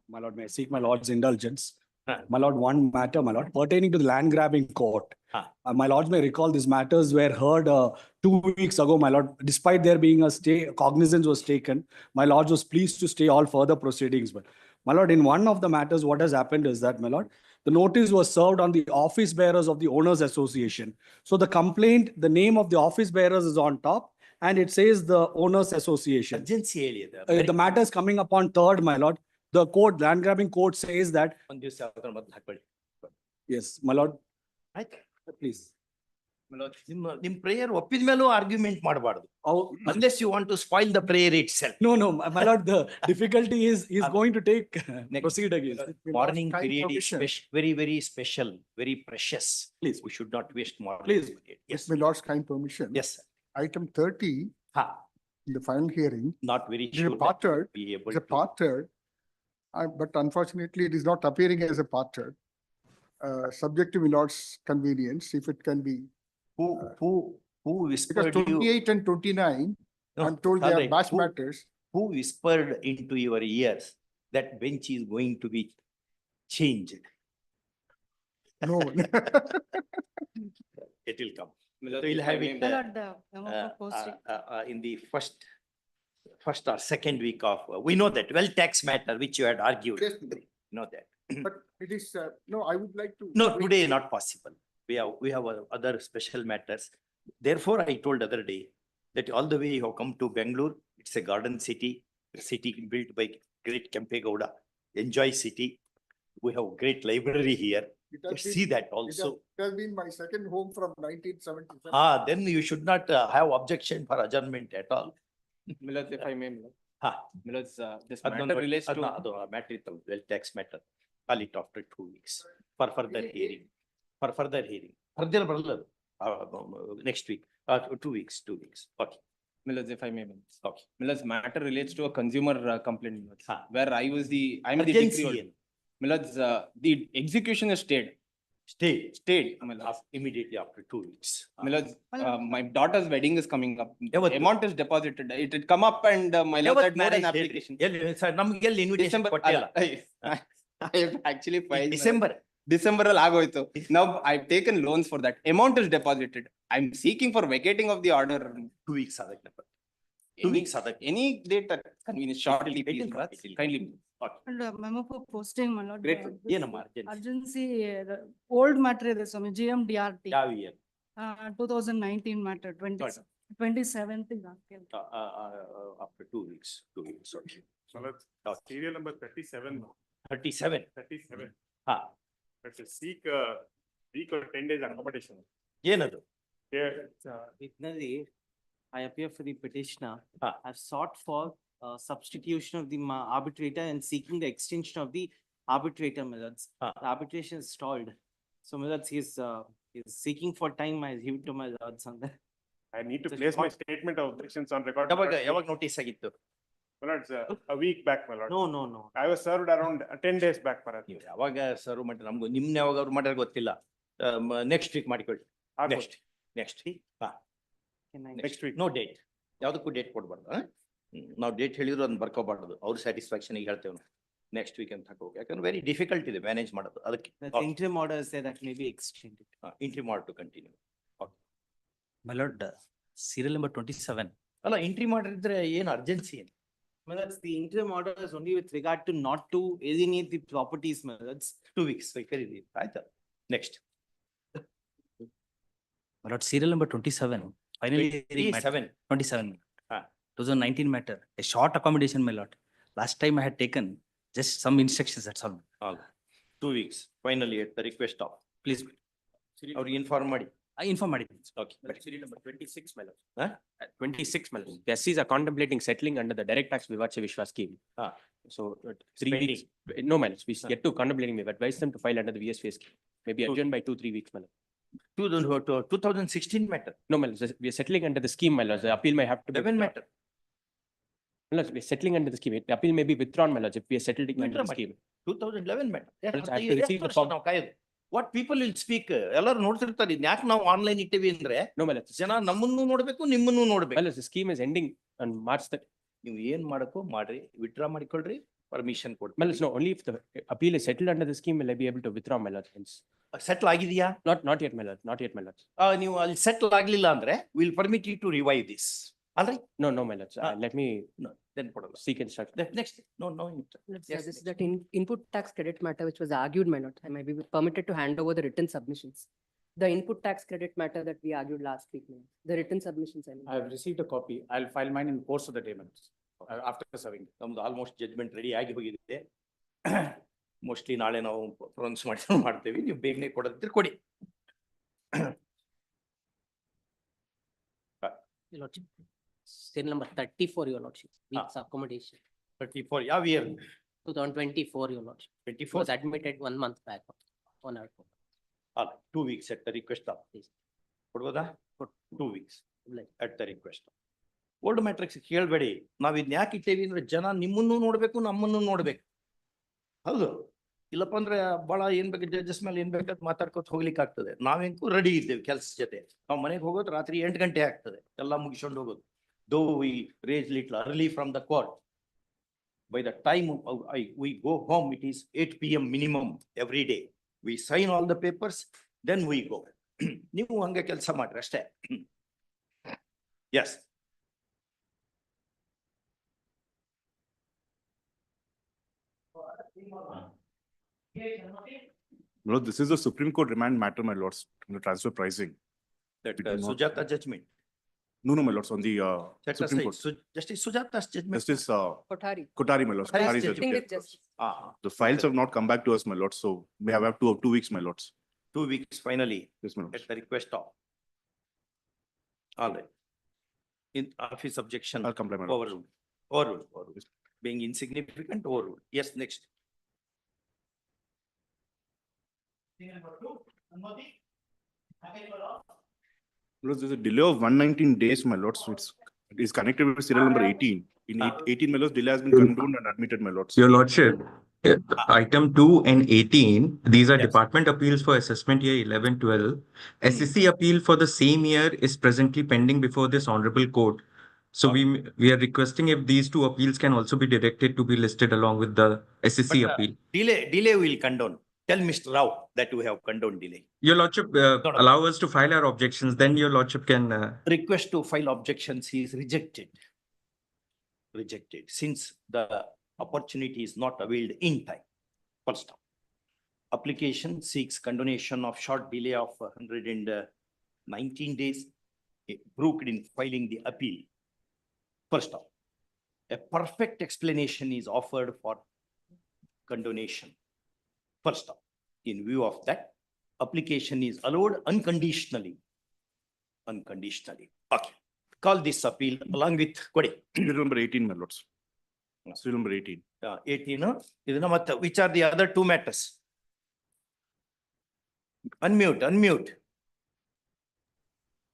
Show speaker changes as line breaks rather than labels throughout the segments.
My lord, may I seek my lord's indulgence?
Huh.
My lord, one matter, my lord, pertaining to the land grabbing court.
Huh.
My lords may recall these matters were heard 2 weeks ago, my lord. Despite there being a stay, cognizance was taken. My lords was pleased to stay all further proceedings. But my lord, in one of the matters, what has happened is that, my lord, the notice was served on the office bearers of the owners association. So the complaint, the name of the office bearers is on top, and it says the owners association.
Urgency area.
The matter is coming upon 3rd, my lord. The court, land grabbing court says that. Yes, my lord.
Right.
Please.
Nim prayer ಒಪ್ಪಿದ ಮೇಲೂ argument ಮಾಡಬಾರದು. Unless you want to spoil the prayer itself.
No, my lord, the difficulty is he's going to take proceed again.
Morning period is very, very special, very precious.
Please.
We should not waste morning.
Please.
Period. Yes.
My lord's kind permission.
Yes, sir.
Item 30 in the final hearing.
Not very
It is
sure.
a parted.
Be able
It's a
to.
parted. But unfortunately, it is not appearing as a parted. Subject to my lord's convenience, if it can be.
Who
Because
whispered you?
28 and 29,
No,
I'm told they are
alright.
batch
Who-
matters.
Who whispered into your ears that bench is going to be changed?
No.
It will come. We'll have it
My lord, the memo for posting.
in the first or second week of, we know that, well, tax matter, which you had argued,
Yes,
know that.
But it is, no, I would like to.
No, today not possible. We have other special matters. Therefore, I told other day that all the way you have come to Bangalore, it's a garden city, a city built by great Kempegowda. Enjoy city. We have great library here.
It has been-
See that
It has-
also.
it has been my second home from 1977.
Then you should not have objection for adjournment at all.
Milord, if I may, Milord.
Ha.
Milord, this
Adnan,
matter relates to.
matter itam, well, tax matter. Call it after 2 weeks for further hearing. For further hearing. Further, next week, 2 weeks, 2 weeks. Okay.
Milord, if I may, Milord.
Okay.
Milord's matter relates to a consumer complaint, Milord,
Ha.
where I'm the
Urgency.
decree holder. Milord's, the execution is stayed,
Stayed
Milord.
immediately after 2 weeks.
Milord, my daughter's wedding is coming up.
Yavattu?
Amount is deposited. It had come up and my lord had made an application.
ನಮ್ಗೆ ಎಲ್ಲಿ invitation
December,
ಕೊಟ್ಟಿಲ್ಲ.
I have actually filed.
December.
December al agoytu. Now I've taken loans for that. Amount is deposited. I'm seeking for vacating of the order.
2 weeks adakne. 2 weeks adakne.
Any date at convenience shortly,
It will
please,
come,
Milord.
it will
Kindly.
And memo for posting, my lord.
Grateful.
This
ಏನಮ್ಮ urgency?
Urgency, the old matter is some GMDRT,
ಯಾವ year?
2019 matter, 27th is asking.
After 2 weeks, 2 weeks, okay.
So let's, serial number 37,
37.
37.
ಹಾ,
Let's seek week or 10 days accommodation.
ಏನದು?
Here,
Ignally, I appear for the petitioner.
Ah.
I've sought for substitution of the arbitrator and seeking the extension of the arbitrator, Milords.
Ah.
The arbitration is stalled. So Milords, he's seeking for time. I give it to my lords on that.
I need to
Just
place my
one-
statement of objections on record.
ಯಾವಾಗ notice ಆಗಿತ್ತು?
My lord, a week back, my lord.
No.
I was served around 10 days back, Bharat.
ನೀವು ಯಾವಾಗ serve ಮಾಡಿ ನಮ್ಗೂ ನಿಮ್ನ ಯಾವಾಗ ಅವ್ರು ಮಾಡ್ಯಾರ ಗೊತ್ತಿಲ್ಲ. ನೆಕ್ಸ್ಟ್ ವೀಕ್ ಮಾಡಿಕೊಳ್ಳಿ. Next week. ಹಾ,
Can I?
Next week.
No date. ಯಾವ್ದಕ್ಕೂ ಡೇಟ್ ಕೊಡ್ಬಾರ್ದು. ನಾವು ಡೇಟ್ ಹೇಳಿದ್ರು ಅದನ್ನ ಬರ್ಕೋಬಾರ್ದು. ಅವ್ರ ಸ್ಯಾಟಿಸ್ಫ್ಯಾಕ್ಷನ್ ಹೇಳ್ತೇವೆ ನಾವು. ನೆಕ್ಸ್ಟ್ ವೀಕ್ ಅಂತ ಹಾಕೋಕೆ. ಯಾಕಂದ್ರೆ ವೆರಿ ಡಿಫಿಕಲ್ಟ್ ಇದೆ ಮ್ಯಾನೇಜ್ ಮಾಡೋದು. ಅದಕ್ಕೆ
The interim orders say that may be extended.
Entry ಮಾಡಿ to continue.
My lord, serial number 27.
ಅಲ್ಲ ಎಂಟ್ರಿ ಮಾಡಿದ್ರೆ ಏನು ಅರ್ಜೆನ್ಸಿ ಏನು?
Milords, the interim order is only with regard to not to alienate the properties, Milords.
2 weeks ಕರೀರಿ ಆಯ್ತಾ? Next
My lord, serial number 27. Finally, hearing matter.
7.
27.
Ah.
2019 matter. A short accommodation, my lord. Last time I had taken just some instructions, that's all.
2 weeks finally at the request of.
Please,
ಅವ್ರಿಗೆ inform ಮಾಡಿ.
I inform ಮಾಡಿದ್ದೀನಿ.
Okay.
Serial number 26, my lord.
Huh?
26, my lord. The SCs are contemplating settling under the direct tax Vivace Vishwa scheme.
Ah.
So 3 weeks, no, my lord, we yet to contemplating, we advise them to file under the VSV scheme. Maybe adjourned by 2-3 weeks, my lord.
2016 matter.
No, my lord, we are settling under the scheme, my lord. The appeal may have to be.
11 matter.
My lord, we are settling under the scheme. The appeal may be withdrawn, my lord, if we are settling under
Withdraw,
the
my
scheme.
2011 matter.
But I have to receive the form.
ನಾವು ಕಾಯೋದು. What people will speak, ಎಲ್ಲರೂ ನೋಡ್ತಿರ್ತಾರೆ. ಯಾಕೆ ನಾವು online ಇಟ್ಟಿವಿ ಅಂದ್ರೆ
No, my lord.
ಜನ ನಮ್ಮನ್ನು ನೋಡ್ಬೇಕು, ನಿಮ್ಮನ್ನು ನೋಡ್ಬೇಕು.
My lord, the scheme is ending on March 30.
ನೀವು ಏನ್ ಮಾಡಕ್ಕೋ ಮಾಡ್ರಿ, ವಿಡ್ರಾ ಮಾಡಿಕೊಳ್ರಿ, permission
My
ಕೊಡ್ತೀವಿ.
lords, no, only if the appeal is settled under the scheme will I be able to withdraw, my lords, hence.
Settle ಆಗಿದೆಯಾ?
Not yet, my lord, not yet, my lords.
ನೀವು ಅಲ್ಲಿ settle ಆಗ್ಲಿಲ್ಲ ಅಂದ್ರೆ will permit you to revive this. ಅಲ್ರಿ?
No, my lords, let me
then ಕೊಡಲ್ಲ.
seek instruction.
Next no.
Let's
Yes,
this is
next.
that input tax credit matter which was argued, my lord. I might be permitted to hand over the written submissions. The input tax credit matter that we argued last week, my lord. The written submissions, I mean.
I have received a copy. I'll file mine in the course of the day, after serving.
ನಮ್ದು almost judgment ready ಆಗಿ ಹೋಗಿದೆ. Mostly ನಾಳೆ ನಾವು pronounce ಮಾಡ್ತೇವೆ. ನೀವು ಬೇಗನೆ ಕೊಡೋದಿದ್ರೆ ಕೊಡಿ.
Your lordship. Serial number 34, your lordship. Weeks accommodation.
34 ಯಾವ year?
2024, your lordship. It
24
was admitted 1 month back on our court.
2 weeks at the request of. ಕೊಡ್ಬೋದಾ? 2 weeks
Like,
at the request. Old matrix ಕೇಳಬೇಡಿ. ನಾವ್ ಇದನ್ನ ಯಾಕೆ ಇಟ್ಟೇವಿ ಅಂದ್ರೆ ಜನ ನಿಮ್ಮನ್ನು ನೋಡ್ಬೇಕು, ನಮ್ಮನ್ನು ನೋಡ್ಬೇಕು. ಹೌದು. ಇಲ್ಲಪ್ಪ ಅಂದ್ರೆ ಬಹಳ ಏನ್ ಬೇಕು ಜಡ್ಜಸ್ ಮೇಲೆ ಏನ್ ಬೇಕಾದ್ ಮಾತಾಡ್ಕೊತ ಹೋಗ್ಲಿಕ್ಕೆ ಆಗ್ತದೆ. ನಾವೆಂಕೂ ರೆಡಿ ಇದ್ದೇವೆ ಕೆಲ್ಸ ಜೊತೆ. ನಾವು ಮನೆಗೆ ಹೋಗೋದು ರಾತ್ರಿ 8 ಗಂಟೆ ಆಗ್ತದೆ ಎಲ್ಲ ಮುಗಿಸ್ಕೊಂಡು ಹೋಗೋದು. Though we rise little early from the court. By the time we go home, it is 8 p.m. minimum every day. We sign all the papers, then we go. ನೀವು ಹಂಗೆ ಕೆಲಸ ಮಾಡ್ರಿ ಅಷ್ಟೇ. Yes.
No, this is a Supreme Court remand matter, my lords, on the transfer pricing.
That
We do not-
Sujata judgment.
No, my lords, on the
Set
Supreme
aside.
Court.
Justice Sujata's judgment.
Justice
Kothari.
Kothari, my lords.
Kothari's
Kothari's
judgment.
judgment.
Sitting with justice.
The files have not come back to us, my lords, so we have 2 weeks, my lords.
2 weeks finally
Yes, my lords.
at the request of. All right. In office objection.
I'll comply, my lords.
Overruled. Overruled. Being insignificant, overruled. Yes, next.
Lords, there's a delay of 119 days, my lords, so it is connected with serial number 18. In 18, my lords, delay has been condoned and admitted, my lords.
Your lordship, item 2 and 18, these are
Yes.
department appeals for assessment year 11, 12. SSC appeal for the same year is presently pending before this honorable court. So we are requesting if these 2 appeals can also be directed to be listed along with the SSC
But,
appeal.
Delay will condone. Tell Mr. Rao that we have condoned delay.
Your lordship, allow us to file our objections, then your lordship can.
Request to file objections is rejected. Rejected, since the opportunity is not availed in time. First stop. Application seeks condonation of short delay of 119 days, brooked in filing the appeal. First stop. A perfect explanation is offered for condonation. First stop. In view of that, application is allowed unconditionally. Unconditionally. Okay. Call this appeal along with Kodi.
Serial number 18, my lords. Serial number 18.
18. Which are the other 2 matters? Unmute.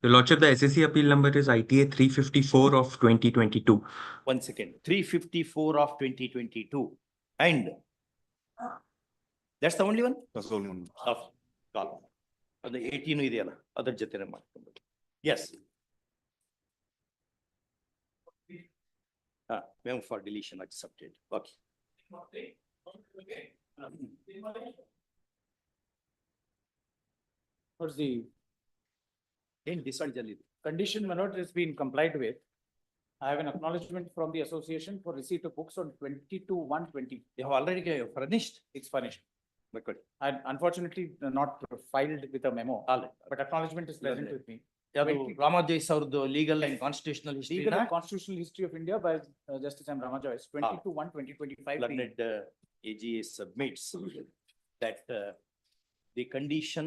Your lordship, the SSC appeal number is ITA 354 of 2022.
1 second. 354 of 2022. And that's the only one?
That's the only one.
Call. The 18 ಇದೆಯಲ್ಲ ಅದರ ಜೊತೆನೆ ಮಾಡ್ಕೊಂಡು. Yes. Memo for deletion accepted. Okay.
What's the
Then decide jali.
condition, my lord, has been complied with. I have an acknowledgement from the association for receipt of books on 22/1/20.
You have already furnished.
It's furnished.
Record.
I unfortunately not filed with a memo,
All right.
but acknowledgement is present with me.
ಯಾವುದು ರಾಮಜೋಯ್ಸ್ ಅವ್ರದ್ದು legal and constitutional history
Legal and constitutional history of India by Justice M. Rama Joyce, 22/1/2025.
learned AGA submits that the condition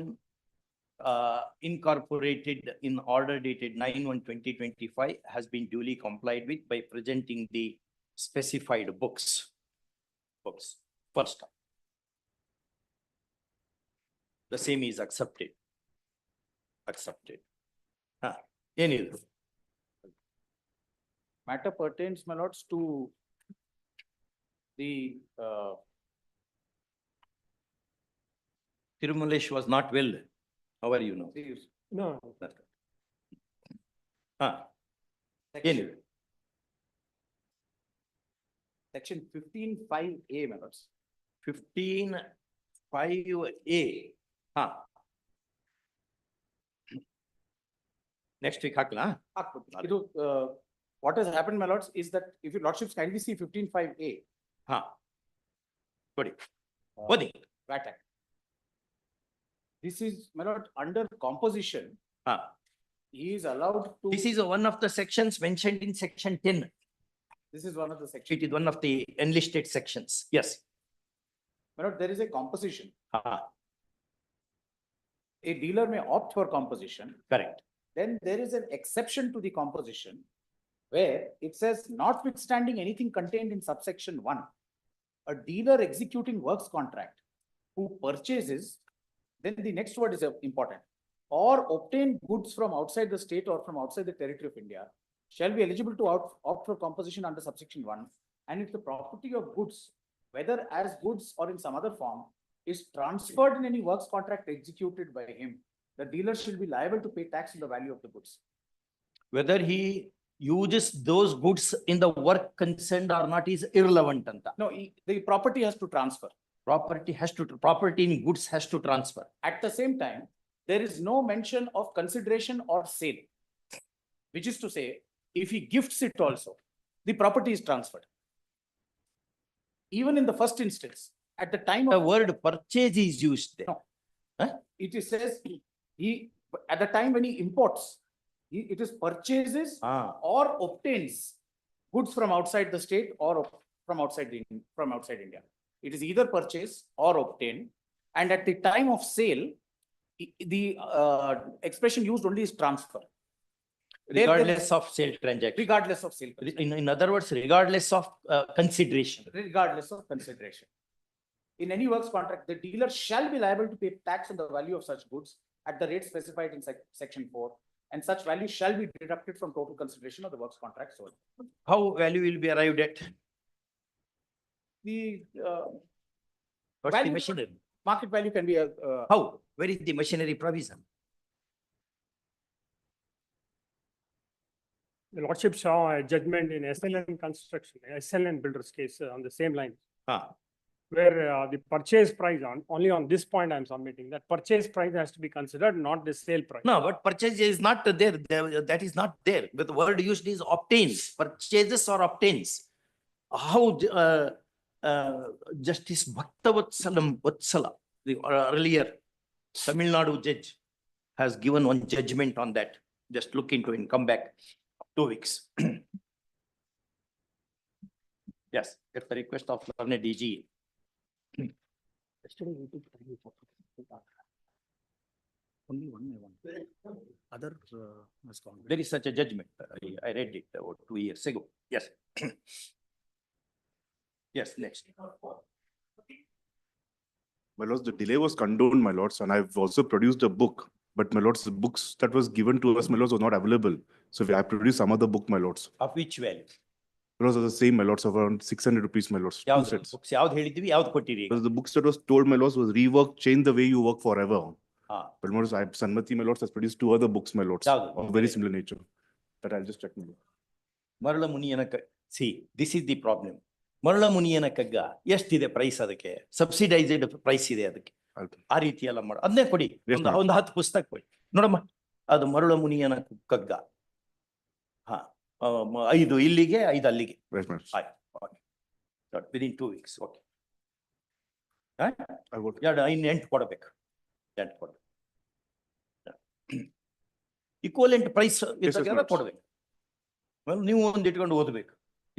incorporated in order dated 9/1/2025 has been duly complied with by presenting the specified books. First. The same is accepted. Anything.
Matter pertains, my lords, to the
Tirumalesh was not well. How are you now?
No.
Anyway. Section 15.5A, my lords. 15.5A. Next week, hakla?
ಇದು what has happened, my lords, is that if your lordships kindly see 15.5A.
Good. Odi.
VAT Act. This is, my lord, under composition, he is allowed to.
This is one of the sections mentioned in section 10.
This is one of the sections.
It is one of the enlisted sections. Yes.
My lord, there is a composition. A dealer may opt for composition.
Correct.
Then there is an exception to the composition where it says, notwithstanding anything contained in subsection 1, a dealer executing works contract who purchases, then the next word is important, or obtain goods from outside the state or from outside the territory of India shall be eligible to opt for composition under subsection 1. And if the property of goods, whether as goods or in some other form, is transferred in any works contract executed by him, the dealer shall be liable to pay tax on the value of the goods.
Whether he uses those goods in the work concerned or not is irrelevant. Anta.
No, the property has to transfer.
Property in goods has to transfer.
At the same time, there is no mention of consideration or sale, which is to say, if he gifts it also, the property is transferred. Even in the first instance, at the time
The
of,
word purchase is used there.
No. It is says, he, at the time when he imports, it is purchases or obtains goods from outside the state or from outside India. It is either purchase or obtain, and at the time of sale, the expression used only is transfer.
Regardless of sale transaction.
Regardless of sale.
In other words, regardless of consideration.
Regardless of consideration. In any works contract, the dealer shall be liable to pay tax on the value of such goods at the rate specified in section 4, and such value shall be deducted from total consideration of the works contract sold.
How value will be arrived at?
The
What's the
value-
machinery?
market value can be
How? Where is the machinery provision?
The lordship saw a judgment in SLN construction, SLN builders case on the same line, where the purchase price only on this point I'm submitting, that purchase price has to be considered, not the sale price.
No, but purchase is not there. That is not there. But the word used is obtains, purchases or obtains. How Justice Vatsala, the earlier Tamil Nadu judge, has given one judgment on that. Just look into it and come back 2 weeks. Yes, at the request of learned DG.
Only one I want. Other has gone.
There is such a judgment. I read it about 2 years ago. Yes. Yes, next.
My lords, the delay was condoned, my lords, and I've also produced a book. But my lords, the books that was given to us, my lords, was not available. So I produced some other book, my lords.
Of which value?
My lords are the same, my lords, of around 600 rupees, my lords. Two
ಯಾವ್ದು
sets.
books ಯಾವ್ದು ಹೇಳಿದ್ವಿ ಯಾವ್ದು ಕೊಟ್ಟಿರಿ?
Because the books that was told, my lords, was rework, change the way you work forever.
Ah.
But my lords, Sanmati, my lords, has produced 2 other books, my lords,
ಯಾವ್ದು?
of very similar nature. That I'll just check. my lord.
ಮರಳ ಮುನಿಯನ see, this is the problem. ಮರಳ ಮುನಿಯನ ಕಗ್ಗ ಎಷ್ಟಿದೆ price ಅದಕ್ಕೆ? Subsidised price ಇದೆ ಅದಕ್ಕೆ.
Okay.
ಆ ರೀತಿ ಎಲ್ಲ ಮಾಡ ಅದನ್ನೇ ಕೊಡಿ.
Yes, ma'am.
ಒಂದು 10 ಪುಸ್ತಕ ಕೊಡಿ ನೋಡಮ್ಮ. ಅದು ಮರಳ ಮುನಿಯನ ಕಗ್ಗ. ಹಾ 5 ಇಲ್ಲಿಗೆ 5 ಅಲ್ಲಿಗೆ.
Right, my lords.
ಆಯ್ತು. Within 2 weeks. Okay.
I would.
ಇನ್ನು 8 ಕೊಡಬೇಕು. 8 ಕೊಡಬೇಕು. ಈಕ್ವಲೆಂಟ್ ಪ್ರೈಸ್ ಇದ್ದಾಗ
ma'am.
ಕೊಡ್ಬೇಕು. ನೀವು ಒಂದು ಇಟ್ಕೊಂಡು ಓದ್ಬೇಕು.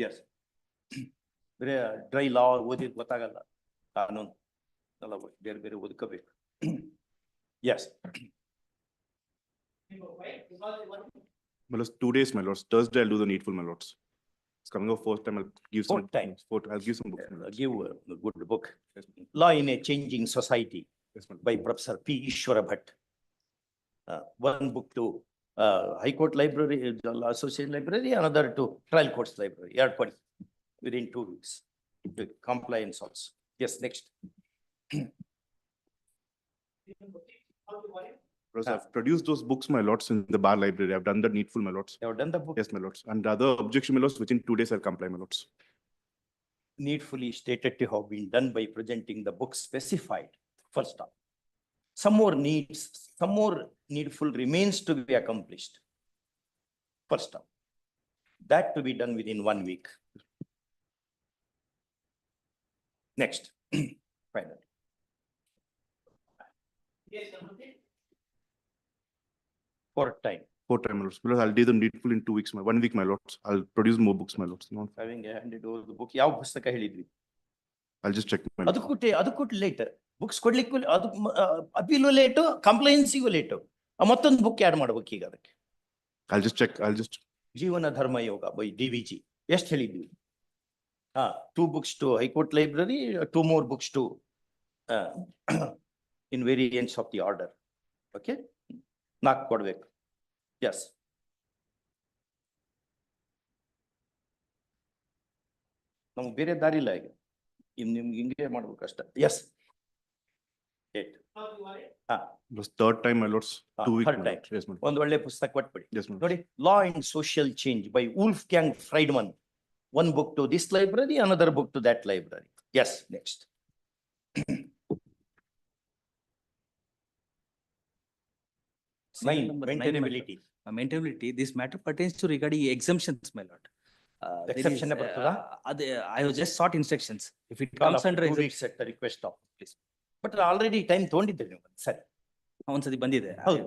ಎಸ್ ಬೇರೆ ಡ್ರೈ ಲಾ ಓದಿ ಗೊತ್ತಾಗಲ್ಲ. ಕಾನೂನು ಎಲ್ಲ ಬೇರೆ ಬೇರೆ ಓದ್ಕೋಬೇಕು. Yes
My lords, 2 days, my lords. Thursday, I'll do the needful, my lords. It's coming up 4th time. I'll give some.
4th time.
I'll give some books. my lords.
give a good book. Law in a Changing Society
Yes, my lord.
by Professor P. Ishwara Bhatt. One book to High Court Library, Association Library, another to Trial Courts Library. Within 2 weeks. The compliance also. Yes, next.
Because I've produced those books, my lords, in the bar library. I've done the needful, my lords.
You have done the book.
Yes, my lords. And the other objection, my lords, within 2 days, I'll comply, my lords.
needfully stated to have been done by presenting the book specified, first off. Some more needful remains to be accomplished. First off, that to be done within 1 week. Next, finally. For time,
For time, my lords, because I'll do the needful in 2 weeks, 1 week, my lords. I'll produce more books, my lords. No,
having handed over the book, ಯಾವ ಪುಸ್ತಕ ಹೇಳಿದ್ವಿ?
I'll just check. My lords.
ಅದಕ್ಕೂ late books ಕೊಡ್ಲಿಕ್ಕೂ ಅದು ಅಪೀಲು late, ಕಂಪ್ಲೈನ್ಸಿಗೂ late. ಮತ್ತೊಂದು book add ಮಾಡ್ಬೇಕು ಈಗ ಅದಕ್ಕೆ.
I'll just check.
ಜೀವನ ಧರ್ಮ ಯೋಗ ಬೈ DVG ಎಷ್ಟು ಹೇಳಿದ್ವಿ? 2 books to High Court Library, 2 more books to in variance of the order. Okay, 4 ಕೊಡ್ಬೇಕು. Yes. ನಮ್ಗೆ ಬೇರೆ ದಾರಿ ಇಲ್ಲ ಈಗ. ನಿಮ್ಗೆ ಹಿಂಗೆ ಮಾಡ್ಬೇಕು ಅಷ್ಟ. Yes. 8.
Third time, my lords. 2 weeks.
Third time.
Yes, my lord.
ಒಂದು ಒಳ್ಳೆ ಪುಸ್ತಕ ಕೊಟ್ಬಿಡಿ.
Yes, my lord.
ನೋಡಿ, Law and Social Change by Wolfgang Friedman. 1 book to this library, another book to that library. Yes, next. Maintainability.
Maintainability, this matter pertains to regarding exemptions, my lord.
Exception
I have just sought instructions. If it
Call
comes
up
under
2 weeks at the request of please. But already time ತೊಗೊಂಡಿದ್ದೆ ನೀವು. ಸರಿ.
ಒಂದ್ಸತಿ ಬಂದಿದೆ.
ಹೌದು.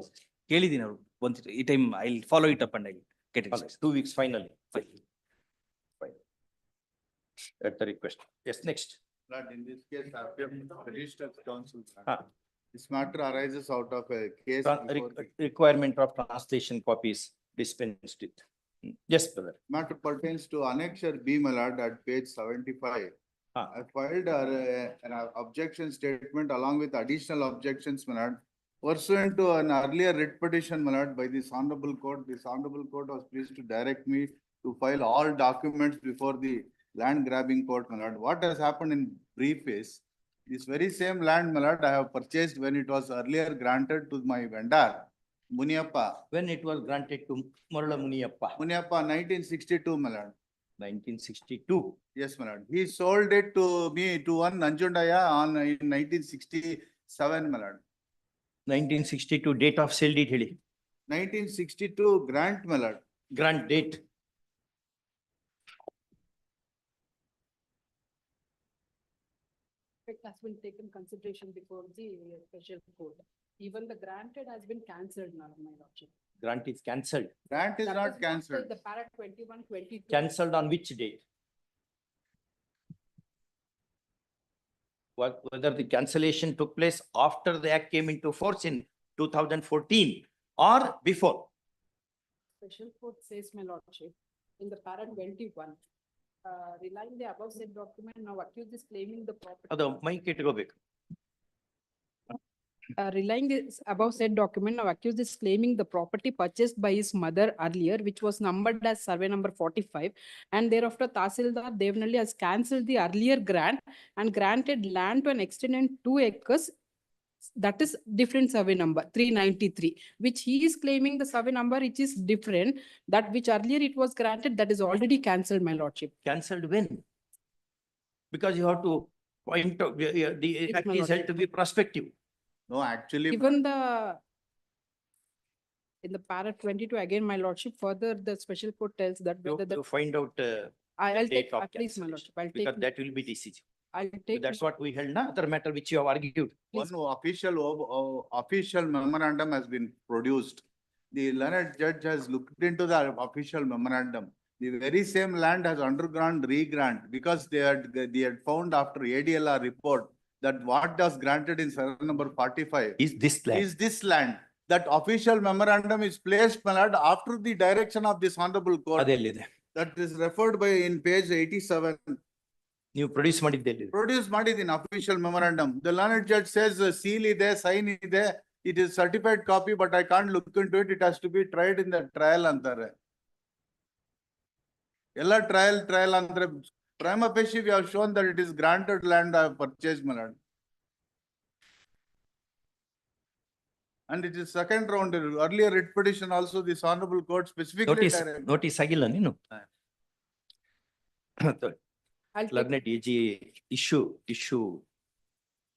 ಕೇಳಿದೀನಿ ಅವರು ಬಂದಿತ್ತು. ಈ time I will follow it up and I will get it.
2 weeks finally. Fine. At the request. Yes, next.
Lord, in this case, I have registered counsel.
Ah.
This matter arises out of a case.
Requirement of translation copies dispensed with. Yes, brother.
Matter pertains to annexure B, my lord, at page 75. I filed an objection statement along with additional objections, my lord, pursuant to an earlier writ petition, my lord, by this honorable court. This honorable court was pleased to direct me to file all documents before the land grabbing court, my lord. What has happened in brief is, this very same land, my lord, I have purchased when it was earlier granted to my vendor, Muniappa.
When it was granted to Morala Muniappa?
Muniappa, 1962, my lord.
1962.
Yes, my lord. He sold it to me, to one Nanjundaya in 1967, my lord.
1962 date of sale date ಹೇಳಿ.
1962 grant, my lord.
Grant date.
Has been taken consideration before the special court. Even the granted has been cancelled now, my lordship.
Grant is cancelled.
Grant is
That
not
is what
cancelled.
The para 21, 22.
Cancelled on which date? Whether the cancellation took place after the act came into force in 2014 or before?
Special court says, my lordship, in the para 21, relying the above said document, now accused is claiming the property.
ಅದು mic ಇಟ್ಕೋಬೇಕು.
Relying this above said document, now accused is claiming the property purchased by his mother earlier, which was numbered as survey number 45. And thereafter Tahsildar Devnalli has cancelled the earlier grant and granted land to an extent 2 acres. That is different survey number 393, which he is claiming the survey number, which is different, that which earlier it was granted, that is already cancelled, my lordship.
Cancelled when? Because you have to point out, the act
my
is held to be prospective.
No, actually.
Even in the para 22, again, my lordship, further the special court tells that
You
whether
have to
the,
find out
I'll
date
take,
of
please, my
cancellation,
lordship, I'll
because
take,
that will be decisive.
I'll
So
take.
that's what we held now, other matter which you have argued.
One official memorandum has been produced. The learned judge has looked into the official memorandum. The very same land has undergone re-grant because they had found after ADLR report that what was granted in survey number 45
Is this land?
is this land. That official memorandum is placed, my lord, after the direction of this honorable court.
ಅದೆಲ್ಲಿದೆ?
That is referred by in page 87.
ನೀವು produce ಮಾಡಿದ್ದೆಲ್ಲಿ?
Produce in official memorandum. The learned judge says seal ide, sign ide. It is certified copy, but I can't look into it. It has to be tried in the trial antare. Ella trial andre. Prima facie, we have shown that it is granted land I have purchased, my lord. And it is second round, earlier writ petition also, this honorable court specifically.
Notice ಆಗಿಲ್ಲ ನೀನು?
I'll take
learned AG issue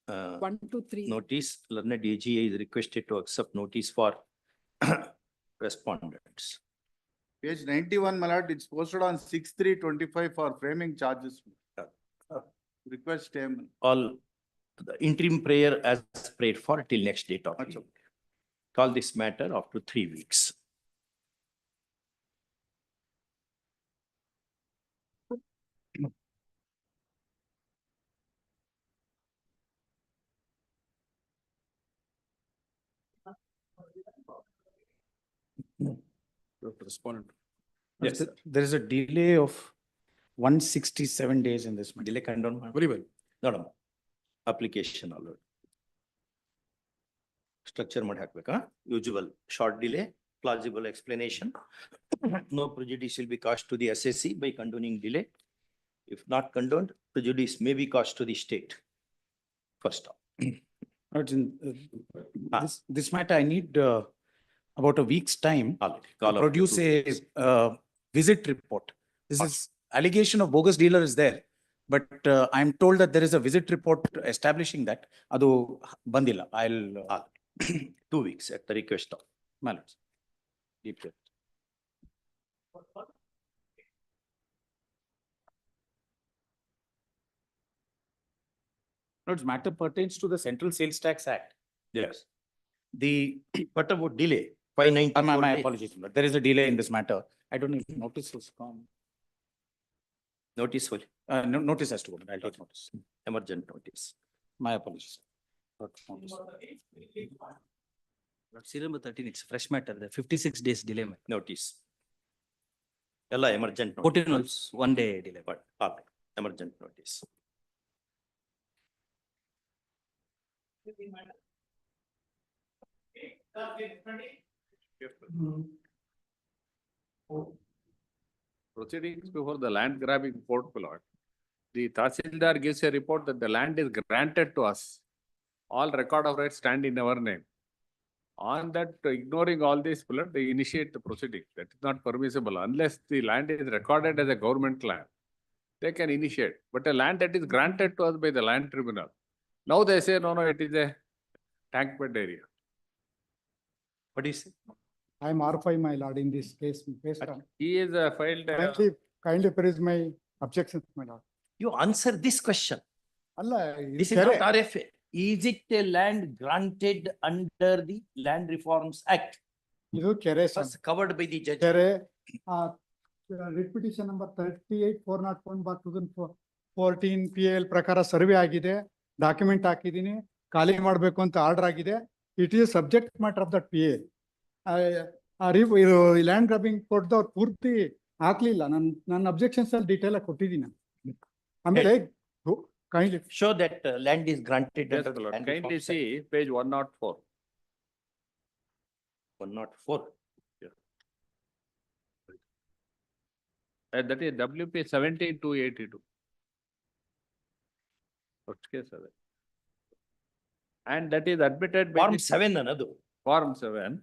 1, 2, 3.
notice. Learned AGA is requested to accept notice for respondents.
Page 91, my lord, it's posted on 6/3/25 for framing charges. Request statement.
All the interim prayer as prayed for till next date of hearing. Call this matter up to 3 weeks.
Respondent.
Yes, sir.
There is a delay of 167 days in this matter.
Delay condone.
Very well.
No. Application already. Structure ಮಾಡಿ ಹಾಕ್ಬೇಕಾ? Usual short delay, plausible explanation. No prejudice will be caused to the assessee by condoning delay. If not condoned, prejudice may be caused to the state. First off.
This matter, I need about a week's time to produce a visit report. This is allegation of bogus dealer is there, but I am told that there is a visit report establishing that. Adu bandila. I'll
2 weeks at the request of.
Malad. No, this matter pertains to the Central Sales Tax Act.
Yes. What about delay? 594
My
days.
apologies. There is a delay in this matter. I don't know if notice was come.
Notice will,
No, notice has to go. I'll take notice.
emergent notice.
My apologies. Notice.
Serial number 13, it's a fresh matter, the 56 days delay.
Notice. Ella emergent notice.
14 months, 1 day delay.
But emergent notice.
Proceedings before the land grabbing court, my lord. The Tahsildar gives a report that the land is granted to us. All record of rights stand in our name. On that, ignoring all this, my lord, they initiate the proceeding. That is not permissible unless the land is recorded as a government land. They can initiate, but a land that is granted to us by the land tribunal. Now they say, no, it is a tank bed area.
What do you say?
I am R5, my lord, in this case. Based on.
He is filed.
Kindly praise my objections, my lord.
You answer this question.
Allah,
This is not RFA. Is it a land granted under the Land Reforms Act?
Idu kere
Was covered by the judge.
Kere, repetition number 38/401/2014 PL ಪ್ರಕಾರ survey ಆಗಿದೆ, document ಹಾಕಿದೀನಿ, ಖಾಲಿ ಮಾಡಬೇಕು ಅಂತ order ಆಗಿದೆ. It is subject matter of that PL. ಇದು land grabbing ಕೊಟ್ಟದವ್ರು ಪೂರ್ತಿ ಹಾಕ್ಲಿಲ್ಲ. ನನ್ನ ಅಬ್ಜೆಕ್ಷನ್ಸ್ ಅಲ್ಲಿ ಡೀಟೇಲ್ ಆಗಿ ಕೊಟ್ಟಿದ್ದೀನಿ. ಆಮೇಲೆ kindly
show that land is granted.
Yes, my lord. Kindly see page 104.
104.
Yeah. That is WP 17282. Okay, sir. And that is admitted by
Form 7 another.
Form 7.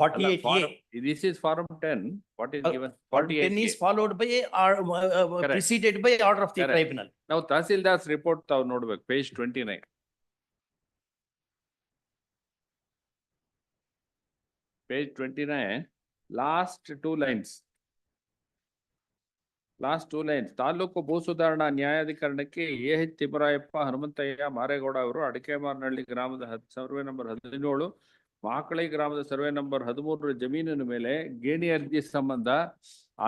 48A.
This is Form 10. What is given?
Form 10 is followed by preceded by order of the
Correct.
tribunal.
Now Tahsildar's report tav nodಬೇಕು, page 29. Page 29, last two lines. Taluk ಭೂ ಸುಧಾರಣಾ ನ್ಯಾಯಾಧಿಕರಣಕ್ಕೆ ಎ.ಎಚ್. ತಿಮ್ಮರಾಯಪ್ಪ, ಹನುಮಂತಯ್ಯ, ಮಾರೇಗೌಡ ಅವರು ಅಡಕೆಮಾರನಹಳ್ಳಿ ಗ್ರಾಮದ survey number 17, Makali ಗ್ರಾಮದ survey number 13 ಜಮೀನಿನ ಮೇಲೆ ಗೇಣಿ ಅರ್ಜಿ ಸಂಬಂಧ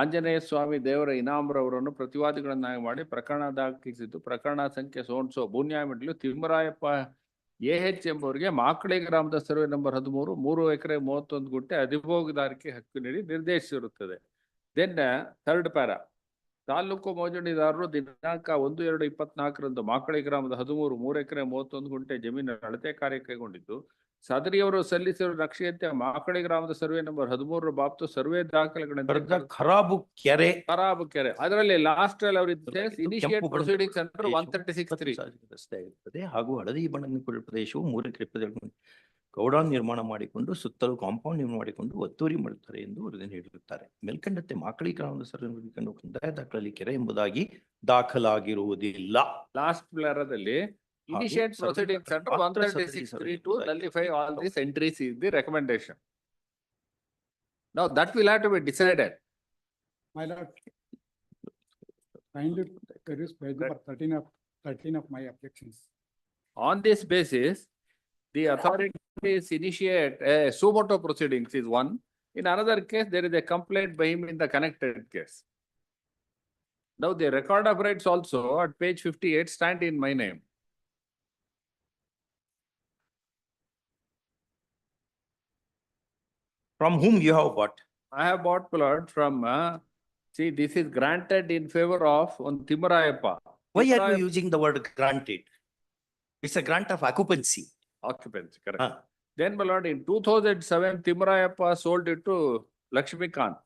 ಆಂಜನೇಯ ಸ್ವಾಮಿ ದೇವರ ಇನಾಮ್ರವರನ್ನು ಪ್ರತಿವಾದಿಗಳನ್ನಾಗಿ ಮಾಡಿ ಪ್ರಕರಣ ದಾಖಲಿಸಿದ್ದು, ಪ್ರಕರಣ ಸಂಖ್ಯೆ ಸೋನ್ಸೋ ಭೂನ್ಯಾಯ ಮಂಡಳಿ ತಿಮ್ಮರಾಯಪ್ಪ ಎ.ಎಚ್. ಎಂಬುವರಿಗೆ ಮಾಕಳಿ ಗ್ರಾಮದ ಸರ್ವೆ ನಂಬರ್ 13 3 ಎಕರೆ 31 ಗುಂಟೆ ಅಧಿಭೋಗದಾರಿಕೆ ಹಕ್ಕು ನೀಡಿ ನಿರ್ದೇಶಿಸಿರುತ್ತದೆ. ದೆನ್ ಥರ್ಡ್ ಪ್ಯಾರಾ, ತಾಲೂಕು ಮೋಜಣಿದಾರರು ದಿನಾಂಕ 1/2/24 ಮಾಕಳಿ ಗ್ರಾಮದ 13 3 ಎಕರೆ 31 ಗುಂಟೆ ಜಮೀನು ಅಳತೆ ಕಾರ್ಯ ಕೈಗೊಂಡಿದ್ದು, ಸದರಿಯವರು ಸಲ್ಲಿಸಿರುವ ನಕ್ಷೆಯಂತೆ ಮಾಕಳಿ ಗ್ರಾಮದ ಸರ್ವೆ ನಂಬರ್ 13 ಬಾಬ್ತು ಸರ್ವೆ ದಾಖಲೆಗಳಂತೆ
ಖರಾಬು ಕೆರೆ
ಅದರಲ್ಲಿ ಲಾಸ್ಟ್ ಅಲ್ಲಿ ಅವರು ಇನಿಷಿಯೇಟ್ ಪ್ರೊಸೀಡಿಂಗ್ಸ್ ಅಂಡರ್ 136(3)
ರಸ್ತೆ ಆಗಿರುತ್ತದೆ ಹಾಗೂ ಹಳದಿ ಬಣ್ಣದ ಪ್ರದೇಶವು 3 ಎಕರೆ ಗೌಡಾನ್ ನಿರ್ಮಾಣ ಮಾಡಿಕೊಂಡು ಸುತ್ತಲೂ ಕಾಂಪೌಂಡ್ ನಿರ್ಮಾಣ ಮಾಡಿಕೊಂಡು ಒತ್ತುವರಿ ಮಾಡುತ್ತಾರೆ ಎಂದು ವರದಿ ನೀಡಿರುತ್ತಾರೆ. ಮೇಲ್ಕಂಡಂತೆ ಮಾಕಳೀಕರಣದ ಸರ್ವೆಯನ್ನು ಕಂದಾಯ ದಾಖಲೆಯಲ್ಲಿ ಕೆರೆ ಎಂಬುದಾಗಿ ದಾಖಲಾಗಿರುವುದಿಲ್ಲ.
Last ಪ್ಲಾರದಲ್ಲಿ initiate proceedings under 136(3) to nullify all these entries is the recommendation. Now that will have to be decided.
My lord, kindly produce page number 13 of my objections.
On this basis, the authorities initiate a suo motu proceedings is one. In another case, there is a complaint by him in the connected case. Now the record of rights also at page 58 stand in my name.
From whom you have bought?
I have bought plot from, see, this is granted in favor of on Timurayappa.
Why are you using the word granted? It's a grant of occupancy.
Occupancy, correct. Then, my lord, in 2007, Timurayappa sold it to Lakshmikant.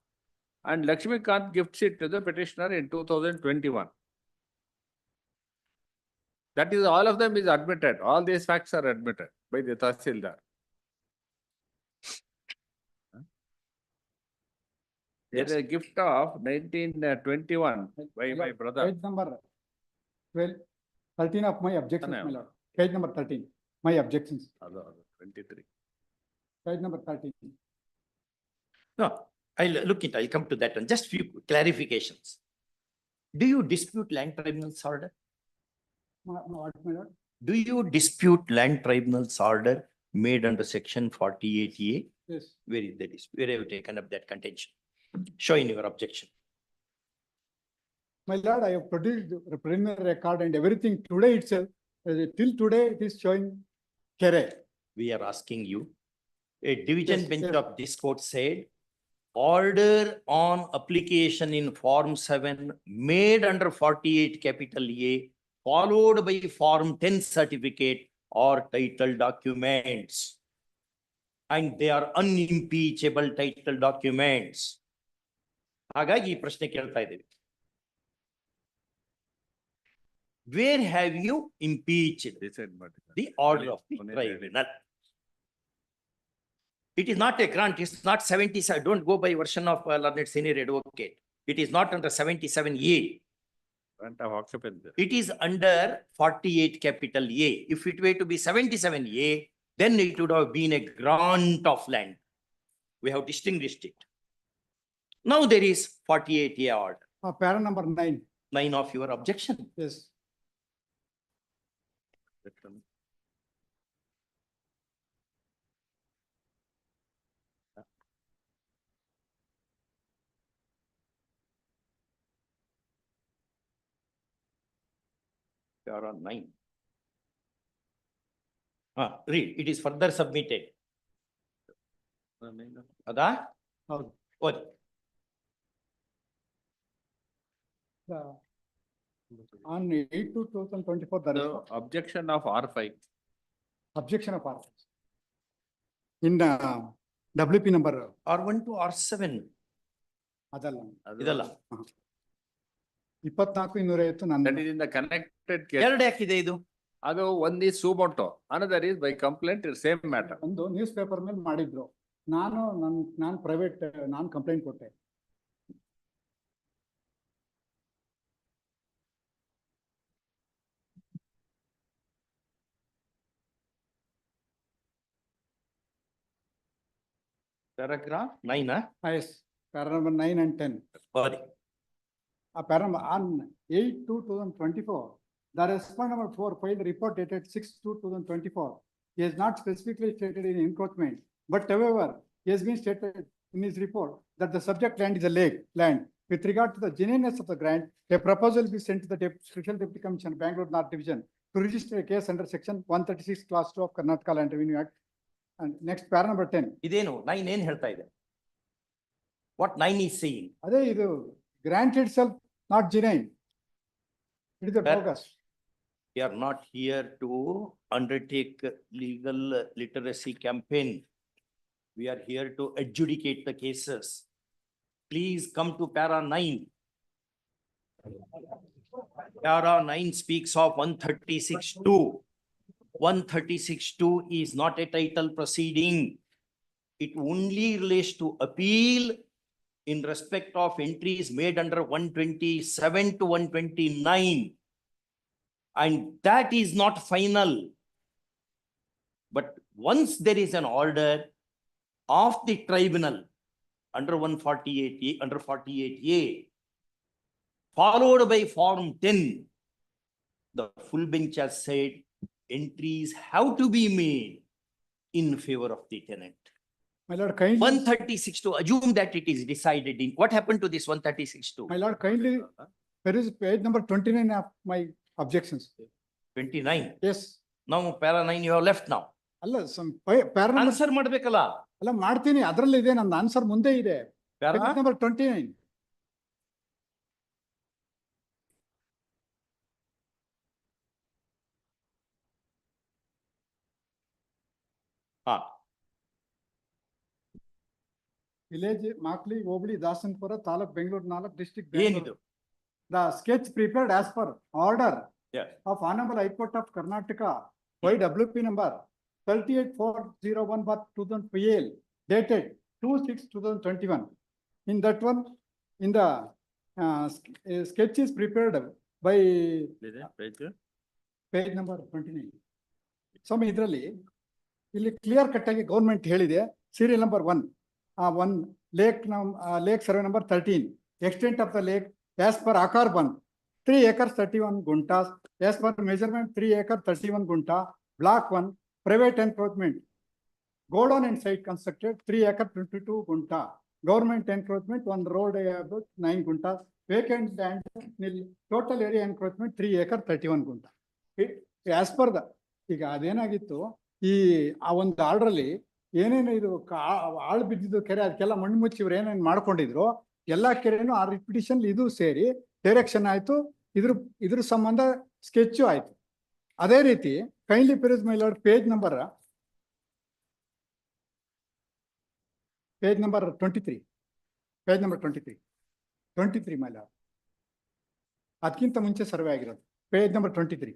And Lakshmikant gifts it to the petitioner in 2021. That is, all of them is admitted. All these facts are admitted by the Tahsildar. There is a gift of 1921 by my brother.
Page number 13 of my objections, my lord. Page number 13, my objections.
23.
Page number 13.
No, I'll come to that one. Just few clarifications. Do you dispute land tribunal's order?
What, my lord?
Do you dispute land tribunal's order made under section 48A?
Yes.
Where is the dispute? Where have you taken up that contention? Show in your objection.
My lord, I have produced the preliminary record and everything today itself. Till today, it is showing Kere.
We are asking you, a division
Yes,
bench
yes.
of this court said, order on application in Form 7 made under 48 capital A, followed by Form 10 certificate or title documents. And they are unimpeachable title documents. ಹಾಗಾಗಿ ಈ ಪ್ರಶ್ನೆ ಕೇಳ್ತಾ ಇದ್ದೀವಿ. Where have you impeached the order of the tribunal? It is not a grant, it's not 77, don't go by version of learned senior advocate. It is not under 77A.
Grant of occupancy.
It is under 48 capital A. If it were to be 77A, then it would have been a grant of land. We have distinguished it. Now there is 48A order.
Para number 9.
9 of your objection.
Yes.
You are on 9. Read. It is further submitted. Ada? What?
On 8/2/2024, there is
Objection of R5.
objection of R. In WP number.
R1 to R7.
ಅದಲ್ಲ.
ಇದಲ್ಲ.
24,250 ನನ್ನ.
That is in the connected case.
ಎರಡು ಯಾಕಿದೆ ಇದು?
ಅದು one is suo motu, another is by complaint, it's same matter.
ಒಂದು news paper ಮೇಲೆ ಮಾಡಿದ್ರು. ನಾನು ಪ್ರೈವೇಟ್ ನಾನು ಕಂಪ್ಲೇಂಟ್ ಕೊಟ್ಟೆ.
Paragraph 9.
Yes, paragraph number 9 and 10.
Sorry.
Paragraph on 8/2/2024, the respondent number 4 filed a report dated 6/2/2024. He has not specifically stated in encroachment, but however, he has been stated in his report that the subject land is a lake land. With regard to the genuineness of the grant, a proposal will be sent to the Special Deputy Commissioner, Bangalore North Division, to register a case under section 136 class 2 of Karnataka Land Revenue Act. And next para number 10.
ಇದೇನು 9 ಏನ್ ಹೇಳ್ತಾ ಇದೆ? What 9 is saying?
ಅದೇ ಇದು grant itself not genuine. It is a bogus.
We are not here to undertake legal literacy campaign. We are here to adjudicate the cases. Please come to para 9. Para 9 speaks of 136(2). 136(2) is not a title proceeding. It only relates to appeal in respect of entries made under 127 to 129. And that is not final. But once there is an order of the tribunal under 148A, under 48A, followed by Form 10, the full bench has said entries have to be made in favor of the tenant.
My lord, kindly.
136 to assume that it is decided in, what happened to this 136 to?
My lord, kindly, there is page number 29 of my objections.
29.
Yes.
Now para 9 you have left now.
ಅಲ್ಲ para
Answer ಮಾಡ್ಬೇಕಲ್ಲ.
ಅಲ್ಲ ಮಾಡ್ತೀನಿ, ಅದರಲ್ಲಿ ಇದೆ, ನನ್ನ answer ಮುಂದೆ ಇದೆ.
Para
number 29. Village ಮಾಕ್ಲಿ ಹೋಬಳಿ Dasanapura taluk Bengaluru 4 district
ಏನಿದು?
The sketch prepared as per order
Yes.
of Honorable High Court of Karnataka by WP number 38-401/2000 PL dated 2/6/2021. In that one, in the sketch is prepared by page number 29. ಸ್ವಾಮಿ ಇದರಲ್ಲಿ ಇಲ್ಲಿ clear cut ಆಗಿ government ಹೇಳಿದೆ, serial number 1 lake survey number 13, extent of the lake as per Akar 1, 3 acres 31 guntas, as per measurement 3 acres 31 gunta, block 1, private encroachment, godown and site constructed 3 acres 22 gunta, government encroachment 1 road about 9 guntas, vacant land nil, total area encroachment 3 acres 31 gunta. As per the, ಈಗ ಅದೇನಾಗಿತ್ತು, ಈ ಆ ಒಂದು order ಅಲ್ಲಿ ಏನೇನು ಇದು ಆಳು ಬಿದ್ದಿದ್ದು ಕೆರೆ ಅದಕ್ಕೆಲ್ಲ ಮಣ್ಣು ಮುಚ್ಚಿ ಇವ್ರು ಏನೇನು ಮಾಡ್ಕೊಂಡಿದ್ರು, ಎಲ್ಲಾ ಕೆರೆನೂ ಆ ರಿಪಿಟಿಷನ್ ಇದು ಸೇರಿ ಡೈರೆಕ್ಷನ್ ಆಯ್ತು, ಇದ್ರ ಸಂಬಂಧ ಸ್ಕೆಚ್ ಆಯ್ತು. ಅದೇ ರೀತಿ kindly peruse my lord page number 23, page number 23 my lord, ಅದಕ್ಕಿಂತ ಮುಂಚೆ ಸರ್ವೆ ಆಗಿರೋದು page number 23.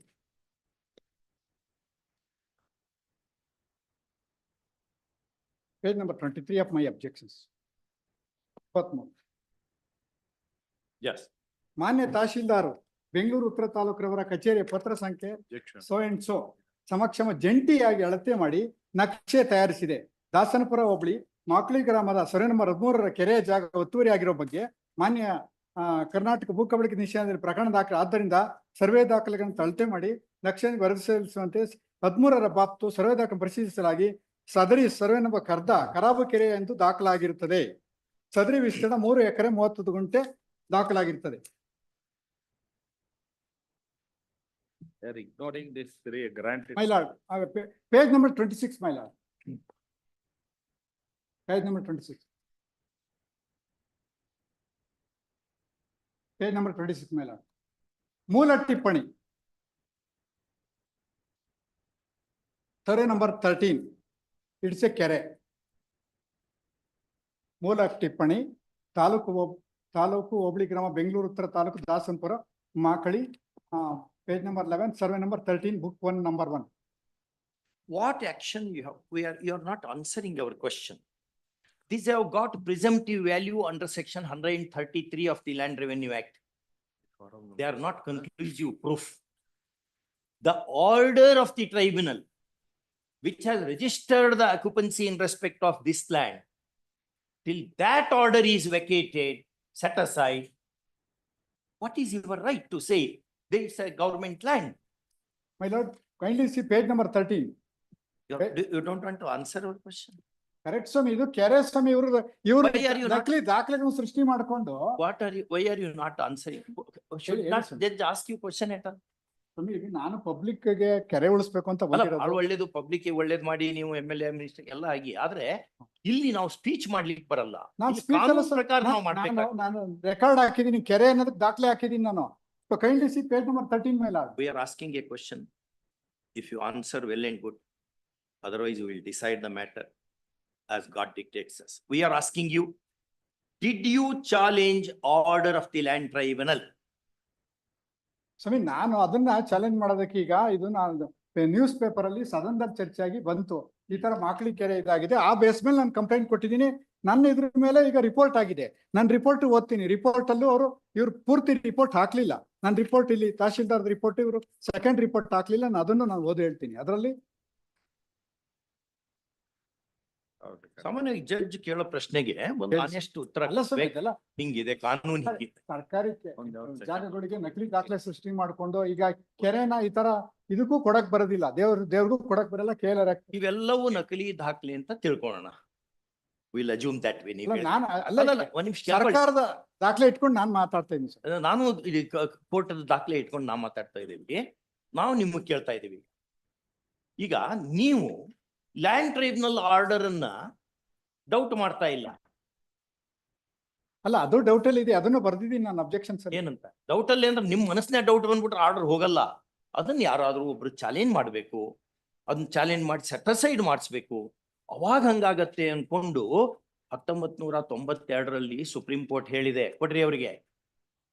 Page number 23 of my objections. 23.
Yes.
ಮಾನ್ಯ ತಹಶೀಲ್ದಾರ್ ಬೆಂಗಳೂರು ಉತ್ತರ ತಾಲೂಕಿನವರ ಕಚೇರಿಯ ಪತ್ರ ಸಂಖ್ಯೆ ಸೋ ಅಂಡ್ ಸೋ ಸಮಕ್ಷಮ ಜಂಟಿಯಾಗಿ ಅಳತೆ ಮಾಡಿ ನಕ್ಷೆ ತಯಾರಿಸಿದೆ. ದಾಸನಪುರ ಹೋಬಳಿ ಮಾಕ್ಲಿ ಗ್ರಾಮದ ಸರ್ವೆ ನಂಬರ್ 13ರ ಕೆರೆಯ ಜಾಗ ಒತ್ತುವರಿ ಆಗಿರೋ ಬಗ್ಗೆ ಮಾನ್ಯ ಕರ್ನಾಟಕ ಭೂ ಕಬಳಿಕೆ ನಿಷೇಧದಲ್ಲಿ ಪ್ರಕರಣ ದಾಖಲೆ, ಆದ್ದರಿಂದ ಸರ್ವೆ ದಾಖಲೆಗಳನ್ನು ಅಳತೆ ಮಾಡಿ ನಕ್ಷೆ ವರದಿಸುವಂತೆ 13ರ ಬಾಬ್ತು ಸರ್ವೆ ದಾಖಲೆ ಪರಿಶೀಲಿಸಲಾಗಿ ಸದರಿ ಸರ್ವೆ ನಂಬರ್ ಖರಾಬು ಕೆರೆ ಎಂದು ದಾಖಲಾಗಿರುತ್ತದೆ. ಸದರಿ ವಿಸ್ತೀರ್ಣ 3 ಎಕರೆ 30 ಗುಂಟೆ ದಾಖಲಾಗಿರುತ್ತದೆ.
Ignoring this granted.
My lord, page number 26, my lord. Page number 26. Page number 26, my lord. ಮೂಲ ಟಿಪ್ಪಣಿ ಸರ್ವೆ ನಂಬರ್ 13. It's a ಕೆರೆ. ಮೂಲ ಟಿಪ್ಪಣಿ ತಾಲೂಕು ಹೋಬಳಿ ಗ್ರಾಮ ಬೆಂಗಳೂರು ಉತ್ತರ taluk Dasanapura Makali, page number 11, survey number 13, book 1, number 1.
What action you have? You are not answering our question. These have got presumptive value under section 133 of the Land Revenue Act. They are not conclusive proof. The order of the tribunal, which has registered the occupancy in respect of this land, till that order is vacated, set aside, what is your right to say there is a government land?
My lord, kindly see page number 13.
You don't want to answer our question?
Correct, Swami. ಇದು ಕೆರೆ ಸ್ವಾಮಿ ಇವರು
Why are you not-
ನಕಲಿ ದಾಖಲೆಗಳನ್ನು ಸೃಷ್ಟಿ ಮಾಡಿಕೊಂಡು
Why are you not answering? Should
ಹೇಳಿ,
not
sir.
judge ask you question at all?
ಸ್ವಾಮಿ, ಈಗ ನಾನು ಪಬ್ಲಿಕ್ ಗೆ ಕೆರೆ ಉಳಿಸ್ಬೇಕು ಅಂತ
ಅಲ್ಲ,
ಬಂದಿರೋದು.
ಭಾಳ ಒಳ್ಳೇದು, ಪಬ್ಲಿಕ್ ಒಳ್ಳೇದ್ ಮಾಡಿ ನೀವು MLA ಮಿನಿಸ್ಟರ್ ಎಲ್ಲ ಆಗಿ, ಆದ್ರೆ ಇಲ್ಲಿ ನಾವು ಸ್ಪೀಚ್ ಮಾಡ್ಲಿಕ್ಕೆ ಬರಲ್ಲ.
ನಾನು
ಇಲ್ಲಿ
speech ಅಲ್ಲ
ಕಾನೂನು
sir.
ಪ್ರಕಾರ ನಾವು ಮಾಡ್ಬೇಕು.
ನಾನು ರೆಕಾರ್ಡ್ ಹಾಕಿದೀನಿ, ಕೆರೆ ಅನ್ನೋದಕ್ಕೆ ದಾಖಲೆ ಹಾಕಿದೀನಿ ನಾನು. Kindly see page number 13, my lord.
We are asking a question. If you answer well and good, otherwise we will decide the matter as God dictates us. We are asking you, did you challenge order of the land tribunal?
ಸ್ವಾಮಿ, ನಾನು ಅದನ್ನ challenge ಮಾಡೋದಕ್ಕೆ ಈಗ ಇದು ನಾನು news paper ಅಲ್ಲಿ ಸದನದಲ್ಲಿ ಚರ್ಚೆ ಆಗಿ ಬಂತು, ಈ ತರ ಮಾಕ್ಲಿ ಕೆರೆ ಇದಾಗಿದೆ. ಆ ಬೇಸ್ ಮೇಲೆ ನಾನು ಕಂಪ್ಲೇಂಟ್ ಕೊಟ್ಟಿದ್ದೀನಿ. ನನ್ನ ಇದ್ರ ಮೇಲೆ ಈಗ ರಿಪೋರ್ಟ್ ಆಗಿದೆ. ನಾನು ರಿಪೋರ್ಟ್ ಓದ್ತೀನಿ. ರಿಪೋರ್ಟ್ ಅಲ್ಲೂ ಇವ್ರು ಪೂರ್ತಿ ರಿಪೋರ್ಟ್ ಹಾಕ್ಲಿಲ್ಲ. ನನ್ನ ರಿಪೋರ್ಟ್ ಇಲ್ಲಿ ತಹಶೀಲ್ದಾರ್ ರಿಪೋರ್ಟ್, ಇವರು ಸೆಕೆಂಡ್ ರಿಪೋರ್ಟ್ ಹಾಕ್ಲಿಲ್ಲ. ಅದನ್ನು ನಾನು ಓದಿ ಹೇಳ್ತೀನಿ. ಅದರಲ್ಲಿ
ಸಾಮಾನ್ಯವಾಗಿ ಜಡ್ಜ್ ಕೇಳೋ ಪ್ರಶ್ನೆಗೆ ಒಂದು ಆನೆಸ್ಟ್ ಉತ್ತರ ಹಿಂಗಿದೆ, ಕಾನೂನು ಹಿಂಗಿದೆ.
ಸರ್ಕಾರಿ ಜಾಗಗಳಿಗೆ ನಕಲಿ ದಾಖಲೆ ಸೃಷ್ಟಿ ಮಾಡ್ಕೊಂಡು ಈಗ ಕೆರೆನ ಈ ತರ ಇದಕ್ಕೂ ಕೊಡಕ್ ಬರೋದಿಲ್ಲ, ದೇವ್ರಿಗೂ ಕೊಡಕ್ ಬರಲ್ಲ. ಕೇಳರ
ಇವೆಲ್ಲವೂ ನಕಲಿ ದಾಖಲೆ ಅಂತ ತಿಳ್ಕೊಳ್ಳೋಣ. ವಿಲ್ ಅಸ್ಯೂಮ್ ದಟ್ ವೆ.
ಸರ್ಕಾರದ ದಾಖಲೆ ಇಟ್ಕೊಂಡು ನಾನು ಮಾತಾಡ್ತಾ ಇದ್ದೀನಿ ಸರ್.
ನಾನು ಇಲ್ಲಿ ಕೋರ್ಟ್ ದಾಖಲೆ ಇಟ್ಕೊಂಡು ನಾವು ಮಾತಾಡ್ತಾ ಇದ್ದೀವಿ. ನಾವು ನಿಮಗೆ ಕೇಳ್ತಾ ಇದ್ದೀವಿ. ಈಗ ನೀವು ಲ್ಯಾಂಡ್ ಟ್ರೈಬ್ಯುನಲ್ ಆರ್ಡರ್ ಅನ್ನ ಡೌಟ್ ಮಾಡ್ತಾ ಇಲ್ಲ
ಅಲ್ಲ? ಅದು ಡೌಟ್ ಅಲ್ಲಿ ಇದೆ, ಅದನ್ನು ಬರ್ದಿದ್ದೀನಿ ನಾನು ಅಬ್ಜೆಕ್ಷನ್ ಸರ್.
ಏನಂತ ಡೌಟ್ ಅಲ್ಲಿ ಅಂದ್ರೆ ನಿಮ್ ಮನಸ್ಸಿನ ಡೌಟ್ ಬಂದ್ಬಿಟ್ರೆ ಆರ್ಡರ್ ಹೋಗಲ್ಲ. ಅದನ್ನ ಯಾರಾದ್ರೂ ಒಬ್ರು ಚಾಲೆಂಜ್ ಮಾಡ್ಬೇಕು, ಅದನ್ನ ಚಾಲೆಂಜ್ ಮಾಡಿ ಸೆಟಸೈಡ್ ಮಾಡಿಸ್ಬೇಕು. ಅವಾಗ ಹಂಗಾಗತ್ತೆ ಅನ್ಕೊಂಡು 1992ರಲ್ಲಿ ಸುಪ್ರೀಂ ಕೋರ್ಟ್ ಹೇಳಿದೆ. ಕೊಡ್ರಿ ಅವರಿಗೆ,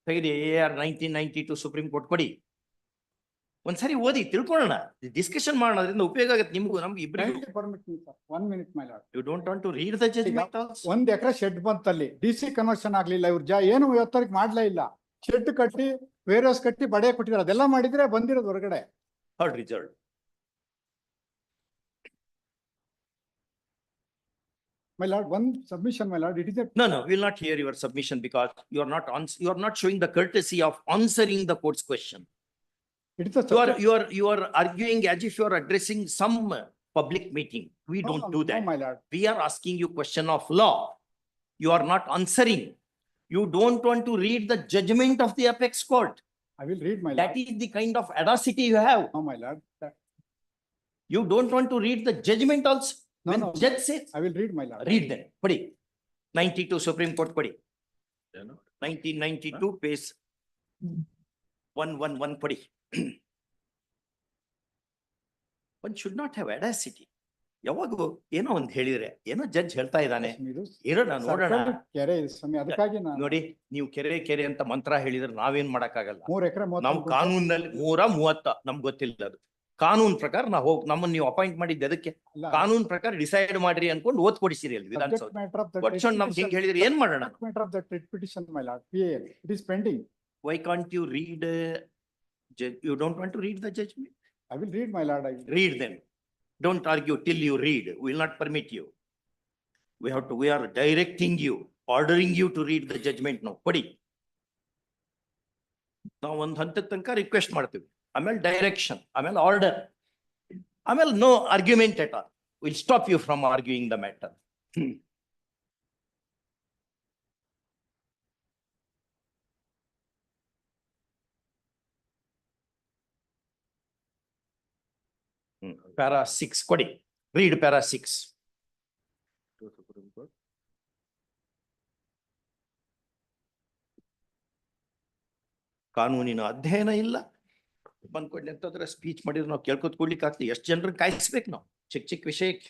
ತೆಗೆದಿ AR 1992 ಸುಪ್ರೀಂ ಕೋರ್ಟ್ ಕೊಡಿ. ಒಂದ್ಸರಿ ಓದಿ ತಿಳ್ಕೊಳ್ಳೋಣ, ಡಿಸ್ಕಷನ್ ಮಾಡೋಣ. ಅದರಿಂದ ಉಪಯೋಗ ಆಗುತ್ತೆ ನಿಮ್ಗೂ ನಮ್ಗೆ ಇಬ್ಬರಿಗೂ.
1 minute my lord.
You don't want to read the judgment also.
1 acre shed ಬಂತಲ್ಲಿ, DC ಕನ್ವರ್ಷನ್ ಆಗ್ಲಿಲ್ಲ. ಇವ್ರು ಏನು ಇವತ್ತವರೆಗೆ ಮಾಡ್ಲೇ ಇಲ್ಲ. ಶೆಡ್ ಕಟ್ಟಿ ವೇರ್ ಹೌಸ್ ಕಟ್ಟಿ ಬಡೆ ಕೊಟ್ಟಿದ್ದಾರೆ. ಅದೆಲ್ಲ ಮಾಡಿದ್ರೆ ಬಂದಿರೋದು ಹೊರಗಡೆ.
Heard result.
My lord, one submission, my lord. It is a
No, we will not hear your submission because you are not showing the courtesy of answering the court's question.
It is a
You are arguing as if you are addressing some public meeting. We don't do that.
No, my lord.
We are asking you question of law. You are not answering. You don't want to read the judgment of the apex court.
I will read, my lord.
That is the kind of audacity you have.
No, my lord.
You don't want to read the judgment also. When judge says,
I will read, my lord.
read them. Padi. 92 Supreme Court padi. 1992 page 111 padi. One should not have audacity. ಯಾವಾಗೂ ಏನೋ ಒಂದು ಹೇಳಿದ್ರೆ ಏನೋ judge ಹೇಳ್ತಾ ಇದ್ದಾನೆ, ಇರೋಣ ನೋಡೋಣ.
ಕೆರೆ ಸ್ವಾಮಿ, ಅದಕ್ಕಾಗಿ
ನೋಡಿ, ನೀವು ಕೆರೆ ಅಂತ ಮಂತ್ರ ಹೇಳಿದ್ರೆ ನಾವೇನ್ ಮಾಡಕ್ಕಾಗಲ್ಲ.
3 ಎಕರೆ
ನಾವು ಕಾನೂನಲ್ಲಿ 330 ನಮ್ಗೆ ಗೊತ್ತಿಲ್ಲ. ಅದು ಕಾನೂನ್ ಪ್ರಕಾರ ನಾವು ನಮ್ಮನ್ನ ನೀವು ಅಪಾಯಿಂಟ್ ಮಾಡಿದ್ದೆ ಅದಕ್ಕೆ. ಕಾನೂನ್ ಪ್ರಕಾರ ಡಿಸೈಡ್ ಮಾಡ್ರಿ ಅನ್ಕೊಂಡು ಓದ್ ಕೊಡಿಸಿರಿ ಅಲ್ಲಿ ವಿಧಾನಸೌಧ. ನಮ್ಗೆ ಹಿಂಗ್ ಹೇಳಿದ್ರೆ ಏನ್ ಮಾಡೋಣ? Why can't you read? You don't want to read the judgment?
I will read, my lord. I will
read them. Don't argue till you read. We will not permit you. We are directing you, ordering you to read the judgment now. Padi. ನಾವು ಒಂದು ಹಂತದ ತನಕ request ಮಾಡ್ತೀವಿ, ಆಮೇಲೆ direction, ಆಮೇಲೆ order, ಆಮೇಲೆ no argument at all. Will stop you from arguing the matter. Para 6 ಕೊಡಿ. Read para 6. ಕಾನೂನಿನ ಅಧ್ಯಯನ ಇಲ್ಲ. ಬಂದ್ಕೊಡ್ಲಿ ಅಂತಂದ್ರೆ ಸ್ಪೀಚ್ ಮಾಡಿದ್ರೆ ನಾವು ಕೇಳ್ಕೊತ್ ಕೊಡ್ಲಿಕ್ಕೆ ಆಗ್ತದೆ. ಎಷ್ಟು ಜನರನ್ನ ಕಾಯಿಸ್ಬೇಕು ನಾವು ಚಿಕ್ಕ ವಿಷಯಕ್ಕೆ.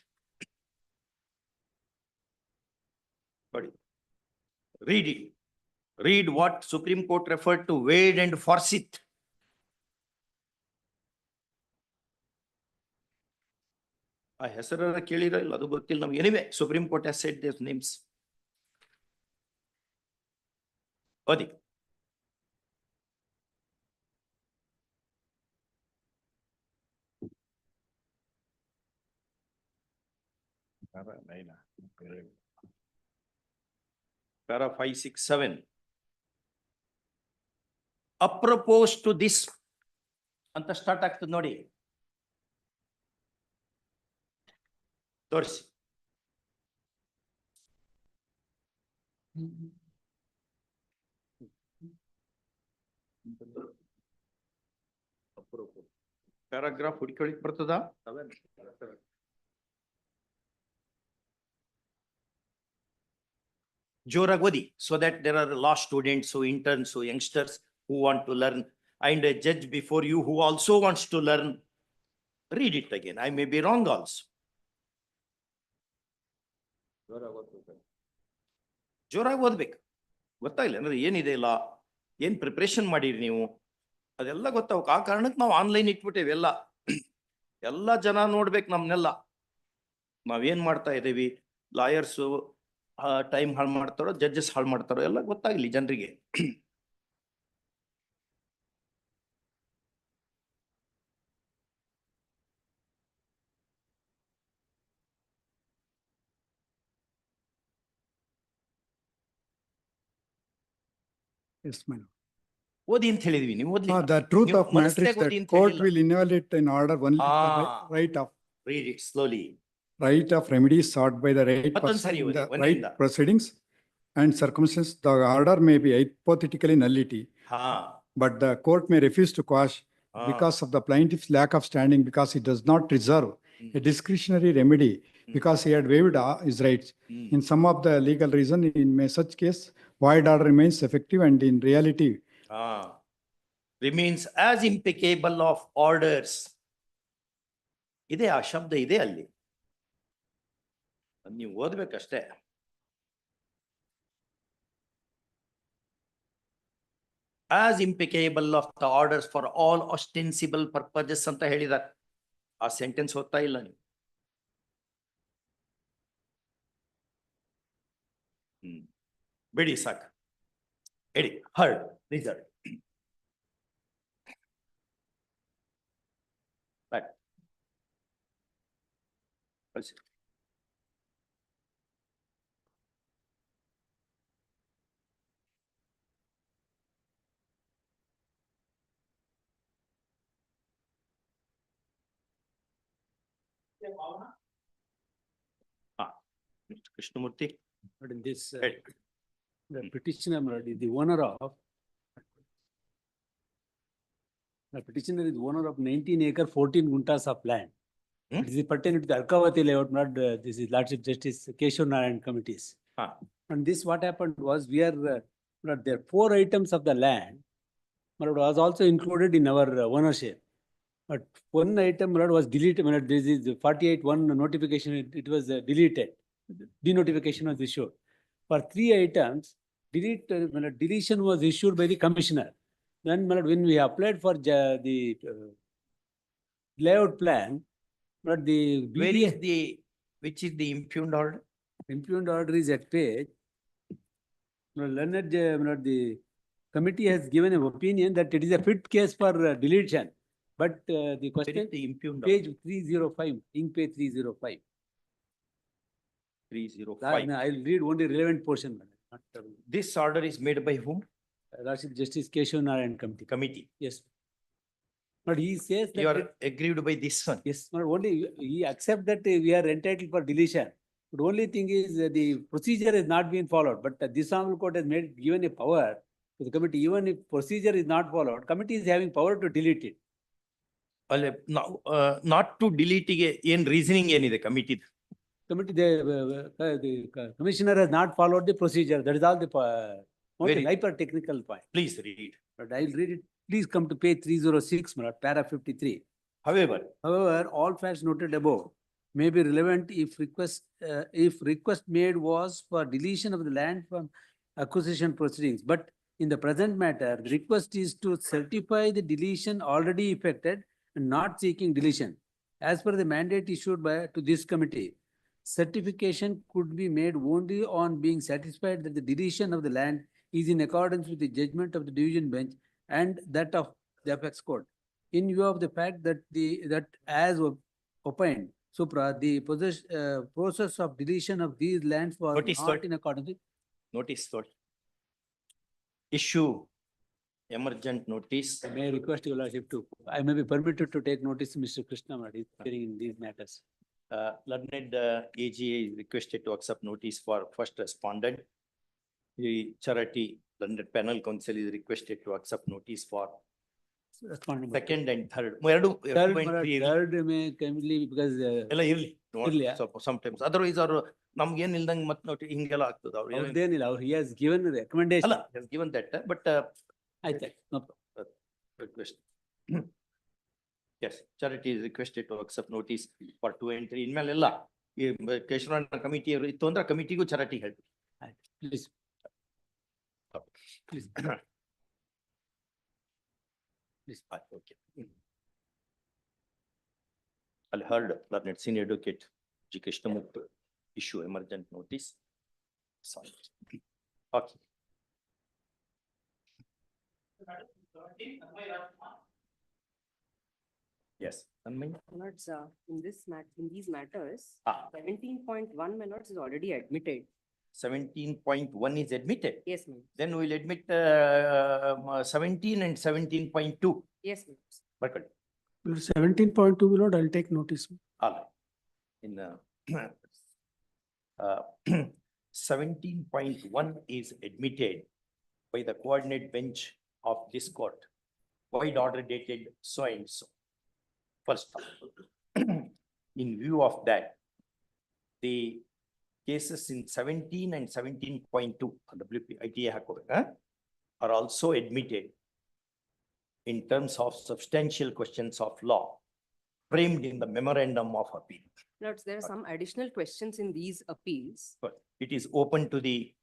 ನೋಡಿ, read it. Read what Supreme Court referred to Wade and Forsyth. ಆ ಹೆಸರನ್ನ ಕೇಳಿರೋ ಇಲ್ಲ, ಅದು ಗೊತ್ತಿಲ್ಲ ನಮ್ಗೆ. Anyway, supreme court has said their names. ಓದಿ. Para 5, 6, 7. Apropos to this ಅಂತ ಸ್ಟಾರ್ಟ್ ಆಗ್ತದೆ ನೋಡಿ. ತೋರಿಸಿ. ಪ್ಯಾರಾಗ್ರಾಫ್ ಹುಡುಕಿ ಬರ್ತದ? ಜೋರಾಗಿ ಓದಿ, so that there are law students, who interns, who youngsters who want to learn, and a judge before you who also wants to learn. Read it again. I may be wrong also. ಜೋರಾಗಿ ಓದ್ಬೇಕು. ಗೊತ್ತಾಗಿಲ್ಲ ಅಂದ್ರೆ ಏನಿದೆ ಇಲ್ಲ, ಏನ್ preparation ಮಾಡಿರಿ ನೀವು, ಅದೆಲ್ಲ ಗೊತ್ತಾಗ. ಆ ಕಾರಣಕ್ಕೆ ನಾವು ಆನ್ಲೈನ್ ಇಟ್ಬಿಟ್ಟೇವೆ ಎಲ್ಲ. ಎಲ್ಲ ಜನ ನೋಡ್ಬೇಕು ನಮ್ನೆಲ್ಲ. ನಾವೇನ್ ಮಾಡ್ತಾ ಇದೀವಿ, ಲಾಯರ್ಸು ಟೈಮ್ ಹಾಳು ಮಾಡ್ತಾರೋ, ಜಡ್ಜಸ್ ಹಾಳು ಮಾಡ್ತಾರೋ ಎಲ್ಲ ಗೊತ್ತಾಗ್ಲಿ ಜನರಿಗೆ.
Yes, madam.
ಓದಿ ಅಂತ ಹೇಳಿದ್ವಿ, ನೀವು ಓದ್ಲಿ.
The truth
ನೀವು
of matter is
ಮನಸ್ನಾಗ ಓದಿ
that
ಅಂತ
court
ಹೇಳಿಲ್ಲ.
will invalidate an order only the
Ah.
right of
Read it slowly.
remedies sought by the right
ಮತ್ತೊಂದ್
person
ಸಾರಿ
in
ಓದಿ,
the
ಒಂದರಿಂದ.
right proceedings and circumstances. The order may be hypothetically nullity,
ಹಾ.
but the court may refuse to quash because of the plaintiff's lack of standing, because he does not reserve a discretionary remedy, because he had waived his rights. In some of the legal reason, in such case, void order remains effective and in reality
Remains as impeccable of orders. ಇದೆ ಆ ಶಬ್ದ ಇದೆ ಅಲ್ಲಿ, ನೀವು ಓದ್ಬೇಕಷ್ಟೇ. As impeccable of the orders for all ostensible purposes ಅಂತ ಹೇಳಿದ್ದಾರೆ. ಆ sentence ಓದ್ತಾ ಇಲ್ಲ ನೀವು. ಬಿಡಿ ಸಾಕು, ಹೇಳಿ. Heard result. Krishnamurti.
But in this, the petitioner is the owner of, the petitioner is owner of 19 acre 14 guntas of land. It is pertaining to the Arkavati layout, not this is Lordship Justice Keshav committees. And this what happened was, we are there 4 items of the land was also included in our ownership. But one item was deleted. This is 48(1) notification, it was deleted. Denotification was issued. For 3 items, deletion was issued by the commissioner. Then when we applied for the layout plan,
Where is the, which is the impugned order?
Impugned order is at page. Learned, the committee has given an opinion that it is a fit case for deletion. But the question,
the impugned
page 305, in page 305.
305.
I'll read only relevant portion.
This order is made by whom?
Lordship Justice Keshav Committee. Yes. But he says that
you are aggrieved by this one.
Yes, but only he accepts that we are entitled for deletion. The only thing is the procedure is not being followed. But this honorable court has given a power to the committee. Even if procedure is not followed, committee is having power to delete it.
Now, not to delete in reasoning the committee.
Committee, the commissioner has not followed the procedure. That is all the hyper technical point.
Please read.
But I'll read it. Please come to page 306, paragraph 53.
However,
all facts noted above may be relevant if request made was for deletion of the land from acquisition proceedings. But in the present matter, the request is to certify the deletion already effected and not seeking deletion. As per the mandate issued to this committee, certification could be made only on being satisfied that the deletion of the land is in accordance with the judgment of the division bench and that of the apex court. In view of the fact that as opined, supra, the process of deletion of these lands was not in accordance with.
Notice thought. Issue emergent notice.
I may request your lordship to, I may be permitted to take notice, Mr. Krishna is hearing in these matters.
Learned AGA is requested to accept notice for first respondent. The charity learned panel council is requested to accept notice for second and third.
Third may kindly because
sometimes otherwise or ನಮ್ಗೇನ್ ಇಲ್ದಂಗ್ ಮತ್ ನೋಡಿ ಹಿಂಗೆಲ್ಲ ಆಗ್ತದ.
ಅವ್ರದ್ದೇನಿಲ್ಲ, he has given the recommendation.
ಅಲ್ಲ, he has given that, but
ಆಯ್ತು, no problem.
Request. Yes, charity is requested to accept notice for 2 and 3. ಇನ್ಮೇಲೆಲ್ಲ ಈ Keshava committee ಇತ್ತು ಅಂದ್ರೆ ಕಮಿಟಿಗೂ charity help.
Please. Please. Please.
Okay. I heard learned senior advocate G. Krishnamurthy issue emergent notice. Sorry. Okay. Yes.
Lords, in these matters,
Ah.
17.1, my lords, is already admitted.
17.1 is admitted.
Yes, ma'am.
Then we'll admit 17 and 17.2.
Yes, ma'am.
But
17.2, my lord, I'll take notice.
all right. In 17.1 is admitted by the coordinate bench of this court. Wide order dated so and so. First, in view of that, the cases in 17 and 17.2 WPITA are also admitted in terms of substantial questions of law framed in the memorandum of appeal.
Lords, there are some additional questions in these appeals.
But it is open to the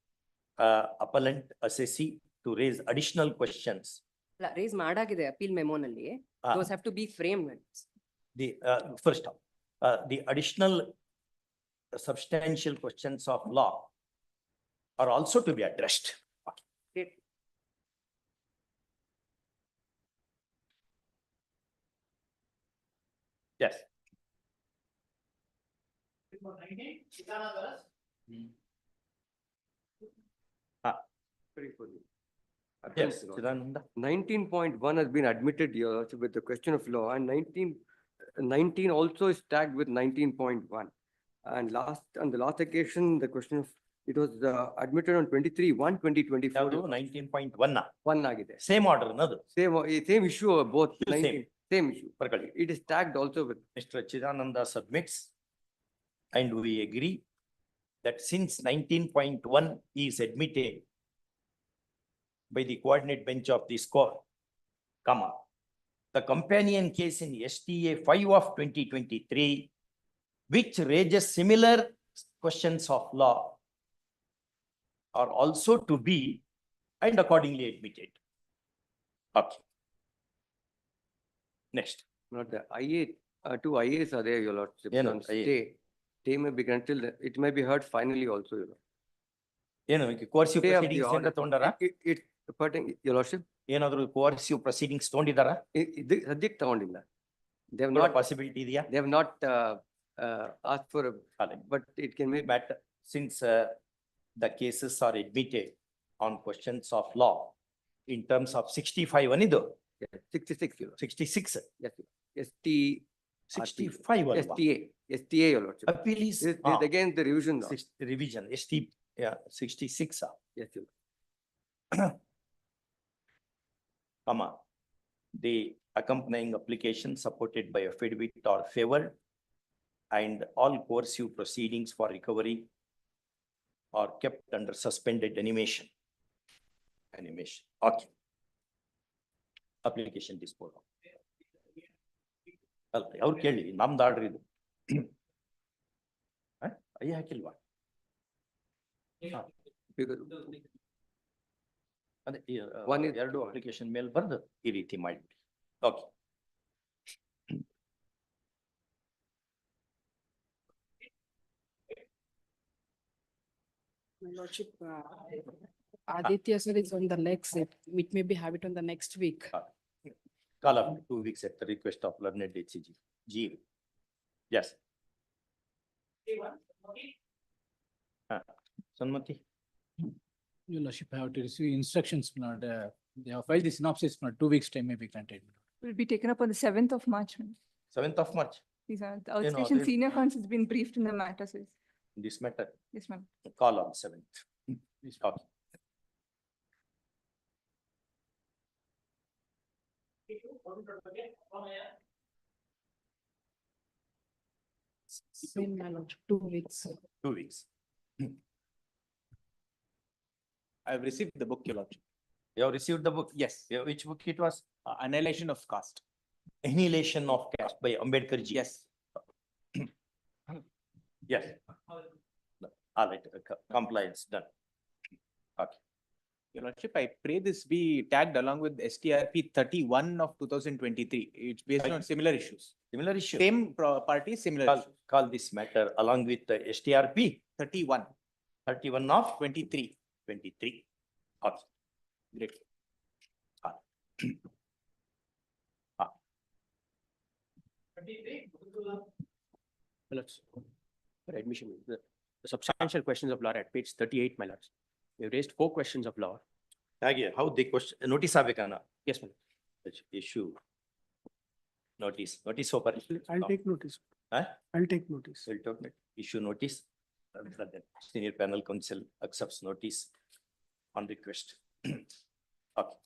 appellant assessee to raise additional questions.
Raise madagide appeal memo nalli.
Ah.
Those have to be framed.
The first, the additional substantial questions of law are also to be addressed.
Great.
Yes. Yes, Chidananda.
19.1 has been admitted here with the question of law, and 19 also is tagged with 19.1. And on the last occasion, the question of, it was admitted on 23/1/2024.
19.1.
One agide.
Same order, another.
Same issue of both.
Still
19 same issue.
Prakali.
It is tagged also with.
Mr. Chidananda submits, and we agree that since 19.1 is admitted by the coordinate bench of this court, comma, the companion case in STA 5 of 2023, which raises similar questions of law, are also to be and accordingly admitted. Okay. Next.
Not the IA, two IAs are there, your lordship.
Yeah, no,
on
IA.
Stay may be granted, it may be heard finally also, your lord.
Coercive
Stay of the
proceedings
order.
ತಗೊಂಡಾರ?
It, pertaining, your lordship.
ಏನಾದ್ರು coercive proceedings ತಗೊಂಡಿದ್ದಾರ?
ಸದ್ಯಕ್ಕೆ ತಗೊಂಡಿಲ್ಲ. They have
ಕೂಡ
not.
possibility ಇದೆಯಾ?
They have not asked for, but it can be.
But since the cases are admitted on questions of law in terms of 65 anidu.
66.
66.
Yes. ST.
65 alva.
STA, your lordship.
Appeal is
This again the revision.
revision. ST, yeah, 66.
Yes, your
Comma. The accompanying application supported by affidavit or favored, and all coercive proceedings for recovery are kept under suspended animation. Okay. Application disposal. ಅವ್ರು ಕೇಳಿ ನಮ್ದು order ಇದು ಅಯ್ಯ ಹಾಕಿಲ್ವಾ? ಅದೇ ಎರಡು application ಮೇಲೆ ಬರ್ದು ಈ ರೀತಿ ಮಾಡಿಬಿಡಿ. Okay.
My lordship, Aditya sir is on the next set. We maybe have it on the next week.
Call up 2 weeks at the request of learned HCG. G. Yes. Sanmati.
Your lordship, I have to receive instructions, not, they have filed the synopsis, not 2 weeks time may be granted.
Will be taken up on the 7th of March.
7th of March.
These are, the Authorization
they-
Senior Counsel has been briefed in the matter, so
This matter.
yes, ma'am.
Call on 7th. Okay.
Same, my lordship, 2 weeks.
2 weeks.
I have received the book, your lordship.
You have received the book?
Yes.
Yeah, which book it was?
Annihilation of caste.
Annihilation of caste by Ambedkar ji.
Yes.
Yes. All right, compliance done. Okay.
Your Lordship, I pray this be tagged along with STRP 31 of 2023. It's based on similar issues.
Similar issue.
Same party, similar issues.
Call this matter along with the STRP
31.
31 of
23.
23. Okay.
Great.
My lords, for admission, the substantial questions of law at page 38, my lords. We have raised 4 questions of law.
How the question, notice agಬೇಕನ?
Yes, my lord.
Issue. Notice over.
I'll take notice.
Huh?
I'll take notice.
Will take it. Issue notice. Senior panel counsel accepts notice on request. Okay.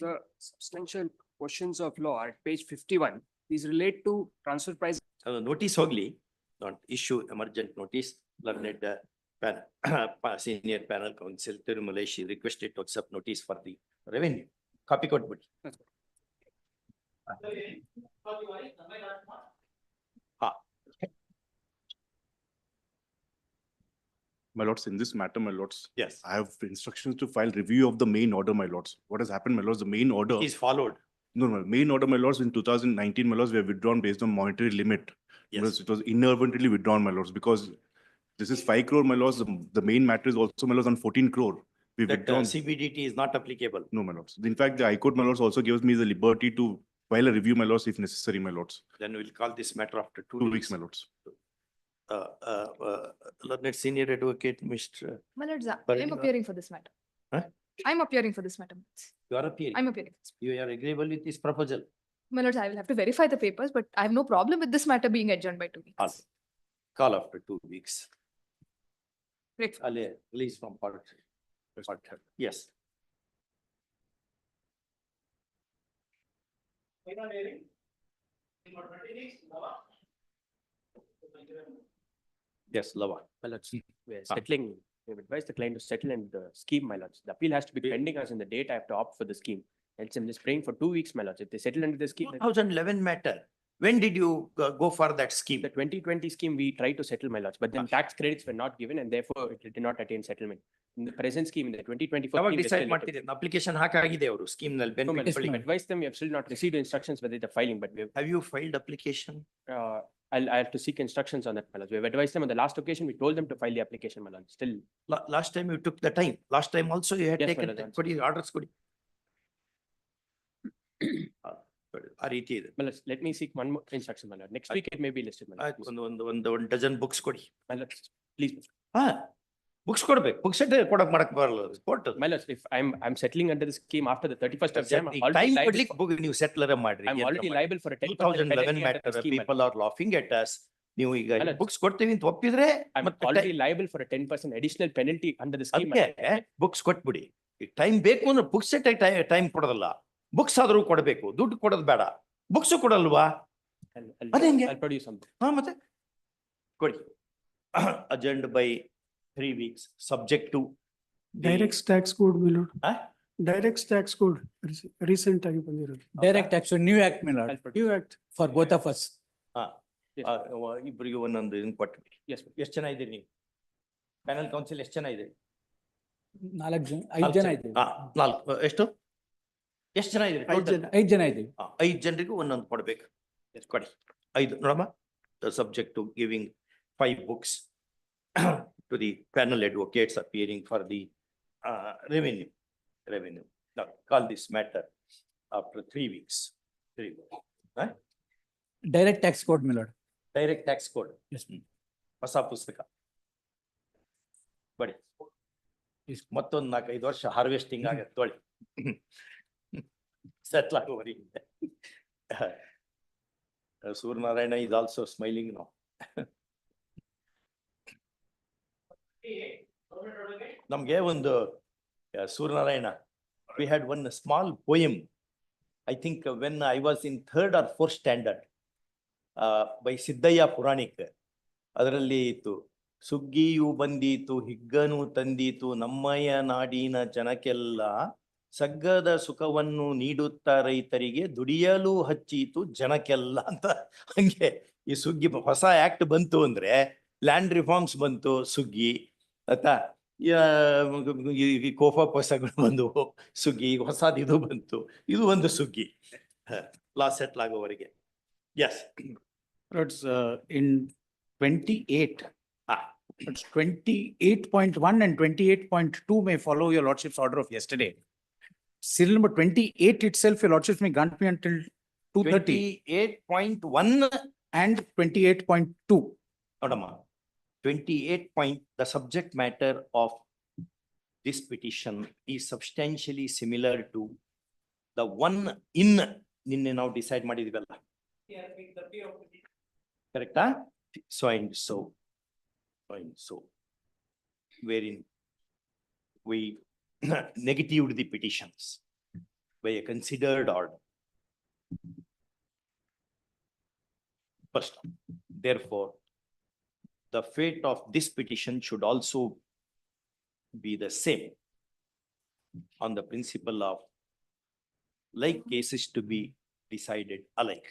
The substantial questions of law at page 51. These relate to transfer price.
Notice ಹೋಗ್ಲಿ, not issue emergent notice, learned senior panel counsel Tirumala, she requested to accept notice for the revenue. Copy ಕೊಟ್ಬಿಡಿ.
My lords, in this matter, my lords.
Yes.
I have instructions to file review of the main order, my lords. What has happened, my lords, the main order.
Is followed.
No, main order, my lords, in 2019, my lords, we have withdrawn based on monetary limit.
Yes.
Because it was inadvertently withdrawn, my lords, because this is 5 crore, my lords. The main matter is also, my lords, on 14 crore. We
That
withdrawn.
CBDT is not applicable.
No, my lords. In fact, the High Court, my lords, also gives me the liberty to file a review, my lords, if necessary, my lords.
Then we'll call this matter after 2
2
weeks.
weeks, my lords.
Learned senior advocate, Mr.
My lords, I'm
Parikh.
appearing for this matter.
Huh?
I'm appearing for this matter.
You are appearing.
I'm appearing.
You are agreeable with this proposal.
My lords, I will have to verify the papers, but I have no problem with this matter being adjourned by 2 weeks.
Also, call after 2 weeks.
Great.
Release from part. Yes. Yes, Lava.
My lords, we are settling, we have advised the client to settle in the scheme, my lords. The appeal has to be pending us in the date I have to opt for the scheme. Else I'm just praying for 2 weeks, my lords. If they settle into the scheme.
2011 matter. When did you go for that scheme?
The 2020 scheme, we tried to settle, my lords, but then tax credits were not given and therefore it did not attain settlement. In the present scheme, in the 2024.
ಯಾವಾಗ
scheme,
decide
we're still
ಮಾಡ್ತಿದ್ದೀರಿ? Application ಹಾಕಾಗಿದೆ ಅವರು scheme ನಲ್ಲಿ
No, my lords,
benefit
we
ಗಳಿಗೆ.
advised them, we have still not received instructions whether the filing, but we have,
Have you filed application?
I have to seek instructions on that, my lords. We have advised them on the last occasion, we told them to file the application, my lords. Still,
Last time you took the time. Last time also you had
Yes, my
taken,
lord,
ಕೊಡಿ orders ಕೊಡಿ. ಆ ರೀತಿ ಇದೆ.
my lords, let me seek one more instruction, my lord. Next week it may be listed, my lords.
ಆಯ್ತು, ಒಂದು dozen books ಕೊಡಿ.
My lords, please.
Books ಕೊಡ್ಬೇಕು. Books ಕೊಡಕ್ ಮಾಡಕ್ ಬರಲ್ಲ court.
My lords, if I'm settling under the scheme after the 31st of Jan, I'm
time
already
ಕೊಡ್ಲಿಕ್ಕೆ
liable
ನೀವು settler ಮಾಡ್ರಿ.
I'm already liable for a 10%
2011
penalty under the
matter,
scheme, my
people are laughing at us. ನೀವು ಈಗ
My lords.
Books ಕೊಡ್ತೀವಿ ಅಂತ ಒಪ್ಪಿದ್ರೆ
I'm already liable for a 10% additional penalty under the scheme. my
ಅದಕ್ಕೆ books ಕೊಟ್ಬಿಡಿ. Time ಬೇಕು ಅಂದ್ರೆ books time ಕೊಡೋದಲ್ಲ. Books ಆದ್ರೂ ಕೊಡಬೇಕು, ದುಡ್ಡು ಕೊಡೋದು ಬೇಡ. ಬುಕ್ಸ್ ಕೊಡಲ್ವಾ? ಅದೇಂಗೆ?
I'll produce something.
ಮತ್ತೆ ಕೊಡಿ. Adjourned by 3 weeks, subject to.
Direct tax code, my lord.
Huh?
Direct tax code, recent ಆಗಿ ಬಂದಿರೋದು.
Direct tax, so new act, my lord,
New act.
for both of us.
ಇಬ್ಬರಿಗೆ ಒಂದೊಂದು ಇದನ್ನ ಕೊಟ್ಬಿಡಿ.
Yes,
ಎಷ್ಟು ಜನ ಇದ್ದೀರಿ ನೀವು? ಪ್ಯಾನಲ್ ಕೌನ್ಸಿಲ್ ಎಷ್ಟು ಜನ ಇದೆ?
5 ಜನ ಇದ್ದೀವಿ.
4 ಎಷ್ಟು? ಎಷ್ಟು ಜನ ಇದ್ದೀರಿ?
5 ಜನ ಇದ್ದೀವಿ.
5 ಜನರಿಗೂ ಒಂದೊಂದು ಕೊಡ್ಬೇಕು. ಕೊಡಿ. 5 ನೋಡಮ್ಮ. Subject to giving 5 books to the panel advocates appearing for the revenue. Now, call this matter after 3 weeks. 3 weeks. Huh?
Direct tax code, my lord.
Direct tax code.
Yes.
ಹೊಸ ಪುಸ್ತಕ. ಬಡಿ. ಮತ್ತೊಂದು 4-5 ವರ್ಷ ಹಾರ್ವೆಸ್ಟಿಂಗ್ ಆಗತ್ತೆ ತೊಳಿ. ಸೆಟ್ಲ್ ಆಗೋರಿ. Suryanarayana is also smiling now. ನಮ್ಗೆ ಒಂದು Suryanarayana we had one small poem. I think when I was in 3rd or 4th standard, by Siddhaya Puranik. ಅದರಲ್ಲಿ ಇತ್ತು ಸುಗ್ಗಿಯು ಬಂದೀತು ಹಿಗ್ಗನು ತಂದೀತು ನಮ್ಮಯ್ಯ ನಾಡಿನ ಜನಕ್ಕೆಲ್ಲ ಸಗ್ಗದ ಸುಖವನ್ನು ನೀಡುತ್ತಾ ರೈತರಿಗೆ ದುಡಿಯಲು ಹಚ್ಚೀತು ಜನಕ್ಕೆಲ್ಲ ಅಂತ. ಹಂಗೆ ಈ ಸುಗ್ಗಿ ಹೊಸ ಆಕ್ಟ್ ಬಂತು ಅಂದ್ರೆ ಲ್ಯಾಂಡ್ ರಿಫಾರ್ಮ್ಸ್ ಬಂತು, ಸುಗ್ಗಿ ಆಯ್ತಾ, ಈ ಕೋಫಾ ಪಸಗಳು ಬಂದವು, ಸುಗ್ಗಿ ಹೊಸದು ಇದು ಬಂತು, ಇದು ಒಂದು ಸುಗ್ಗಿ ಲಾ ಸೆಟ್ಲ್ ಆಗೋವರೆಗೆ. Yes
in 28, it's 28.1 and 28.2 may follow your lordship's order of yesterday. Serial number 28 itself, your lordships may grant me until 2:30.
28.1
and 28.2.
Nodama, 28 point, the subject matter of this petition is substantially similar to the one in ninne now decide madidivalla. Correct? So and so, wherein we negatived the petitions by a considered order. First, therefore, the fate of this petition should also be the same on the principle of like cases to be decided alike.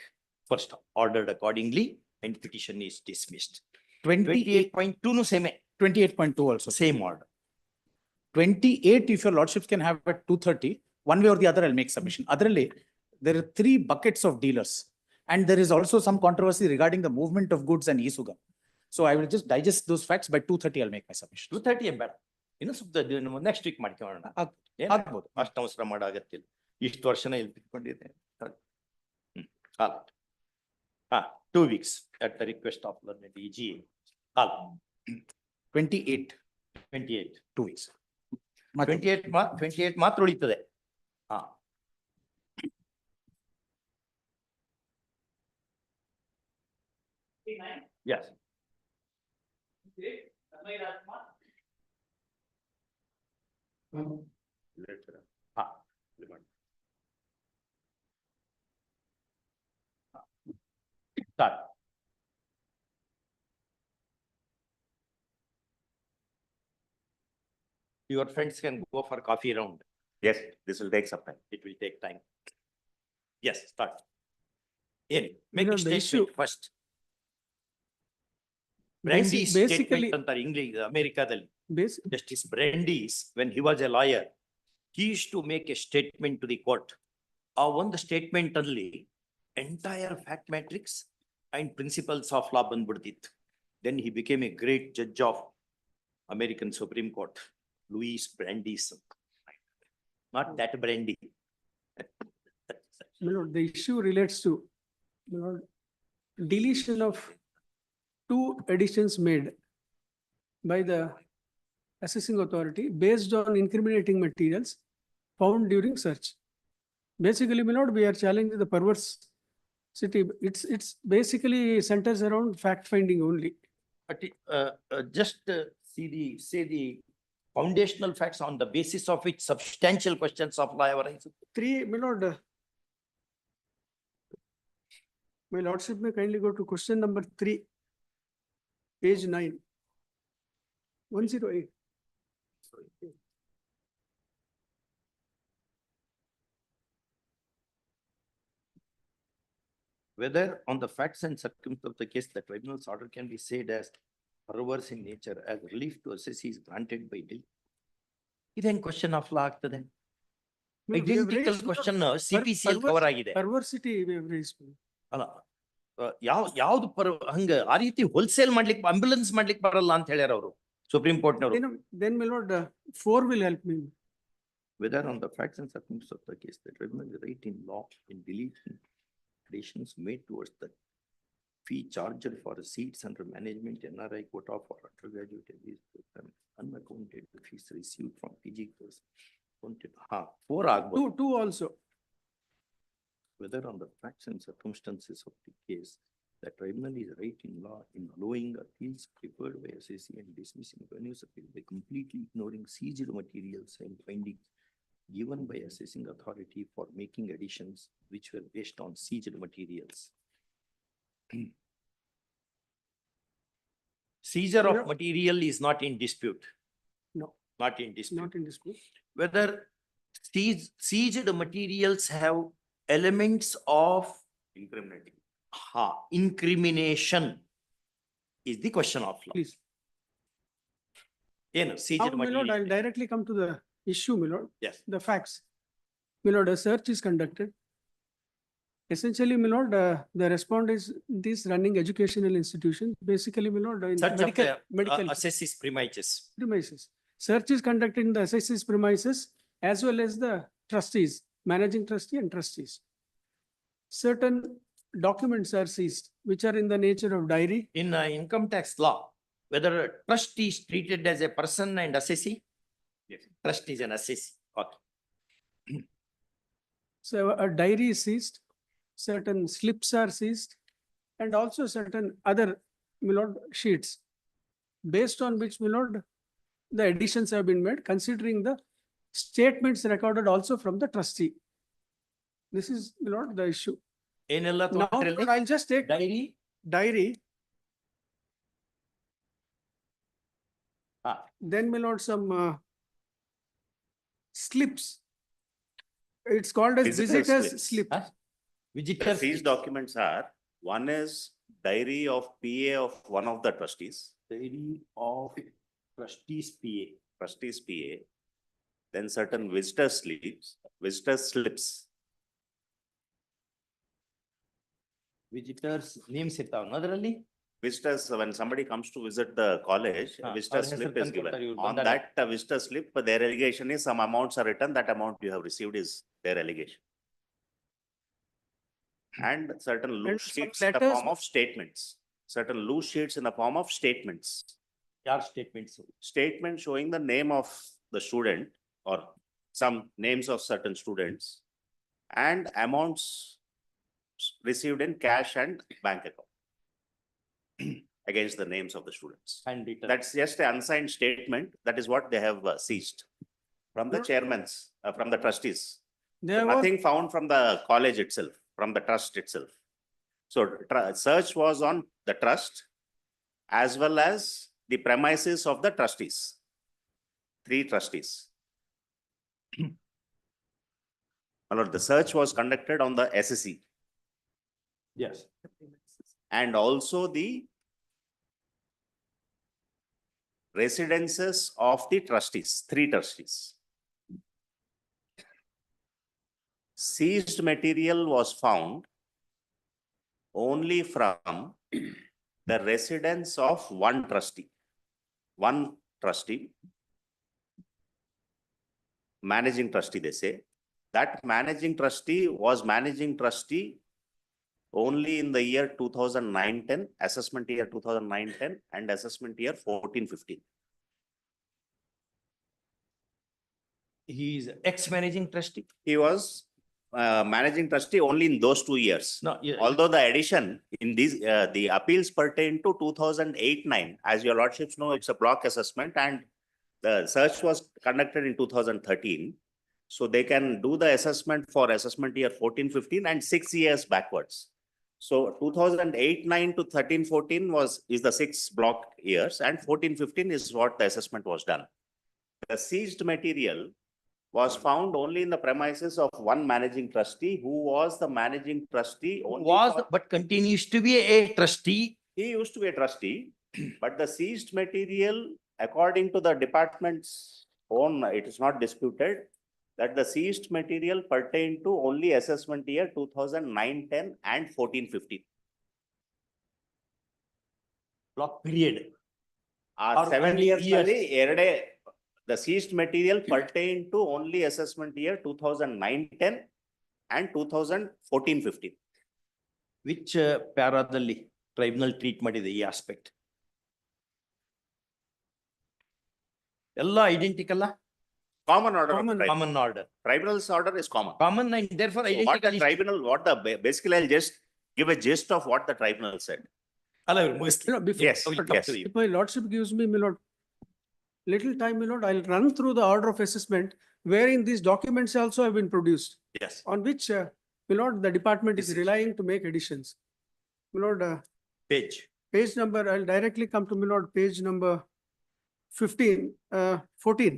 First, ordered accordingly, and petition is dismissed. 28.2 no same.
28.2 also.
Same order.
28, if your lordships can have at 2:30, one way or the other, I'll make submission. Otherly, there are 3 buckets of dealers. And there is also some controversy regarding the movement of goods and e-suga. So I will just digest those facts. By 2:30, I'll make my submission.
2:30 ಬೇಡ, ಇನ್ನು ಸ್ವಲ್ಪ next week ಮಾಡ್ಕೊಳ್ಳೋಣ. ಆಗ್ಬೋದು, ಅಷ್ಟು ಅವಸರ ಮಾಡೋ ಅಗತ್ಯ ಇಲ್ಲ. ಇಷ್ಟು ವರ್ಷನ ಇಲ್ಲಿ ಬಿಟ್ಕೊಂಡಿದ್ದೆ. 2 weeks at the request of the DGA.
28. 2 weeks.
28 ಮಾತ್ರ ಉಳಿತದೆ. Yes. Start. Your friends can go for coffee round. Yes, this will take some time. It will take time. Yes, start. Make a statement first. Brandeis statement ಅಂತಾರೆ English, ಅಮೆರಿಕಾದಲ್ಲಿ. Justice Brandeis, when he was a lawyer, he used to make a statement to the court. ಆ ಒಂದು statement ಅಲ್ಲಿ entire fact matrix and principles of law ಬಂದ್ಬಿಡ್ತಿತ್ತು. Then he became a great judge of American Supreme Court, Louis Brandeis. Not that Brandy.
My lord, the issue relates to, my lord, deletion of 2 additions made by the assessing authority based on incriminating materials found during search. Basically, my lord, we are challenging the perverse city. It's basically centers around fact finding only.
But just say the foundational facts on the basis of which substantial questions of law arise.
3, my lord. My lordship may kindly go to question number 3, page 9, 108.
Whether on the facts and circumstances of the case, the tribunal's order can be said as perverse in nature, as relief to assessee is granted by bill. Then question of law ಆಗ್ತದೆ. Identical question CPCL cover ಆಗಿದೆ.
Perversity we have raised.
ಅಲ್ಲ, ಯಾವ್ದು ಹಂಗ ಆ ರೀತಿ wholesale ಮಾಡ್ಲಿಕ್ಕೆ ambulance ಮಾಡ್ಲಿಕ್ಕೆ ಬರಲ್ಲ ಅಂತ ಹೇಳ್ಯಾರ ಅವರು ಸುಪ್ರೀಂ ಕೋರ್ಟ್ ನವರು.
Then my lord, 4 will help me.
Whether on the facts and circumstances of the case, the tribunal is right in law in deleting additions made towards the fee charged for seats under management, NRI quota for undergraduate and unaccounted fees received from PG course. 4 ಆಗ್ಬೋದು.
2 also.
Whether on the facts and circumstances of the case, the tribunal is right in law in allowing appeals preferred by SSC and dismissing venues appeal by completely ignoring seized materials and finding given by assessing authority for making additions which were based on seized materials. Seizure of material is not in dispute.
No.
Not in dispute.
Not in dispute.
Whether seized materials have elements of incrimination is the question of law.
Please.
Seized
Now, my lord,
material.
I'll directly come to the issue, my lord.
Yes.
The facts. My lord, a search is conducted. Essentially, my lord, the respondent is running educational institution. Basically, my lord, in
Search of
medical,
the
medical
assesses premises.
premises. Search is conducted in the assessor's premises as well as the trustees, managing trustee and trustees. Certain documents are seized, which are in the nature of diary.
In income tax law, whether a trust is treated as a person and assessee? Yes. Trust is an assessee. Okay.
So a diary is seized, certain slips are seized, and also certain other, my lord, sheets, based on which, my lord, the additions have been made, considering the statements recorded also from the trustee. This is, my lord, the issue. Now, I'll just take
diary.
Then, my lord, some slips. It's called as visitor's slip.
The seized documents are, one is diary of PA of one of the trustees.
Diary of trustees PA.
Trustees PA. Then certain visitor slips.
Visitors names anotherly.
Visitors, when somebody comes to visit the college, visitor slip is given. On that visitor slip, their allegation is some amounts are written, that amount you have received is their allegation. And certain loose sheets in the form of statements. Certain loose sheets in the form of statements.
Statements.
Statement showing the name of the student or some names of certain students and amounts received in cash and bank account against the names of the students.
And
that's just an unsigned statement. That is what they have seized from the chairmans, from the trustees. Nothing found from the college itself, from the trust itself. So search was on the trust as well as the premises of the trustees. 3 trustees. The search was conducted on the SSE.
Yes.
And also the residences of the trustees, 3 trustees. Seized material was found only from the residence of one trustee. One trustee, managing trustee, they say. That managing trustee was managing trustee only in the year 2009-10, assessment year 2009-10 and assessment year 14-15.
He is ex-managing trustee.
He was managing trustee only in those 2 years.
No,
although the addition in these, the appeals pertain to 2008-9. As your lordships know, it's a block assessment and the search was conducted in 2013. So they can do the assessment for assessment year 14-15 and 6 years backwards. So 2008-9 to 13-14 is the 6 block years and 14-15 is what the assessment was done. The seized material was found only in the premises of one managing trustee who was the managing trustee only
but continues to be a trustee.
He used to be a trustee, but the seized material, according to the department's own, it is not disputed that the seized material pertained to only assessment year 2009-10 and 14-15.
Block period.
7 years. The seized material pertained to only assessment year 2009-10 and 2014-15.
Which paradalli tribunal treatment is the aspect? All identical.
Common order.
Common order.
Tribunal's order is common.
Common and therefore
So
identical.
what the tribunal, basically I'll just give a gist of what the tribunal said.
Yes. If my lordship gives me, my lord, little time, my lord, I'll run through the order of assessment wherein these documents also have been produced,
Yes.
on which, my lord, the department is
This is-
relying to make additions. My lord,
Page.
page number, I'll directly come to, my lord, page number 14.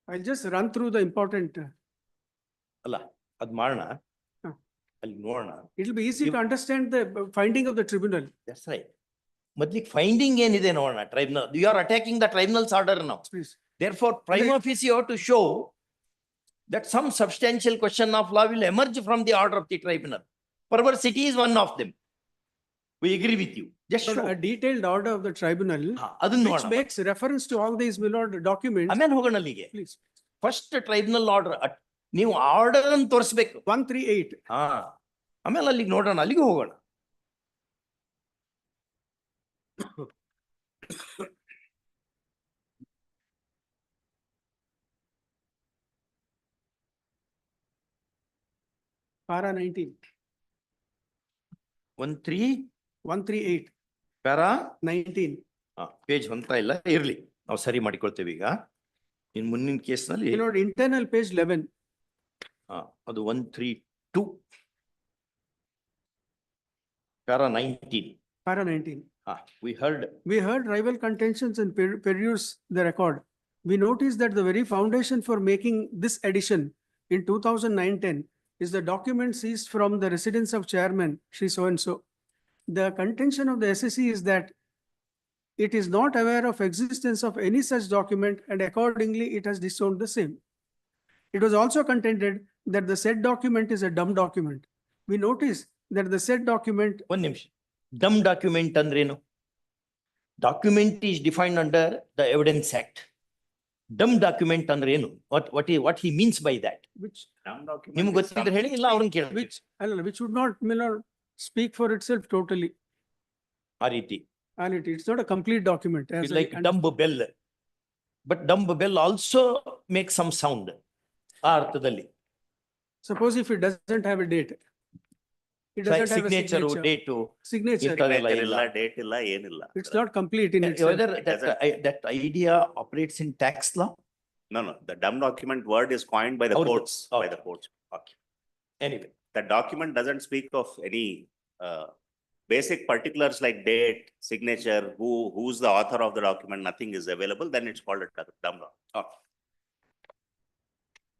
I'll just run through the important,
ಅಲ್ಲ, ಅದ್ ಮಾಡೋಣ.
ಹ.
ಅಲ್ಲಿ ನೋಡೋಣ.
it'll be easy to understand the finding of the tribunal.
That's right. ಮೊದ್ಲಿಗೆ finding ಏನಿದೆ ನೋಡೋಣ tribunal. You are attacking the tribunal's order now.
Please.
Therefore, prima facie you have to show that some substantial question of law will emerge from the order of the tribunal. Perversity is one of them. We agree with you. Just show.
A detailed order of the tribunal,
ಅದನ್ನ
which
ನೋಡೋಣ.
makes reference to all these, my lord, documents.
ಆಮೇಲೆ ಹೋಗೋಣ ಅಲ್ಲಿಗೆ.
Please.
First tribunal order ನೀವು order ಅನ್ನು ತೋರಿಸ್ಬೇಕು.
138.
ಆಮೇಲೆ ಅಲ್ಲಿಗೆ ನೋಡೋಣ, ಅಲ್ಲಿಗೆ ಹೋಗೋಣ.
Para 19. 138.
ಪ್ಯಾರಾ
19.
ಪೇಜ್ ಹೊಂದ್ತಾ ಇಲ್ಲ, ಇರ್ಲಿ, ನಾವು ಸರಿ ಮಾಡಿಕೊಳ್ತೇವೆ ಈಗ. ಇನ್ ಮುಂದಿನ ಕೇಸ್ನಲ್ಲಿ
My lord, internal page 11.
ಅದು 132 para 19.
Para 19.
We heard
rival contentions and peruse the record. We noticed that the very foundation for making this addition in 2009-10 is the document seized from the residence of chairman, Shri so-and-so. The contention of the SSC is that it is not aware of existence of any such document and accordingly it has disowned the same. It was also contended that the said document is a dumb document. We notice that the said document.
One ನಿಮಿಷ. Dumb document ಅಂದ್ರೇನು? Document is defined under the Evidence Act. Dumb document ಅಂದ್ರೇನು? What he means by that?
Which
dumb document
ನಿಮ್ಗೆ ಗೊತ್ತಿದ್ರೆ ಹೇಳಿ, ಇಲ್ಲ ಅವ್ರನ್ನ ಕೇಳಿ.
which would not, my lord, speak for itself totally.
ಆ ರೀತಿ.
It's not a complete document.
It's like dumb bell. But dumb bell also makes some sound. ಆ ಅರ್ಥದಲ್ಲಿ.
Suppose if it doesn't have a date. It doesn't have a
signature, date,
signature.
Date illa, ಏನilla.
It's not complete in itself.
Whether that idea operates in tax law?
No. The dumb document word is coined by the courts. By the courts.
Okay. Anyway,
the document doesn't speak of any basic particulars like date, signature, who's the author of the document. Nothing is available. Then it's called a dumb document.
Okay.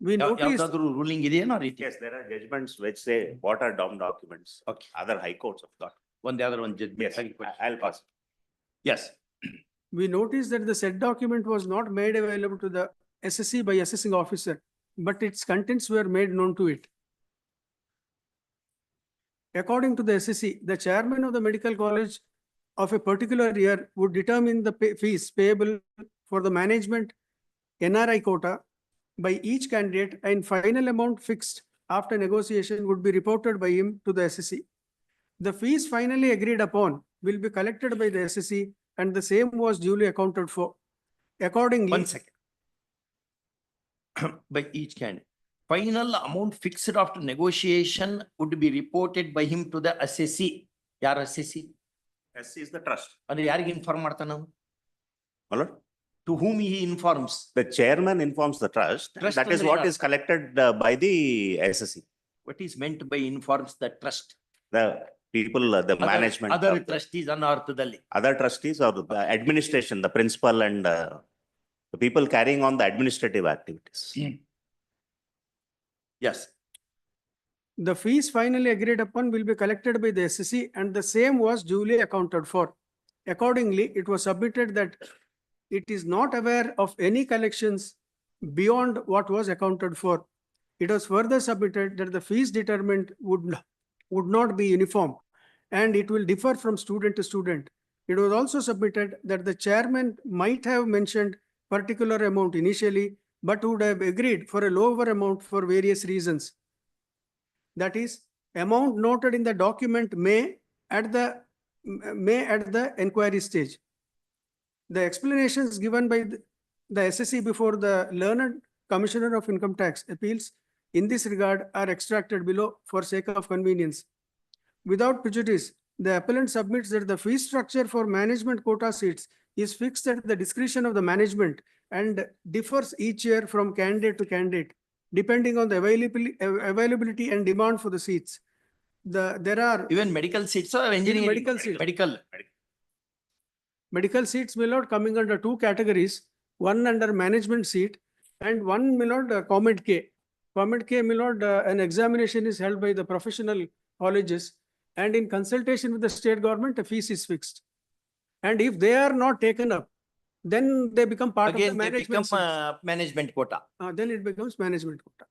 We noticed
ruling ಇದೆಯೇನೋ ರೀತಿ?
Yes, there are judgments which say what are dumb documents.
Okay.
Other high courts have got.
one judgment.
Yes, I'll pass.
Yes.
We noticed that the said document was not made available to the SSC by assessing officer, but its contents were made known to it. According to the SSC, the chairman of the medical college of a particular year would determine the fees payable for the management NRI quota by each candidate, and final amount fixed after negotiation would be reported by him to the SSC. The fees finally agreed upon will be collected by the SSC and the same was duly accounted for. Accordingly.
1 second. By each candidate. Final amount fixed after negotiation would be reported by him to the SSC. Yaar SSC?
SSC is the trust.
ಅಂದ್ರೆ ಯಾರಿಗೆ inform ಮಾಡ್ತಾನ ನಾವು?
Hello?
To whom he informs?
The chairman informs the trust. That is what is collected by the SSC.
What is meant by informs the trust?
The people, the management.
Other trustees ಅನ್ನೋ ಅರ್ಥದಲ್ಲಿ.
Other trustees or the administration, the principal and the people carrying on the administrative activities.
Yes.
The fees finally agreed upon will be collected by the SSC and the same was duly accounted for. Accordingly, it was submitted that it is not aware of any collections beyond what was accounted for. It was further submitted that the fees determined would not be uniform and it will differ from student to student. It was also submitted that the chairman might have mentioned particular amount initially, but would have agreed for a lower amount for various reasons. That is, amount noted in the document may at the inquiry stage. The explanations given by the SSC before the learned Commissioner of Income Tax Appeals in this regard are extracted below for sake of convenience. Without prejudice, the appellant submits that the fee structure for management quota seats is fixed at the discretion of the management and differs each year from candidate to candidate, depending on the availability and demand for the seats. There are
even medical seats or engineering?
medical seats.
Medical.
Seats, my lord, coming under two categories, one under management seat and one, my lord, comment K. Comment K, my lord, an examination is held by the professional colleges, and in consultation with the state government, a fees is fixed. And if they are not taken up, then they become part
Again,
of the
they
management.
become management quota.
Then it becomes management quota.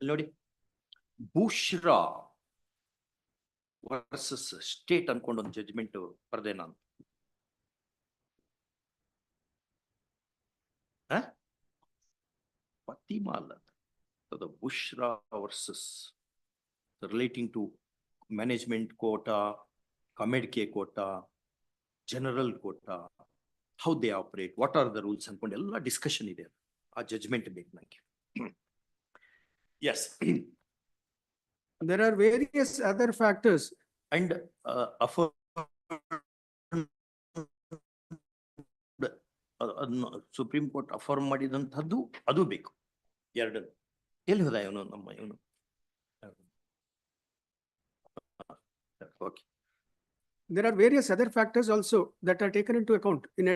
ನೋಡಿ ಬೂಶ್ರಾ versus state ಅನ್ಕೊಂಡು ಒಂದು judgment ಬರ್ದೆ ನಾನು. ಪತಿಮಾಲ್ the Bushra versus relating to management quota, Comedke quota, general quota, how they operate, what are the rules and all discussion is there. A judgment make nange. Yes.
There are various other factors.
And Supreme Court affirm ಮಾಡಿದಂತದ್ದು ಅದು ಬೇಕು. ಎರಡು ಎಲ್ಲಿ ಹೋದ ಇವನು ನಮ್ಮ ಇವನು? Okay.
There are various other factors also that are taken into account in a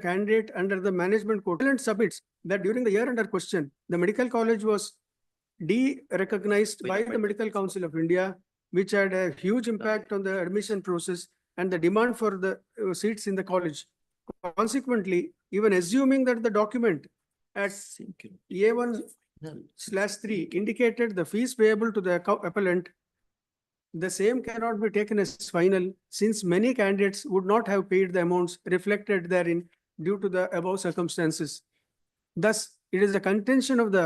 candidate under the management quota. And submits that during the year under question, the medical college was de-recognized by the Medical Council of India, which had a huge impact on the admission process and the demand for the seats in the college. Consequently, even assuming that the document at A1/3 indicated the fees payable to the appellant, the same cannot be taken as final, since many candidates would not have paid the amounts reflected therein due to the above circumstances. Thus, it is the contention of the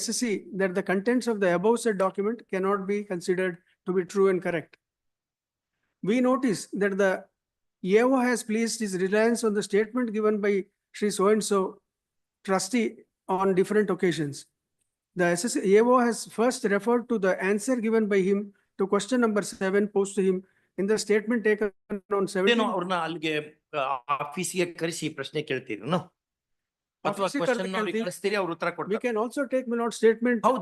SSC that the contents of the above said document cannot be considered to be true and correct. We notice that the AO has placed his reliance on the statement given by Shri So-and-so trustee on different occasions. The AO has first referred to the answer given by him to question number 7 posed to him in the statement taken on 17.
ಅವ್ರನ್ನ ಅಲ್ಲಿಗೆ ಆಫೀಸಿಗೆ ಕರೆಸಿ ಪ್ರಶ್ನೆ ಕೇಳ್ತೀರಿ no? ಅಥವಾ question ಕಳಿಸ್ತೀರಿ, ಅವ್ರ ಉತ್ತರ ಕೊಡ್ತಾರೆ.
We can also take my lord statement.
How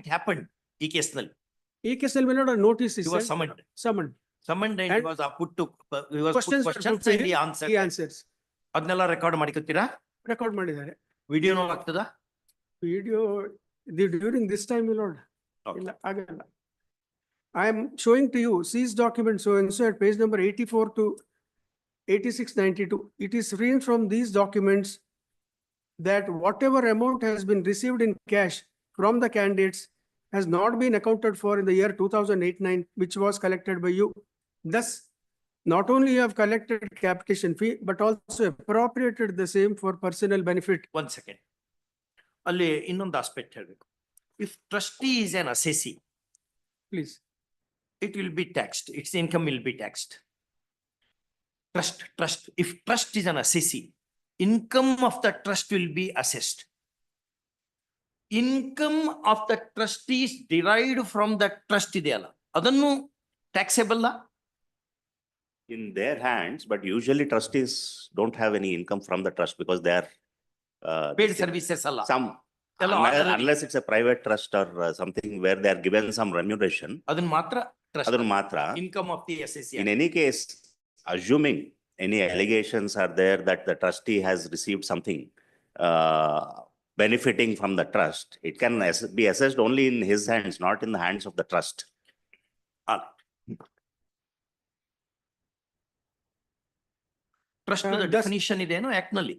it happened ಈ ಕೇಸ್ನಲ್ಲಿ?
ಈ ಕೇಸಲ್ಲಿ my lord a notice is
summoned.
Summoned
and was put to questions and he answers. ಅದನ್ನೆಲ್ಲ ರೆಕಾರ್ಡ್ ಮಾಡಿಕೊತೀರಾ?
ರೆಕಾರ್ಡ್ ಮಾಡಿದ್ದಾರೆ.
ವಿಡಿಯೋನೂ ಆಗ್ತದಾ?
Video during this time, my lord. ಇಲ್ಲ ಆಗಲ್ಲ. I am showing to you seized document so and so at page number 84 to 8692. It is free from these documents that whatever amount has been received in cash from the candidates has not been accounted for in the year 2008-9, which was collected by you. Thus, not only you have collected capitation fee, but also appropriated the same for personal benefit.
1 second. ಅಲ್ಲಿ ಇನ್ನೊಂದು aspect ಹೇಳಬೇಕು. If trustee is an assessee,
please,
it will be taxed. Its income will be taxed. Trust. If trust is an assessee, income of the trust will be assessed. Income of the trustees derived from the trust ಇದೆಯಲ್ಲ, ಅದನ್ನು taxable?
In their hands, but usually trustees don't have any income from the trust because they are
paid services ಅಲ್ಲ.
Unless it's a private trust or something where they are given some remuneration.
ಅದನ್ನ ಮಾತ್ರ trust.
ಅದನ್ನ ಮಾತ್ರ.
Income of the assessee.
In any case, assuming any allegations are there that the trustee has received something benefiting from the trust, it can be assessed only in his hands, not in the hands of the trust.
Trust definition ಇದೇನೋ act ನಲ್ಲಿ?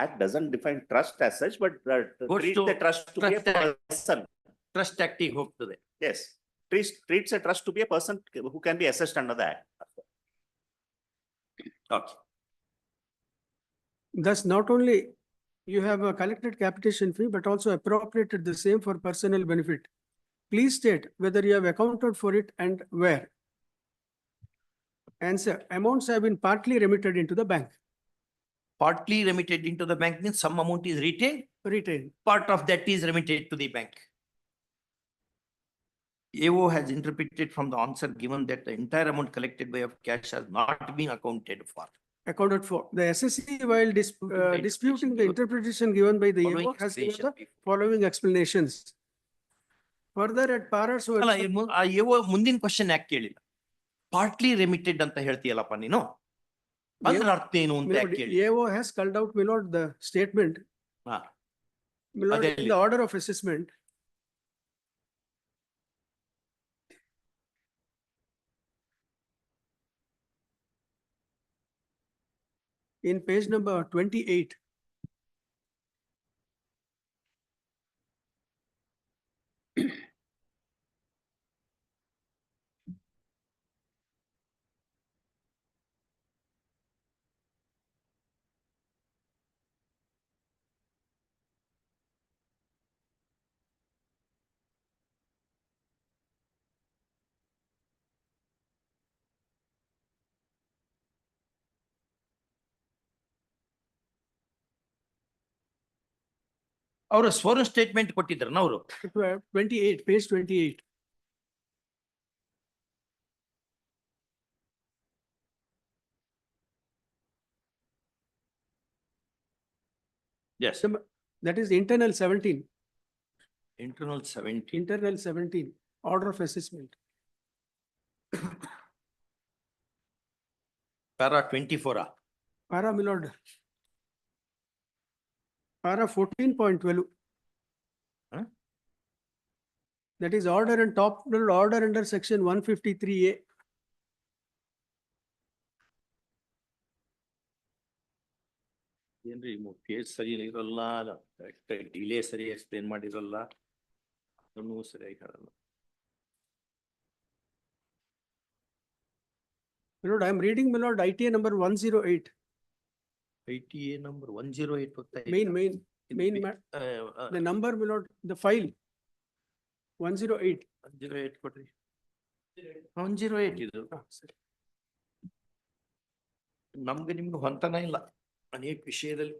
Act doesn't define trust as such, but treats the trust to be a person.
Trust act ಗೆ ಹೋಗ್ತದೆ.
Yes, treats a trust to be a person who can be assessed under the act.
Okay.
Thus, not only you have a collected capitation fee, but also appropriated the same for personal benefit. Please state whether you have accounted for it and where. Answer: amounts have been partly remitted into the bank.
Partly remitted into the bank means some amount is retained,
Retained.
part of that is remitted to the bank. AO has interpreted from the answer given that the entire amount collected by of cash has not been accounted for.
Accounted for. The SSC, while disputing the interpretation given by the
Following
AO, has given the
explanation
following explanations. Further at para, so
ಅಲ್ಲ ಆ AO ಮುಂದಿನ question ಯಾಕೆ ಕೇಳಿಲ್ಲ? Partly remitted ಅಂತ ಹೇಳ್ತೀಯಲ್ಲಪ್ಪ ನೀನು, ಅದ್ರ ಅರ್ಥ ಏನು ಅಂತ ಯಾಕೆ ಕೇಳಿ?
AO has called out, my lord, the statement.
ಹಾ.
My lord, in the order of assessment. In page number 28.
ಅವರು ಸ್ವರ್ಣ ಸ್ಟೇಟ್ಮೆಂಟ್ ಕೊಟ್ಟಿದ್ರನ ಅವರು?
28, page 28.
Yes.
That is internal 17.
Internal 17.
Internal 17, order of assessment.
Para 24.
Para, my lord. Para 14.12.
Huh?
That is order and top order under section 153A.
ಏನ್ರಿ page ಸರಿ ಇರಲ್ಲ, delay ಸರಿ explain ಮಾಡಿರಲ್ಲ, ಅದನ್ನು ಸರಿಯಾಗಿ ಹೇಳಲ್ಲ.
My lord, I am reading, my lord, ITA number 108.
ITA number 108 ಹೋಗ್ತಾ ಇದೆ.
Main, the number, my lord, the file. 108.
108 ಕೊಡ್ರಿ. 108 ಇದು. ನಮ್ಗೆ ನಿಮ್ಗೆ ಹೊಂತನ ಇಲ್ಲ ಅನೇಕ ವಿಷಯದಲ್ಲಿ.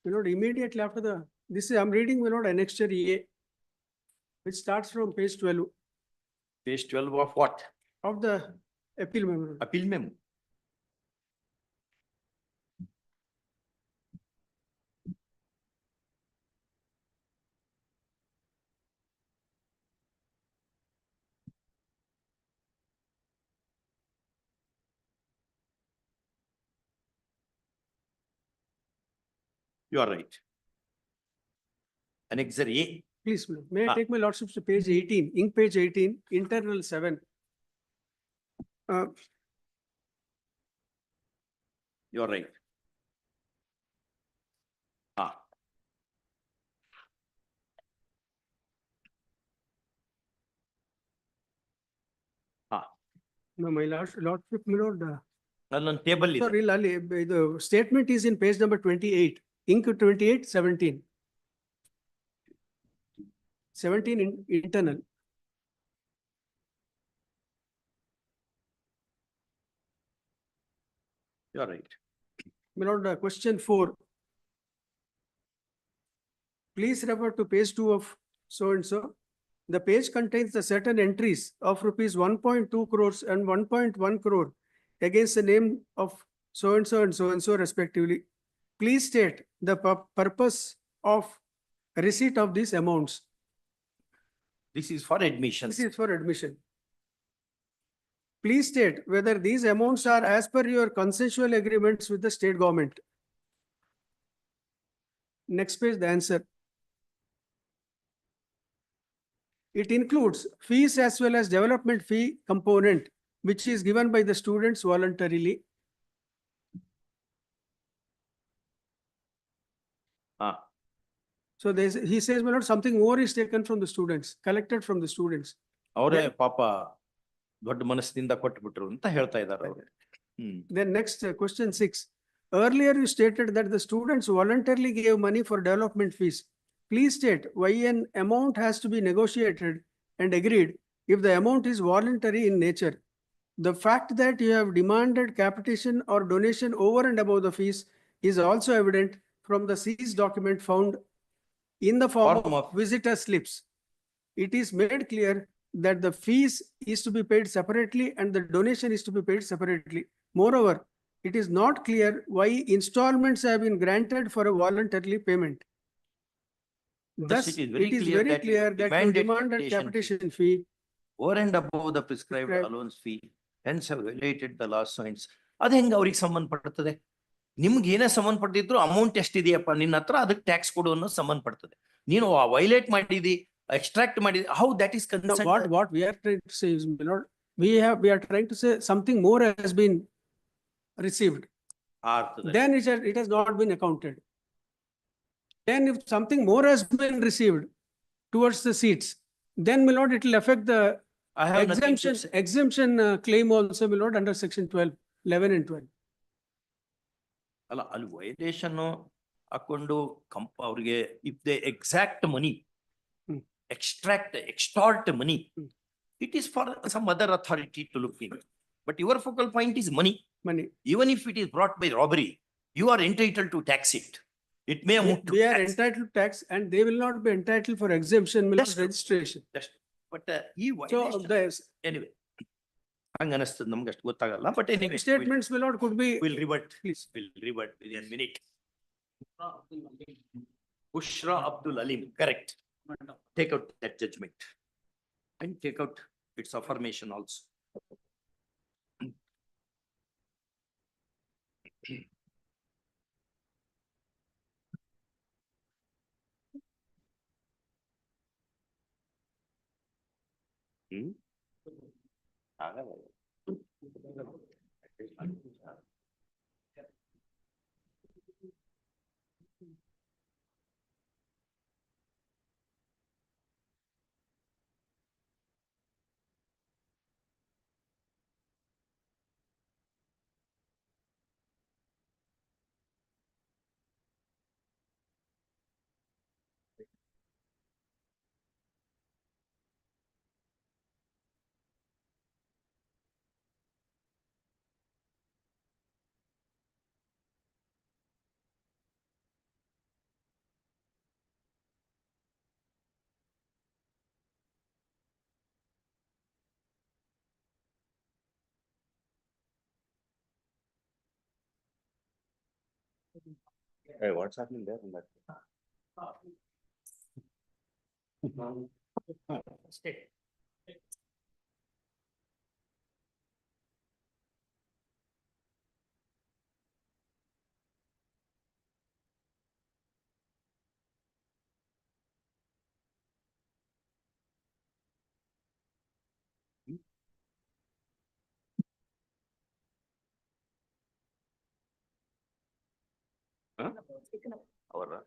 My lord, immediately after this is, I'm reading, my lord, annexure EA, which starts from page 12.
Page 12 of what?
Of the appeal memo.
Appeal memo. You are right. Annexure A.
Please, may I take my lordship to page 18, ink page 18, internal 7.
You are right.
No, my lordship, my lord.
ಅಲ್ಲೊಂದು table ಇದೆ.
Sorry, Lali, the statement is in page number 28, ink 28, 17. 17 internal.
You are right.
My lord, question 4. Please refer to page 2 of so and so. The page contains the certain entries of rupees 1.2 crores and 1.1 crore against the name of so and so respectively. Please state the purpose of receipt of these amounts.
This is for admission.
This is for admission. Please state whether these amounts are as per your consensual agreements with the state government. Next page, the answer. It includes fees as well as development fee component, which is given by the students voluntarily. So he says, well, something more is taken from the students, collected from the students.
ಅವರೇ ಪಾಪ ದೊಡ್ಡ ಮನಸ್ಸಿನಿಂದ ಕೊಟ್ಟುಬಿಟ್ರು ಅಂತ ಹೇಳ್ತಾ ಇದ್ದಾರೆ ಅವರು.
Then next question 6. Earlier you stated that the students voluntarily gave money for development fees. Please state why an amount has to be negotiated and agreed if the amount is voluntary in nature. The fact that you have demanded capitation or donation over and above the fees is also evident from the seized document found in the form of visitor slips. It is made clear that the fees is to be paid separately and the donation is to be paid separately. Moreover, it is not clear why installments have been granted for a voluntary payment. Thus, it is very clear that you demanded capitation fee
over and above the prescribed allowance fee, hence have violated the law signs. ಅದು ಹೆಂಗ ಅವ್ರಿಗೆ ಸಂಬಂಧಪಡ್ತದೆ? ನಿಮ್ಗೆ ಏನೇ ಸಂಬಂಧಪಟ್ಟಿದ್ರು amount ಎಷ್ಟಿದೆಯಪ್ಪ ನಿನ್ನ ಹತ್ರ ಅದಕ್ಕೆ tax ಕೊಡು ಅನ್ನೋ ಸಂಬಂಧಪಡ್ತದೆ. ನೀನು ವೈಲೇಟ್ ಮಾಡಿದಿ, ಎಕ್ಸ್ಟ್ರಾಕ್ಟ್ ಮಾಡಿದಿ, how that is concerned?
What we are trying to say is, my lord, we are trying to say something more has been received. Then it has not been accounted. Then if something more has been received towards the seats, then, my lord, it will affect the exemption claim also, my lord, under section 12, 11 and 12.
ಅಲ್ಲ ಅಲ್ಲಿ violation ಹಾಕೊಂಡು ಅವ್ರಿಗೆ if they exact money extort money, it is for some other authority to look in. But your focal point is money. Even if it is brought by robbery, you are entitled to tax it. It may amount to
they are entitled to tax and they will not be entitled for exemption, registration.
But anyway, ಹಂಗ ಅನಿಸ್ತದೆ ನಮ್ಗೆ ಅಷ್ಟು ಗೊತ್ತಾಗಲ್ಲ. But anyway,
statements will not could be.
We'll revert. Please, we'll revert within a minute. Bushra Abdul Alim, correct. Take out that judgment and take out its affirmation also.
Hey, what's happening there in that?
Stay.
Our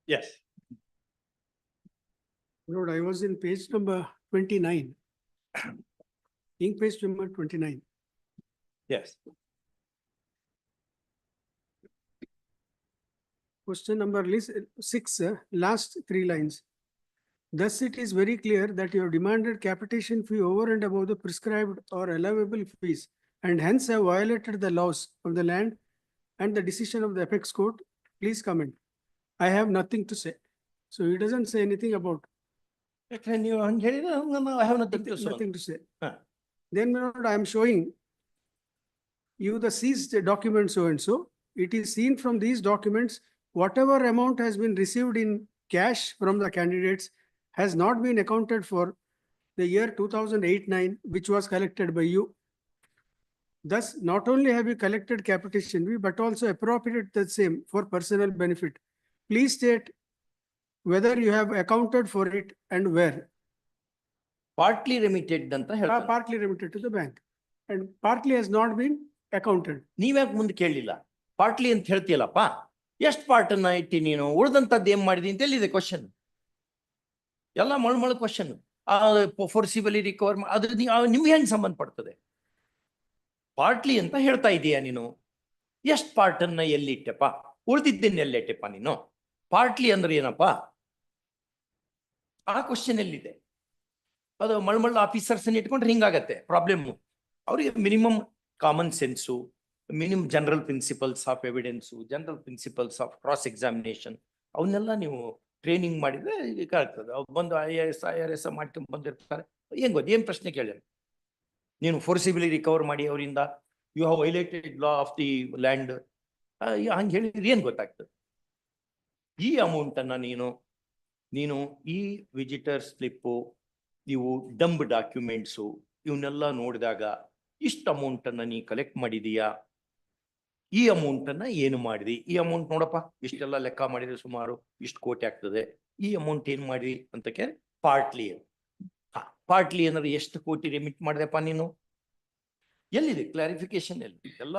Yes.
Lord, I was in page number 29. Ink page number 29.
Yes.
Question number 6, last 3 lines. Thus, it is very clear that you have demanded capitation fee over and above the prescribed or allowable fees, and hence have violated the laws of the land and the decision of the apex court. Please comment. I have nothing to say. So he doesn't say anything about.
I have nothing to say.
Nothing to say.
Huh.
Then, my lord, I am showing you the seized document so and so. It is seen from these documents, whatever amount has been received in cash from the candidates has not been accounted for the year 2008-9, which was collected by you. Thus, not only have you collected capitation fee, but also appropriated the same for personal benefit. Please state whether you have accounted for it and where.
Partly remitted anta ಹೇಳ್ತಾನೆ.
Partly remitted to the bank and partly has not been accounted.
ನೀವ್ಯಾಕೆ ಮುಂದೆ ಕೇಳಲಿಲ್ಲ? Partly ಅಂತ ಹೇಳ್ತೀಯಲ್ಲಪ್ಪ, ಎಷ್ಟು part ಅನ್ನ ಇಟ್ಟಿ ನೀನು, ಉಳಿದಂತದ್ದು ಏನ್ ಮಾಡಿದಿ ಅಂತ ಎಲ್ಲಿದೆ ಕ್ವಶನ್? ಎಲ್ಲ ಮಳ್ಮಳ ಕ್ವಶನ್. ಫೋರ್ಸಿಬಲಿ ರಿಕವರ್ ಅದು ನಿಮ್ಗೆ ಹೆಂಗ್ ಸಂಬಂಧಪಡ್ತದೆ? ಪಾರ್ಟ್ಲಿ ಅಂತ ಹೇಳ್ತಾ ಇದೀಯಾ ನೀನು, ಎಷ್ಟು ಪಾರ್ಟ್ ಅನ್ನ ಎಲ್ಲಿಟ್ಟೆಪ್ಪ, ಉಳಿದಿದ್ದನ್ನ ಎಲ್ಲಿಟ್ಟೆಪ್ಪ ನೀನು? ಪಾರ್ಟ್ಲಿ ಅಂದ್ರೆ ಏನಪ್ಪ? ಆ ಕ್ವಶನ್ ಎಲ್ಲಿದೆ? ಅದು ಮಳ್ಮಳ್ಳ ಆಫೀಸರ್ಸ್ ಇಟ್ಕೊಂಡ್ರೆ ಹಿಂಗಾಗತ್ತೆ ಪ್ರಾಬ್ಲಮ್. ಅವ್ರಿಗೆ minimum common sense, minimum general principles of evidence, general principles of cross examination, ಅವನ್ನೆಲ್ಲ ನೀವು ಟ್ರೈನಿಂಗ್ ಮಾಡಿದ್ರೆ ಈಗ ಆಗ್ತದೆ. ಅವ್ರು ಬಂದು IAS ಮಾಡ್ಕೊಂಡು ಬಂದಿರ್ತಾರೆ. ಏನ್ ಗೊತ್ತು, ಏನ್ ಪ್ರಶ್ನೆ ಕೇಳಿ ನೀನು ಫೋರ್ಸಿಬಲಿ ರಿಕವರ್ ಮಾಡಿ ಅವರಿಂದ you have violated law of the land ಹಂಗೆ ಹೇಳಿದ್ರೆ ಏನ್ ಗೊತ್ತಾಗ್ತದೆ? ಈ ಅಮೌಂಟ್ ಅನ್ನ ನೀನು ಈ ವಿಸಿಟರ್ ಸ್ಲಿಪ್ಪು, ಇವು ಡಂಬ್ ಡಾಕ್ಯುಮೆಂಟ್ಸು, ಇವನ್ನೆಲ್ಲ ನೋಡಿದಾಗ ಇಷ್ಟು ಅಮೌಂಟ್ ಅನ್ನ ನೀ ಕಲೆಕ್ಟ್ ಮಾಡಿದೀಯಾ, ಈ ಅಮೌಂಟ್ ಅನ್ನ ಏನು ಮಾಡಿದಿ? ಈ ಅಮೌಂಟ್ ನೋಡಪ್ಪ, ಇಷ್ಟೆಲ್ಲ ಲೆಕ್ಕ ಮಾಡಿದ್ರೆ ಸುಮಾರು ಇಷ್ಟು ಕೋಟಿ ಆಗ್ತದೆ, ಈ ಅಮೌಂಟ್ ಏನ್ ಮಾಡಿದಿ ಅಂತ ಕೇಳಿ ಪಾರ್ಟ್ಲಿ. ಪಾರ್ಟ್ಲಿ ಅಂದ್ರೆ ಎಷ್ಟು ಕೋಟಿ ರೆಮಿಟ್ ಮಾಡಿದೆಪ್ಪ ನೀನು? ಎಲ್ಲಿದೆ ಕ್ಲಾರಿಫಿಕೇಶನ್? ಎಲ್ಲಿ? ಎಲ್ಲ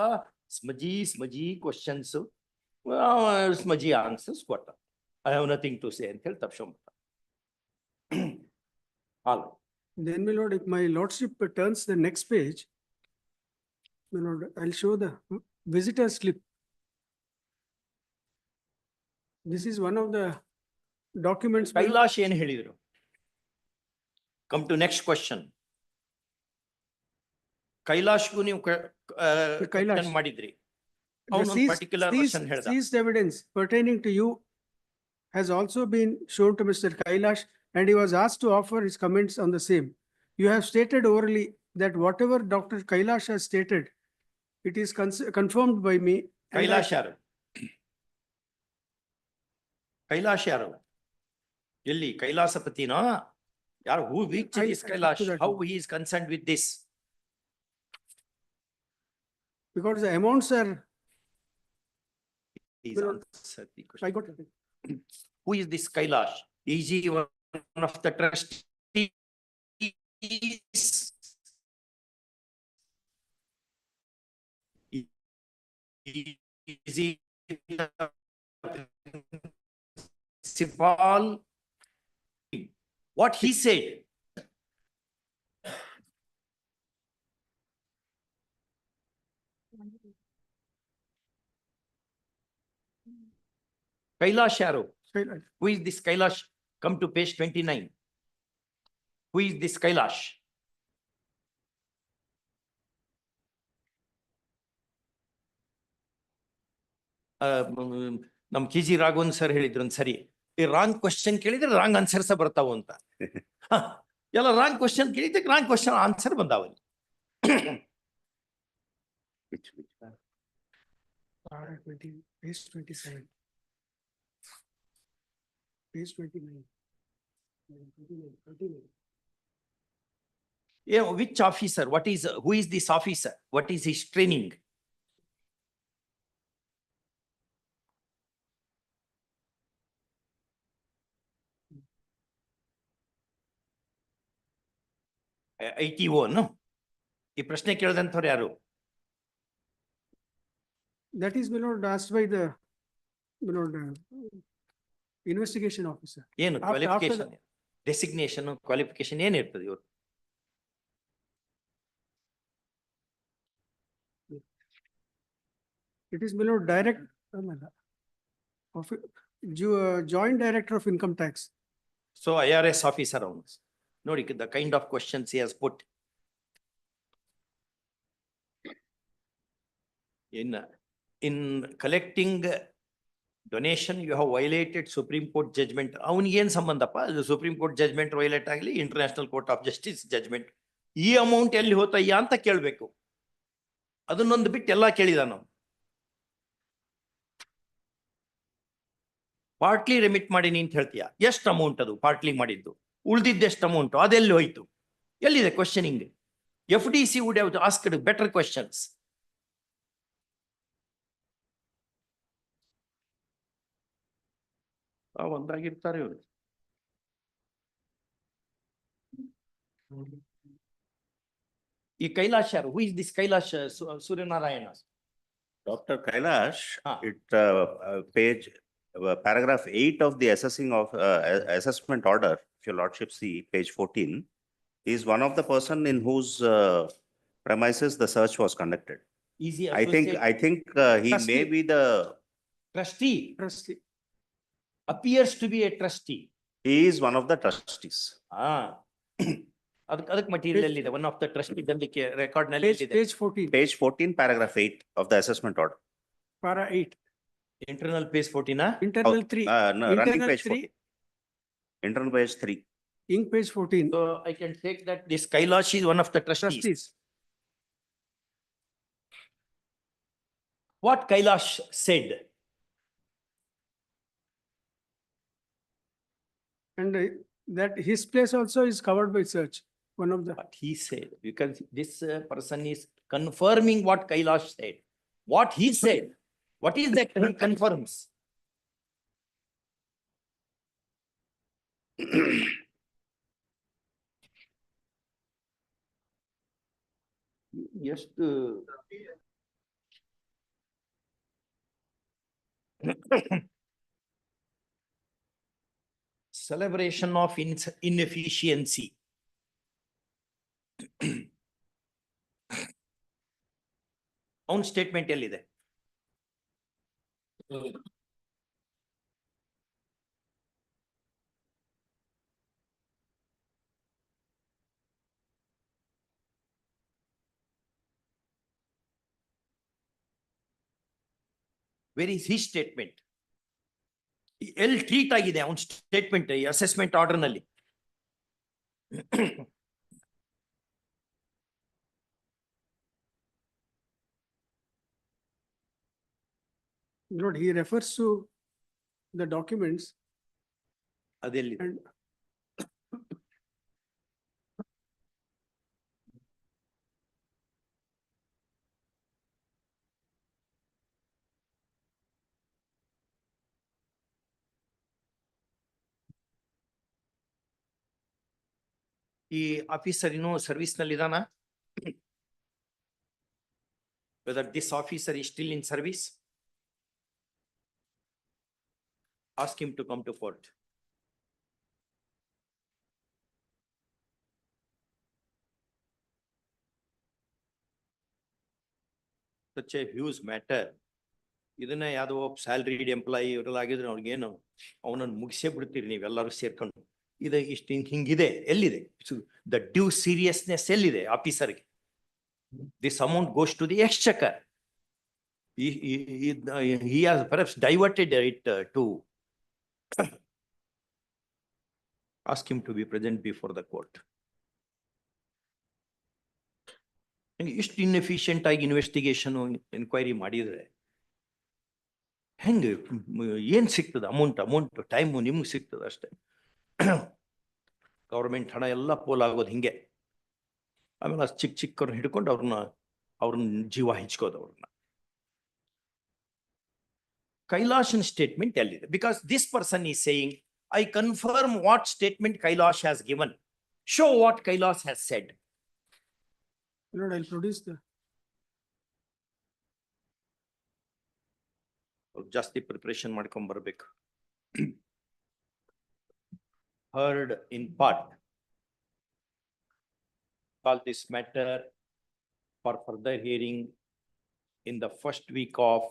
ಸ್ಮಜಿ ಕ್ವಶನ್ಸ್, ಸ್ಮಜಿ ಆನ್ಸರ್ಸ್ ಕೊಟ್ಟ. I have nothing to say ಅಂತ ಹೇಳಿ ತಪ್ಸ್ಕೊಂಬಿಟ್ಟ.
Then, my lord, if my lordship turns the next page, my lord, I'll show the visitor slip. This is one of the documents.
Kailash ಏನು ಹೇಳಿದ್ರು? Come to next question. ಕೈಲಾಶ್ಗೂ ನೀವು ಕೈಲಾಶ್ ಮಾಡಿದ್ರಿ,
seized evidence pertaining to you has also been shown to Mr. Kailash, and he was asked to offer his comments on the same. You have stated orally that whatever Dr. Kailash has stated, it is confirmed by me.
Kailash yaru? Kailash yaru? Yelli Kailasapati na? Yaar, which is Kailash? How he is concerned with this?
Because the amounts are.
I got it. Who is this Kailash? Is he one of the trustees? Is he principal? What he said? Kailash yaru? Who is this Kailash? Come to page 29. Who is this Kailash? ನಮ್ KG Raghavan sir ಹೇಳಿದ್ರು ಸರಿ, ಈ wrong question ಕೇಳಿದ್ರೆ wrong answers ಬರ್ತಾವ ಅಂತ. ಎಲ್ಲ wrong question ಕೇಳಿದ್ರೆ wrong question answer ಬಂದಾವಲ್ಲಿ.
Page 27. Page 29.
Yeah, which officer? Who is this officer? What is his training? ITO, no? ಈ ಪ್ರಶ್ನೆ ಕೇಳಿದಂಥವ್ರು ಯಾರು?
That is, my lord, asked by the, my lord, Investigation officer.
ಏನು
After- after
qualification designation qualification ಏನಿರ್ತದೆ ಇವ್ರು?
It is below direct, joint director of income tax.
So IRS officer ಅವನು ನೋಡಿ the kind of questions he has put. In collecting donation you have violated Supreme Court judgment. ಅವನಿಗೆ ಏನ್ ಸಂಬಂಧಪ್ಪ? ಅದು Supreme Court judgment violate ಆಗಲಿ, International Court of Justice judgment. ಈ amount ಎಲ್ಲಿ ಹೋತಯ್ಯ ಅಂತ ಕೇಳ್ಬೇಕು. ಅದನ್ನೊಂದು ಬಿಟ್ಟು ಎಲ್ಲಾ ಕೇಳಿದ ನಾವು. ಪಾರ್ಟ್ಲಿ ರೆಮಿಟ್ ಮಾಡೀನಿ ಅಂತ ಹೇಳ್ತೀಯ, ಎಷ್ಟು ಅಮೌಂಟ್ ಅದು ಪಾರ್ಟ್ಲಿ ಮಾಡಿದ್ದು? ಉಳ್ದಿದ್ದು ಎಷ್ಟು ಅಮೌಂಟ್? ಅದೆಲ್ಲಿ ಹೋಯ್ತು? ಎಲ್ಲಿದೆ questioning? FDC would have asked better questions. ಒಂದಾಗಿರ್ತಾರೆ ಇವರು. ಈ ಕೈಲಾಶ್ ಯಾರು? Who is this Kailash Suryanarayana?
Dr. Kailash, page, paragraph 8 of the assessment order, if your lordship see page 14, is one of the person in whose premises the search was conducted.
Is he
I think he
Trustee.
may be the
Trustee
Trustee.
appears to be a trustee.
he is one of the trustees.
ಅದಕ್ಕೆ material ಇದೆ. One of the trustee ಅದಕ್ಕೆ record ನಲ್ಲಿ ಇದೆ.
Page 14.
Page 14, paragraph 8 of the assessment order.
Para 8.
Internal page 14.
Internal 3.
No, running
Internal
page
3.
14. Internal page 3.
Ink page 14.
So I can take that this Kailash is one of the trustees.
Trustees.
What Kailash said?
And that his place also is covered by search. One of the.
What he said, because this person is confirming what Kailash said. What he said, what is that he confirms? ಎಷ್ಟು celebration of inefficiency. ಅವನ್ statement ಎಲ್ಲಿದೆ? Where is his statement? ಎಲ್ಲಿ treat ಆಗಿದೆ ಅವನ್ statement assessment order ನಲ್ಲಿ?
Lord, he refers to the documents.
ಅದೆಲ್ಲಿ?
And
ಈ officer ಇನ್ನೂ service ನಲ್ಲಿ ಇದಾನ? Whether this officer is still in service? Ask him to come to court. Such a huge matter. ಇದನ್ನ ಯಾವ್ದೋ salaried employee ಇವರೆಲ್ಲ ಆಗಿದ್ರೆ ಅವ್ರಿಗೇನು ಅವನನ್ನು ಮುಗಿಸೇ ಬಿಡ್ತೀರಿ ನೀವೆಲ್ಲರೂ ಸೇರ್ಕೊಂಡು. ಇದು ಇಷ್ಟು ಹಿಂಗಿದೆ, ಎಲ್ಲಿದೆ ದ ಡ್ಯೂ ಸೀರಿಯಸ್ನೆಸ್? ಎಲ್ಲಿದೆ ಆಫೀಸರ್ಗೆ? This amount goes to the exchequer. He has perhaps diverted it to ask him to be present before the court. ಇಷ್ಟು ಇನ್ಎಫಿಷಿಯಂಟ್ ಆಗಿ ಇನ್ವೆಸ್ಟಿಗೇಷನ್ ಎನ್ಕ್ವೈರಿ ಮಾಡಿದ್ರೆ ಹೆಂಗೆ ಏನ್ ಸಿಗ್ತದೆ? ಅಮೌಂಟ್ ಟೈಮು ನಿಮ್ಗೆ ಸಿಗ್ತದೆ ಅಷ್ಟೇ. ಗೌರ್ಮೆಂಟ್ ಹಣ ಎಲ್ಲ ಪೋಲಾಗೋದು ಹಿಂಗೆ. ಆಮೇಲೆ ಚಿಕ್ಕವ್ರನ್ನ ಹಿಡ್ಕೊಂಡು ಅವ್ರನ್ನ ಜೀವ ಹಂಚ್ಕೋದು ಅವ್ರನ್ನ. Kailash's statement ಎಲ್ಲಿದೆ? Because this person is saying, I confirm what statement Kailash has given. Show what Kailash has said.
Lord, I'll produce the.
ಜಾಸ್ತಿ ಪ್ರಿಪರೇಷನ್ ಮಾಡ್ಕೊಂಡ್ ಬರ್ಬೇಕು. heard in part. Call this matter for further hearing in the first week of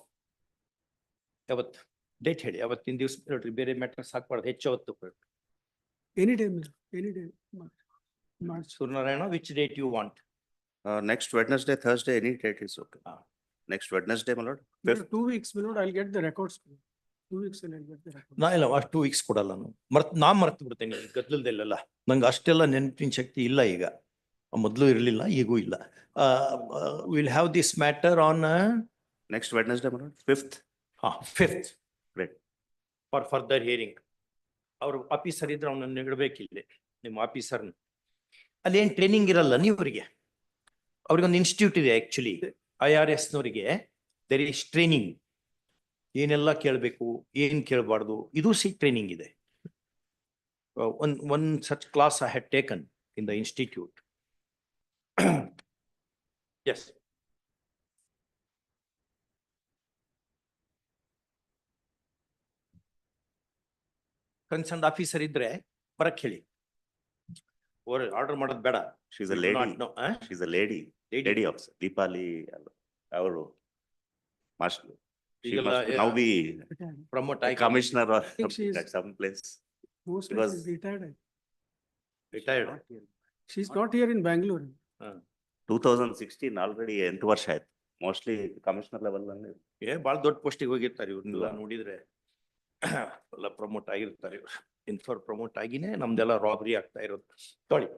date ಹೇಳಿ ಅವತ್ತಿನ ದಿವಸ ಬೇರೆ matters ಹಾಕ್ಬಾರ್ದು ಹೆಚ್ಚು
Anytime, March.
Surnarayana, which date you want?
Next Wednesday, Thursday, any date is okay. Next Wednesday, my lord. 5th.
2 weeks, my lord, I'll get the records. 2 weeks and I'll get the records.
ನಾ ಇಲ್ಲ ಅಷ್ಟು 2 weeks ಕೊಡಲ್ಲ ನಾ ಮರ್ತು ಬಿಡ್ತೇನೆ ಗದ್ದಲದಲ್ಲೆಲ್ಲ ನಂಗೆ ಅಷ್ಟೆಲ್ಲ ನೆನಪಿನ ಶಕ್ತಿ ಇಲ್ಲ ಈಗ ಮೊದಲು ಇರಲಿಲ್ಲ ಈಗೂ ಇಲ್ಲ will have this matter on
Next Wednesday, my lord, 5th.
5th.
Great.
For further hearing ಅವ್ರ ಆಫೀಸರ್ ಇದ್ರೆ ಅವನನ್ನು ಇಡಬೇಕಿಲ್ಲ ನಿಮ್ಮ ಆಫೀಸರ್ನ ಅಲ್ಲಿ ಏನ್ ಟ್ರೈನಿಂಗ್ ಇರಲ್ಲ ನೀವರಿಗೆ ಅವ್ರಿಗೊಂದು ಇನ್ಸ್ಟಿಟ್ಯೂಟ್ ಇದೆ ಆಕ್ಚುಲಿ IRS ನವರಿಗೆ ದೇರ್ ಇಸ್ ಟ್ರೈನಿಂಗ್ ಏನೆಲ್ಲ ಕೇಳಬೇಕು ಏನ್ ಕೇಳಬಾರ್ದು ಇದು ಟ್ರೈನಿಂಗ್ ಇದೆ one such class I had taken in the institute. Yes. Concerned officer ಇದ್ರೆ ಬರಕ್ ಹೇಳಿ ಆರ್ಡರ್ ಮಾಡೋದು ಬೇಡ.
She's a lady. She's a lady. Lady officer. Deepali ಅವರು master. She must now be
promote
commissioner or at some place.
Most
Because
retired. She's not here in Bangalore.
2016 already 8 ವರ್ಷ ಆಯ್ತು. Mostly commissioner level ಅಲ್ಲಿ
ಬಹಳ ದೊಡ್ಡ ಪೋಸ್ಟಿಗೆ ಹೋಗಿರ್ತಾರೆ ಇವ್ರನ್ನೆಲ್ಲ ನೋಡಿದ್ರೆ ಎಲ್ಲ ಪ್ರಮೋಟ್ ಆಗಿರ್ತಾರೆ ಇವ್ರು ಇನ್ಫಾರ್ ಪ್ರಮೋಟ್ ಆಗಿನೇ ನಮ್ದೆಲ್ಲ ರಾಬರಿ ಆಗ್ತಾ ಇರೋದು ತೊಳಿ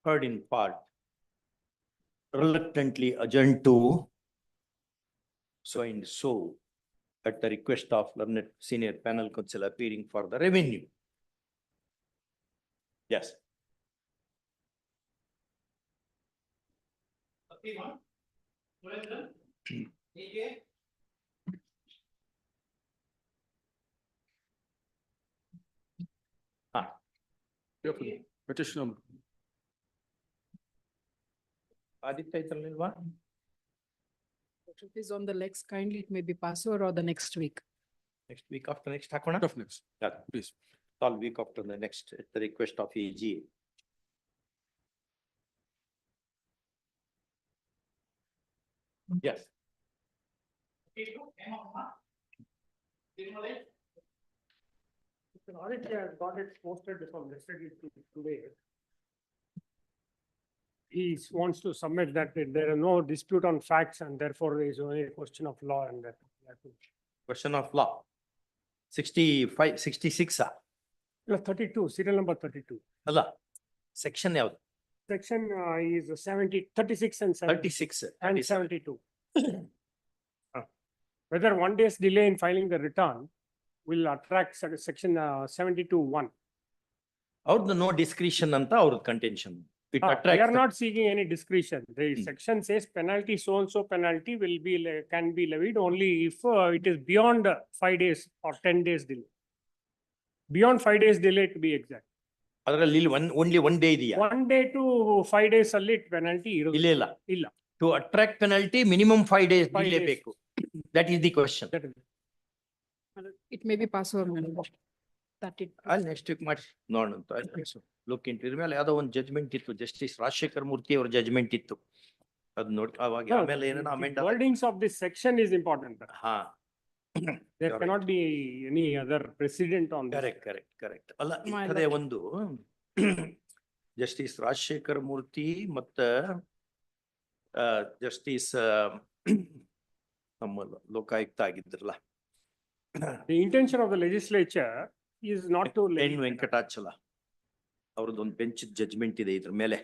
heard in part reluctantly adjourned to so and so at the request of learned senior panel counsel appearing for the revenue. Yes.
Petition number.
Aditya itralilva?
If it is on the legs, kindly it may be Passover or the next week.
Next week after next hakona?
Of next.
Yeah,
Please.
all week after the next at the request of AG. Yes.
Aditya has got it posted from yesterday to today. He wants to submit that there are no dispute on facts and therefore there is only a question of law and that.
Question of law. 65, 66
No, 32, serial number 32.
ಅಲ್ಲ section ಯಾವ್ದು?
Section is 36 and 70.
36
and 72. Whether 1 day's delay in filing the return will attract section 72(1).
ಅವ್ರದ್ದು no discretion ಅಂತ ಅವ್ರದ್ದು contention. It
They
attracts.
are not seeking any discretion. The section says penalty so and so penalty will be can be levied only if it is beyond 5 days or 10 days delay. Beyond 5 days delay to be exact.
ಅದರಲ್ಲಿ only 1 day ಇದೆಯಾ?
1 day to 5 days ಅಲ್ಲಿ penalty ಇರೋದು.
ಇಲ್ಲ
ಇಲ್ಲ.
To attract penalty minimum 5 days
5
delay
days.
ಬೇಕು. That is the question.
It may be Passover. my lord. That it.
ಅಲ್ಲಿ next week ಮಾಡಿ ನೋಡೋಣ ಅಂತ ಲುಕ್ ಇಂಟು ಇದ್ರ ಮೇಲೆ ಯಾವ್ದೋ ಒಂದು ಜಜ್ಮೆಂಟ್ ಇತ್ತು ಜಸ್ಟಿಸ್ ರಾಜಶೇಖರ್ ಮೂರ್ತಿ ಅವ್ರ ಜಜ್ಮೆಂಟ್ ಇತ್ತು ಅದ್ ನೋಡಿ ಅವಾಗ ಆಮೇಲೆ ಏನೇನೋ amend
Wordings of this section is important.
ಹಾ
There cannot be any other precedent on this.
Correct ಅಲ್ಲ ಇಂಥದೇ ಒಂದು ಜಸ್ಟಿಸ್ ರಾಜಶೇಖರ್ ಮೂರ್ತಿ ಮತ್ತ ಜಸ್ಟಿಸ್ ನಮ್ಮ ಲೋಕಾಯುಕ್ತ ಆಗಿದ್ರಲ್ಲ
The intention of the legislature is not to.
N Venkatachala ಅವ್ರದ್ದು ಒಂದು ಬೆಂಚ್ ಜಜ್ಮೆಂಟ್ ಇದೆ ಇದ್ರ ಮೇಲೆ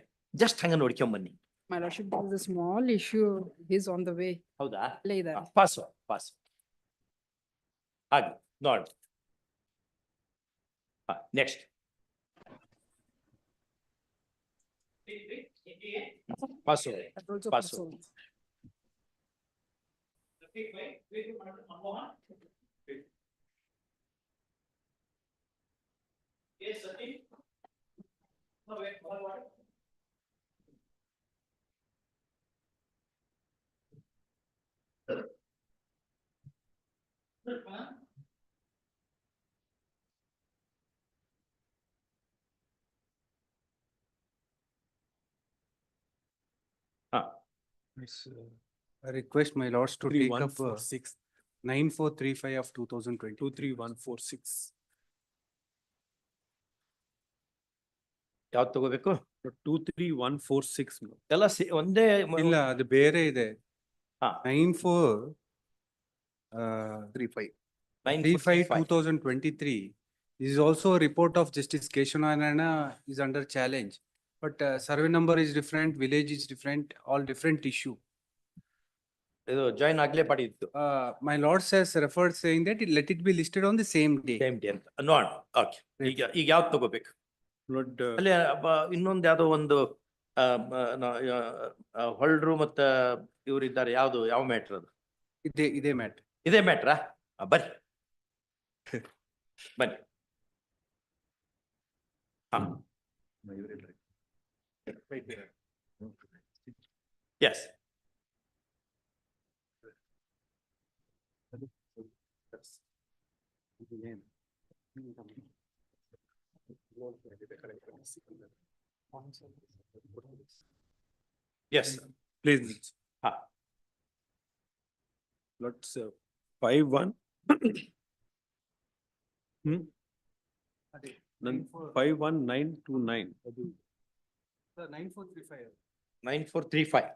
ಜಸ್ಟ್ ಹಂಗ ನೋಡ್ಕೊಂಡ್ ಬನ್ನಿ.
My lordship, there is a small issue. He's on the way.
ಹೌದಾ?
ಅಲ್ಲೇ ಇದ್ದಾರೆ.
ಪಾಸ್ ಹಾಗೆ ನೋಡಿ. Next pass
That also
pass
Passover.
I request my lords to take up
3146.
9435 of 2020.
23146.
ಯಾವ್ದು ತಗೋಬೇಕು?
23146.
ಎಲ್ಲ ಒಂದೇ
ಇಲ್ಲ ಅದು ಬೇರೆ ಇದೆ.
ಹಾ.
9435.
945.
2023. This is also a report of Justice Keshavanarayana is under challenge. But survey number is different, village is different, all different issue.
ಇದು ಜಾಯಿನ್ ಆಗ್ಲೇ ಪಡೆಯಿತ್ತು.
My lord says referred saying that let it be listed on the same day.
Same day ಅಂತ ನೋಡ. Okay. ಈಗ ಯಾವ್ದು ತಗೋಬೇಕು? ಅಲ್ಲಿ ಇನ್ನೊಂದು ಯಾವ್ದೋ ಒಂದು ಹೊಲ್ಡ್ರು ಮತ್ತ ಇವ್ರು ಇದ್ದಾರೆ, ಯಾವ್ದು ಯಾವ ಮ್ಯಾಟ್ರ್ ಅದು?
ಇದೇ ಮ್ಯಾಟ್ರ್.
ಇದೇ ಮ್ಯಾಟ್ರಾ? ಬರ್ರಿ ಬನ್ನಿ. ಹಾ. Yes. Yes,
Please.
ha.
Let's 51. 51929.
9435.
9435.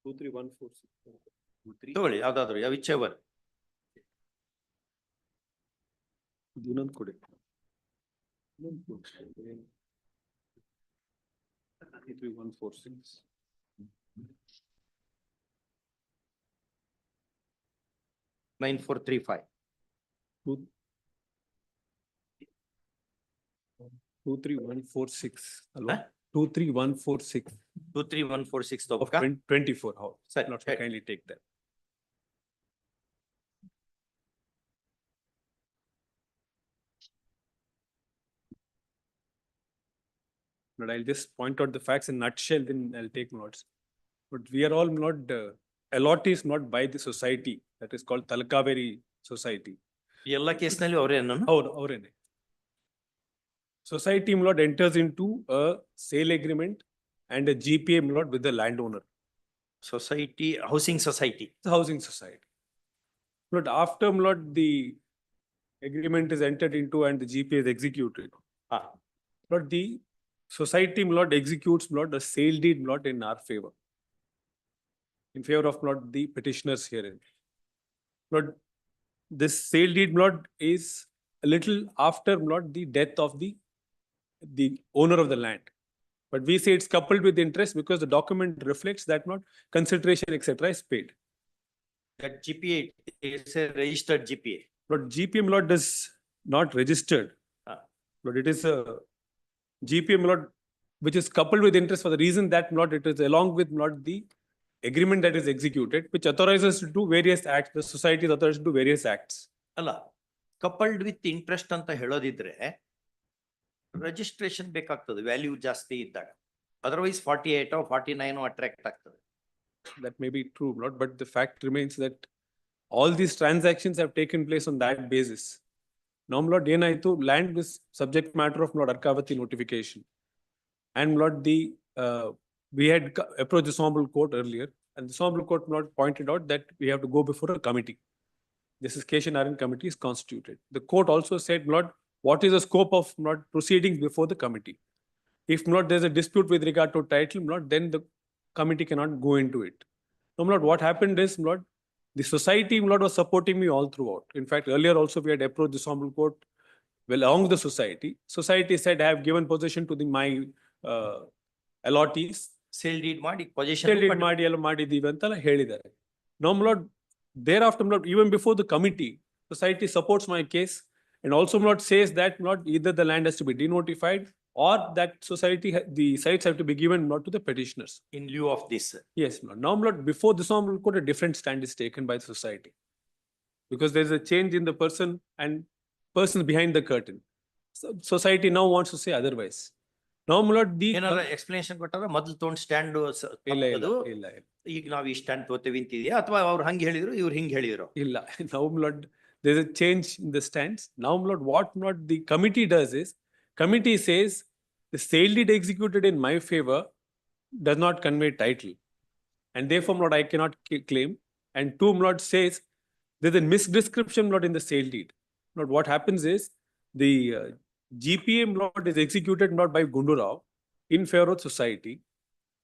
23146.
ತಗೊಳ್ಳಿ ಯಾವ್ದಾದ್ರು, whichever.
ಇನ್ನೊಂದು ಕೊಡಿ. 23146.
9435.
23146. Hello? 23146.
23146
Of 24. How?
Sir,
Not
okay.
kindly take that. But I'll just point out the facts in nutshell, then I'll take notes. But we are all not, allottees not by the society that is called Talakaveri Society.
ಎಲ್ಲ ಕೇಸ್ನಲ್ಲಿ ಅವರೇನು?
ಅವರೇನೆ. Society lot enters into a sale agreement and a GPA lot with the landowner.
Society, housing society.
The housing society. But after lot the agreement is entered into and the GPA is executed. But the society lot executes lot a sale deed lot in our favor. In favor of not the petitioners herein. But this sale deed lot is a little after not the death of the owner of the land. But we say it's coupled with interest because the document reflects that not consideration, etc. is paid.
That GPA is a registered GPA.
But GPM lot is not registered. But it is a GPM lot which is coupled with interest for the reason that not it is along with not the agreement that is executed, which authorizes to do various acts. The society is authorized to do various acts.
ಅಲ್ಲ, coupled with interest ಅಂತ ಹೇಳೋದಿದ್ರೆ registration ಬೇಕಾಗ್ತದೆ value ಜಾಸ್ತಿ ಇದ್ದಾಗ. Otherwise 48 49 attract ಆಗ್ತದೆ.
That may be true, not, but the fact remains that all these transactions have taken place on that basis. Now, Lord, land is subject matter of Lord Arkavati notification. And Lord, we had approached the Honorable Court earlier, and the Honorable Court Lord pointed out that we have to go before a committee. This is Keshavanarayana committee is constituted. The court also said, Lord, what is the scope of not proceedings before the committee? If not, there's a dispute with regard to title, Lord, then the committee cannot go into it. No, Lord, what happened is, Lord, the society, Lord, was supporting me all throughout. In fact, earlier also we had approached the Honorable Court, well, along the society. Society said, I have given possession to my allottees.
Sale deed ಮಾಡಿ position
Sale deed ಮಾಡಿ ಎಲ್ಲ ಮಾಡಿದೀವಿ ಅಂತೆಲ್ಲ ಹೇಳಿದ್ದಾರೆ. No, Lord, thereafter, Lord, even before the committee, society supports my case and also, Lord, says that not either the land has to be denotified or that society, the sites have to be given not to the petitioners.
in lieu of this.
Yes, Lord. Now, Lord, before this Honorable Court, a different stand is taken by the society. Because there's a change in the person and persons behind the curtain. So, society now wants to say otherwise. Now, Lord,
ಏನಾರ explanation ಕೊಟ್ಟಾರ ಮೊದಲು ತೊಗೊಂಡು stand ಈಗ ನಾವು ಈ stand ತಗೋತೀವಿ ಅಂತಿದ್ಯಾ ಅಥವಾ ಅವ್ರು ಹಂಗೆ ಹೇಳಿದ್ರು ಇವ್ರು ಹಿಂಗೆ ಹೇಳಿದ್ರು?
ಇಲ್ಲ. Now, Lord, there's a change in the stance. Now, Lord, what not the committee does is, committee says the sale deed executed in my favor does not convey title. And therefore, my lord, I cannot claim. And two, my lord, says there's a misdescription, my lord, in the sale deed. My lord, what happens is the GPA, my lord, is executed, my lord, by Gundurao in favor of society.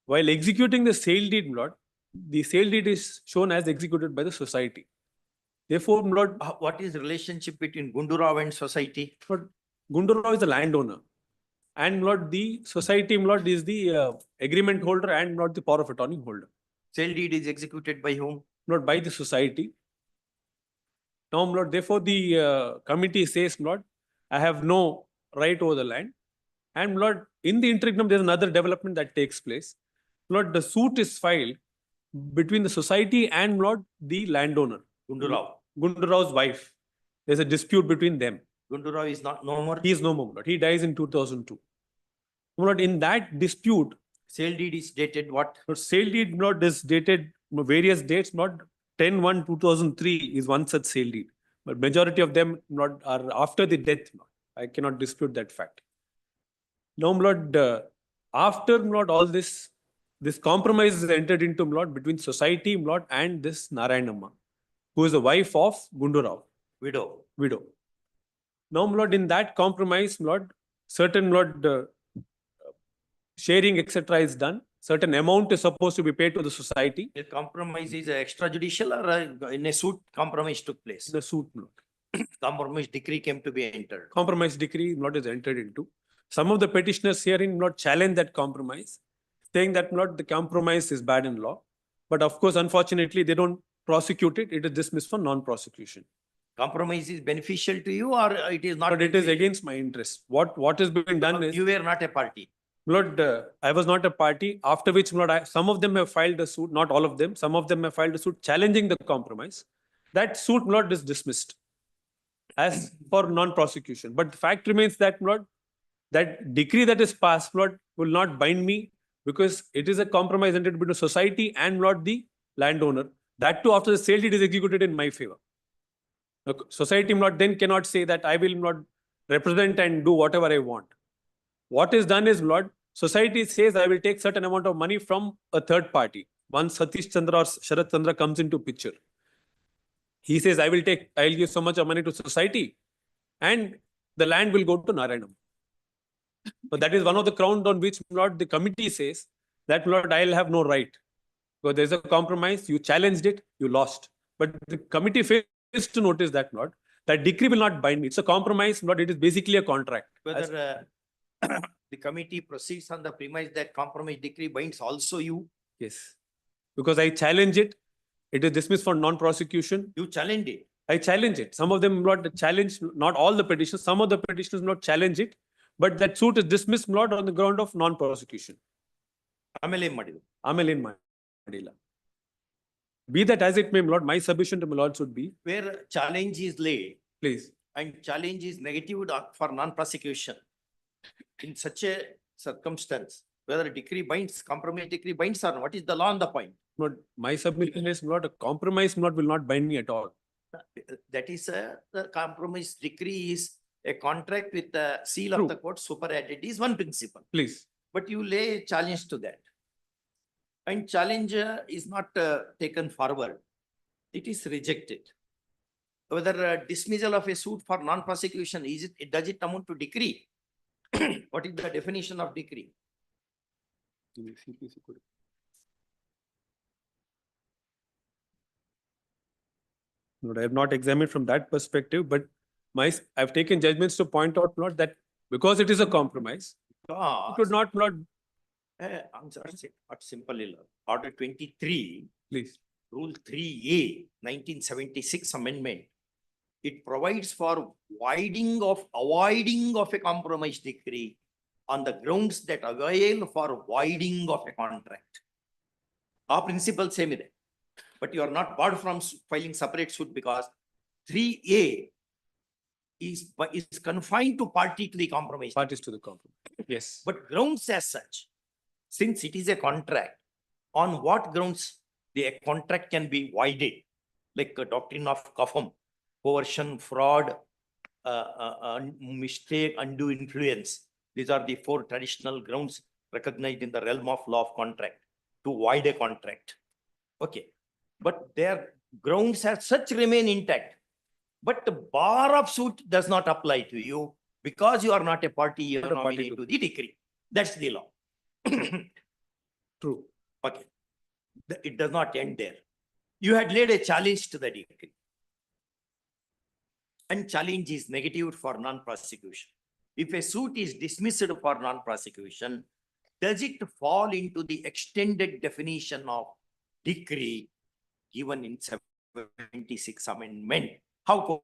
While executing the sale deed, my lord, the sale deed is shown as executed by the society. Therefore, my lord,
What is the relationship between Gundurao and society?
But Gundurao is the landowner. And my lord, the society, my lord, is the agreement holder and not the power of attorney holder.
Sale deed is executed by whom?
Not by the society. Now, my lord, therefore, the committee says, my lord, I have no right over the land. And my lord, in the interregnum, there's another development that takes place. My lord, the suit is filed between the society and my lord, the landowner.
Gundurao.
Gundurao's wife. There's a dispute between them.
Gundurao is not no more.
He is no more, my lord. He dies in 2002. My lord, in that dispute,
Sale deed is dated what?
Sale deed, my lord, is dated various dates, not 10/1/2003 is one such sale deed. But majority of them not are after the death. I cannot dispute that fact. Now, my lord, after my lord, all this compromise is entered into, my lord, between society, my lord, and this Narayanamma, who is the wife of Gundurao.
Widow.
Now, my lord, in that compromise, my lord, certain, my lord, sharing, etc. is done. Certain amount is supposed to be paid to the society.
A compromise is extrajudicial or in a suit compromise took place?
The suit, my lord.
Compromise decree came to be entered.
Compromise decree, my lord, is entered into. Some of the petitioners herein, my lord, challenge that compromise, saying that, my lord, the compromise is bad in law. But of course, unfortunately, they don't prosecute it. It is dismissed for non-prosecution.
Compromise is beneficial to you or it is not?
But it is against my interest. What is being done is...
You were not a party.
Lord, I was not a party, after which, Lord, some of them have filed a suit, not all of them, some of them have filed a suit challenging the compromise. That suit, Lord, is dismissed as for non-prosecution. But the fact remains that, Lord, that decree that is passed, Lord, will not bind me because it is a compromise entered between society and, Lord, the landowner. That too, after the sale deed is executed in my favor. The society, Lord, then cannot say that I will not represent and do whatever I want. What is done is, Lord, society says I will take certain amount of money from a third party. Once Satish Chandra or Sharat Chandra comes into picture, he says I'll give so much of money to society and the land will go to Narayanam. But that is one of the grounds on which, Lord, the committee says that, Lord, I'll have no right. Because there's a compromise, you challenged it, you lost. But the committee fails to notice that, Lord, that decree will not bind me. It's a compromise, Lord, it is basically a contract.
Whether the committee proceeds on the premise that compromise decree binds also you?
Yes. Because I challenge it. It is dismissed for non-prosecution.
You challenged it?
I challenge it. Some of them not challenge, not all the petitions. Some of the petitions not challenge it. But that suit is dismissed, Lord, on the ground of non-prosecution. Be that as it may, Lord, my submission to my Lord should be.
Where challenge is laid.
Please.
And challenge is negative for non-prosecution. In such a circumstance, whether decree binds, compromise decree binds or not, what is the law on the point?
Not my submission is not a compromise, will not bind me at all.
That is the compromise decree is a contract with the seal of the court superadded is one principle.
Please.
But you lay a challenge to that. And challenge is not taken forward. It is rejected. Whether dismissal of a suit for non-prosecution, does it amount to decree? What is the definition of decree?
Lord, I have not examined from that perspective, but I've taken judgments to point out, Lord, that because it is a compromise, it could not, Lord.
Answer not simple. Order 23,
please.
Rule 3A, 1976 amendment. It provides for avoiding of a compromise decree on the grounds that avail for voiding of a contract. Our principle same is, but you are not barred from filing separate suit because 3A is confined to party to the compromise.
Parties to the compromise. Yes.
But grounds as such, since it is a contract, on what grounds the contract can be voided, like a doctrine of Kafam, coercion, fraud, mistake, undue influence. These are the four traditional grounds recognized in the realm of law of contract to void a contract. Okay, but their grounds as such remain intact. But the bar of suit does not apply to you because you are not a party, you are nominee to the decree. That's the law.
True.
Okay. It does not end there. You had laid a challenge to the decree. And challenge is negative for non-prosecution. If a suit is dismissed for non-prosecution, does it fall into the extended definition of decree given in 76 amendment? How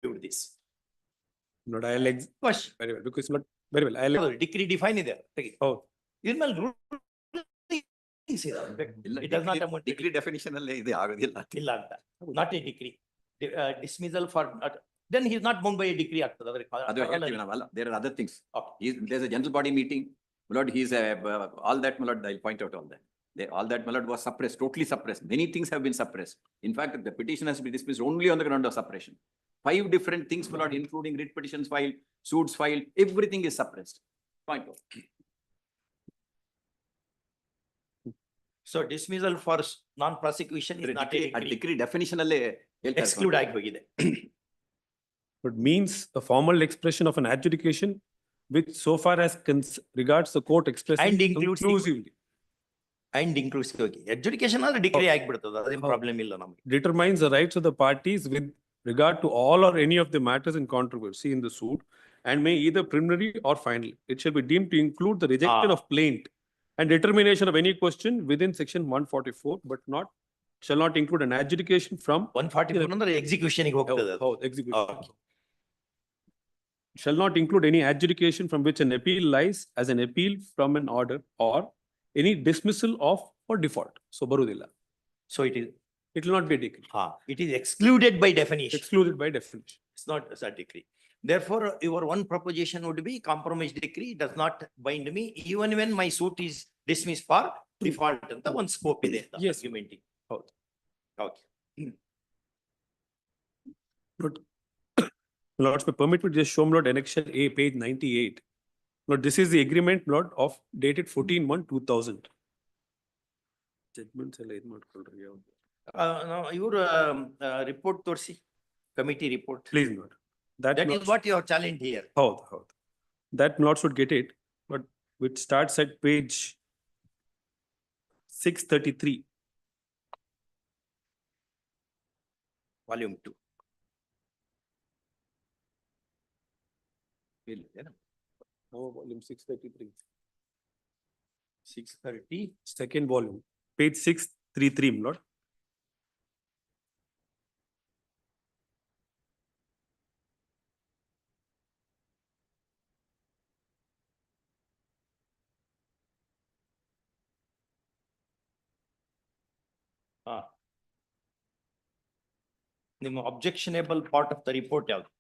do this?
Not I'll
question
very well because not very well. I'll
decree define it there.
Oh,
It does not amount to
decree definition
not a decree. Dismissal for then he is not bound by a decree.
There are other things. There's a general body meeting. My lord, he's all that, my lord, I'll point out all that. All that, my lord, was suppressed, totally suppressed. Many things have been suppressed. In fact, the petition has to be dismissed only on the ground of suppression. 5 different things, my lord, including writ petitions filed, suits filed, everything is suppressed. Point out.
So dismissal for non-prosecution is not a
decree definition
exclude ಆಗಿದೆ.
It means a formal expression of an adjudication which so far as regards the court expressing
and includes
conclusively.
And inclusively. Adjudication or decree ಆಗಿಬಿಡ್ತದೆ ಅದೇನು problem ಇಲ್ಲ ನಮಗೆ.
Determines the rights of the parties with regard to all or any of the matters in controversy in the suit and may either preliminary or final. It shall be deemed to include the rejection of plaint and determination of any question within section 144, but shall not include an adjudication from
144 ಅಂದ್ರೆ execution ಗೆ ಹೋಗ್ತದೆ ಅದು.
Execution. Shall not include any adjudication from which an appeal lies as an appeal from an order or any dismissal of or default. So barudilla.
So it
will not be a decree.
It is excluded by definition.
Excluded by definition.
It's not a decree. Therefore, your one proposition would be compromise decree does not bind me even when my suit is dismissed for default ಅಂತ one scope ಇದೆ argumenting. Okay.
Lords, permit me to just show Lord Annexure A, page 98. Lord, this is the agreement, Lord, of dated 14/1/2000. Judgments ಎಲ್ಲ ಇದು ಮಾಡ್ಕೊಳ್ರಿ ಯಾವ್ದು.
Your report ತೋರಿಸಿ committee report.
Please, Lord.
That is what you have challenged here.
ಹೌದು. That Lord should get it, but which starts at page 633.
Volume 2.
Volume 633.
630.
Second volume, page 633, Lord.
ನಿಮ್ಮ objectionable part of the report ಯಾವುದು?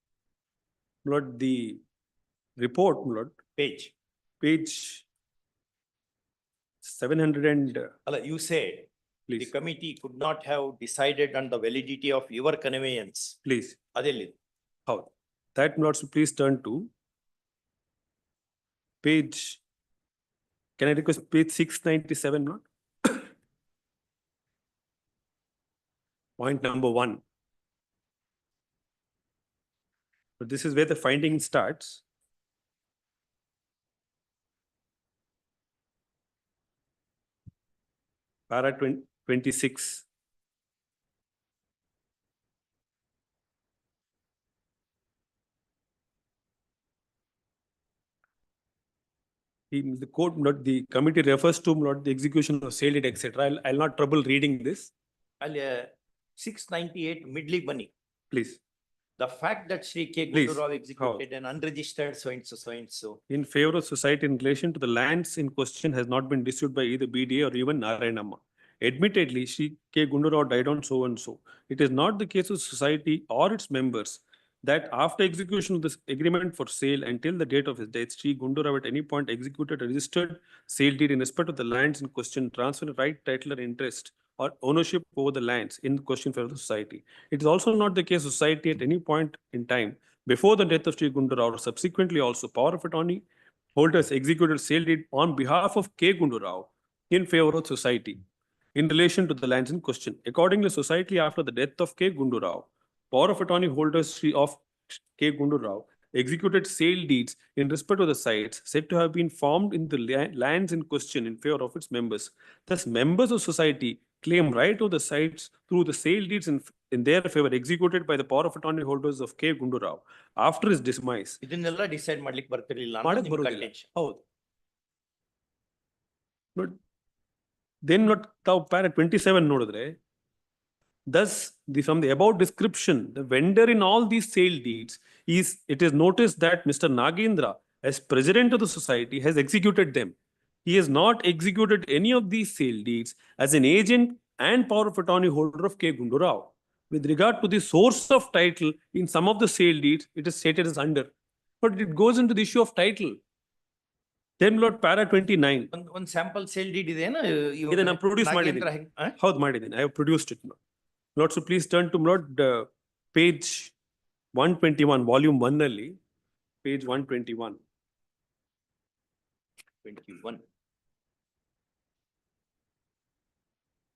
Lord, the report, Lord. Page 700 and.
You said the committee could not have decided on the validity of your conveyance.
Please.
ಅದೆಲ್ಲಿ?
ಹೌದು. That, Lord, so please turn to page. Can I request page 697, Lord? Point number 1. But this is where the finding starts. Para 26. The court, not the committee refers to not the execution of sale deed, etc. I'll not trouble reading this.
698 middle bunny.
Please.
The fact that Sri K. Gundurao executed an unregistered so-and-so.
In favor of society in relation to the lands in question has not been disputed by either BDA or even Narayanamma. Admittedly, Sri K. Gundurao died on so-and-so. It is not the case of society or its members that after execution of this agreement for sale until the date of his death, Sri Gundurao at any point executed a registered sale deed in respect of the lands in question, transfer right, title or interest or ownership over the lands in question for the society. It is also not the case society at any point in time before the death of Sri Gundurao or subsequently also power of attorney holders executed sale deed on behalf of K. Gundurao in favor of society in relation to the lands in question. Accordingly, society after the death of K. Gundurao, power of attorney holders of K. Gundurao executed sale deeds in respect of the sites said to have been formed in the lands in question in favor of its members. Thus, members of society claim right to the sites through the sale deeds in their favor executed by the power of attorney holders of K. Gundurao after his demise.
ಇದನ್ನೆಲ್ಲ decide ಮಾಡ್ಲಿಕ್ಕೆ ಬರ್ತಿರ್ಲಿಲ್ಲ
ಮಾಡಕ್ ಬರೋದಿಲ್ಲ. ಹೌದು. Then not ತಾವು para 27 ನೋಡಿದ್ರೆ thus from the above description the vendor in all these sale deeds it is noticed that Mr. Nagendra as president of the society has executed them. He has not executed any of these sale deeds as an agent and power of attorney holder of K. Gundurao. With regard to the source of title in some of the sale deeds, it is stated as under. But it goes into the issue of title. Then Lord para 29.
ಒಂದು sample sale deed ಇದೆನಾ
ಇದನ್ನ produce ಮಾಡಿದ್ದೀನಿ. ಹೌದು ಮಾಡಿದ್ದೀನಿ. I have produced it. Lord, so please turn to Lord page 121, volume 1 ನಲ್ಲಿ page 121.
21.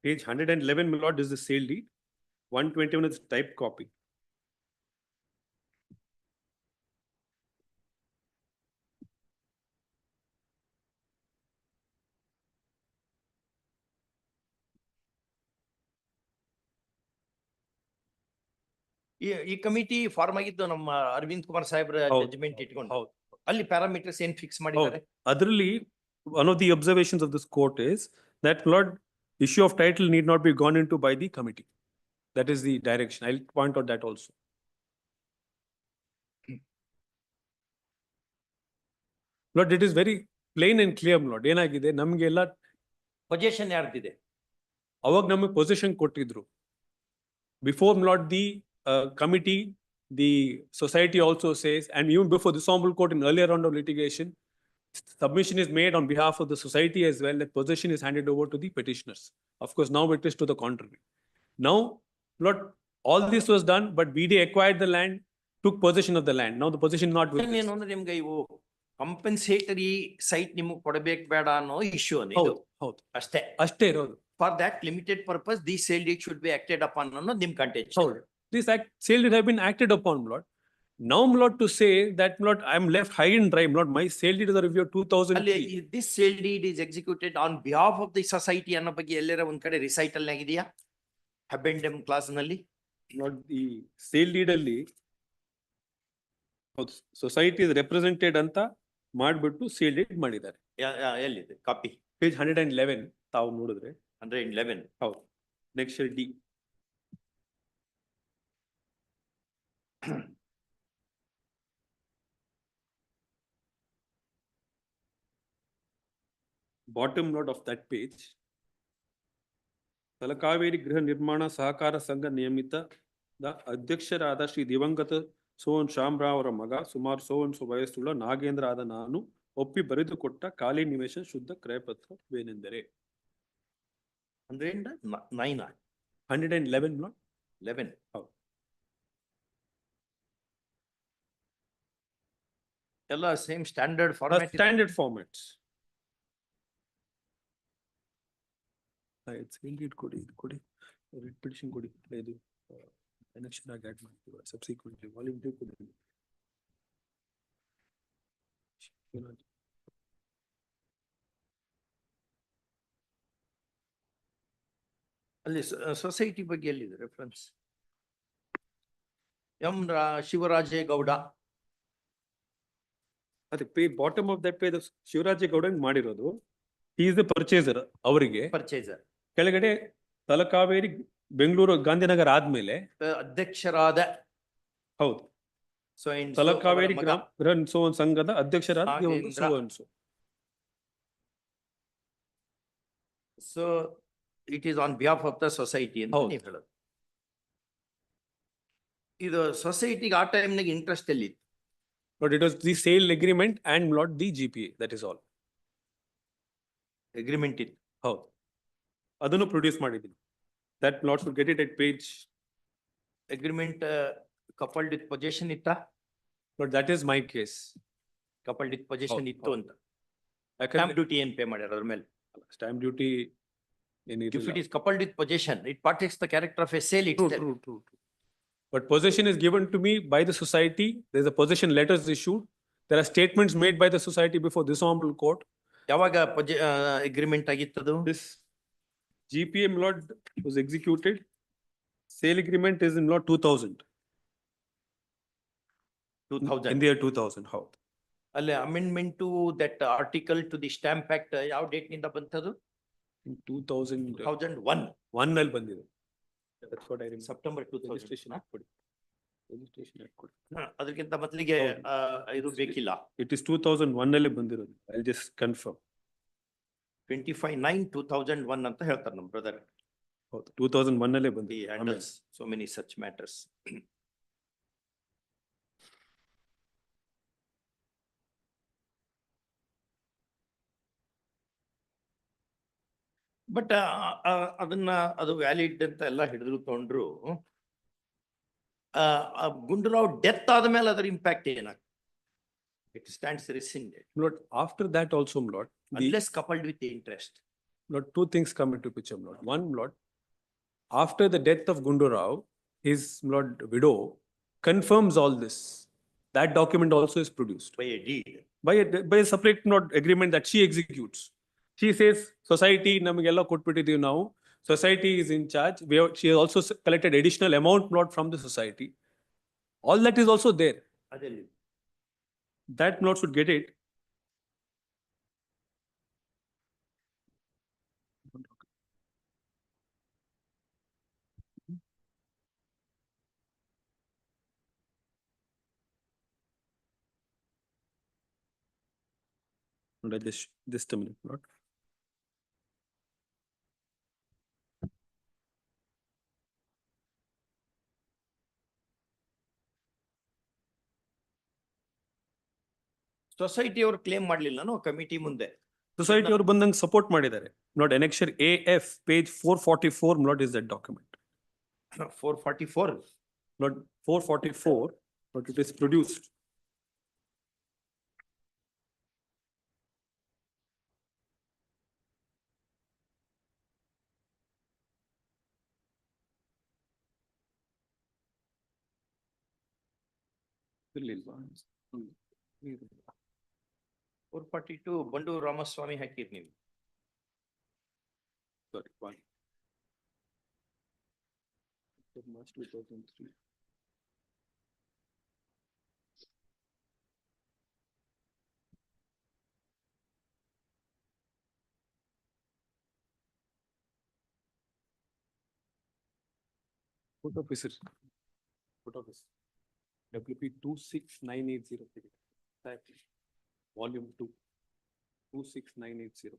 Page 111, my lord, is the sale deed. 121 is type copy.
ಈ committee form ಆಗಿದ್ದು ನಮ್ಮ ಅರವಿಂದ್ ಕುಮಾರ್ ಸಾಹೇಬ್ರ ಜಡ್ಜ್ಮೆಂಟ್ ಇಟ್ಕೊಂಡು ಅಲ್ಲಿ ಪ್ಯಾರಾಮೀಟರ್ಸ್ ಏನ್ ಫಿಕ್ಸ್ ಮಾಡಿದ್ದಾರೆ
ಅದರಲ್ಲಿ one of the observations of this court is that Lord, issue of title need not be gone into by the committee. That is the direction. I'll point out that also. Lord, it is very plain and clear, Lord. ಏನಾಗಿದೆ ನಮಗೆಲ್ಲ
position ಯಾರ್ದಿದೆ
ಅವಾಗ ನಮಗೆ position ಕೊಟ್ಟಿದ್ರು. Before Lord, the committee, the society also says, and even before this honorable court in earlier round of litigation, submission is made on behalf of the society as well that possession is handed over to the petitioners. Of course, now it is to the contrary. Now, Lord, all this was done, but vide acquired the land, took possession of the land. Now the possession not with
ಏನು ಅಂದ್ರೆ ನಿಮ್ಗೆ ಇವು ಕಂಪನ್ಸೇಟರಿ site ನಿಮಗೆ ಕೊಡಬೇಕು ಬೇಡ ಅನ್ನೋ issue ಅನ್ನೋದು
ಹೌದು
ಅಷ್ಟೇ
ಇರೋದು.
For that limited purpose the sale deed should be acted upon ಅನ್ನೋದು ನಿಮ್ ಕಂಟೆಂಟ್.
ಹೌದು. This sale deed have been acted upon, Lord. Now, Lord, to say that, Lord, I am left high and dry, Lord, my sale deed is a review of 2003.
This sale deed is executed on behalf of the society ಅನ್ನೋ ಬಗ್ಗೆ ಎಲ್ಲರ ಒಂದ್ ಕಡೆ recital ಆಗಿದೆಯಾ ಅಬೆಂಡಮ್ class ನಲ್ಲಿ?
Lord, the sale deed ಅಲ್ಲಿ society is represented ಅಂತ ಮಾಡ್ಬಿಟ್ಟು ಸೇಲ್ ಡೀಡ್ ಮಾಡಿದ್ದಾರೆ.
ಎಲ್ಲಿದೆ ಕಾಪಿ?
ಪೇಜ್ 111 ತಾವು ನೋಡಿದ್ರೆ
111.
ಹೌದು. Next D. Bottom note of that page. Talakaveri ಗೃಹ ನಿರ್ಮಾಣ ಸಹಕಾರ ಸಂಘ ನಿಯಮಿತದ ಅಧ್ಯಕ್ಷರಾದ ಶ್ರೀ ದಿವಂಗತ ಸೋನ್ ಶ್ಯಾಮರಾವ್ ಅವರ ಮಗ ಸುಮಾರು ಸೋನ್ಸು ವಯಸ್ಸುಳ್ಳ ನಾಗೇಂದ್ರ ಆದ ನಾನು ಒಪ್ಪಿ ಬರೆದುಕೊಟ್ಟ ಖಾಲಿ ನಿವೇಶನ ಶುದ್ಧ ಕ್ರಯಪತ್ರವೇನೆಂದರೆ
111.
ಹೌದು.
ಎಲ್ಲ same standard format.
Standard formats. ಕೊಡಿ ಪಿಟಿಷನ್ ಕೊಡಿ ಇದು ಕನೆಕ್ಷನ್ ಆಗಿ ಆಡ್ ಮಾಡ್ತೀವಿ ಸಬ್ಸಿಕ್ವೆಂಟ್ಲಿ ವಾಲ್ಯೂಮ್ 2 ಕೊಡಿ.
ಅಲ್ಲಿ ಸೊಸೈಟಿ ಬಗ್ಗೆ ಎಲ್ಲಿದೆ ರೆಫರೆನ್ಸ್? ಶಿವರಾಜೇಗೌಡ.
ಅದೇ ಬಾಟಮ್ ಆಫ್ ದಟ್ ಪೇಜ್ ಶಿವರಾಜೇಗೌಡ ಮಾಡಿರೋದು. he is the purchaser ಅವರಿಗೆ.
ಪರ್ಚೇಸರ್
ಕೆಳಗಡೆ ತಲಕಾವೇರಿ ಬೆಂಗಳೂರು ಗಾಂಧಿನಗರ ಆದ್ಮೇಲೆ
ಅಧ್ಯಕ್ಷರಾದ.
ಹೌದು. ತಲಕಾವೇರಿ ಗೃಹ ಸಂಘದ ಅಧ್ಯಕ್ಷರಾದ
so it is on behalf of the society ಅಂತ ನೀವು ಹೇಳೋದು. ಇದು ಸೊಸೈಟಿಗೆ ಆ ಟೈಮ್ನಾಗ ಇಂಟ್ರೆಸ್ಟ್ ಎಲ್ಲಿ?
But it was the sale agreement and not the GPA. That is all.
Agreement ಇತ್ತು.
ಹೌದು. ಅದನ್ನು ಪ್ರೊಡ್ಯೂಸ್ ಮಾಡಿದ್ದೀನಿ. That lot should get it at page,
Agreement coupled with possession itta?
but that is my case.
Coupled with possession
ಹೌದು,
ಇತ್ತು ಅಂತ.
ಯಾಕಂದ್ರೆ
Stamp duty ಏನ್ pay ಮಾಡ್ಯಾರ ಅದ್ರ ಮೇಲೆ?
stamp duty
If
ಏನಿರಲಿಲ್ಲ.
it is coupled with possession, it partakes the character of a sale
True,
itself.
true. But possession is given to me by the society. There's a possession letters issued. There are statements made by the society before this honorable court.
ಯಾವಾಗ agreement ಆಗಿತ್ತದು?
This GPM lot was executed. Sale agreement is in lot 2000.
2000.
In the year 2000. How?
ಅಲ್ಲಿ amendment to that article to the Stamp Act ಯಾವ date ನಿಂದ ಬಂತದು?
In 2001.
2001.
ನಲ್ಲಿ ಬಂದಿದೆ. That's what I remember.
September 2000.
Registration act ಕೊಡಿ. Registration act ಕೊಡಿ.
ಅದಕ್ಕಿಂತ ಮೊದಲಿಗೆ ಇದು ಬೇಕಿಲ್ಲ.
It is 2001 ನಲ್ಲಿ ಬಂದಿರೋದು. I'll just confirm.
25/9/2001 ಅಂತ ಹೇಳ್ತಾರೆ ನಮ್ಮ ಬ್ರದರ್.
2001 ನಲ್ಲಿ
He
ಬಂದಿದೆ.
handles so many such matters. But ಅದನ್ನ ಅದು ವ್ಯಾಲಿಡ್ ಅಂತ ಎಲ್ಲ ಹಿಡಿದು ತಗೊಂಡ್ರು. ಗುಂಡೂರಾವ್ ಡೆತ್ ಆದ್ಮೇಲೆ ಅದರ ಇಂಪ್ಯಾಕ್ಟ್ ಏನಾಗ್ತದೆ? It stands rescinded.
Lord, after that also, Lord,
Unless coupled with the interest.
Lord, two things come into picture, Lord. One, Lord, after the death of Gundurao, his Lord widow confirms all this. That document also is produced
By a deed.
by a separate Lord agreement that she executes. She says, society namagella kotbittidivu now. Society is in charge. She has also collected additional amount Lord from the society. All that is also there.
ಅದೆಲ್ಲಿ?
That Lord should get it. Just a minute, Lord.
Society ಅವರು claim ಮಾಡ್ಲಿಲ್ಲ committee ಮುಂದೆ.
Society ಅವರು ಬಂದಂಗೆ support ಮಾಡಿದ್ದಾರೆ. Not annexure AF page 444 Lord is that document.
444.
Not 444, but it is produced. ಇರ್ಲಿಲ್ವಾ?
442 Bandur Ramaswamy ಹಾಕಿರ್ ನೀವು.
Sorry, one. March 2003. Court officer. Court office. WP 26980. Volume 2. 26980.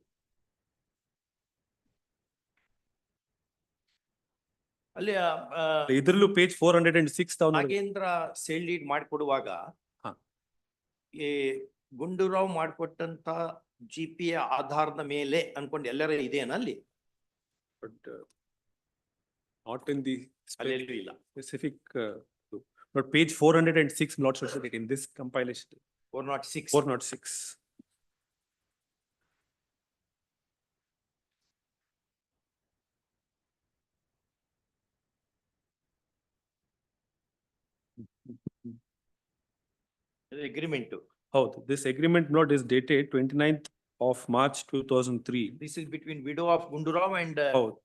ಅಲ್ಲಿ
ಇದರಲ್ಲೂ page 406
Nagendra sale deed ಮಾಡಿಕೊಡುವಾಗ ಈ ಗುಂಡೂರಾವ್ ಮಾಡಿಕೊಟ್ಟಂತ GPA ಆಧಾರದ ಮೇಲೆ ಅನ್ಕೊಂಡು ಎಲ್ಲರ ಇದೆಯೇನ ಅಲ್ಲಿ?
ಬಟ್ ನಾಟ್ ಇನ್ ದಿ
ಅಲ್ಲೆಲ್ಲೂ ಇಲ್ಲ.
specific but page 406 not should it in this compilation.
406.
406.
Agreement.
Oh, this agreement note is dated 29th of March 2003.
This is between widow of Gundurao and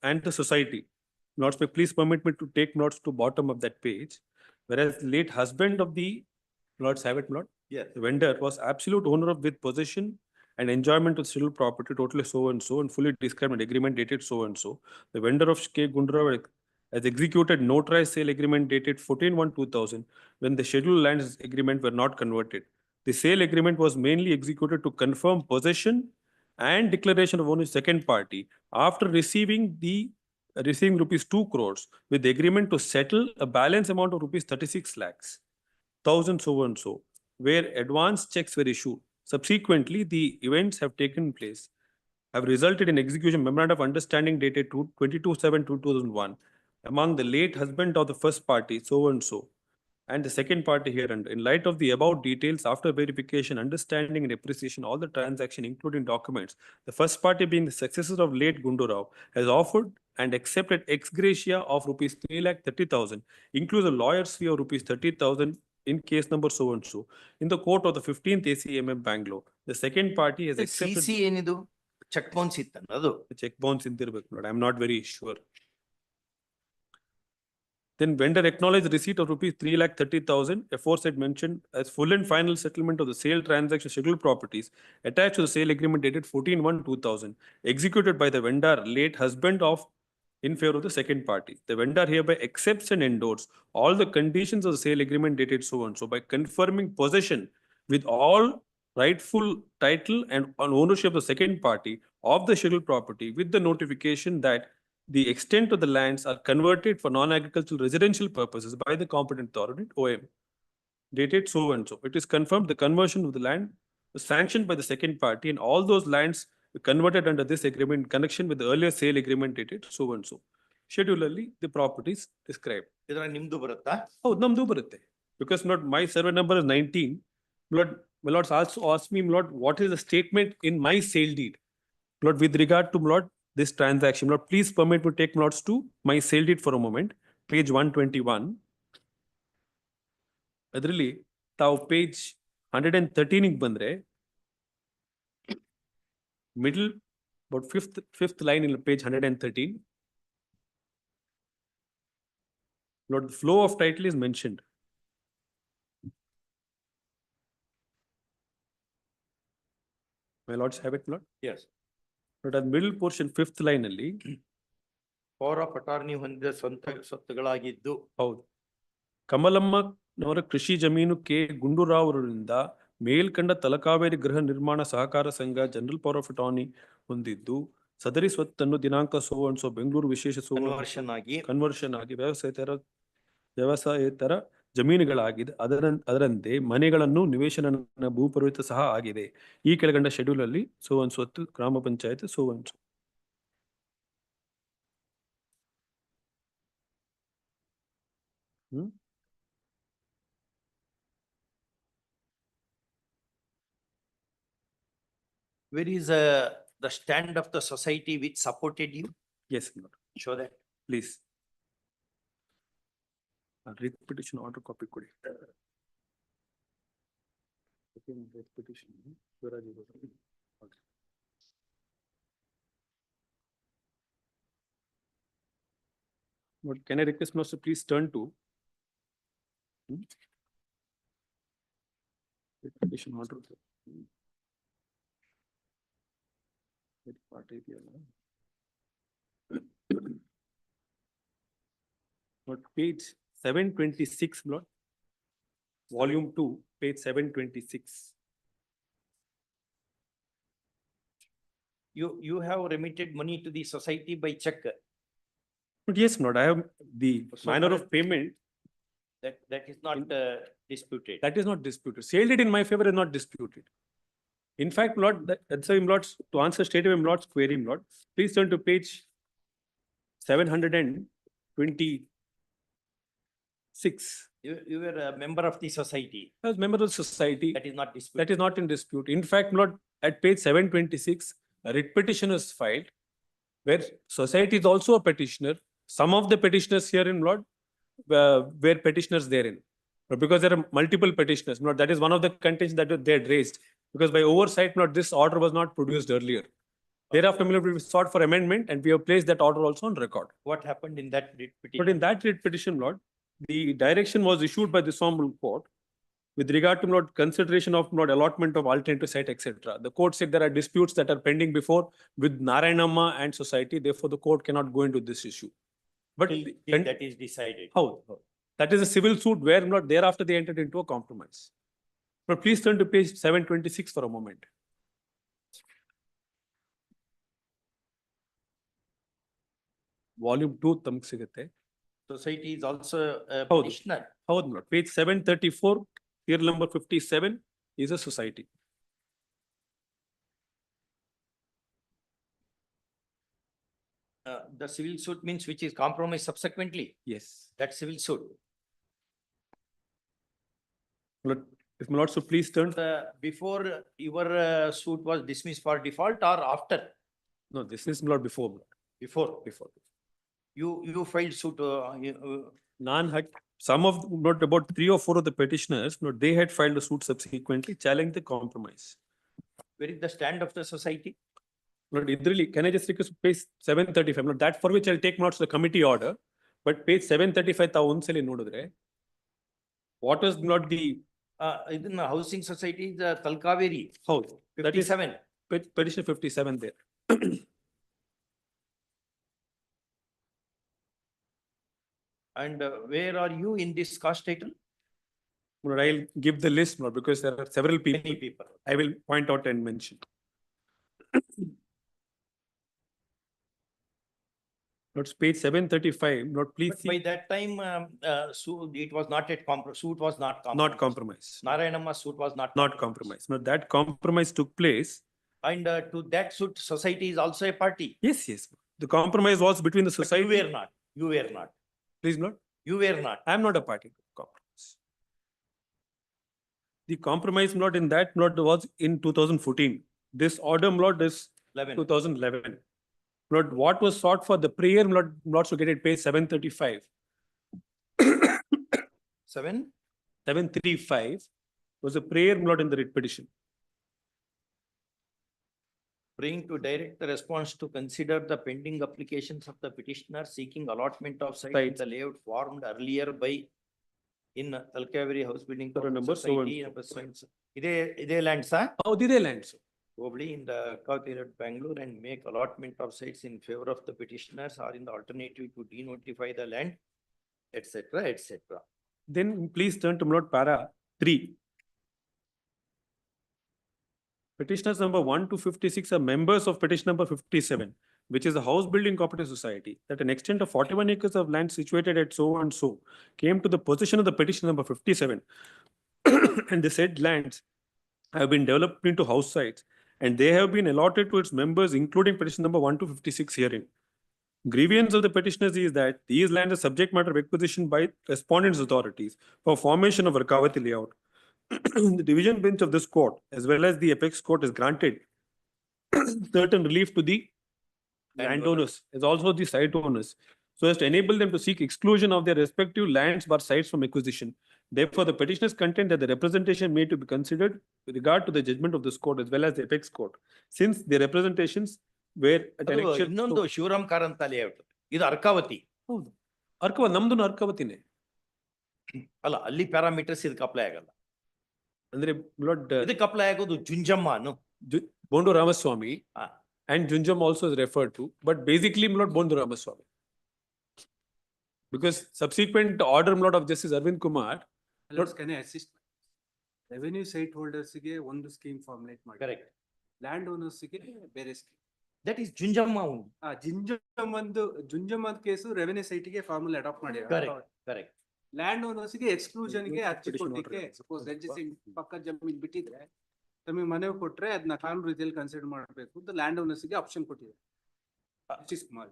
And the society. Notes, please permit me to take notes to bottom of that page. Whereas late husband of the Lord Savet Lord,
yes,
the vendor was absolute owner of with possession and enjoyment of civil property totally so and so and fully described and agreement dated so and so. The vendor of K. Gundurao has executed notarized sale agreement dated 14/1/2000 when the scheduled lands agreement were not converted. The sale agreement was mainly executed to confirm possession and declaration of ownership second party after receiving rupees 2 crores with the agreement to settle a balance amount of rupees 36 lakhs, 1000 so and so, where advance checks were issued. Subsequently, the events have taken place have resulted in execution memorandum of understanding dated 22/7/2001 among the late husband of the first party, so and so, and the second party hereunder. In light of the above details, after verification, understanding and appreciation, all the transaction, including documents, the first party being the successor of late Gundurao, has offered and accepted ex gratia of rupees 3,30,000, includes a lawyer's fee of rupees 30,000 in case number so and so, in the court of the 15th ACMM Bangalore. The second party has accepted.
CC ಏನಿದು check bounce ಇತ್ತಲ್ಲ ಅದು
Check bounce ಇಂತಿರ್ಬೇಕು ನೋಡಿ. I'm not very sure. Then vendor acknowledged receipt of rupees 3,30,000 aforesaid mentioned as full and final settlement of the sale transaction scheduled properties attached to the sale agreement dated 14/1/2000, executed by the vendor late husband of in favor of the second party. The vendor hereby accepts and endorses all the conditions of the sale agreement dated so and so by confirming possession with all rightful title and on ownership of the second party of the scheduled property, with the notification that the extent of the lands are converted for non-agricultural residential purposes by the competent authority, OM, dated so and so. It is confirmed the conversion of the land was sanctioned by the second party, and all those lands were converted under this agreement in connection with the earlier sale agreement dated so and so. Schedularly, the properties described.
ಇದ್ರಾಗ ನಿಮ್ದು ಬರುತ್ತಾ?
Oh, namdu ಬರುತ್ತೆ. Because not my survey number is 19. My lords also asked me, Lord, what is the statement in my sale deed? Lord, with regard to Lord, this transaction, Lord, please permit me to take Lords to my sale deed for a moment. Page 121. ಅದರಲ್ಲಿ ತಾವು page 113 ಗೆ ಬಂದ್ರೆ middle about fifth line in page 113. Lord, the flow of title is mentioned. My lords have it, Lord?
Yes.
But at middle portion, fifth line ಅಲ್ಲಿ
power of attorney ಹೊಂದಿದ ಸ್ವಂತ ಸ್ವತ್ತುಗಳಾಗಿದ್ದು.
ಹೌದು. ಕಮಲಮ್ಮನವರ ಕೃಷಿ ಜಮೀನು ಕೆ ಗುಂಡೂರಾವ್ ಅವರಿಂದ ಮೇಲ್ಕಂಡ ತಲಕಾವೇರಿ ಗೃಹ ನಿರ್ಮಾಣ ಸಹಕಾರ ಸಂಘ ಜನರಲ್ ಪವರ್ ಆಫ್ ಅಟಾರ್ನಿ ಹೊಂದಿದ್ದು, ಸದರಿ ಸ್ವತ್ತನ್ನು ದಿನಾಂಕ ಸೋ ಅಂಡ್ ಸೋ ಬೆಂಗಳೂರು ವಿಶೇಷ ಕನ್ವರ್ಷನ್ ಆಗಿ ವ್ಯವಸಾಯೇತರ ಜಮೀನುಗಳಾಗಿದೆ. ಅದರಂತೆ ಮನೆಗಳನ್ನು ನಿವೇಶನ ಭೂಪರಿಮಿತ ಸಹ ಆಗಿದೆ. ಈ ಕೆಳಗಂಡ ಶೆಡ್ಯೂಲ್ ಅಲ್ಲಿ ಸೋ ಅಂಡ್ ಸ್ವತ್ತು ಗ್ರಾಮ panchayat so and so.
Where is the stand of the society which supported you?
Yes, Lord.
Show that.
Please. Writ petition order copy ಕೊಡಿ. Petition. But can I request Master please turn to petition order. But page 726, Lord. Volume 2, page 726.
You have remitted money to the society by check.
But yes, Lord, I have the manner of payment.
That is not disputed.
That is not disputed. Sale deed in my favor is not disputed. In fact, Lord, that's why, Lord, to answer straight away, Lord's query, Lord, please turn to page 726.
You were a member of the society.
I was a member of the society.
That is not disputed.
That is not in dispute. In fact, Lord, at page 726, a writ petition is filed, where society is also a petitioner. Some of the petitioners here in Lord were petitioners therein. But because there are multiple petitioners, Lord, that is one of the contentions that they had raised. Because by oversight, Lord, this order was not produced earlier. Thereafter, we sought for amendment and we have placed that order also on record.
What happened in that writ petition?
But in that writ petition, Lord, the direction was issued by this honorable court with regard to, Lord, consideration of, Lord, allotment of alternative site, etc. The court said there are disputes that are pending before with Narayanamma and society. Therefore, the court cannot go into this issue. But
that is decided.
How? That is a civil suit where, Lord, thereafter they entered into a compromise. But please turn to page 726 for a moment. Volume 2 ತಮಗೆ ಸಿಗುತ್ತೆ.
Society is also a
ಹೌದು.
petitioner.
ಹೌದು Lord. Page 734, serial number 57 is a society.
the civil suit means which is compromised subsequently.
Yes.
That civil suit.
My lord, if my lord, so please turn.
Before your suit was dismissed for default or after?
No, this is my lord before. My lord.
Before. You filed suit.
None had, some of, not about 3 or 4 of the petitioners, no, they had filed a suit subsequently challenging the compromise.
Where is the stand of the society?
Lord, really, can I just request page 735? Not that for which I'll take notes of the committee order, but page 735 ta ondsali nodidre. What was not the
in the housing society, the Talkaveri.
house?
57.
That is petition 57 there.
And where are you in this cost title?
Lord, I'll give the list, Lord, because there are several people.
Many people.
I will point out and mention. Lord, page 735. Lord, please
But
see.
by that time, so it was not yet suit was not compromised.
Not compromised.
Narayanamma suit was not
compromised. No, that compromise took place.
And to that suit, society is also a party.
Yes, yes. The compromise was between the society.
But you were not.
Please not.
You were not.
I am not a party to compromise. The compromise not in that not was in 2014. This order lot is 2011. Lord, what was sought for the prayer not to get it page 735. 735 was a prayer not in the writ petition.
Praying to direct the response to consider the pending applications of the petitioner seeking allotment of site in the layout formed earlier by in Talkaveri House Building Society. Ide lands, huh?
Oh, ide lands.
Probably in the Kavati Road, Bangalore, and make allotment of sites in favor of the petitioners or in the alternative to denotify the land, etc., etc.
Then please turn to Lord Para 3. Petitioners number 1 to 56 are members of petition number 57, which is a house building cooperative society that an extent of 41 acres of land situated at so and so came to the possession of the petition number 57. And the said lands have been developed into house sites and they have been allotted to its members, including petition number 1 to 56 herein. Grievance of the petitioners is that these lands are subject matter of acquisition by respondents' authorities for formation of Rakavati layout. The division bench of this court, as well as the apex court, has granted certain relief to the landowners, as also the site owners, so as to enable them to seek exclusion of their respective lands or sites from acquisition. Therefore, the petitioners contend that the representation made to be considered with regard to the judgment of this court as well as the apex court, since the representations were at an actual.
ಇನ್ನೊಂದು Shivaram Karanth layout ಇದು ಅರ್ಕಾವತಿ.
ಹೌದು, ಅರ್ಕಾವತಿ ನಮ್ದು ಅರ್ಕಾವತಿನೇ
ಅಲ್ಲ, ಅಲ್ಲಿ parameters ಇದಕ್ಕೆ apply ಆಗಲ್ಲ.
ಅಂದ್ರೆ blood
ಇದಕ್ಕೆ ಅಪ್ಲೈ ಆಗೋದು ಜುಂಜಮ್ಮನು
Bondu Ramaswamy and Junjam also is referred to, but basically not Bondu Ramaswamy. Because subsequent order of Justice Arvind Kumar.
Can I assist? Revenue site holders ಗೆ ಒಂದು scheme formulate ಮಾಡಿ.
Correct.
Land owners ಗೆ ಬೇರೆ scheme.
That is Junjamma.
ಜುಂಜಮ್ಮದ case revenue site ಗೆ formula adopt ಮಾಡಿದ್ದಾರೆ.
Correct. Correct.
Land owners ಗೆ exclusion ಗೆ ಅರ್ಜಿ ಕೊಡ್ಲಿಕ್ಕೆ ಸಪೋಸ್ ರಿಜಿಸ್ಟ್ರಿಂಗ್ ಪಕ್ಕ ಜಮೀನ್ ಬಿಟ್ಟಿದ್ರೆ ತಮಗೆ ಮನೆ ಕೊಟ್ರೆ ಅದನ್ನ ಕಾನೂನು ರೀತಿಯಲ್ಲಿ ಕನ್ಸಿಡರ್ ಮಾಡಬೇಕು ಅಂತ ಲ್ಯಾಂಡ್ ಓನರ್ಸ್ ಗೆ ಆಪ್ಷನ್ ಕೊಟ್ಟಿದೆ.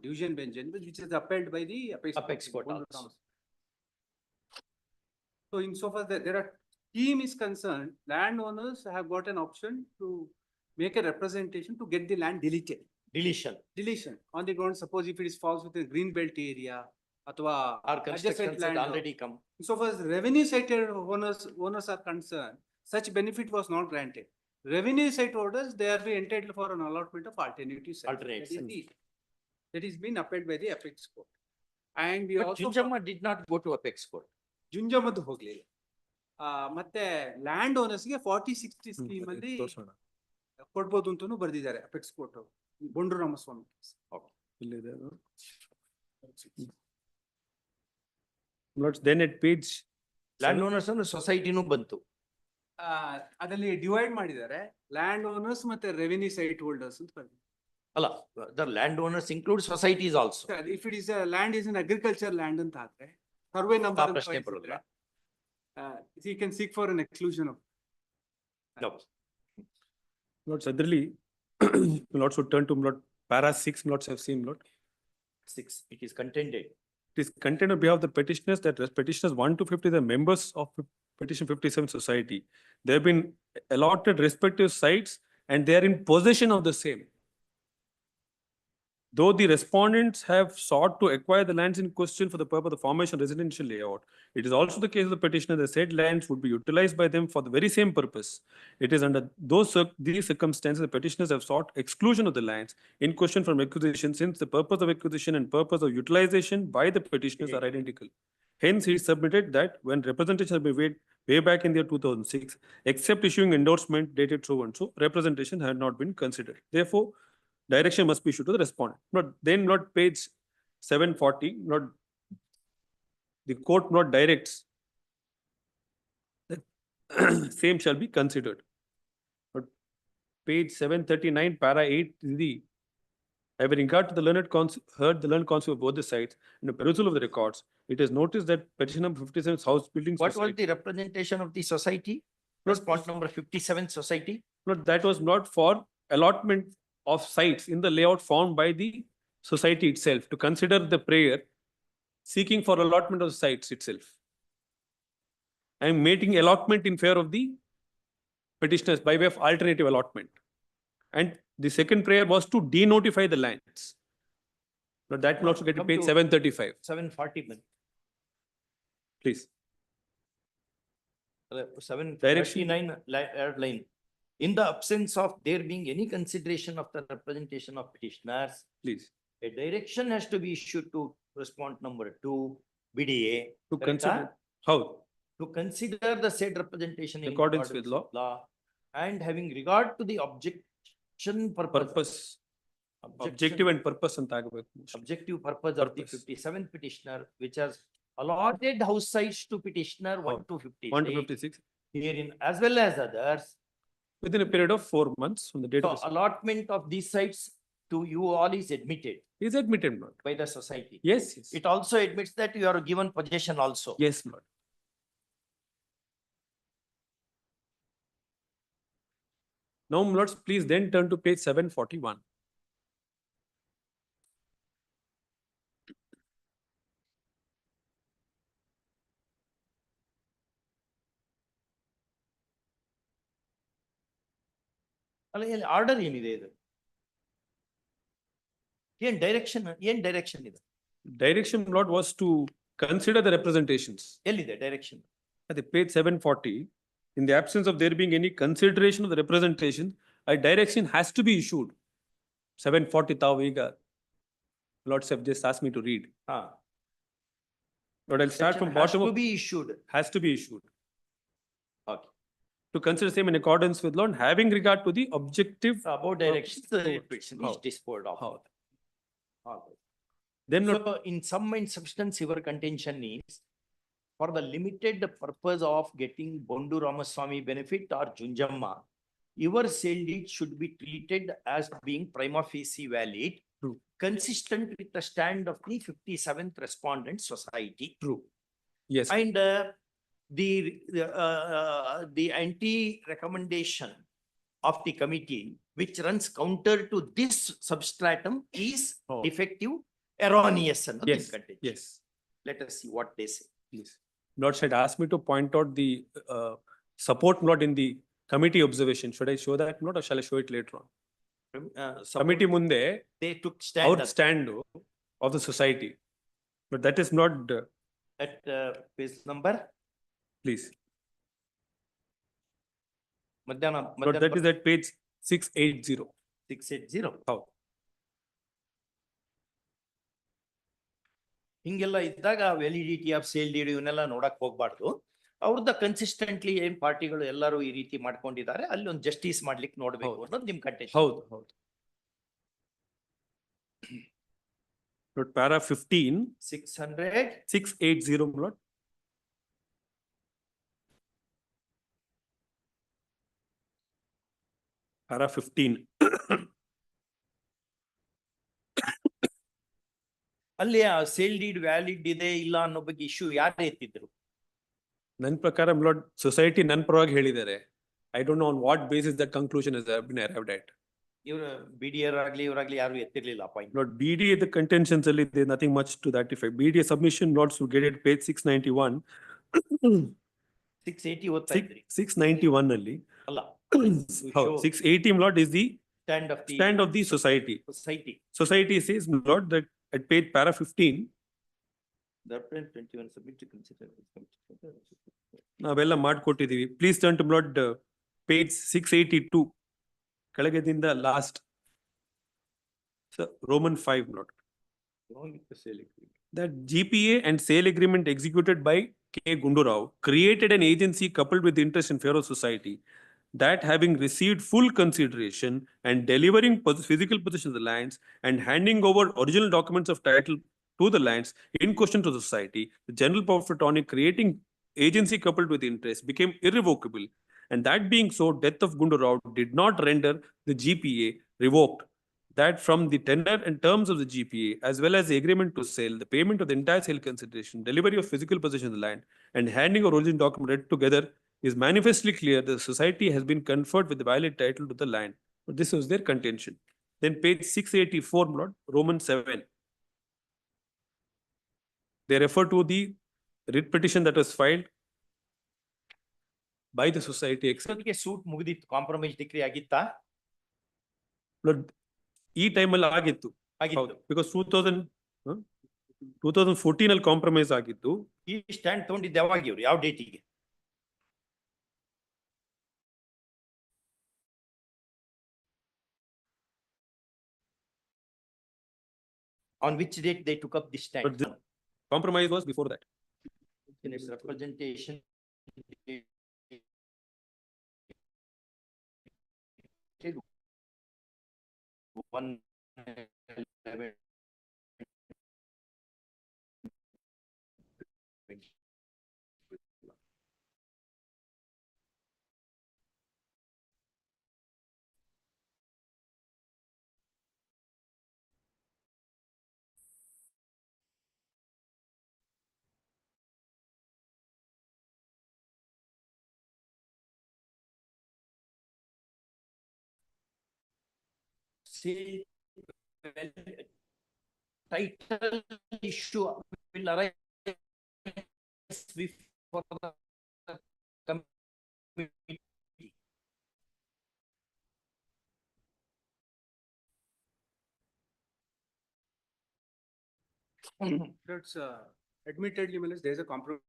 Division bench which is upheld by the apex court also. So in so far there are scheme is concerned, landowners have got an option to make a representation to get the land deleted. Deletion on the ground, suppose if it is falls within green belt area or
construction land already come.
So far as revenue site owners are concerned, such benefit was not granted. Revenue site holders, they are be entitled for an allotment of alternative site. That is been upheld by the apex court. And we also
Junjamma did not go to apex court.
ಜುಂಜಮ್ಮದ್ದು ಹೋಗ್ಲಿಲ್ಲ. ಮತ್ತೆ land owners ಗೆ 40-60 scheme ಅಲ್ಲಿ ಕೊಡ್ಬೋದು ಅಂತಾನು ಬರ್ದಿದ್ದಾರೆ apex court Bondu Ramaswamy.
Then at page
land owners ಅಂದ್ರೆ ಸೊಸೈಟಿನೂ ಬಂತು.
ಅದರಲ್ಲಿ ಡಿವೈಡ್ ಮಾಡಿದ್ದಾರೆ ಲ್ಯಾಂಡ್ ಓನರ್ಸ್ ಮತ್ತೆ ರೆವಿನ್ಯೂ ಸೈಟ್ ಹೋಲ್ಡರ್ಸ್ ಅಂತ ಬರ್ತಾರೆ.
ಅಲ್ಲ, the land owners include societies also.
If it is a land is an agriculture land ಅಂತ ಆದ್ರೆ ಸರ್ವೆ ನಂಬರ್
ಪ್ರಶ್ನೆ ಬರೋಲ್ಲ.
He can seek for an exclusion of.
Lord, suddenly, Lord should turn to Lord Para 6, Lord have seen Lord.
6, it is contended.
It is contained on behalf of the petitioners that petitioners 1 to 50, the members of petition 57 society. They have been allotted respective sites and they are in possession of the same. Though the respondents have sought to acquire the lands in question for the purpose of the formation of residential layout, it is also the case of the petitioner that said lands would be utilized by them for the very same purpose. It is under these circumstances the petitioners have sought exclusion of the lands in question from acquisition, since the purpose of acquisition and purpose of utilization by the petitioners are identical. Hence, he submitted that when representation has been made way back in the year 2006, except issuing endorsement dated so and so, representation had not been considered. Therefore, direction must be issued to the respondent. Not page 740, the court not directs that same shall be considered. But page 739, para 8 is the having regard to the learned counsel, heard the learned counsel of both the sides in the perusal of the records, it is noticed that petition number 57's house building
What
society.
was the representation of the society? Response number 57 society?
No, that was not for allotment of sites in the layout formed by the society itself to consider the prayer seeking for allotment of sites itself. I am making allotment in favor of the petitioners by way of alternative allotment. And the second prayer was to denotify the lands. But that will also get to page 735.
740.
Please.
739 line. In the absence of there being any consideration of the representation of petitioners,
please,
a direction has to be issued to respondent number 2, BDA.
To consider how?
To consider the said representation in
accordance with law
and having regard to the objection purpose.
Objective and purpose and
objective purpose of the 57th petitioner, which has allotted house sites to petitioner 1 to 56.
1 to 56.
Herein as well as others.
Within a period of 4 months from the date of
allotment of these sites to you all is admitted.
Is admitted, Lord.
By the society.
Yes, yes.
It also admits that you are given possession also.
Yes, Lord. Now, Lords, please then turn to page 741.
Order ಏನಿದೆ ಇದು? direction ಇದೆ?
Direction, Lord, was to consider the representations.
ಎಲ್ಲಿದೆ direction?
At the page 740, in the absence of there being any consideration of the representation, a direction has to be issued. 740 Taviga. Lords have just asked me to read. Lord, I'll start from bottom.
Has to be issued.
Has to be issued.
Okay.
To consider same in accordance with law, having regard to the objective
about directions, the petition is disposed of.
Then
so in sum and substance, your contention is for the limited purpose of getting Bondu Ramaswamy benefit or Junjamma, your sale deed should be treated as being prima facie valid,
true,
consistent with the stand of the 57th respondent society.
True. Yes.
And the anti-recommendation of the committee, which runs counter to this substratum, is defective, erroneous.
Yes. Yes.
Let us see what they say.
Please. Lord had asked me to point out the support not in the committee observation. Should I show that not, or shall I show it later on? Committee munde
they took stand
of the society, but that is not
at page number.
Please.
But
that is at page 680.
680.
How?
ಹಿಂಗೆಲ್ಲ ಇದ್ದಾಗ validity of sale deed ಇವನ್ನೆಲ್ಲ ನೋಡಕ್ ಹೋಗ್ಬಾರ್ದು. ಅವ್ರದ್ದು consistently ಏನ್ ಪಾರ್ಟಿಗಳು ಎಲ್ಲರೂ ಈ ರೀತಿ ಮಾಡ್ಕೊಂಡಿದ್ದಾರೆ, ಅಲ್ಲಿ ಒಂದು ಜಸ್ಟಿಸ್ ಮಾಡ್ಲಿಕ್ಕೆ ನೋಡ್ಬೇಕು ಅನ್ನೋದು ನಿಮ್ ಕಂಟೆಂಟ್.
ಹೌದು ಹೌದು. Para 15 680 Lord. Para 15.
ಅಲ್ಲಿ ಆ ಸೇಲ್ ಡೀಡ್ ವ್ಯಾಲಿಡ್ ಇದೆ ಇಲ್ಲ ಅನ್ನೋ ಬಗ್ಗೆ ಇಶ್ಯೂ ಯಾರು ಎತ್ತಿದ್ರು?
ನನ್ನ ಪ್ರಕಾರ Lord, society ನನ್ನ ಪರವಾಗಿ ಹೇಳಿದ್ದಾರೆ. I don't know on what basis that conclusion has been arrived at.
ಇವ್ರ BDR ಆಗ್ಲಿ ಇವ್ರಾಗ್ಲಿ ಯಾರು ಎತ್ತಿರ್ಲಿಲ್ಲ point.
Lord, BDA, the contentions, there's nothing much to that effect. BDA submission, Lords, to get it page 691.
680 ಓದ್ತಾ ಇದ್ರಿ.
691 ಅಲ್ಲಿ.
ಅಲ್ಲ.
680, Lord, is the stand of the society. Society says, Lord, that at page para 15.
The April 21 submit to consider.
ನಾವೆಲ್ಲ ಮಾಡ್ಕೊಟ್ಟಿದೀವಿ. Please turn to Lord page 682. ಕೆಳಗದಿಂದ last. So Roman 5, Lord. That GPA and sale agreement executed by K. Gundurao created an agency coupled with interest in favor of society that, having received full consideration and delivering physical possession of the lands and handing over original documents of title to the lands in question to the society, the general power of attorney creating agency coupled with interest became irrevocable. And that being so, death of Gundurao did not render the GPA revoked. That from the tenor and terms of the GPA, as well as the agreement to sell, the payment of the entire sale consideration, delivery of physical possession of the land, and handing of original document read together, is manifestly clear the society has been conferred with the valid title to the land. But this was their contention. Then page 684, Lord, Roman 7. They refer to the writ petition that was filed by the society.
Suit ಮುಗಿದಿತ್ತು, compromise decree ಆಗಿತ್ತಾ?
ಈ ಟೈಮಲ್ಲಿ ಆಗಿತ್ತು. Because 2014 ಅಲ್ಲಿ compromise ಆಗಿತ್ತು.
ಈ stand ತಗೊಂಡಿದ್ದು ಯಾವಾಗ ಇವ್ರು ಯಾವ ಡೇಟಿಗೆ? On which date they took up this stand?
But the compromise was before that.
In its representation. One 11. See, title issue will arise before the committee.
That's admittedly, there is a compromise.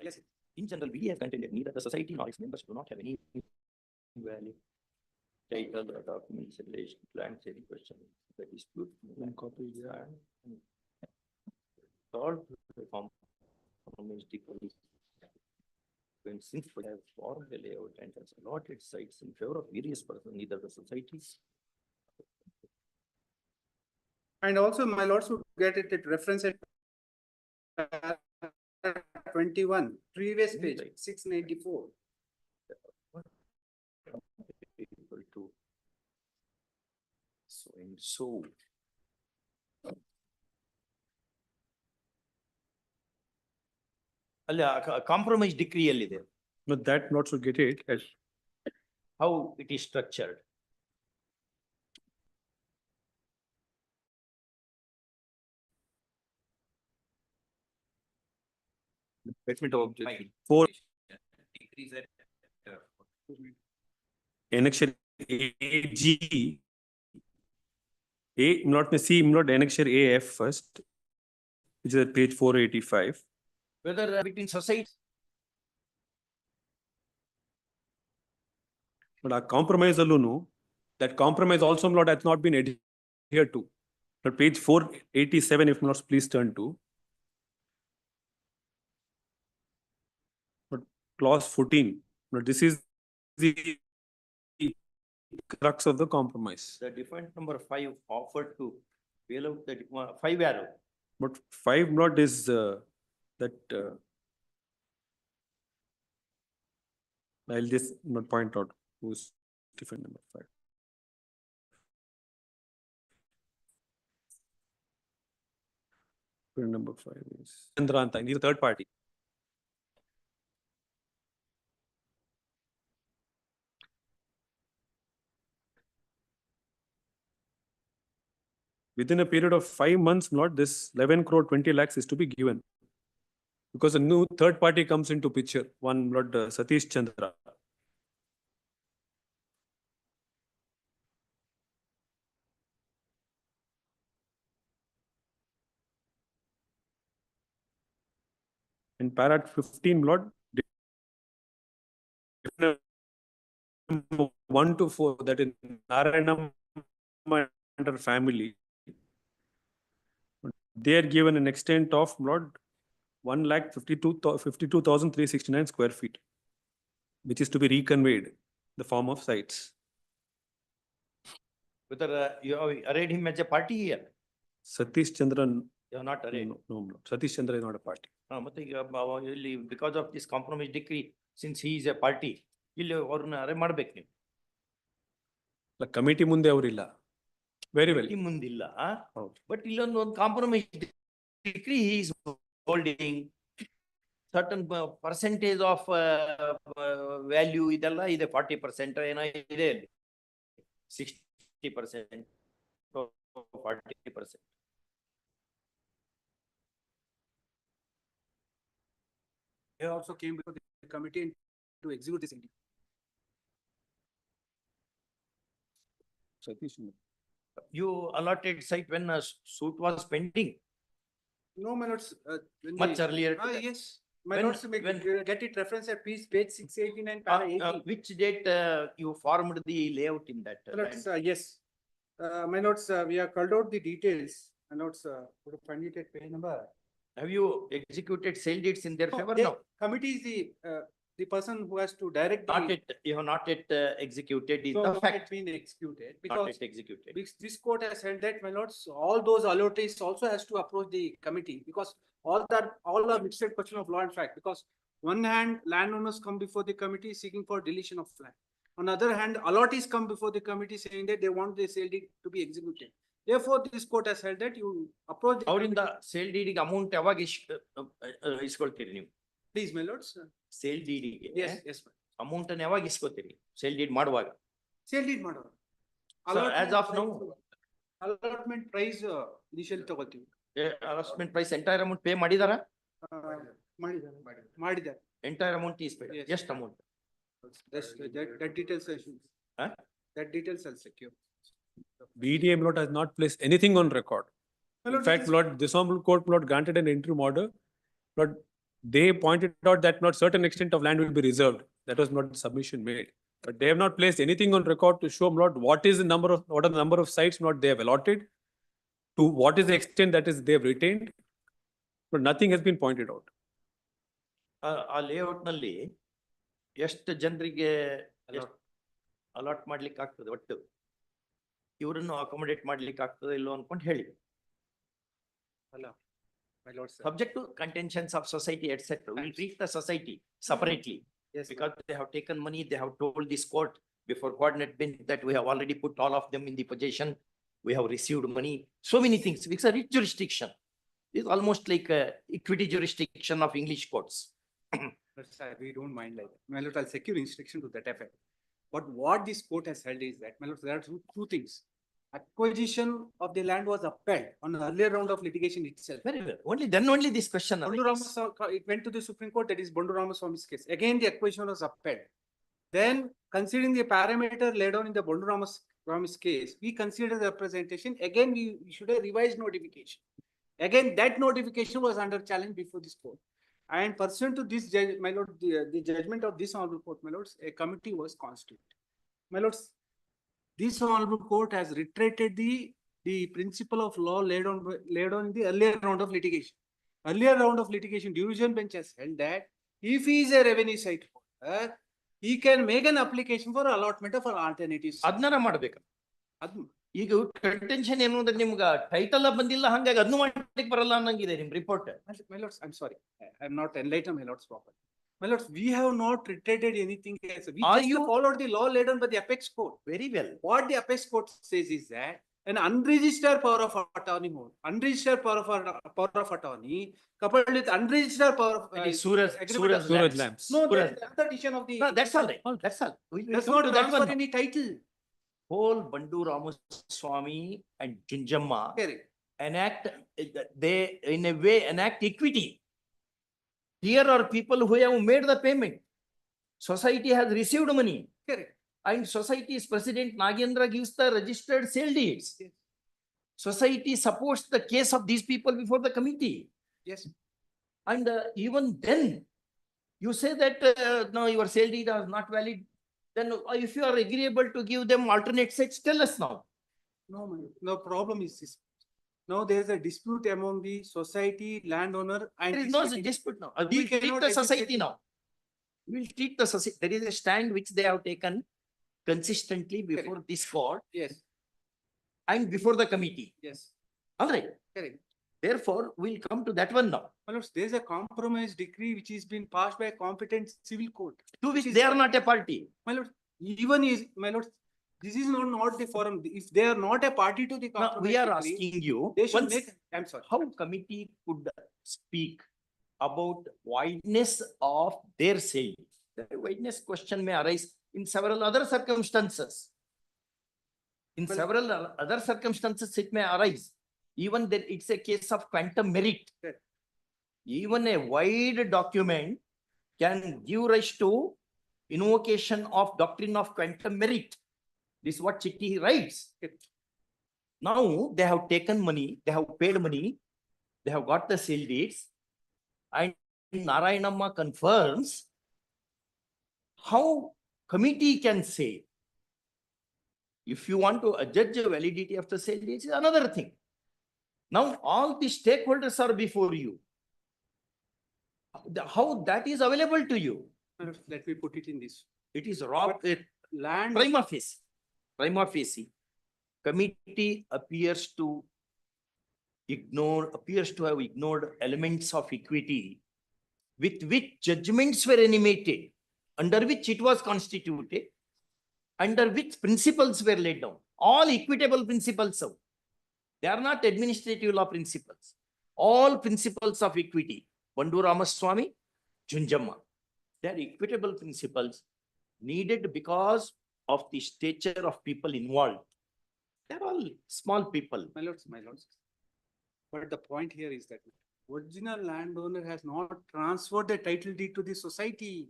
Yes, in general, we have contended neither the society nor its members do not have any value. Title or documents, relation, land sharing question, the dispute, and copy, and solved the compromise degree. When since we have formed the layout and has allotted sites in favor of various persons, neither the societies.
And also, my lords would get it at reference at 21, previous page, 694.
Equal to so and so. ಅಲ್ಲ compromise ಡಿಗ್ರಿಯಲ್ಲಿದೆ.
But that not to get it as
how it is structured.
Attachment of objection. 4. Annexure AG. A, not C, not annexure AF first, which is at page 485.
Whether between societies.
But our compromise alone, that compromise also not has not been adhered to. But page 487, if not, please turn to. But clause 14. But this is the crux of the compromise.
The defendant number 5 offered to bail out the 5 arrow.
But 5 not is that I'll just not point out who's defendant number 5. Defendant number 5 is Chandra, he's a third party. Within a period of 5 months, not this 11 crore 20 lakhs is to be given. Because a new third party comes into picture, one blood Satish Chandra. In paragraph 15, blood 1 to 4, that is Narayanam under family. They are given an extent of blood 1,52,369 square feet, which is to be reconveyed in the form of sites.
Whether you have arrayed him as a party here?
Satish Chandran.
You have not arrayed.
No. Satish Chandra is not a party.
Because of this compromise decree, since he is a party, ಇಲ್ಲಿ ಅವ್ರನ್ನ ಅರೆ ಮಾಡ್ಬೇಕು ನೀವು.
Committee ಮುಂದೆ ಅವರಿಲ್ಲ. Very well.
ಮುಂದಿಲ್ಲ. But ಇಲ್ಲೊಂದು compromise decree he is holding certain percentage of value ಇದೆಲ್ಲ ಇದೆ 40% ಏನೋ ಇದೆ 60% 40%.
They also came before the committee to execute this.
You allotted site when a suit was pending?
No, my lords.
Much earlier.
Yes. My lords, get it reference at page 689, para 80.
Which date you formed the layout in that?
Lords, yes. My lords, we have called out the details. My lords, would you find it at page number?
Have you executed sale deeds in their favor now?
Committee is the person who has to direct.
You have not yet executed the
fact been executed because
not yet executed.
This court has held that, my lords, all those allottees also has to approach the committee because all are mixed question of law and fact. Because one hand, landowners come before the committee seeking for deletion of land. On the other hand, allottees come before the committee saying that they want the sale deed to be executed. Therefore, this court has held that you approach the
ಅವರಿಂದ sale ಡೀಡಿಗೆ amount ಯಾವಾಗ ಇಸ್ಕೊಳ್ತೀರಿ ನೀವು?
Please, my lords.
Sale ಡೀಡಿಗೆ
yes
amount ಅನ್ನು ಯಾವಾಗ ಇಸ್ಕೊತೀರಿ? Sale deed ಮಾಡುವಾಗ?
ಸೇಲ್ ಡೀಡ್ ಮಾಡುವಾಗ.
As of now,
allotment price initially ತಗೋತೀವಿ.
Allotment price entire amount pay ಮಾಡಿದಾರಾ?
ಮಾಡಿದ್ದಾರೆ.
Entire amount is paid. Just amount.
That details that details I'll secure.
BDM lot has not placed anything on record. In fact, this honorable court granted an interim order, but they pointed out that not certain extent of land will be reserved. That was not the submission made. But they have not placed anything on record to show what are the number of sites they have allotted, to what is the extent that is they have retained. But nothing has been pointed out.
ಆ layout ನಲ್ಲಿ ಎಷ್ಟು ಜನರಿಗೆ allot ಮಾಡ್ಲಿಕ್ಕೆ ಆಗ್ತದೆ ಒಟ್ಟು? ಇವರನ್ನು accommodate ಮಾಡ್ಲಿಕ್ಕೆ ಆಗ್ತದೆ ಇಲ್ಲೋ ಅನ್ಕೊಂಡು ಹೇಳಿ. Subject to contentions of society, etc. We'll treat the society separately.
Yes,
because they have taken money, they have told this court before coordinate bench that we have already put all of them in the possession. We have received money. So many things. It's a rich jurisdiction. It's almost like a equity jurisdiction of English courts.
We don't mind like that. My lord, I'll secure instruction to that effect. But what this court has held is that, my lord, there are two things. Acquisition of the land was upheld on an earlier round of litigation itself.
Very well. Only this question.
It went to the Supreme Court, that is Bondu Ramaswamy's case. Again, the acquisition was upheld. Then, considering the parameter laid down in the Bondu Ramaswamy's case, we consider the representation. Again, we should have revised notification. Again, that notification was under challenge before this court. And pursuant to this, my lord, the judgment of this honorable court, my lords, a committee was constituted. My lords, this honorable court has reiterated the principle of law laid on in the earlier round of litigation. Earlier round of litigation, division bench has held that if he is a revenue site holder, he can make an application for allotment of an alternative.
ಅದನ್ನ ಮಾಡಬೇಕು. ಈಗ contention ಏನು ಅಂದ್ರೆ ನಿಮ್ಗೆ title ಬಂದಿಲ್ಲ, ಹಾಗಾಗಿ ಅದನ್ನು ಮಾಡ್ಲಿಕ್ಕೆ ಬರಲ್ಲ ಅನ್ನಂಗಿದೆ ನಿಮ್ report.
My lords, I'm sorry, I'm not enlightened, my lords, properly. My lords, we have not retreated anything else. We
Are
just
you-
followed the law laid down by the apex court.
Very well.
What the apex court says is that an unregistered power of attorney mode, unregistered power of attorney coupled with unregistered power of
That is Suraj
Suraj lamps.
No,
Suraj.
that's the addition of the.
No, that's all right. That's all. We'll
Does
come
not
to that
transfer
one.
any title.
Whole Bandu Ramaswamy and Junjamma
Correct.
enact, they in a way enact equity. Here are people who have made the payment. Society has received money.
Correct.
And society's president Nagendra gives the registered sale deeds.
Yes.
Society supports the case of these people before the committee.
Yes.
And even then, you say that no, your sale deed is not valid. Then if you are agreeable to give them alternate sets, tell us now.
No problem is this. Now there is a dispute among the society, landowner and.
There is no dispute now.
We
We'll treat
cannot
the society
educate-
now. We'll treat the society. There is a stand which they have taken consistently before this court
Yes,
and before the committee.
yes,
All right.
correct.
Therefore, we'll come to that one now.
My lords, there is a compromise decree which is been passed by a competent civil court.
To which
is-
they are not a party.
My lords, even is, my lords, this is not the forum. If they are not a party to the
Now,
compromise
we are
decree,
asking you,
they should
once-
make, I'm sorry.
how committee could speak about wideness of their sale? The wideness question may arise in several other circumstances. In
Well-
several other circumstances, it may arise. Even that it's a case of quantum merit.
Correct.
Even a wide document can give rise to invocation of doctrine of quantum merit. This is what Chitti writes. Now they have taken money, they have paid money, they have got the sale deeds, and Narayanamma confirms. How committee can say, if you want to judge the validity of the sale deeds is another thing. Now all the stakeholders are before you. How that is available to you?
My lords, let me put it in this.
It is rob,
Land.
prima facie. Prima facie. Committee appears to have ignored elements of equity with which judgments were animated, under which it was constituted, under which principles were laid down. All equitable principles. They are not administrative law principles. All principles of equity. Bandu Ramaswamy, Junjamma. They are equitable principles needed because of the stature of people involved. They are all small people.
My lords, my lords. But the point here is that original landowner has not transferred the title deed to the society.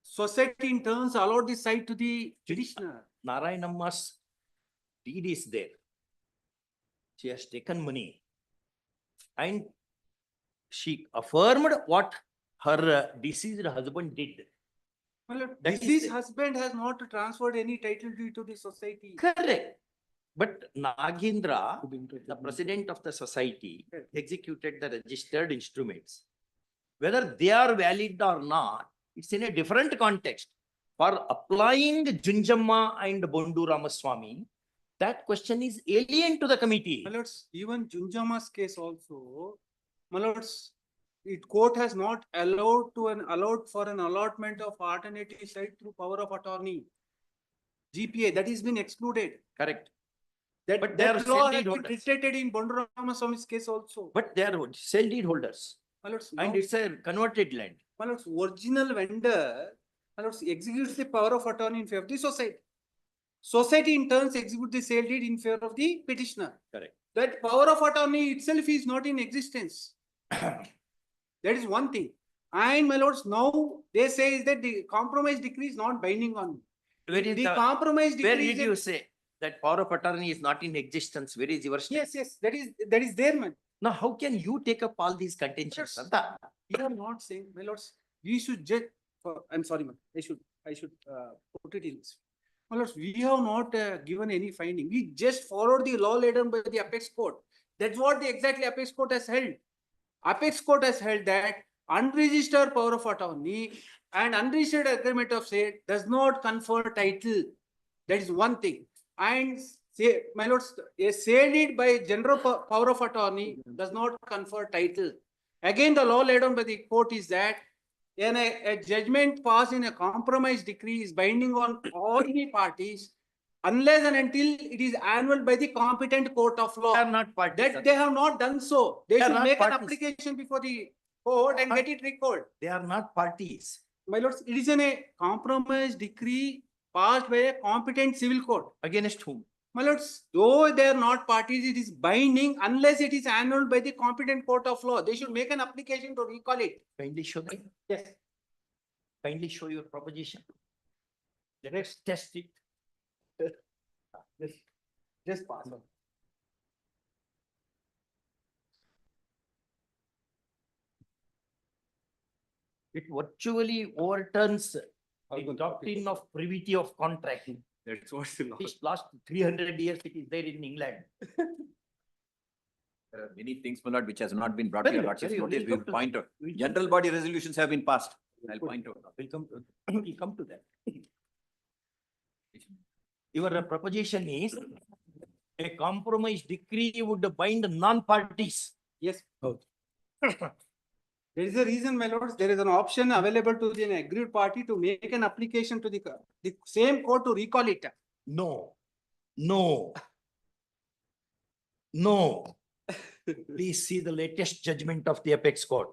Society in turns allowed the site to the petitioner.
Narayanamma's deed is there. She has taken money and she affirmed what her deceased husband did.
My lord,
That is
this
it.
husband has not transferred any title deed to the society.
Correct. But Nagendra, the president of the society, executed the registered instruments. Whether they are valid or not, it's in a different context. For applying Junjamma and Bandu Ramaswamy, that question is alien to the committee.
My lords, even Junjama's case also, my lords, court has not allowed for an allotment of alternative site through power of attorney. GPA, that has been excluded.
Correct.
That,
But they are
that law
sale
has
deed
been
holders.
dictated in Bandu Ramaswamy's case also.
But they are sale deed holders.
My lords,
And
now-
it's a converted land.
my lords, original vendor, my lords, executes the power of attorney in favor of the society. Society in turns execute the sale deed in favor of the petitioner.
Correct.
That power of attorney itself is not in existence. That is one thing. And my lords, now they say is that the compromise decree is not binding on.
Where is
The
the-
compromise
Where
decree
did
is.
you say that power of attorney is not in existence? Where is your step?
Yes, that is there, man.
Now, how can you take up all these contentions? Santa?
We are not saying, my lords, we should just, I'm sorry, man, I should put it in this. My lords, we have not given any finding. We just followed the law laid down by the apex court. That's what the exactly apex court has held. Apex court has held that unregistered power of attorney and unregistered agreement of sale does not confer title. That is one thing. And say, my lords, a sale deed by general power of attorney does not confer title. Again, the law laid down by the court is that And a judgment passed in a compromise decree is binding on all the parties unless and until it is annulled by the competent court of law.
They are not parties.
That
sir.
they have not done so. They
They are
should
not
make an
parties.
application before the court and get it recalled.
They are not parties.
My lords, it is a compromise decree passed by a competent civil court.
Against whom?
My lords, though they are not parties, it is binding unless it is annulled by the competent court of law. They should make an application to recall it.
Kindly show them.
Yes.
Kindly show your proposition. Let's test it.
Just pass on.
It virtually overturns the doctrine of privity of contract.
That's what's the law.
This last 300 years it is there in England.
There are many things, my lord, which has not been brought
Very
to your
well,
lordship's
very well.
notice. We
We'll
will
come to
point
that.
out.
We'll come
General
to
body resolutions have been passed. I'll point out.
We'll come to that. Your proposition is a compromise decree would bind non-parties.
Yes. There is a reason, my lords, there is an option available to the aggrieved party to make an application to the same court to recall it.
No, no. No. Please see the latest judgment of the apex court.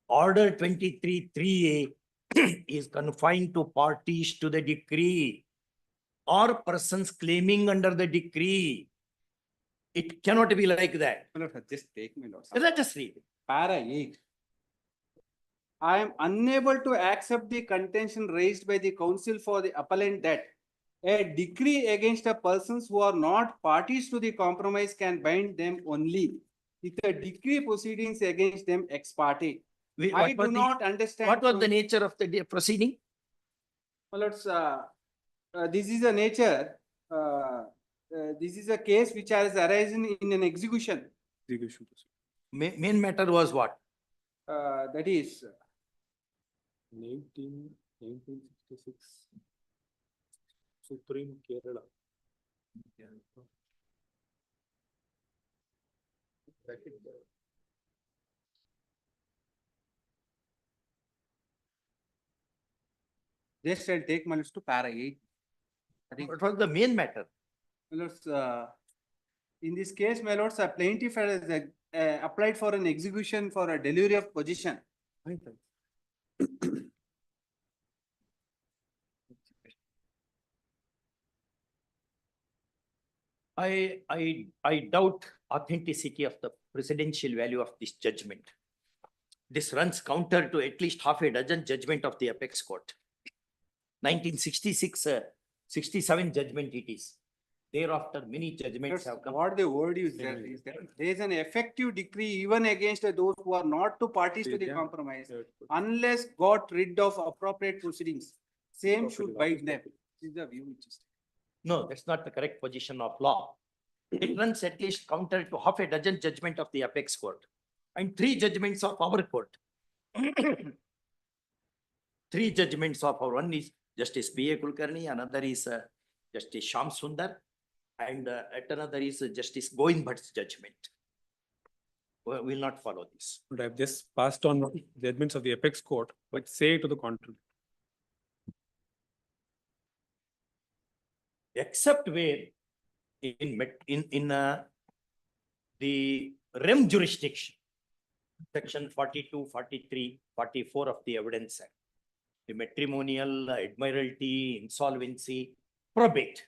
Order 23.3A is confined to parties to the decree or persons claiming under the decree. It cannot be like that.
My lord, just take my lords.
Let us read.
Para 8. I am unable to accept the contention raised by the counsel for the appellant that a decree against a persons who are not parties to the compromise can bind them only if a decree proceedings against them ex parte. I do not understand.
What was the nature of the proceeding?
My lords, this is a nature, this is a case which has arisen in an execution.
Main matter was what?
That is
1966 Supreme Kerala.
just I'll take my lords to para 8.
What was the main matter?
My lords, in this case, my lords, a plaintiff has applied for an execution for a delivery of possession.
I doubt authenticity of the presidential value of this judgment. This runs counter to at least half a dozen judgment of the apex court. 1966, 67 judgment it is. Thereafter, many judgments have come.
What the word is that is that there is an effective decree even against those who are not to parties to the compromise unless got rid of appropriate proceedings. Same should bind them. This is the view which is.
No, that's not the correct position of law. It runs at least counter to half a dozen judgment of the apex court and 3 judgments of our court. 3 judgments of our, one is Justice P.A. Kulkarni, another is Justice Sham Sundar, and at another is Justice Govind Bhatt's judgment. We will not follow this.
But I've just passed on judgments of the apex court, but say to the contrary.
Except where in the REM jurisdiction, section 42, 43, 44 of the Evidence Act, the matrimonial, admiralty, insolvency, probate.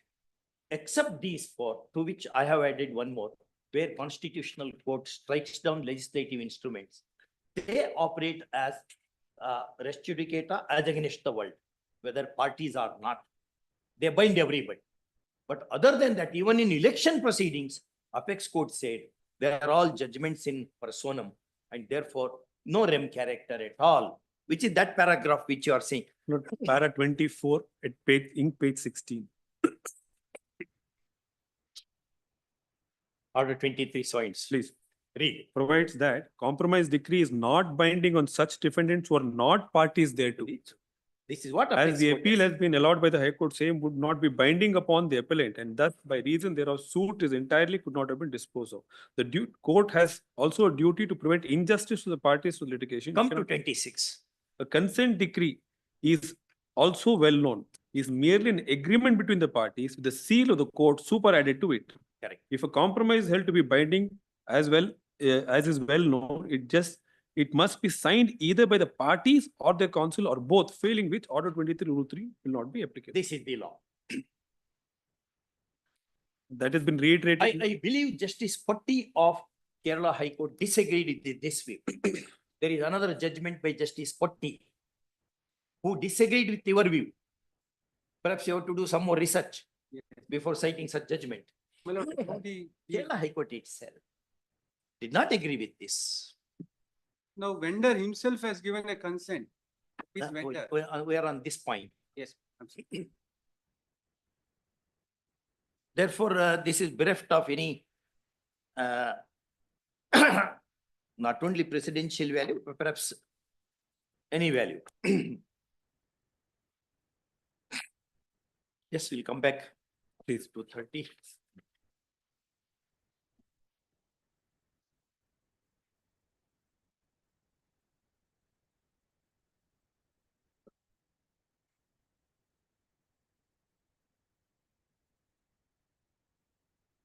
Except these 4, to which I have added one more, where constitutional court strikes down legislative instruments, they operate as res judicata as against the world, whether parties are not. They bind everybody. But other than that, even in election proceedings, apex court said they are all judgments in personam and therefore no rem character at all, which is that paragraph which you are saying.
No, para 24 at page 16.
Order 23 points.
Please.
Read.
Provides that compromise decree is not binding on such defendants who are not parties thereto.
This is what
As the appeal has been allowed by the High Court, same would not be binding upon the appellant, and thus by reason thereof suit is entirely could not have been disposed of. The court has also a duty to prevent injustice to the parties to litigation.
Come to 26.
A consent decree is also well known, is merely an agreement between the parties with the seal of the court superadded to it.
Correct.
If a compromise is held to be binding as well, as is well known, it must be signed either by the parties or their counsel or both, failing which Order 23 Rule 3 will not be applicable.
This is the law.
That has been reiterated.
I believe Justice Patti of Kerala High Court disagreed with this view. There is another judgment by Justice Patti who disagreed with your view. Perhaps you have to do some more research before citing such judgment. Kerala High Court itself did not agree with this.
Now vendor himself has given a consent. His vendor.
We are on this point.
Yes, absolutely.
Therefore, this is bereft of any not only precedential value, but perhaps any value. Yes, we'll come back. Please, 2:30.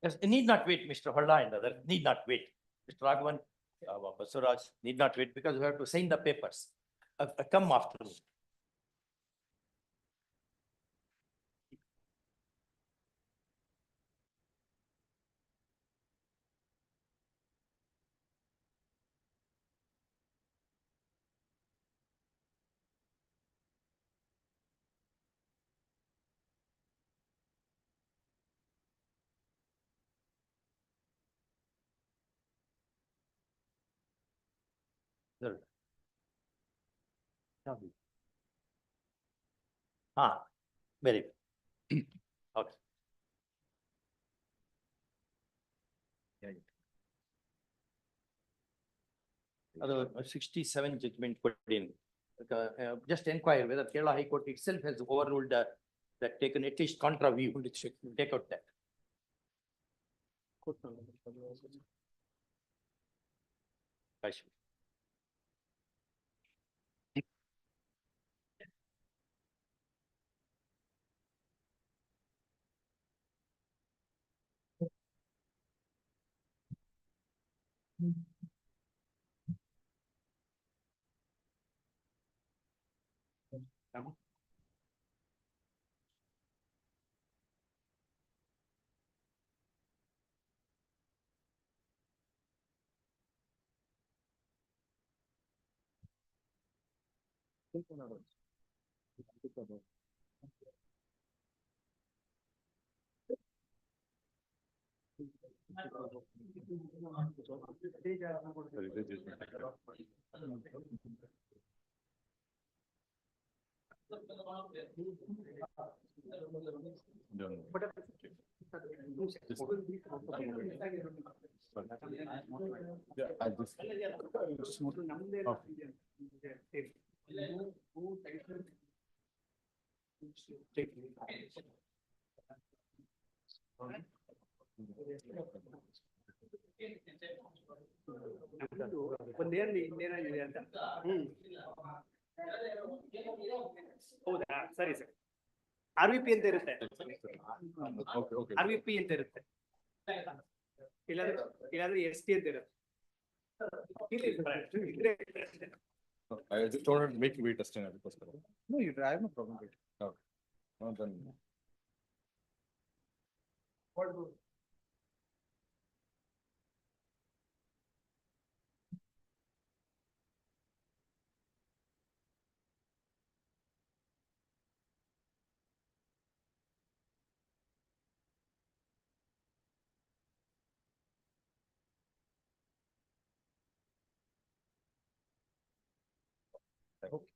Yes, need not wait, Mr. Holla and other, need not wait. Mr. Raghavan, Basuraj, need not wait because we have to sign the papers. Come after me. Very good. Okay. Other 67 judgment put in. Just inquire whether Kerala High Court itself has overruled that taken at least contra view. Take out that.
ಹೌದಾ ಸರಿ ಸರಿ RVP ಅಂತ ಇರುತ್ತೆ RVP ಅಂತ ಇರುತ್ತೆ ಇಲ್ಲಾಂದ್ರೆ ST ಅಂತ ಇರುತ್ತೆ
I just wanted to make you wait a because no, I have no problem with it. Okay. No, then. I hope.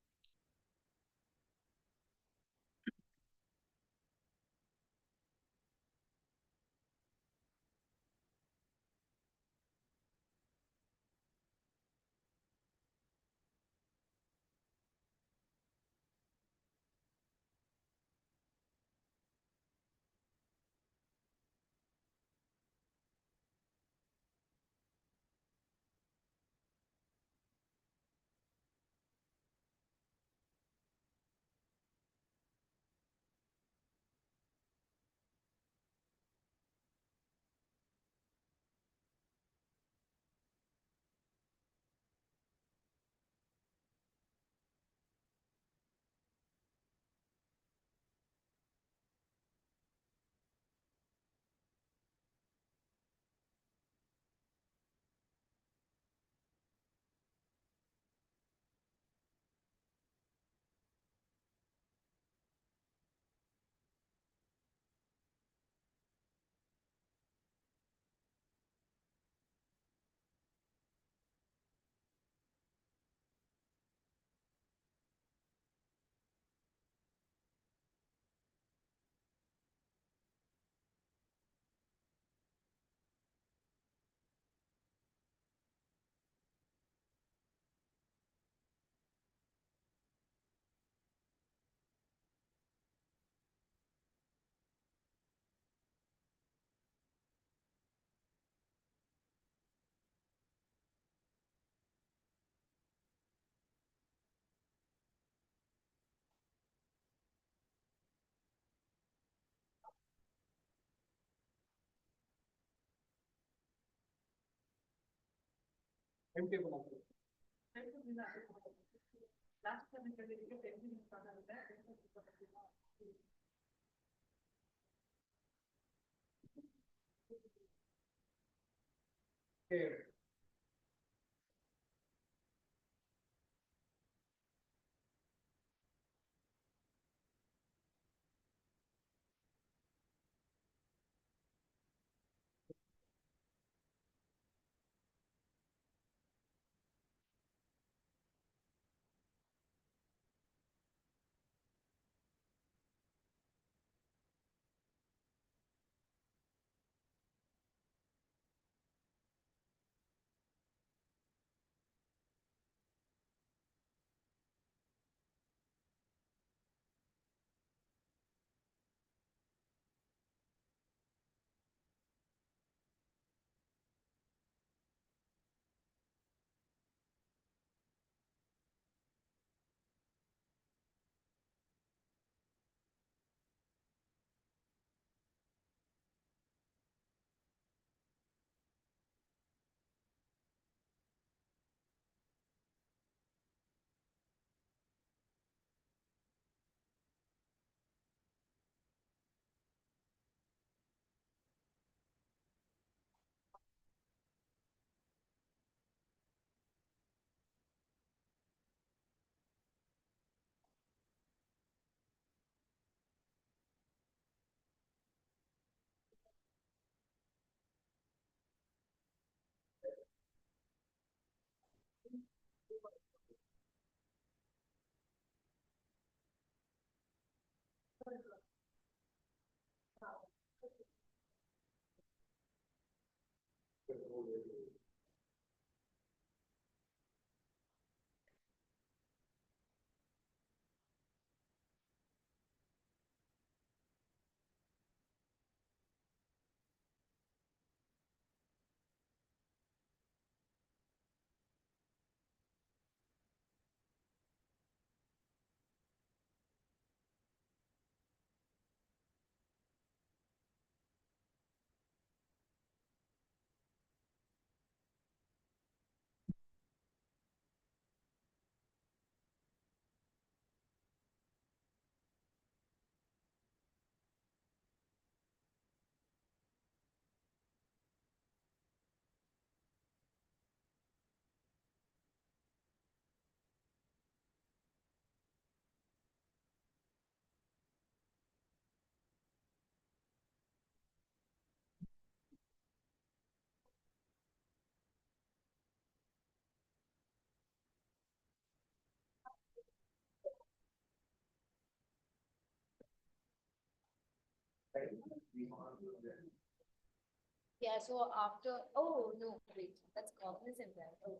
Yeah, so after, oh, no, wait, that's cognizant there. Okay,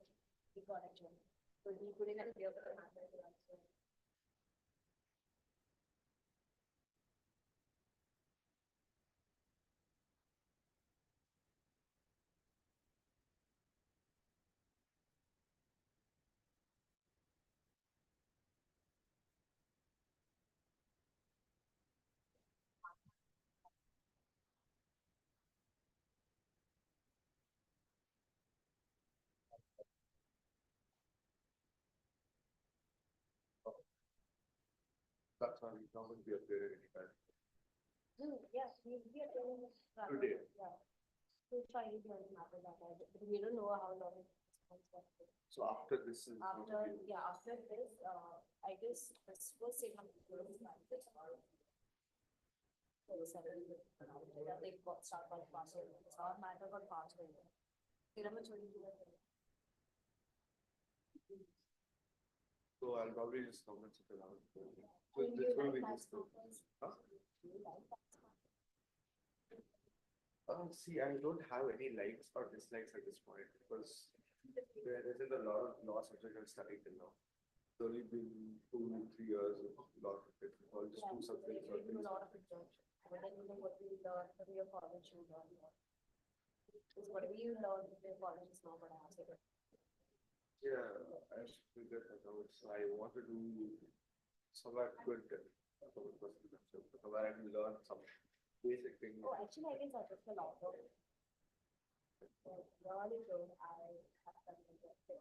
we got it. So we put in a clear.
That's why we don't be updated anytime.
Yeah, we are doing this.
Today.
Yeah. So try it doesn't matter that I, but we don't know how long it's going to.
So after this is.
After, yeah, after this, I guess this was same on the first line. They got start by password. It's not matter about password.
So I'll probably just comment it around. So this will be this. Huh? See, I don't have any likes or dislikes at this point because there isn't a lot of law subject I've studied till now. It's only been 2-3 years of law subjects, all just two subjects.
A lot of introduction. But then you know what we learn from your college, you learn. Because whatever you learn in your college is not what I have to do.
Yeah, I should figure that out. So I want to do somewhat good. Somewhere I can learn some basic things.
Oh, actually, I can suggest a lot of. Really good. I have done it. And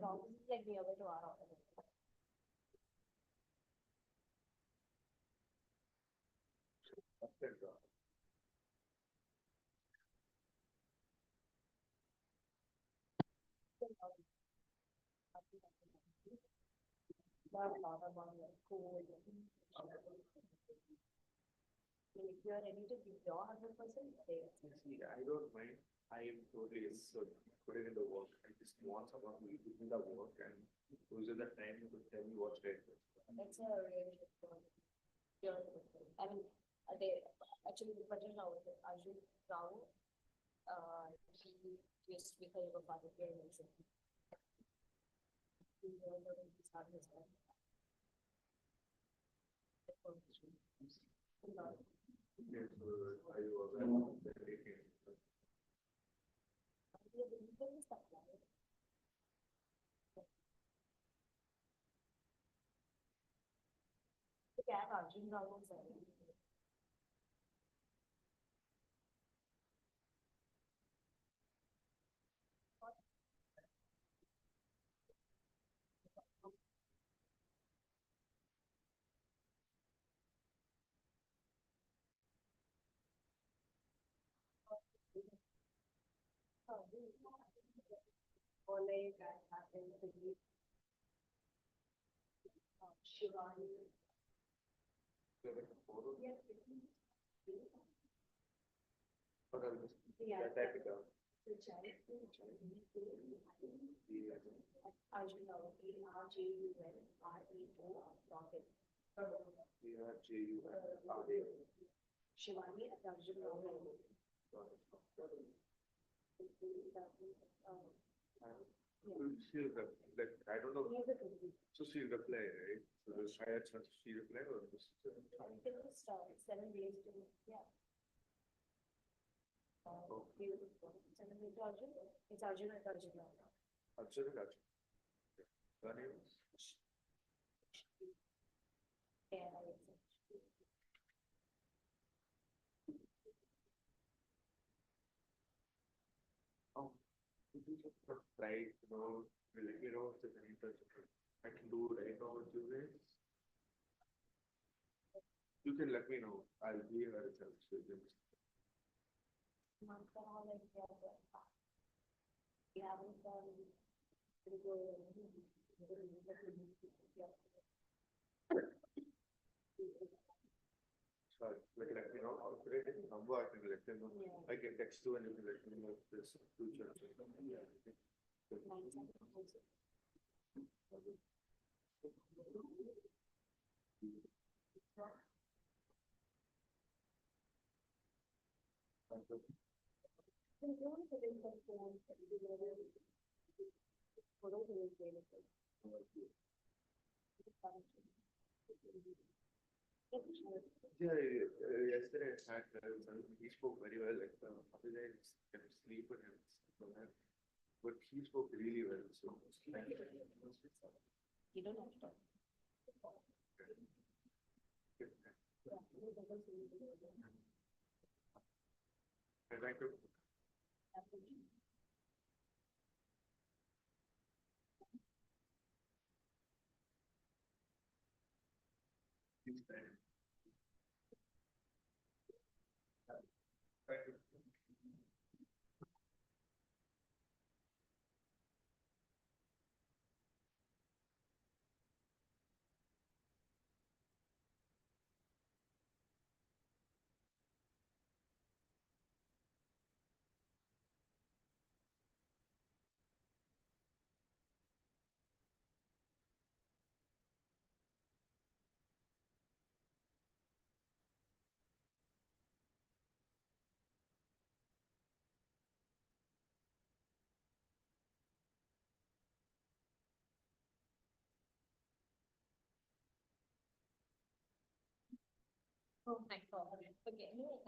obviously, like near to our office. If you are ready to give your 100%,
See, I don't mind. I am totally so put it in the work. I just want someone who will do the work and who's at the time to tell me what's right.
that's a really good point. I mean, they actually the person now, Arjun Rao, he just because of a father care mention. He learned how to start his life.
Yes, I was taking.
The cat Arjun Rao was there. Ole, that happened to me. Shivani. Yeah.
Type it out.
Arjun Rao, ARJUN, Shivani, Arjun Rao.
She'll like, I don't know. So she'll reply, right? So there's higher chance she reply or this.
7 days to, yeah. Beautiful. 7 days to Arjun, it's Arjun and Arjun Rao.
Arjun and Arjun. Her name is?
Yeah.
Try, let me know if there's any touch. I can do right now with you guys. You can let me know. I'll be here itself. So you can.
We haven't done.
Sorry, let me know. I'll create a number. I can let them know. I can text you and you can let me know if there's future. Yeah, yesterday I had, he spoke very well, like, other day I sleep with him, but he spoke really well, so. Thank you.
You don't have to talk.
Thank you. Thank you.
Oh my God. Okay, anyway,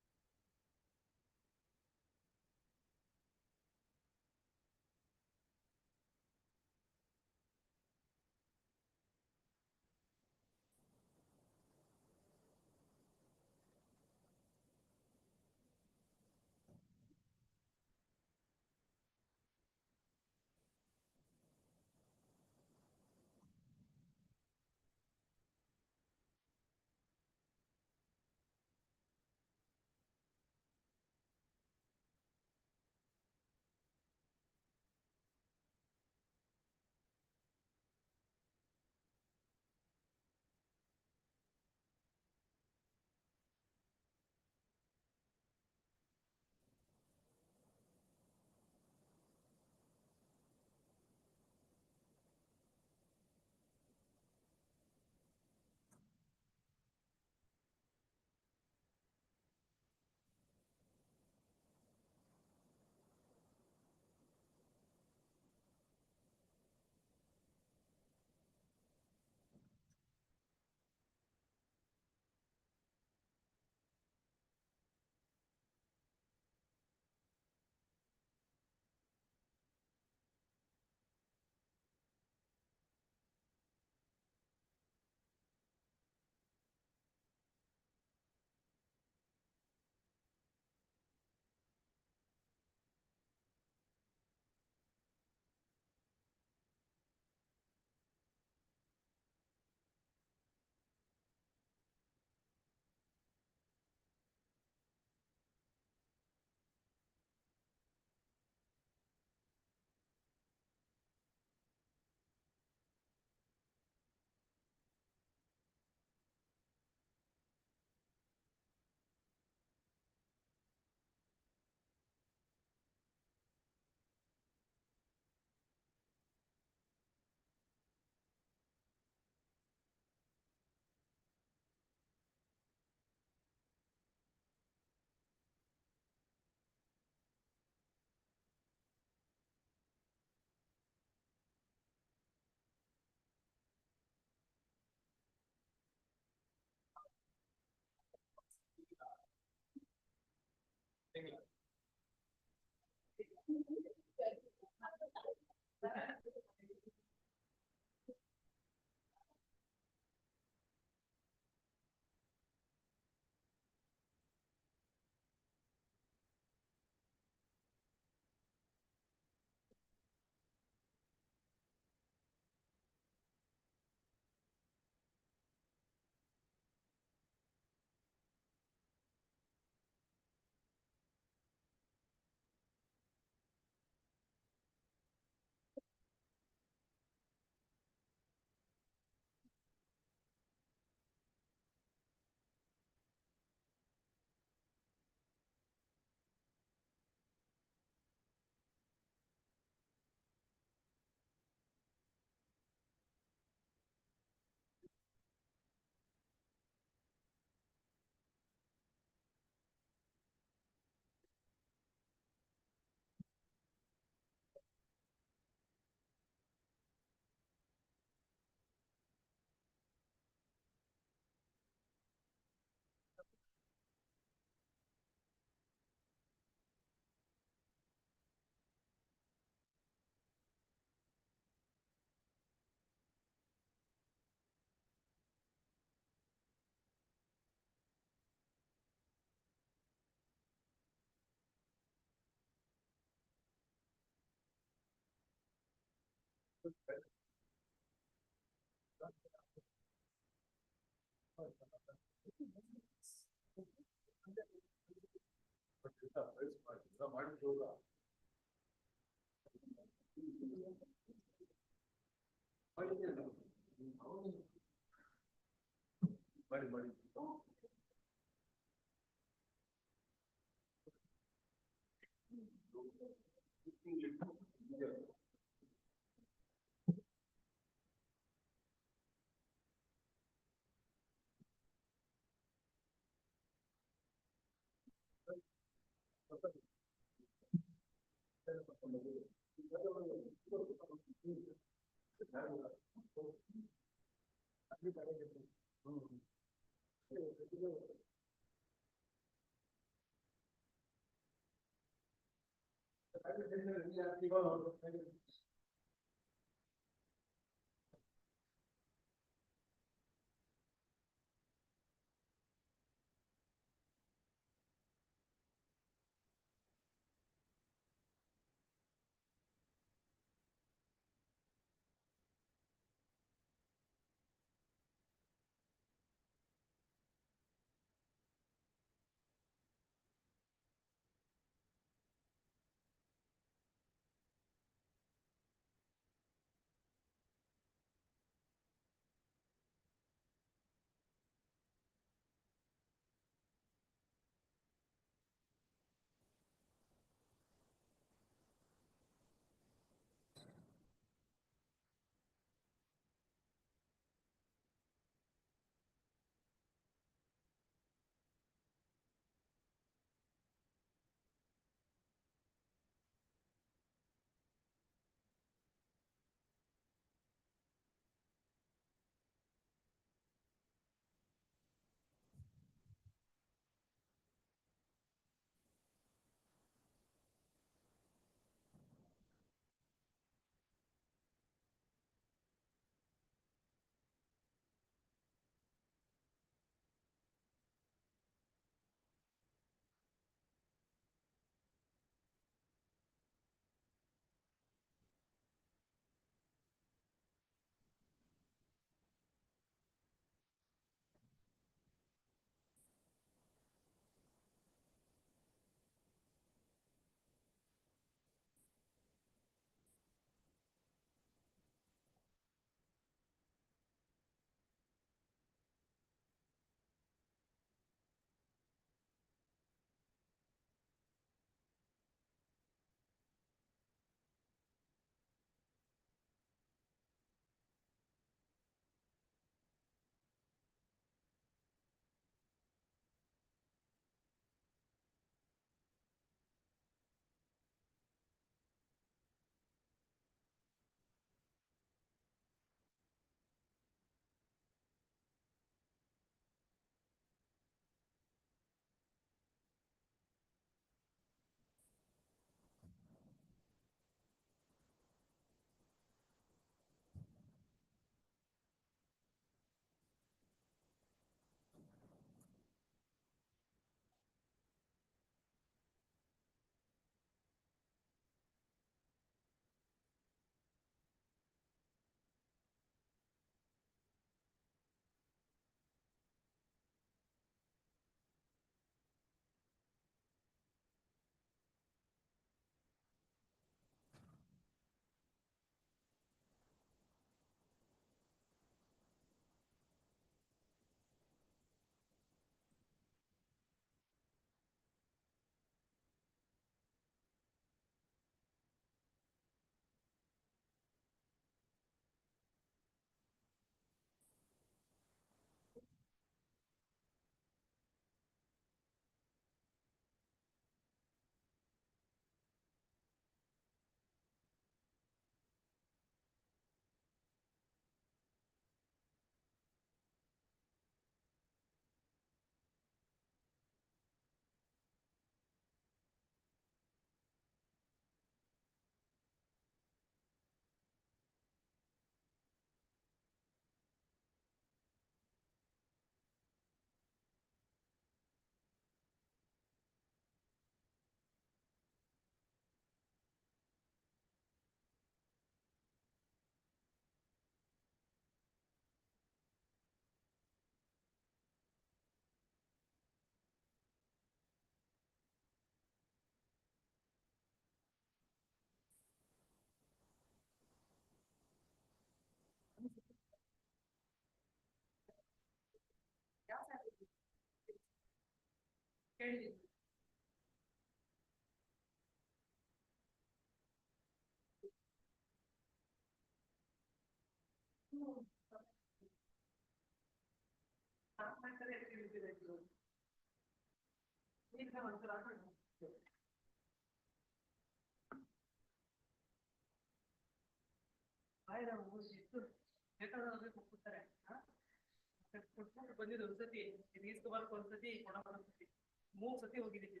ಬಂದಿದ್ದು ಒಂದ್ಸತಿ ತೀಸ್ಕೊಬಾರಕ್ ಒಂದ್ಸತಿ ಕೊಡಬಾರಕ್ ಒಂದ್ಸತಿ 3 ಸತಿ ಹೋಗಿದ್ದೀವಿ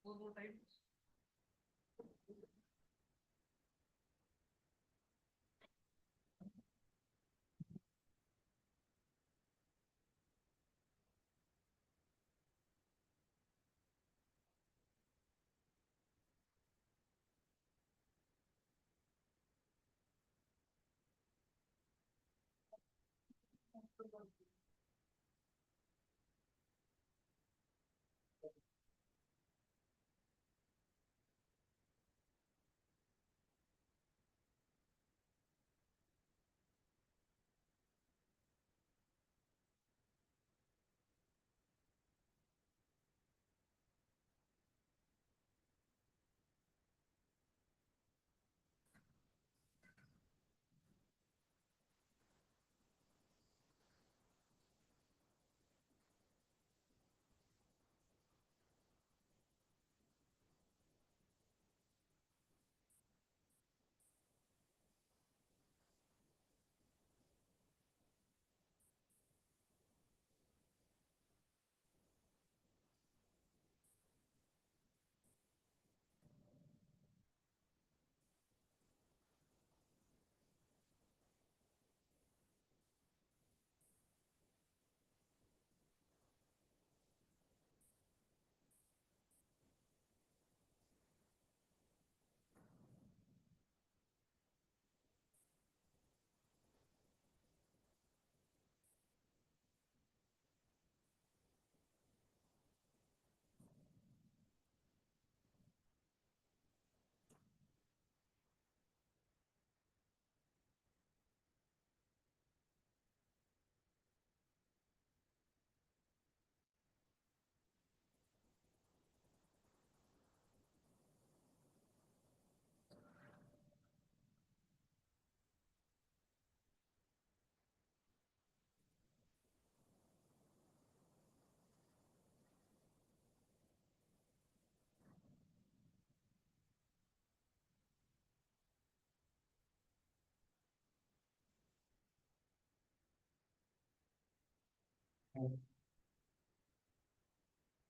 3 time.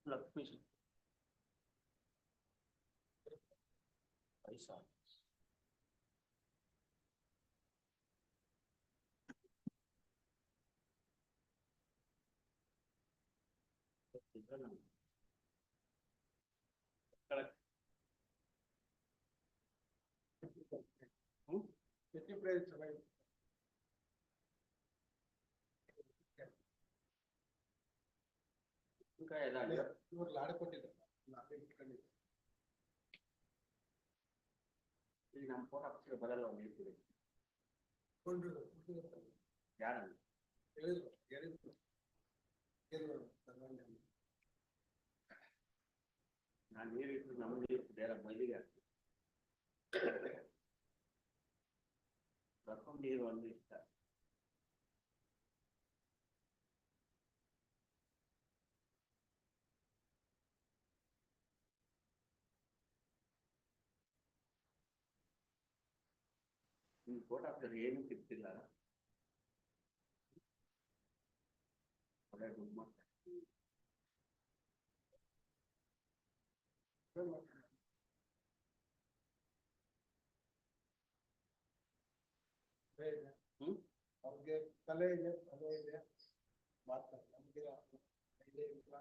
Lakshmi ಪೈಸಾ ಇಲ್ಲಿ ನಮ್ಮ photo ಹಾಕ್ಸಿದ್ರೆ ಬರಲ್ಲ ಅವ್ನು ಹೇಳ್ತೀವಿ ಯಾರು ನಾನು ನೀರಿಟ್ಟು ನಮಗೆ ಬೇರೆ ಮೈಲಿಗೆ ಹಾಕ್ತೀನಿ ಬರ್ಕೊಂಡು ನೀರು ಒಂದು ಇಷ್ಟ ನಿಮ್ ಫೋಟೋ ಹಾಕಿದ್ರೆ ಏನು ಸಿಗ್ತಿಲ್ಲ ಒಳ್ಳೆ ದುಡ್ಡು ಮಾಡ್ತಾರೆ
ಅವ್ರಿಗೆ ಕಲೆ ಇದೆ ಮಾಡ್ತಾರೆ ನಮ್ಗೆ ಇಲ್ಲ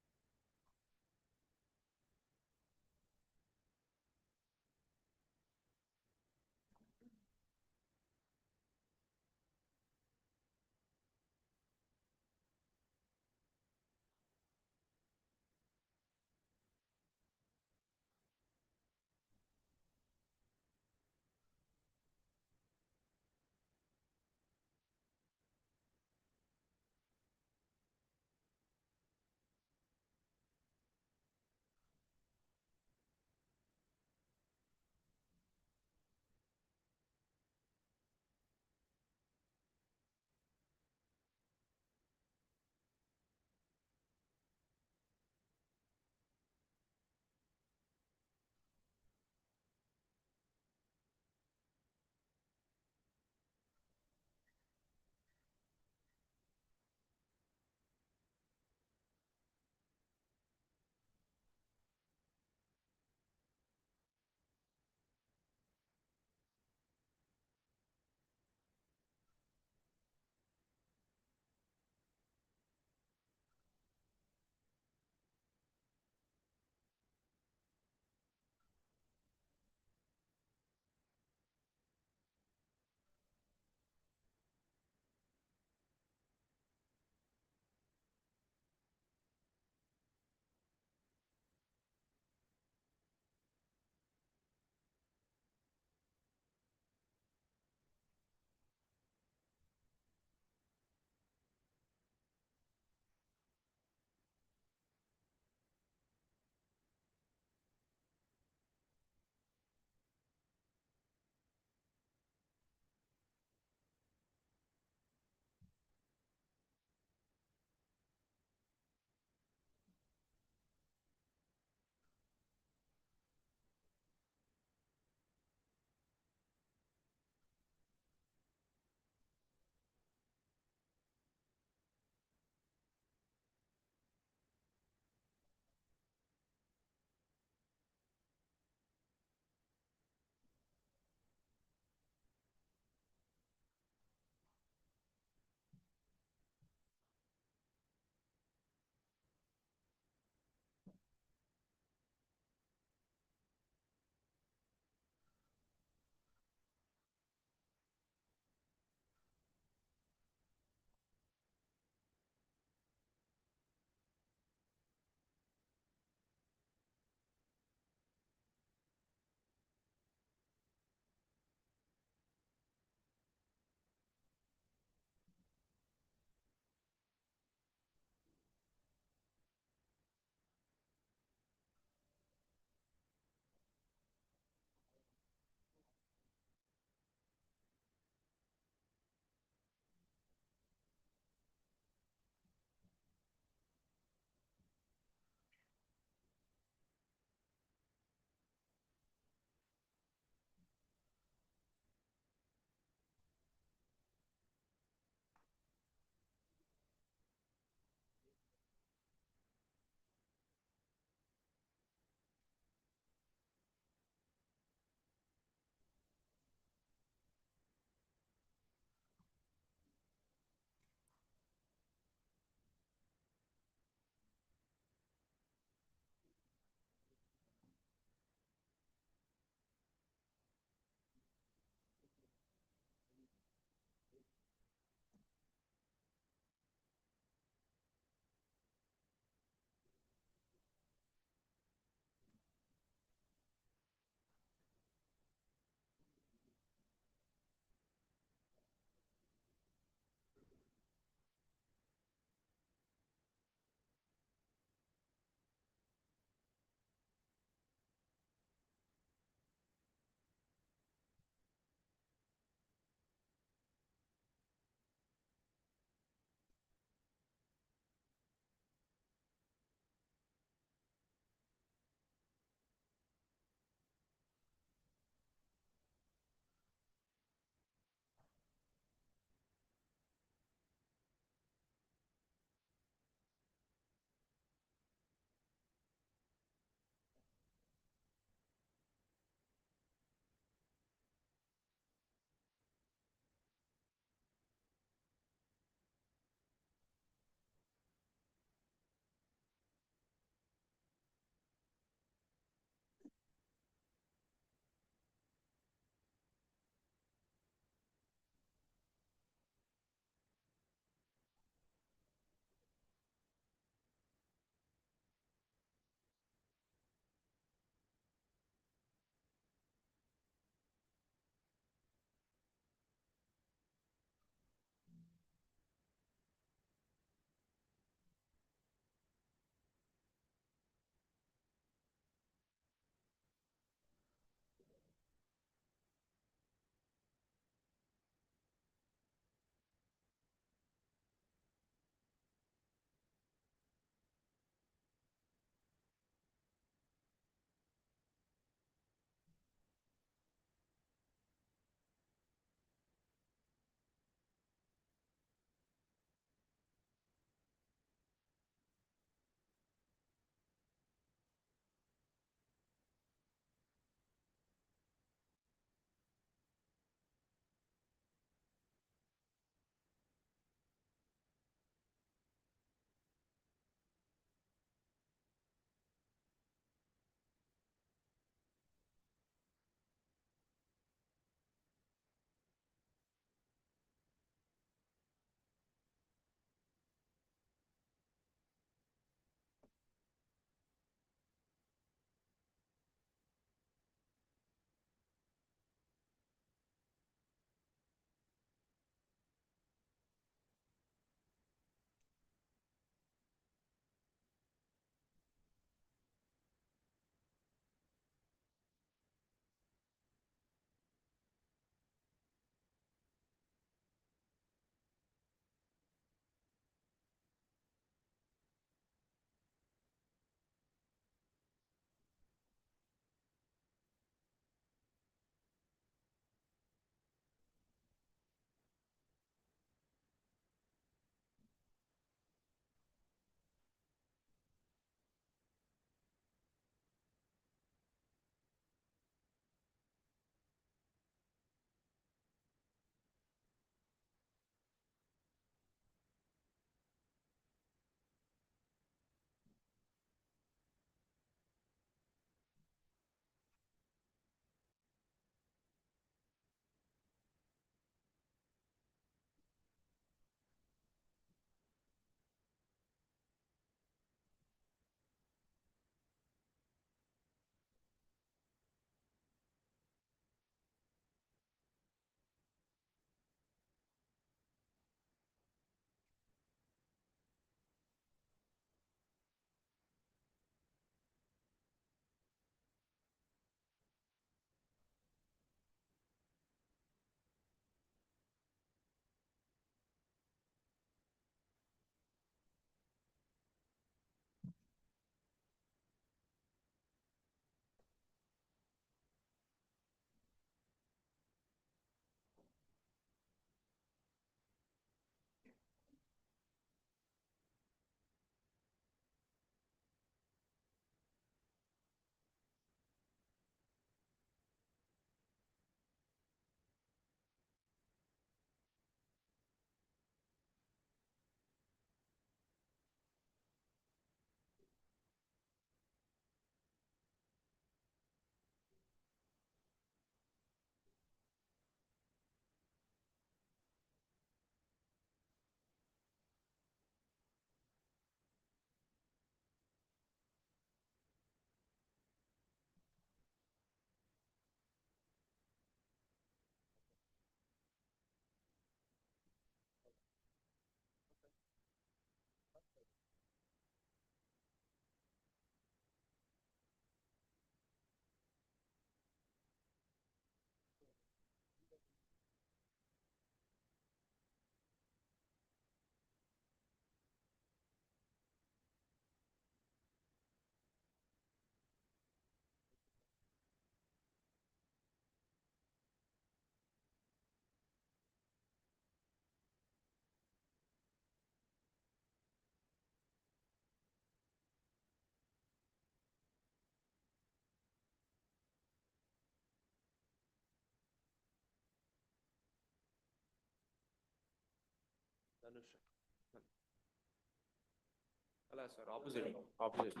ಅಲ್ಲ ಸರ್, ಆಪೋಸಿಟ್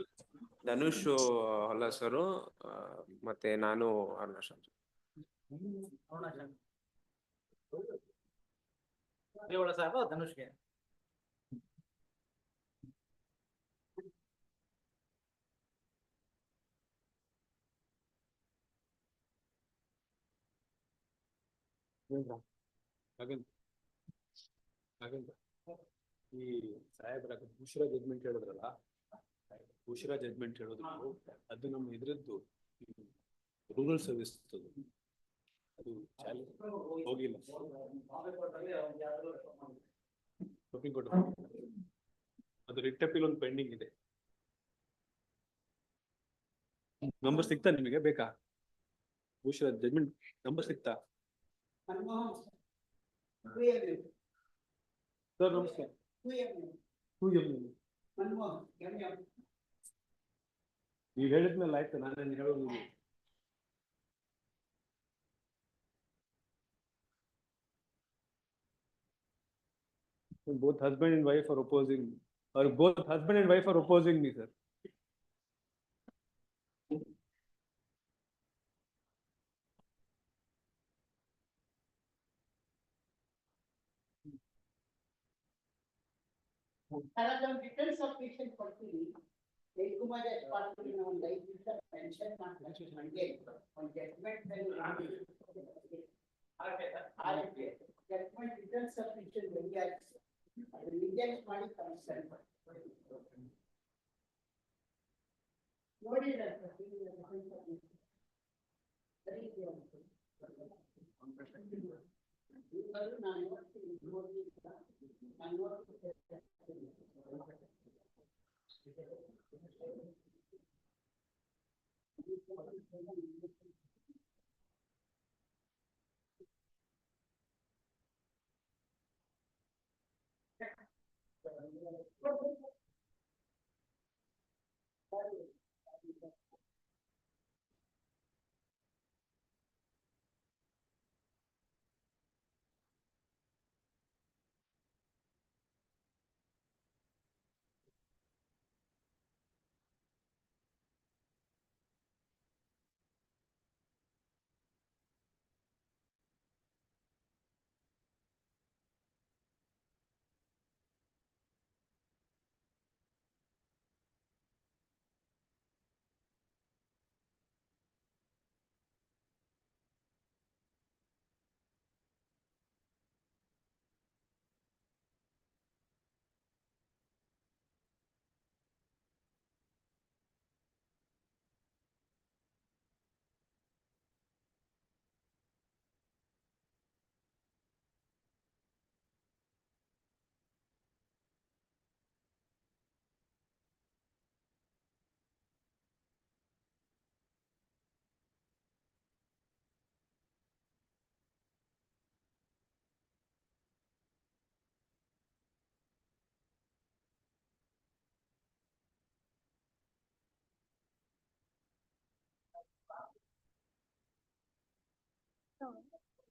ಧನುಷ್ ಅಲ್ಲ ಸರ್, ಮತ್ತೆ ನಾನು ಅರುಣಾಶ್.
ಧನುಷ್ಗೆ
ಈ ಸಾಹೇಬ್ರ ಭೂಷರ ಜಡ್ಮೆಂಟ್ ಹೇಳಿದ್ರಲ್ಲ, ಭೂಷರ ಜಡ್ಮೆಂಟ್ ಹೇಳಿದ್ರು, ಅದು ನಮ್ಮ ಇದ್ರದ್ದು ರೂರಲ್ ಸರ್ವಿಸ್ ಅದು ಹೋಗಿಲ್ಲ. ಸುಪ್ರೀಂ ಕೋರ್ಟ್ ಅದು ರಿಟ್ ಅಪೀಲ್ ಒಂದು ಪೆಂಡಿಂಗ್ ಇದೆ. ನಂಬರ್ ಸಿಗ್ತಾ ನಿಮಗೆ? ಬೇಕಾ? ಭೂಷರ ಜಡ್ಮೆಂಟ್ ನಂಬರ್ ಸಿಗ್ತಾ? ಸರ್ ನಮಸ್ತೆ. ನೀವು ಹೇಳಿದ್ಮೇಲೆ ಆಯ್ತು, ನಾನೇನು ಹೇಳೋದು. Both husband and wife are opposing, or both husband and wife are opposing me, sir.
Returns of patient ಕೊಡ್ತೀವಿ. ಜಯಕುಮಾರ್ ಪಾರ್ಟಿ ನಾವು ಲೈಫ್ ಮೆನ್ಷನ್ ಮಾಡ್ತೀವಿ. ನಮಗೆ ಒಂದು judgment judgment returns of patient ಅದು ರಿಜೆಕ್ಟ್ ಮಾಡಿ ಕಮಿಷನ್ ನೋಡಿ.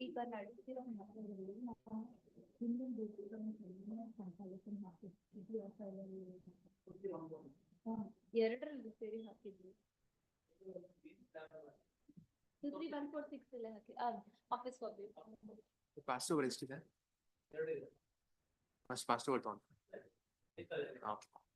ಈಗ ನಡೆಸಿರೋ ಮಾತುಗಳಲ್ಲಿ ನಾವು ಹಿಂದಿನ ಎರಡರಲ್ಲಿ ಸೇರಿ ಹಾಕಿದ್ವಿ. 23146 ಅಲ್ಲೇ ಹಾಕಿ ಆಫೀಸ್ ಕಾಪಿ.
ಪಾಸ್ಟ್ ಓವರ್ ಎಷ್ಟಿದೆ? ಪಾಸ್ಟ್ ಓವರ್ ತಗೊಂಡು
ಇದೆ 26890.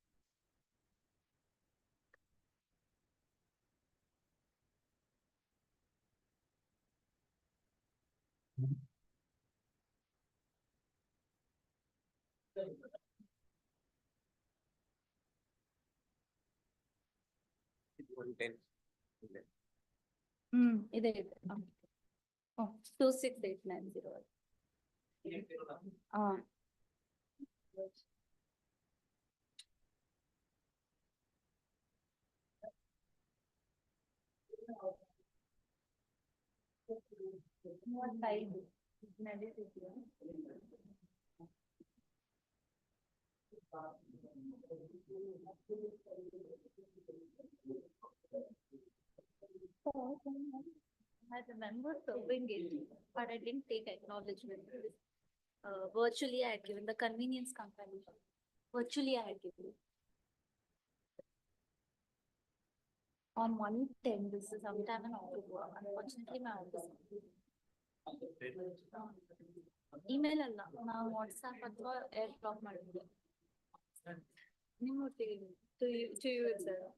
ನಡೀತಿದ್ಯಾ? I remember serving it, but I didn't take acknowledgement. Virtually, I had given the convenience comparison. Virtually, I had given. On 110, this is sometime in October. Unfortunately, my office. Email ಅಲ್ಲ ನಾವು WhatsApp ಅಥವಾ airdrop ಮಾಡಿದ್ವಿ. ನಿಮ್ಮೊಟ್ಟಿಗೆ to you itself.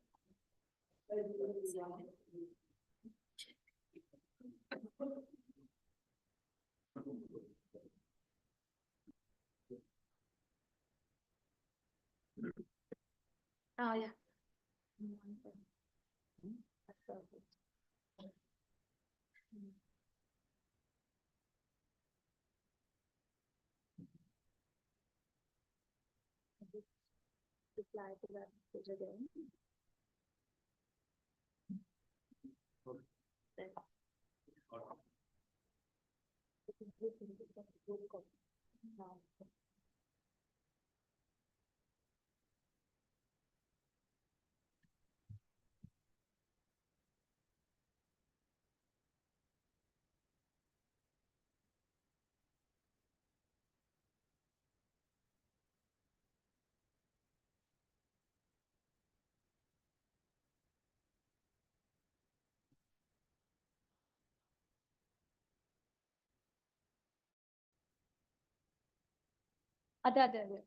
Yeah. That's perfect. Reply to that message again. Then. Now. ಅದೇ.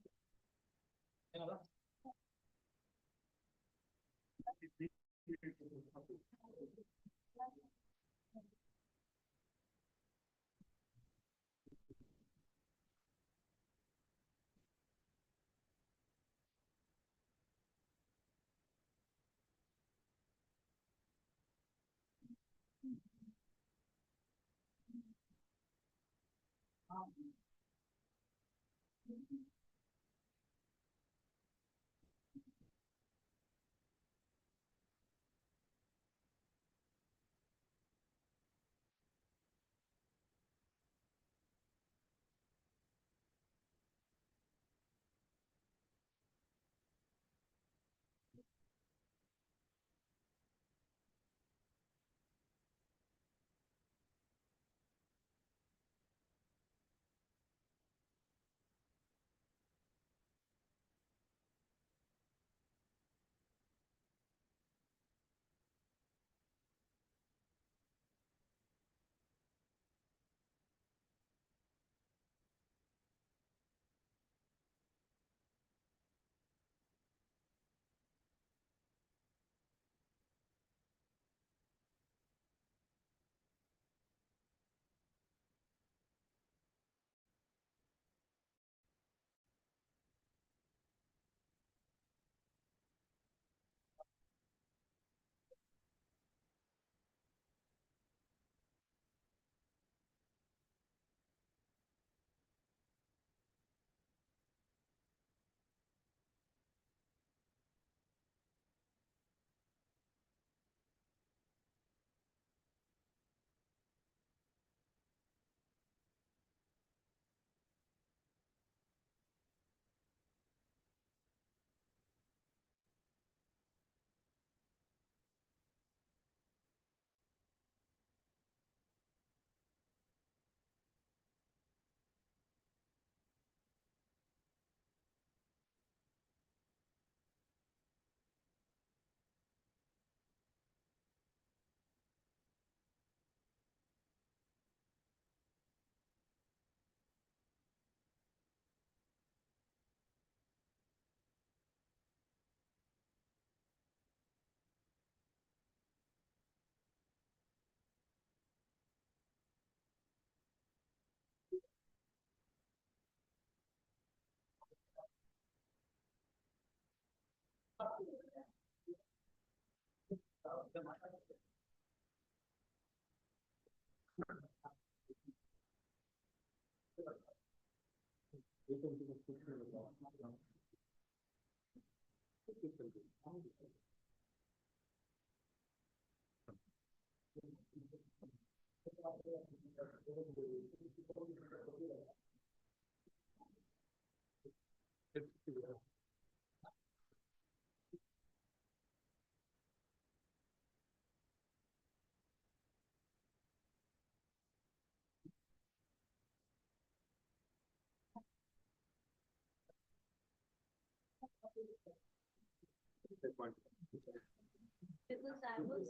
Because I was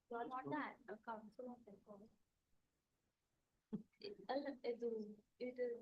you are not a council of record. It is.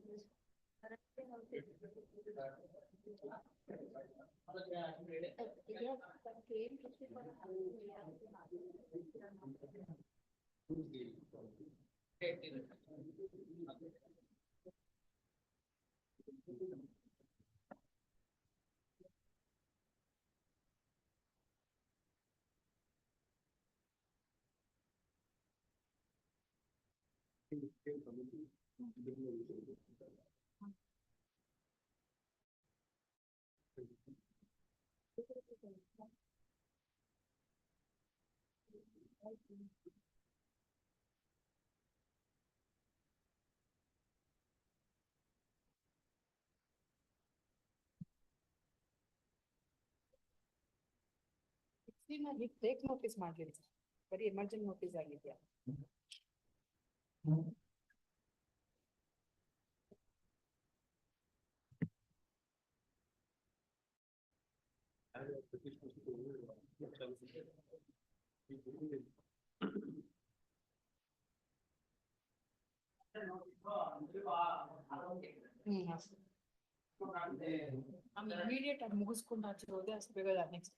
Take notice ಮಾಡ್ಲಿಲ್ಲ sir, ಬರೀ emergency notice ಆಗಿದೆಯಾ? Immediate ಆಗಿ ಮುಗಿಸ್ಕೊಂಡು ಆಚೆ ಹೋದೆ ಅಷ್ಟು ಬೇಗ next.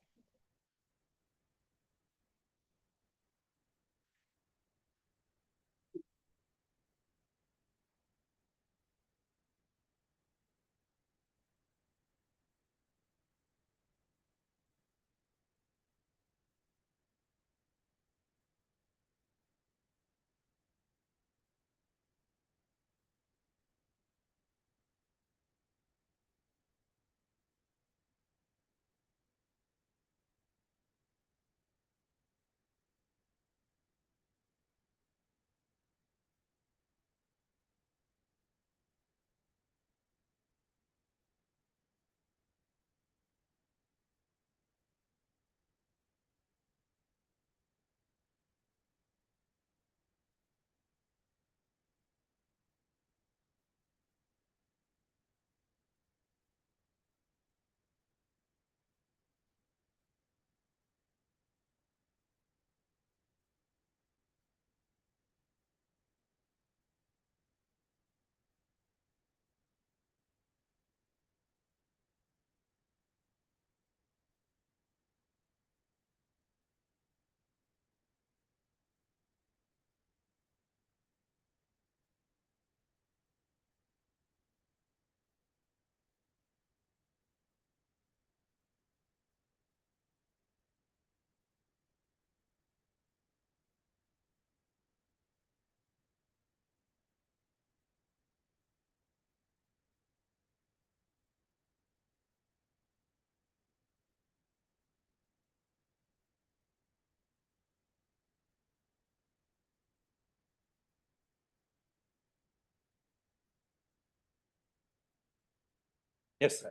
Yes, sir.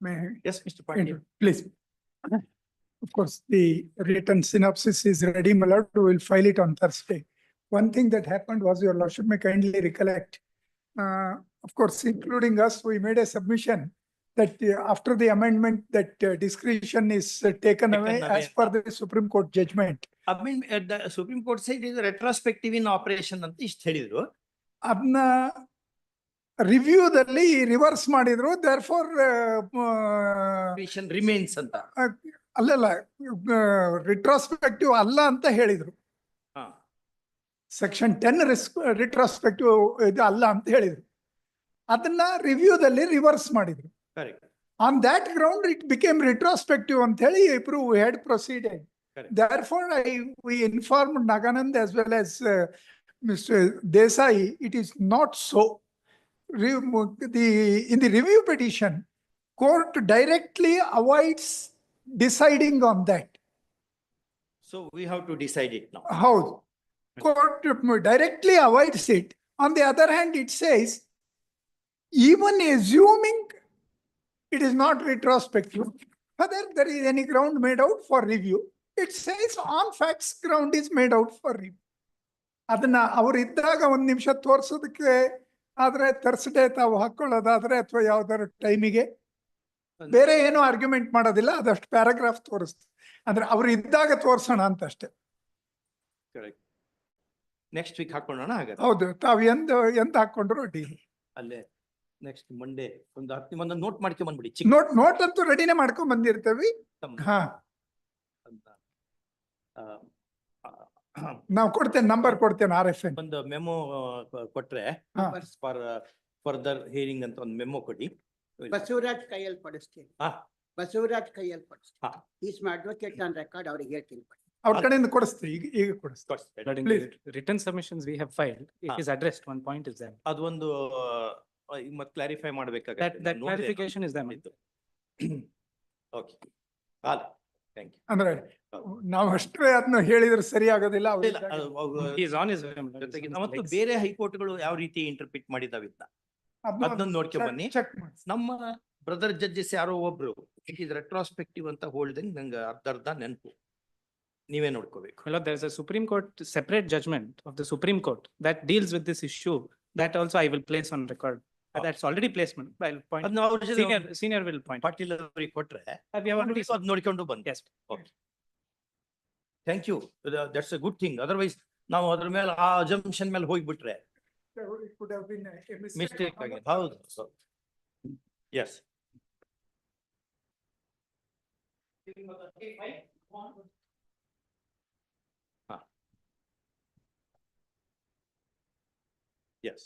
May
Yes, Mr. Pandey.
please. Of course, the written synopsis is ready, my lord. We will file it on Thursday. One thing that happened was, your lordship may kindly recollect. Of course, including us, we made a submission that after the amendment, that discretion is taken away as per the Supreme Court judgment.
I mean, the Supreme Court said it is retrospective in operation ಅಂತ ಇಷ್ಟು ಹೇಳಿದ್ರು.
ಅದನ್ನ ರಿವ್ಯೂದಲ್ಲಿ reverse ಮಾಡಿದ್ರು, therefore
remains ಅಂತ.
ಅಲ್ಲಲ್ಲ, ರಿಟ್ರೋಸ್ಪೆಕ್ಟಿವ್ ಅಲ್ಲ ಅಂತ ಹೇಳಿದ್ರು. ಸೆಕ್ಷನ್ 10 ರಿಟ್ರೋಸ್ಪೆಕ್ಟಿವ್ ಇದು ಅಲ್ಲ ಅಂತ ಹೇಳಿದ್ರು. ಅದನ್ನ ರಿವ್ಯೂದಲ್ಲಿ ರಿವರ್ಸ್ ಮಾಡಿದ್ರು. On that ground it became retrospective ಅಂತ ಹೇಳಿ ಇಬ್ರು had proceeded. Therefore, we informed Naganand as well as Mr. Desai, it is not so. In the review petition, court directly avoids deciding on that.
So we have to decide it now.
How? Court directly avoids it. On the other hand, it says, even assuming it is not retrospective, whether there is any ground made out for review, it says on facts ground is made out for review. ಅದನ್ನ ಅವ್ರು ಇದ್ದಾಗ ಒಂದ್ ನಿಮಿಷ ತೋರ್ಸೋದಕ್ಕೆ ಆದ್ರೆ Thursday ತಾವು ಹಾಕೊಳ್ಳೋದಾದ್ರೆ ಅಥವಾ ಯಾವ್ದಾದ್ರು ಟೈಮಿಗೆ ಬೇರೆ ಏನು ಆರ್ಗ್ಯುಮೆಂಟ್ ಮಾಡೋದಿಲ್ಲ, ಅದಷ್ಟು ಪ್ಯಾರಾಗ್ರಾಫ್ ತೋರಿಸ್ತು ಅಂದ್ರೆ ಅವ್ರು ಇದ್ದಾಗ ತೋರ್ಸೋಣ ಅಂತ ಅಷ್ಟೇ.
ನೆಕ್ಸ್ಟ್ ವೀಕ್ ಹಾಕೊಳ್ಳೋಣ ಹಾಗಾದ್ರೆ.
ಹೌದು, ತಾವು ಎಂತ ಹಾಕೊಂಡ್ರು ಡೀಲ್.
ಅಲ್ಲೇ ನೆಕ್ಸ್ಟ್ ಮಂಡೇ ಒಂದು ನೋಟ್ ಮಾಡ್ಕೊಂಡ್ ಬಂದ್ಬಿಡಿ.
ನೋಟ್ ಅಂತೂ ರೆಡಿನೇ ಮಾಡ್ಕೊಂಡ್ ಬಂದಿರ್ತೇವಿ. ಹಾ, ನಾವು ಕೊಡ್ತೇನೆ, ನಂಬರ್ ಕೊಡ್ತೇನೆ, RFN
ಒಂದು ಮೆಮೊ ಕೊಟ್ರೆ ಫಾರ್ ಫರ್ದರ್ ಹಿಯರಿಂಗ್ ಅಂತ ಒಂದು ಮೆಮೊ ಕೊಡಿ.
ಬಸವರಾಜ್ ಕೈಯಲ್ಲಿ ಪಡಿಸ್ತೀನಿ. ಬಸವರಾಜ್ ಕೈಯಲ್ಲಿ ಪಡಿಸ್ತೀನಿ. Is my advocate on record, ಅವ್ರಿಗೆ ಹೇಳ್ತೀನಿ.
ಅವ್ರ ಕಡೆಯಿಂದ ಕೊಡಿಸ್ತೀವಿ, ಈಗ ಕೊಡಿಸ್ತೀವಿ.
Written submissions we have filed, it is addressed, one point is there.
ಅದೊಂದು ಮತ್ತೆ ಕ್ಲಾರಿಫೈ ಮಾಡ್ಬೇಕಾಗುತ್ತೆ.
That clarification is there.
Okay, all thank you.
ಅಂದ್ರೆ ನಾವು ಅಷ್ಟೇ ಅದನ್ನ ಹೇಳಿದ್ರೆ ಸರಿ ಆಗೋದಿಲ್ಲ.
He is on his way.
ಮತ್ತು ಬೇರೆ ಹೈಕೋರ್ಟ್ಗಳು ಯಾವ ರೀತಿ ಇಂಟರ್ಪ್ರಿಟ್ ಮಾಡಿದಾವೆ ಅದನ್ನ ನೋಡ್ಕೊಂಡ್ ಬನ್ನಿ. ನಮ್ಮ ಬ್ರದರ್ ಜಡ್ಜಸ್ ಯಾರೋ ಒಬ್ರು ಇಟ್ ಇಸ್ ರೆಟ್ರಾಸ್ಪೆಕ್ಟಿವ್ ಅಂತ ಹೋಲ್ದಂಗ್ ನಂಗೆ ಅರ್ಧ ನೆನಪು, ನೀವೇ ನೋಡ್ಕೋಬೇಕು.
Well, there is a Supreme Court separate judgment of the Supreme Court that deals with this issue. That also I will place on record. That's already placement. I'll point. Senior will point.
Patil ಅವರಿಗೆ ಕೊಟ್ರೆ
We have already
ಅದು ನೋಡ್ಕೊಂಡು ಬಂದು.
Yes.
Okay, thank you. That's a good thing. Otherwise ನಾವು ಅದ್ರ ಮೇಲೆ ಆ assumption ಮೇಲೆ ಹೋಗ್ಬಿಟ್ರೆ ಮಿಸ್ಟೇಕ್ ಆಗಿದೆ. ಹೌದು, S.
Yes.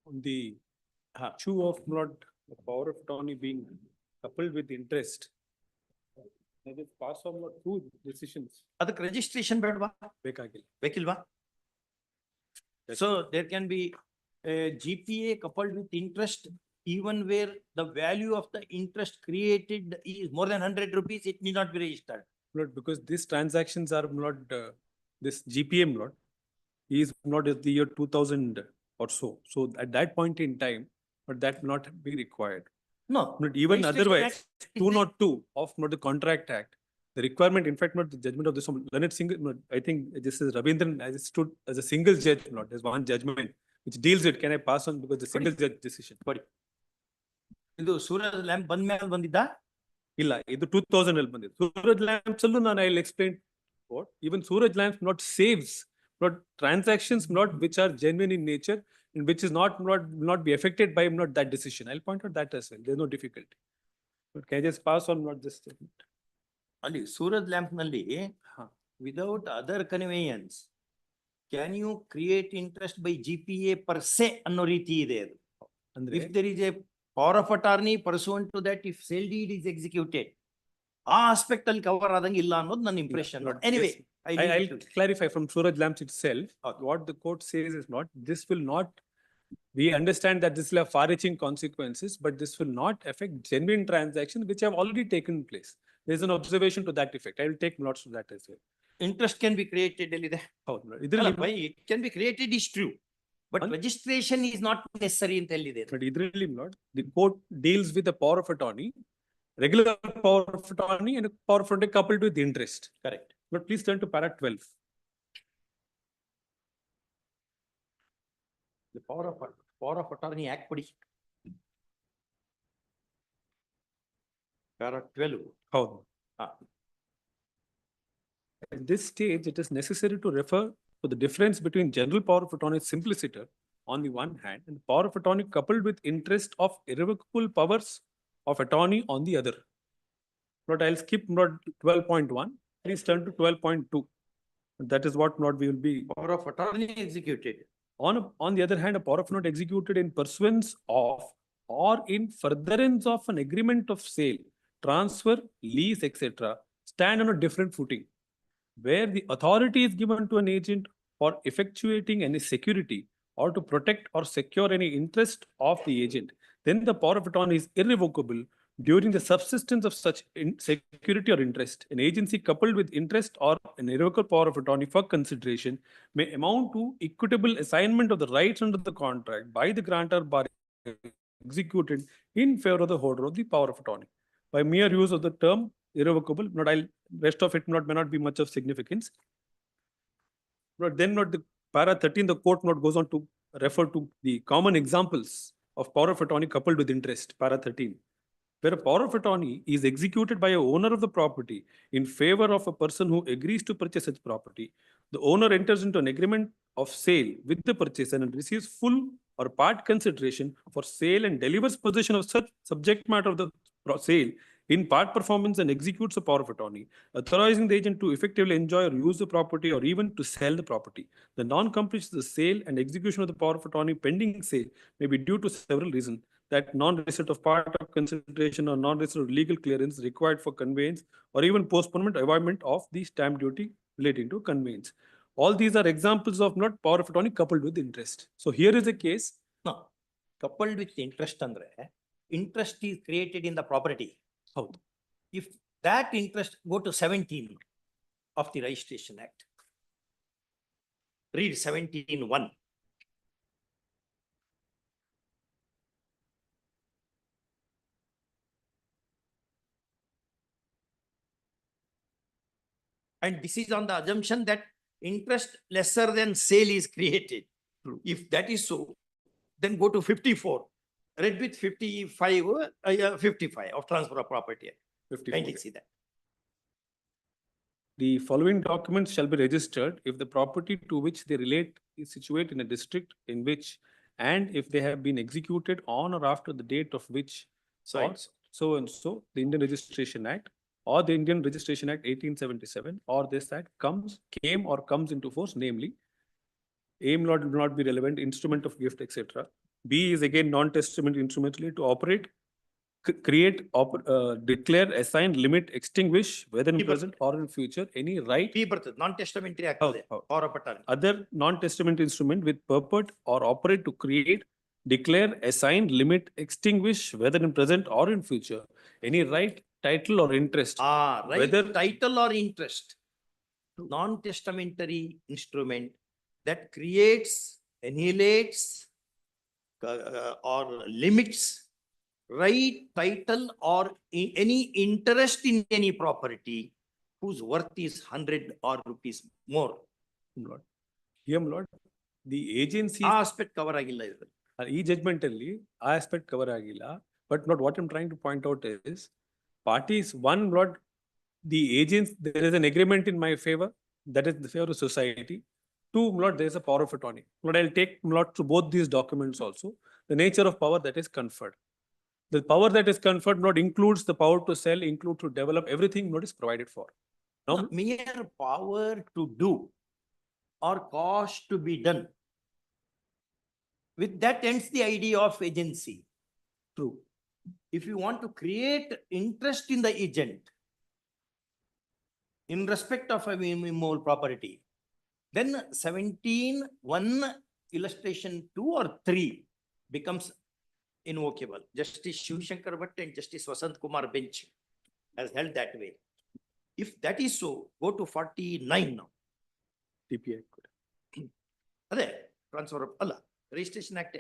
On the issue of not the power of attorney being coupled with interest, I will pass on not two decisions.
ಅದಕ್ಕೆ registration ಬೇಡವಾ? ಬೇಕಿಲ್ವಾ? So there can be a GPA coupled with interest even where the value of the interest created is more than 100 rupees, it need not be registered.
Not because these transactions are not this GPM lot is not at the year 2000 or so. So at that point in time, but that will not be required.
No,
not even otherwise. 202 of not the Contract Act. The requirement, in fact, not the judgment of this learned single. Not, I think this is Ravindran as it stood as a single judge. Not there's one judgment which deals with. Can I pass on because the single judge decision?
ಇದು Suraj lamp ಬಂದ ಮೇಲೆ ಬಂದಿದ್ದ?
ಇಲ್ಲ, ಇದು 2000 ಅಲ್ಲಿ ಬಂದಿದ್ದು. Suraj lamps ಅಲ್ಲೂ ನಾನು I will explain what even Suraj lamps not saves, not transactions not which are genuine in nature and which is not be affected by not that decision. I'll point out that as well. There's no difficulty. But can I just pass on not this statement?
ಅಲ್ಲಿ Suraj lamp ನಲ್ಲಿ without other conveyance can you create interest by GPA per se ಅನ್ನೋ ರೀತಿ ಇದೆ ಅದು. If there is a power of attorney pursuant to that, if sale deed is executed, ಆ aspect ಅಲ್ಲಿ cover ಆದಂಗೆ ಇಲ್ಲ ಅನ್ನೋದು ನನ್ನ impression. Anyway
I'll clarify from Suraj lamps itself. What the court says is not, this will not, we understand that this will have far-reaching consequences, but this will not affect genuine transactions which have already taken place. There's an observation to that effect. I will take notes of that as well.
Interest can be created ಎಲ್ಲಿದೆ? It can be created is true, but registration is not necessary ಅಂತ ಎಲ್ಲಿದೆ?
But idrilli not, the court deals with the power of attorney, regular power of attorney and power of attorney coupled with interest.
Correct.
But please turn to para 12.
The power of attorney act ಕೊಡಿ. Para 12.
Howdu. At this stage, it is necessary to refer to the difference between general power of attorney simpliciter on the one hand and power of attorney coupled with interest of irrevocable powers of attorney on the other. But I'll skip not 12.1. Please turn to 12.2. That is what not we will be.
Power of attorney executed.
On the other hand, a power of attorney executed in pursuance of or in furtherance of an agreement of sale, transfer, lease, etc., stand on a different footing, where the authority is given to an agent for effectuating any security or to protect or secure any interest of the agent. Then the power of attorney is irrevocable during the subsistence of such security or interest. An agency coupled with interest or an irrevocable power of attorney for consideration may amount to equitable assignment of the rights under the contract by the grantor bar executed in favor of the holder of the power of attorney. By mere use of the term irrevocable, not I'll rest of it may not be much of significance. But then not the para 13, the court not goes on to refer to the common examples of power of attorney coupled with interest, para 13, where a power of attorney is executed by a owner of the property in favor of a person who agrees to purchase such property. The owner enters into an agreement of sale with the purchaser and receives full or part consideration for sale and delivers possession of such subject matter of the sale in part performance and executes a power of attorney, authorizing the agent to effectively enjoy or use the property or even to sell the property. The non-completion of the sale and execution of the power of attorney pending sale may be due to several reasons, that non-receipt of part of consideration or non-receipt of legal clearance required for conveyance or even postponement or avoidment of the stamp duty relating to conveyance. All these are examples of not power of attorney coupled with interest. So here is a case.
No, coupled with interest andre, interest is created in the property. If that interest go to 17 of the Registration Act, read 17(1). And this is on the assumption that interest lesser than sale is created. If that is so, then go to 54. Read with 55, 55 of transfer of property.
54.
Kindly see that.
The following documents shall be registered if the property to which they relate is situated in a district in which, and if they have been executed on or after the date of which,
So
and so, the Indian Registration Act or the Indian Registration Act 1877 or this act came or comes into force, namely, A will not be relevant, instrument of gift, etc. B is again non-testament instrumentally to operate, create, declare, assign, limit, extinguish, whether in present or in future, any right.
Non-testamentary act power of attorney.
Other non-testament instrument with purport or operate to create, declare, assign, limit, extinguish, whether in present or in future, any right, title or interest.
Right,
whether
title or interest. Non-testamentary instrument that creates, annihilates, or limits right, title or any interest in any property whose worth is 100 or rupees more.
Lord. Here, Lord, the agency
aspect cover agilla.
E judgment aspect cover agilla. But not what I'm trying to point out is parties, one, Lord, the agents, there is an agreement in my favor, that is the favor of society. Two, Lord, there is a power of attorney. Lord, I'll take, Lord, to both these documents also, the nature of power that is conferred. The power that is conferred not includes the power to sell, include to develop, everything not is provided for.
No, mere power to do or cause to be done. With that ends the idea of agency.
True.
If you want to create interest in the agent in respect of a immovable property, then 17(1) illustration 2 or 3 becomes invocable. Justice Shiv Shankar Bhatt and Justice Vasant Kumar bench has held that way. If that is so, go to 49 now.
TPA.
Transfer of Allah, Registration Act.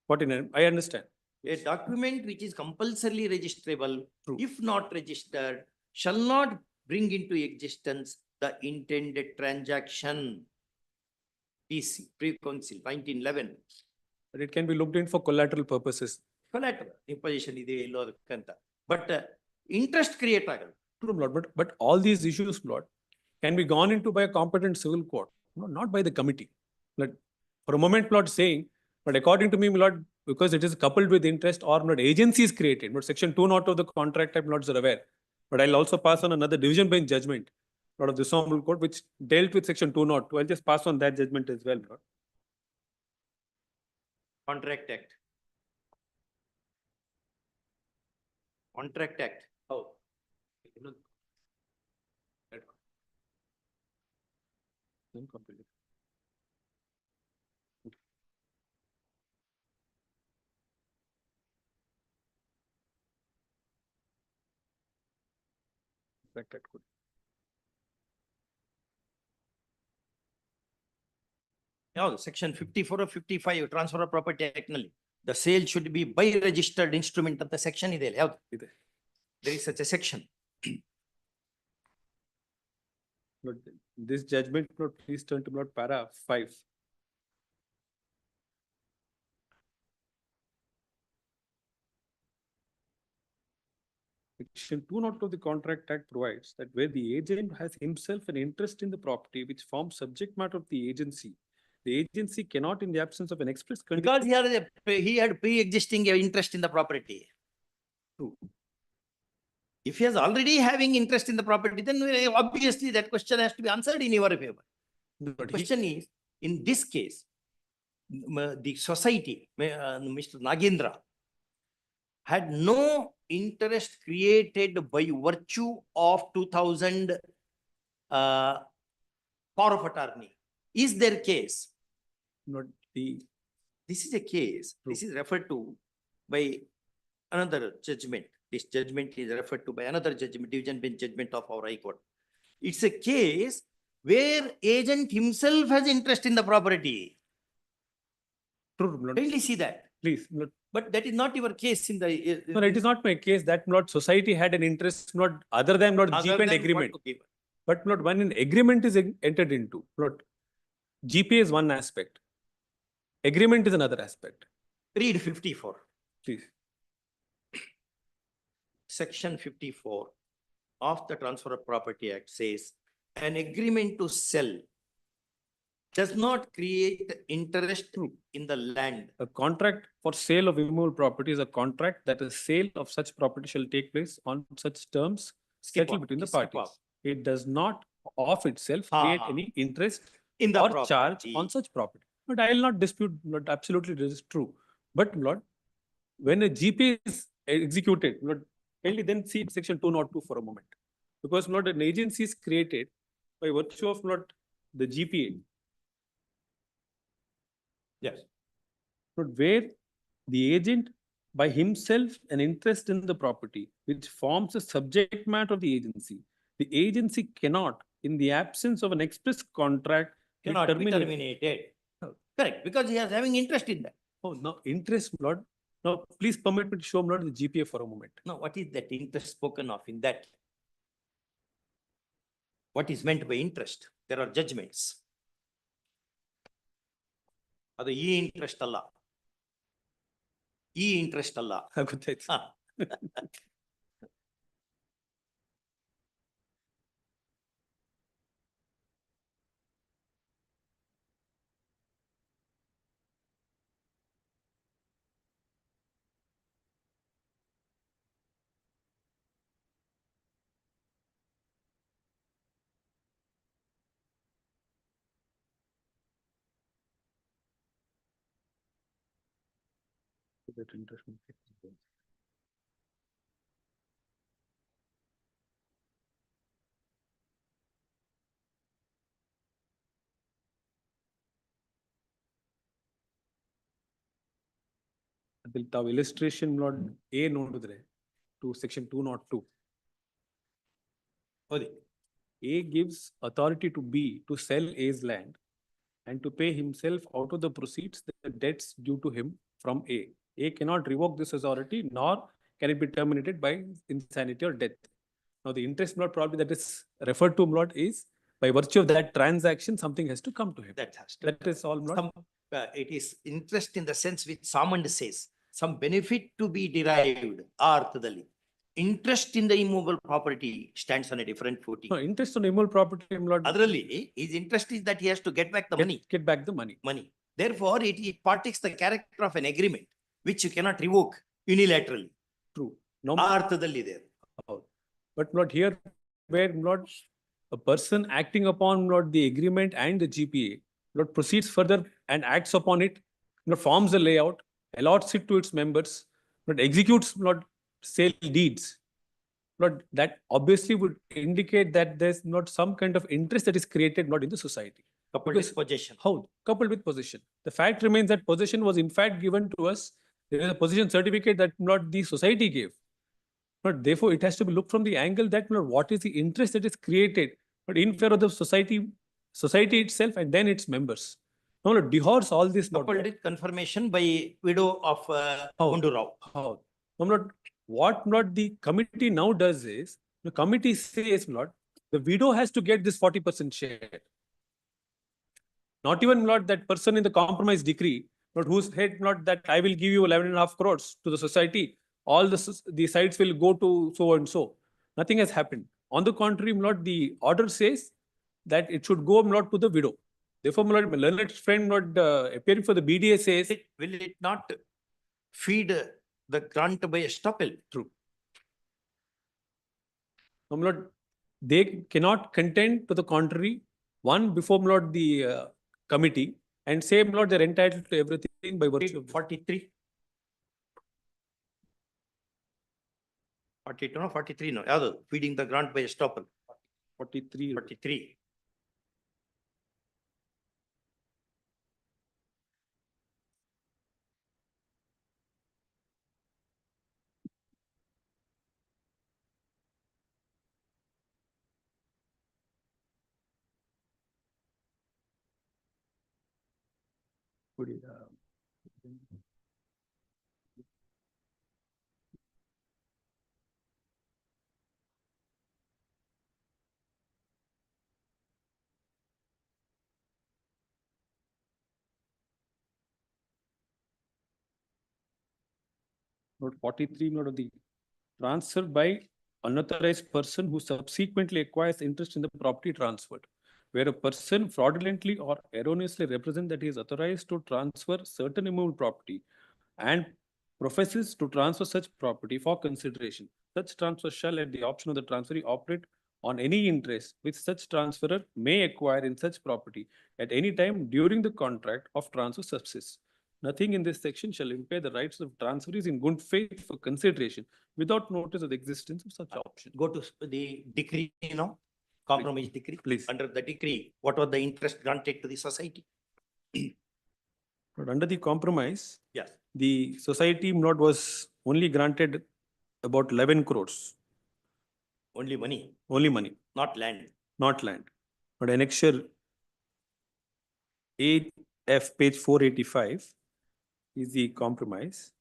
49, I understand.
A document which is compulsorily registrable, if not registered, shall not bring into existence the intended transaction. PC, Pre-Council, 1911.
But it can be looked in for collateral purposes.
Collateral, imposition ide illo adukanta. But interest create agala.
True, Lord, but all these issues, Lord, can be gone into by a competent civil court, not by the committee. But for a moment, Lord, saying, but according to me, Lord, because it is coupled with interest or not agency is created, but section 2 of the contract, I'm not aware. But I'll also pass on another division bench judgment, Lord, of the Honorable Court, which dealt with section 202. I'll just pass on that judgment as well, Lord.
Contract Act. Contract Act. Oh. Section 54 or 55 Transfer of Property Act ನಲ್ಲಿ the sale should be by registered instrument ಅಂತ section ಇದೆ ಯಾವುದು ಇದೆ. There is such a section.
This judgment, please turn to para 5. Section 202 of the Contract Act provides that where the agent has himself an interest in the property which forms subject matter of the agency cannot, in the absence of an express condition.
Because he had pre-existing interest in the property.
True.
If he is already having interest in the property, then obviously that question has to be answered in your favor. The question is, in this case, the society, Mr. Nagendra, had no interest created by virtue of 2000 power of attorney. Is there case?
Not the.
This is a case. This is referred to by another judgment. This judgment is referred to by another judgment, division bench judgment of our High Court. It's a case where agent himself has interest in the property.
True.
Kindly see that.
Please.
But that is not your case in the.
No, it is not my case that not society had an interest, not other than not GPA and agreement. But not when an agreement is entered into. Not GPA is one aspect. Agreement is another aspect.
Read 54.
Please.
Section 54 of the Transfer of Property Act says an agreement to sell does not create interest in the land.
A contract for sale of immovable property is a contract that the sale of such property shall take place on such terms settled between the parties. It does not of itself create any interest
in the
or
property.
charge on such property. But I will not dispute, not absolutely this is true. But Lord, when a GP is executed, Lord, kindly then see section 202 for a moment. Because not an agency is created by virtue of not the GPA.
Yes.
But where the agent by himself an interest in the property, which forms a subject matter of the agency cannot, in the absence of an express contract,
Cannot be terminated. Correct, because he is having interest in that.
Oh, no, interest, Lord. Now, please permit me to show Lord the GPA for a moment.
Now, what is that interest spoken of in that? What is meant by interest? There are judgments. ಅದು ಈ interest ಅಲ್ಲ, ಈ interest ಅಲ್ಲ.
ಗೊತ್ತಾಯ್ತು. ತಾವು illustration Lord A ನೋಡಿದ್ರೆ to section 202. A gives authority to B to sell A's land and to pay himself out of the proceeds the debts due to him from A. A cannot revoke this authority, nor can it be terminated by insanity or death. Now, the interest Lord probably that is referred to Lord is by virtue of that transaction, something has to come to him.
That has to.
That is all Lord.
It is interest in the sense which Samand says, some benefit to be derived ಅರ್ಥದಲ್ಲಿ. Interest in the immovable property stands on a different footing.
No, interest on immovable property, Lord.
ಅದರಲ್ಲಿ his interest is that he has to get back the money.
Get back the money.
Therefore, it partakes the character of an agreement, which you cannot revoke unilaterally.
True. No.
ಅರ್ಥದಲ್ಲಿ ಇದೆ.
But not here, where not a person acting upon not the agreement and the GPA, not proceeds further and acts upon it, not forms a layout, allots it to its members, not executes not sale deeds. Not that obviously would indicate that there's not some kind of interest that is created not in the society.
Coupled with possession.
How? Coupled with possession. The fact remains that possession was in fact given to us. There is a possession certificate that not the society gave. But therefore, it has to be looked from the angle that what is the interest that is created, but in favor of the society itself and then its members. No, dehors all this.
Coupled with confirmation by widow of Gundurao.
How? No, what not the committee now does is, the committee says not, the widow has to get this 40% share. Not even not that person in the compromise decree, not whose head not that I will give you 11.5 crores to the society, all the sites will go to so and so. Nothing has happened. On the contrary, my lord, the order says that it should go, my lord, to the widow. Therefore, my lord, my learned friend, my lord, appearing for the BDA says,
Will it not feed the grant by Estoppel?
True. No, my lord, they cannot contend to the contrary. One, before, my lord, the committee, and say, my lord, they're entitled to everything by virtue of
43. 42, no, 43, no. Yadu, feeding the grant by Estoppel.
43.
43.
Note 43, note of the transfer by unauthorized person who subsequently acquires interest in the property transferred, where a person fraudulently or erroneously represents that he is authorized to transfer certain immovable property and professes to transfer such property for consideration. Such transfer shall, at the option of the transferee, operate on any interest which such transferor may acquire in such property at any time during the contract of transfer subsists. Nothing in this section shall impair the rights of transferees in good faith for consideration without notice of the existence of such option.
Go to the decree, compromise decree.
Please.
Under the decree, what was the interest granted to the society?
But under the compromise,
Yes.
the society note was only granted about 11 crores.
Only money,
Only money,
not land.
not land. But annexure 8F, page 485 is the compromise.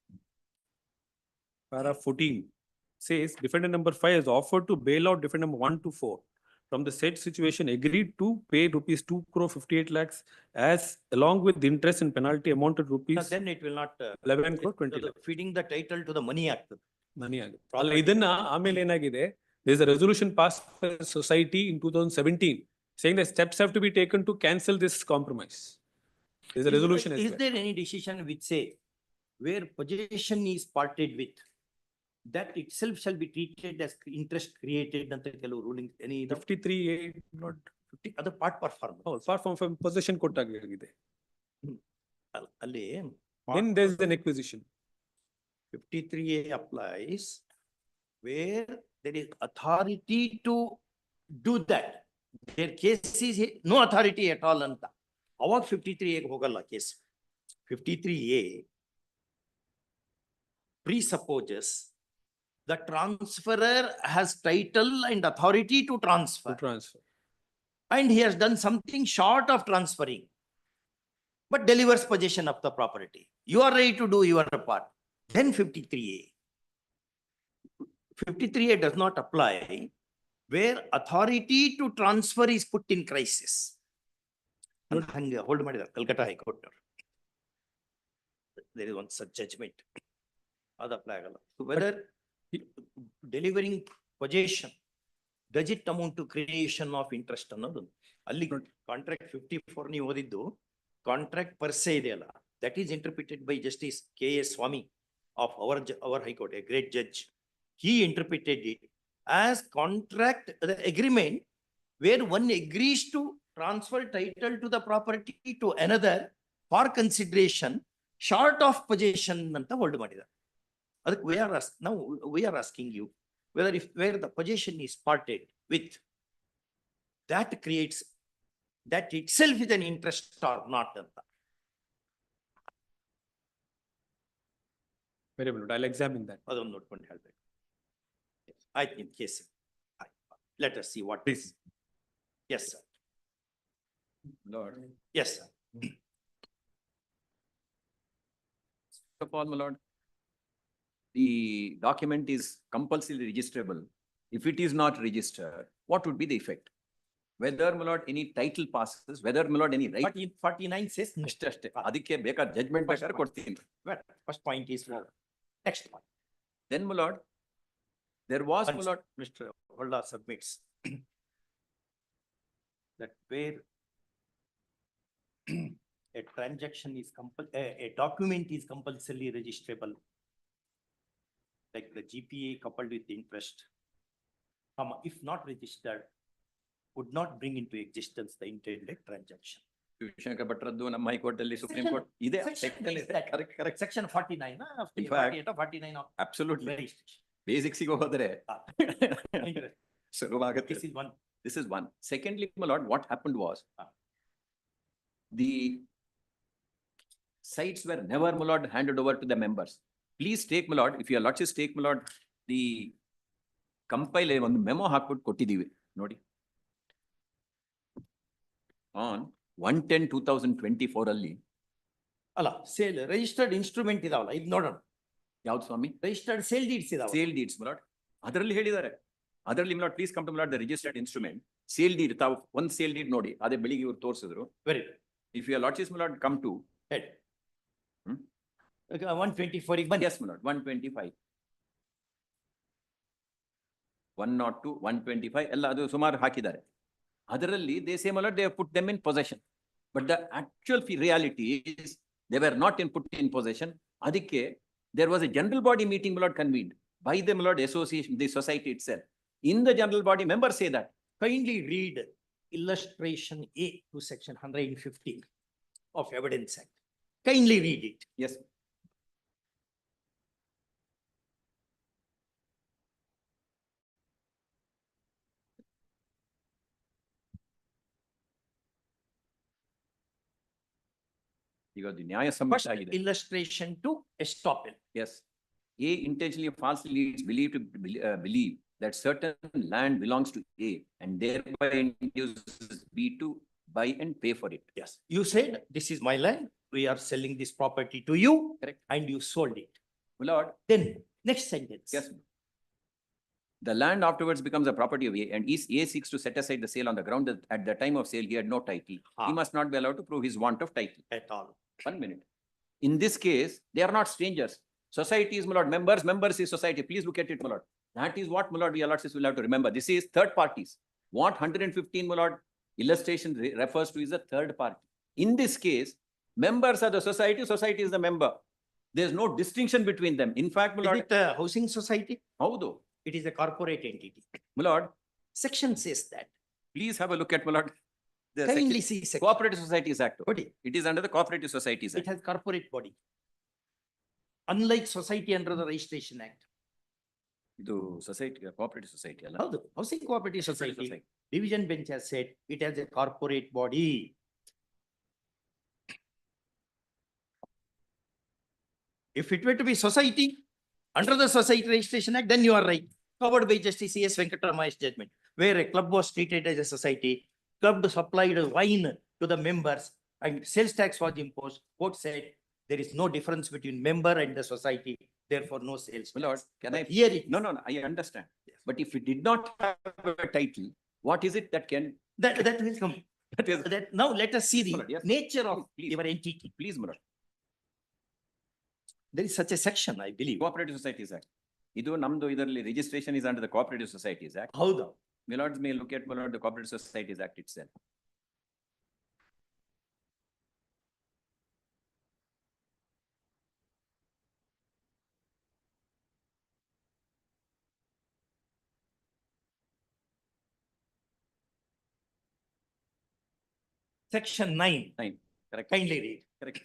Paragraph 14 says defendant number 5 has offered to bail out defendant number 1 to 4 from the said situation, agreed to pay rupees 2 crore 58 lakhs as along with the interest and penalty amounted rupees
Then it will not
11 crore 20 lakhs.
feeding the title to the money act.
Money ಆಗುತ್ತೆ. ಅಲ್ಲ ಇದನ್ನ ಆಮೇಲೆ ಏನಾಗಿದೆ, there is a resolution passed by the society in 2017 saying that steps have to be taken to cancel this compromise. There is a resolution.
Is there any decision which say where possession is parted with, that itself shall be treated as interest created ಅಂತ ಕೆಲವು ruling any
53A not
50 other part performance.
oh, apart from possession ಕೊಟ್ಟಾಗಿದೆ.
ಅಲ್ಲಿ
Then there is an acquisition.
53A applies where there is authority to do that. Their case is no authority at all anta. ಅವಾಗ 53A ಹೋಗಲ್ಲ case. 53A presupposes the transferor has title and authority to transfer. And he has done something short of transferring, but delivers possession of the property. You are ready to do your part. Then 53A. 53A does not apply where authority to transfer is put in crisis. Hold ಮಾಡಿದ್ದಾರೆ Calcutta High Court. There is one such judgment. That apply ಆಗಲ್ಲ. So whether delivering possession, does it amount to creation of interest ಅನ್ನೋದು ಅಲ್ಲಿ contract 54 ನೀವು ಓದಿದ್ದು contract per se ಇದೆಯಲ್ಲ, that is interpreted by Justice K.A. Swami of our High Court, a great judge. He interpreted it as contract, the agreement where one agrees to transfer title to the property to another for consideration short of possession ಅಂತ hold ಮಾಡಿದ್ದಾರೆ. ಅದಕ್ಕೆ we are asking you whether where the possession is parted with, that creates, that itself is an interest or not ಅಂತ.
Very good. I'll examine that.
ಅದೊಂದು ನೋಡ್ಕೊಂಡು ಹೇಳ್ಬೇಕು. I think yes. Let us see what is. Yes, sir.
Lord.
Yes, sir.
First of all, my lord, the document is compulsorily registrable. If it is not registered, what would be the effect? Whether, my lord, any title passes, whether, my lord, any right.
49 says no.
ಅಷ್ಟೇ ಅದಕ್ಕೆ ಬೇಕಾದ judgment ಬೇಕಾದ್ರೆ ಕೊಡ್ತೀನಿ.
First point is wrong. Next point.
Then, my lord, there was, my
Once
lord,
Mr. Holla submits that where a transaction is a document is compulsorily registrable, like the GPA coupled with interest, if not registered, would not bring into existence the intended transaction.
Shankar Bhattraddu, ನಮ್ಮ high court Supreme Court ಇದೆ. Correct, correct.
Section 49,
In fact,
48 or 49 of
absolutely.
registration.
Basics ಗೆ ಹೋದ್ರೆ ಸುಲಭವಾಗುತ್ತೆ.
This is one.
This is one. Secondly, my lord, what happened was the sites were never, my lord, handed over to the members. Please take, my lord, if your lordships take, my lord, the compile ಒಂದು memo ಹಾಕ್ಬಿಟ್ಟು ಕೊಟ್ಟಿದ್ದೀವಿ ನೋಡಿ. On 1/10/2024 ಅಲ್ಲಿ
ಅಲ್ಲ sale registered instrument ಇದಾವಲ್ಲ ಇದು ನೋಡೋಣ.
ಯಾವ್ದು ಸ್ವಾಮಿ?
ರಿಜಿಸ್ಟರ್ಡ್ ಸೇಲ್ ಡೀಡ್ಸ್ ಇದಾವೆ.
Sale deeds my lord. ಅದರಲ್ಲಿ ಹೇಳಿದ್ದಾರೆ. ಅದರಲ್ಲಿ my lord, please come to my lord the registered instrument. Sale deed ತಾವು ಒಂದು ಸೇಲ್ ಡೀಡ್ ನೋಡಿ, ಅದೇ ಬೆಳಿಗ್ಗೆ ಇವ್ರು ತೋರಿಸಿದ್ರು.
Very good.
If your lordships, my lord, come to
head 124 ಗೆ ಬನ್ನಿ.
Yes, my lord, 125. 102, 125 ಎಲ್ಲ ಅದು ಸುಮಾರು ಹಾಕಿದ್ದಾರೆ. ಅದರಲ್ಲಿ they say, my lord, they have put them in possession. But the actual reality is they were not put in possession. ಅದಕ್ಕೆ there was a general body meeting, my lord, convened by the, my lord, association, the society itself. In the general body, members say that.
Kindly read illustration A to section 150 of Evidence Act. Kindly read it.
Yes. ಈಗ ಅದು ನ್ಯಾಯಸಮ್ಮತ ಆಗಿದೆ.
Illustration to Estoppel.
Yes. A intentionally or falsely leads believe that certain land belongs to A and thereby induces B to buy and pay for it.
Yes. You said, this is my land, we are selling this property to you.
Correct.
And you sold it.
My lord.
Then, next sentence.
Yes. The land afterwards becomes a property of A and A seeks to set aside the sale on the ground that at the time of sale he had no title. He must not be allowed to prove his want of title.
At all.
1 minute. In this case, they are not strangers. Society is, my lord, members is society. Please look at it, my lord. That is what, my lord, we lordships will have to remember. This is third parties. What 115, my lord, illustration refers to is a third party. In this case, members are the society, society is the member. There is no distinction between them. In fact, my lord.
Is it a housing society?
Howdo?
It is a corporate entity.
My lord.
Section says that.
Please have a look at, my lord. The
Kindly see section.
Cooperative Societies Act.
Body.
It is under the Cooperative Societies Act.
It has corporate body. Unlike society under the Registration Act.
ಇದು society, cooperative society ಅಲ್ಲ?
ಹೌದು, housing cooperative society. Division bench has said it has a corporate body. If it were to be society under the Society Registration Act, then you are right. Covered by Justice C.S. Venkataramaya's judgment, where a club was treated as a society, club supplied wine to the members and sales tax was imposed. Court said there is no difference between member and the society, therefore no sales tax.
My lord, can I
hear it?
No, I understand. Yes. But if it did not have a title, what is it that can?
That will come. Now let us see the
Yes.
nature of your entity.
Please, my lord.
There is such a section, I believe.
Cooperative Societies Act. ಇದು ನಮ್ದು ಇದರಲ್ಲಿ registration is under the Cooperative Societies Act.
ಹೌದು.
My lords may look at, my lord, the Cooperative Societies Act itself.
Section 9.
9. Correct.
Kindly read.
Correct.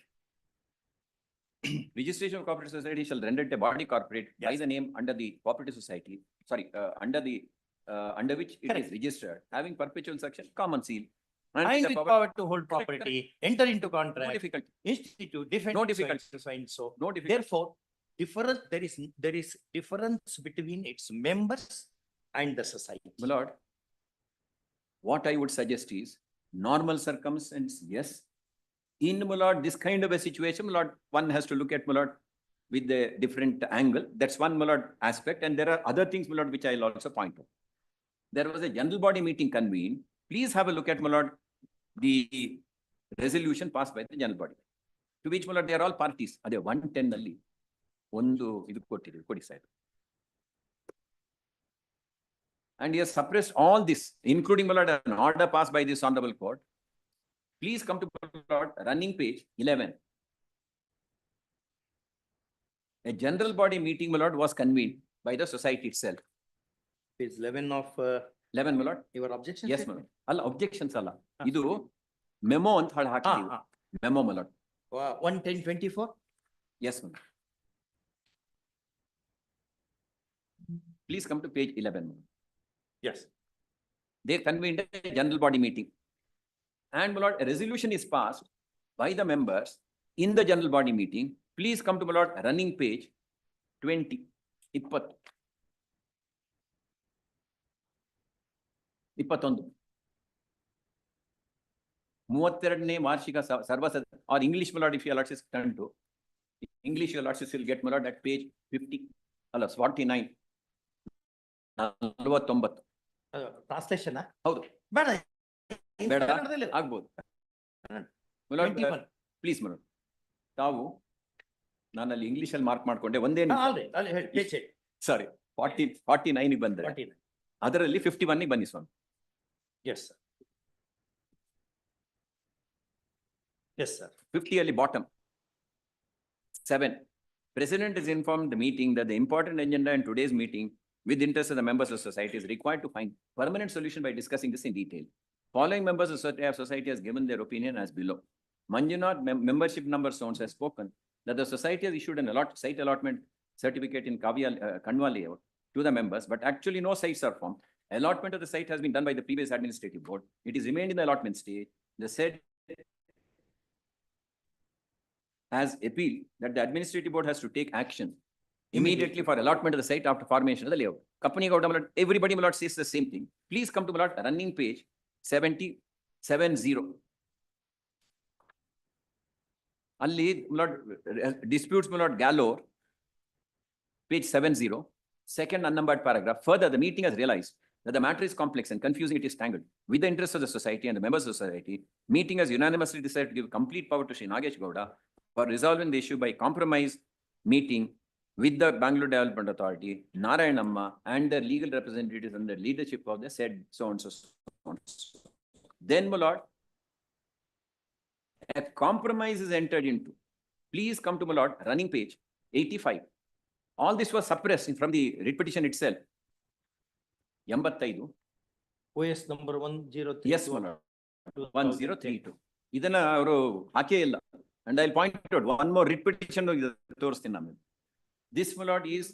Registration of cooperative society shall render it a body corporate by the name under the cooperative society, under which it is registered, having perpetual succession, common seal.
And the power to hold property, enter into contract.
No difficulty.
Institute, defend.
No difficulty.
So,
No difficulty.
therefore, there is difference between its members and the society.
My lord, what I would suggest is normal circumstances, yes. In, my lord, this kind of a situation, my lord, one has to look at, my lord, with the different angle. That's one, my lord, aspect. And there are other things, my lord, which I'll also point out. There was a general body meeting convened. Please have a look at, my lord, the resolution passed by the general body, to which, my lord, they are all parties. Ade 110 ನಲ್ಲಿ ಒಂದು ಇದು ಕೊಟ್ಟಿದೆ, ಕೊಡಿ Saheb. And he has suppressed all this, including, my lord, an order passed by this honorable court. Please come to, my lord, running page 11. A general body meeting, my lord, was convened by the society itself.
Page 11 of
11, my lord.
your objection.
Yes, my lord. All objections alla. Idu memo ant hakkidivu. Memo, my lord.
11024.
Yes, my lord. Please come to page 11.
Yes.
They convened a general body meeting. And, my lord, a resolution is passed by the members in the general body meeting. Please come to, my lord, running page 20. 21. 32ನೇ ವಾರ್ಷಿಕ ಸರ್ವಸದ or English, my lord, if your lordship turn to English, your lordship will get, my lord, at page 50. 49. 49.
Translation
ಹೌದು
ಬೇಡ
ಬೇಡ ಆಗ್ಬೋದು. Please madam, ತಾವು ನಾನಲ್ಲಿ English ಅಲ್ಲಿ mark ಮಾಡ್ಕೊಂಡೆ ಒಂದೇ ಸಾರಿ 49 ಬಂದ್ರೆ ಅದರಲ್ಲಿ 51 ಬನ್ನಿ ಸ್ವಾಮಿ.
Yes, sir. Yes, sir.
50 ಅಲ್ಲಿ bottom. 7. President is informed the meeting that the important agenda in today's meeting with interest of the members of society is required to find permanent solution by discussing this in detail. Following members of society has given their opinion as below. Manjunath, membership number sounds, has spoken that the society has issued an site allotment certificate in Kanwa layout to the members, but actually no sites are formed. Allotment of the site has been done by the previous administrative board. It is remained in the allotment stage. The said has appealed that the administrative board has to take action immediately for allotment of the site after formation of the layout. Company Gauda, everybody, my lord, says the same thing. Please come to, my lord, running page 70. Alli, my lord, disputes, my lord, Galore, page 70, second unnumbered paragraph. Further, the meeting has realized that the matter is complex and confusing, it is tangled with the interests of the society and the members of the society. Meeting has unanimously decided to give complete power to Shri Nagesh Gowda for resolving the issue by compromise meeting with the Bangalore Development Authority, Narayanamma, and their legal representatives under leadership of the said so and so. Then, my lord, a compromise is entered into. Please come to, my lord, running page 85. All this was suppressed from the writ petition itself. 85.
OS number 103.
Yes, my lord. 1032. Idana avaru hake illa. And I'll point out one more writ petition ತೋರಿಸ್ತೀನಿ ನಾನು. This, my lord, is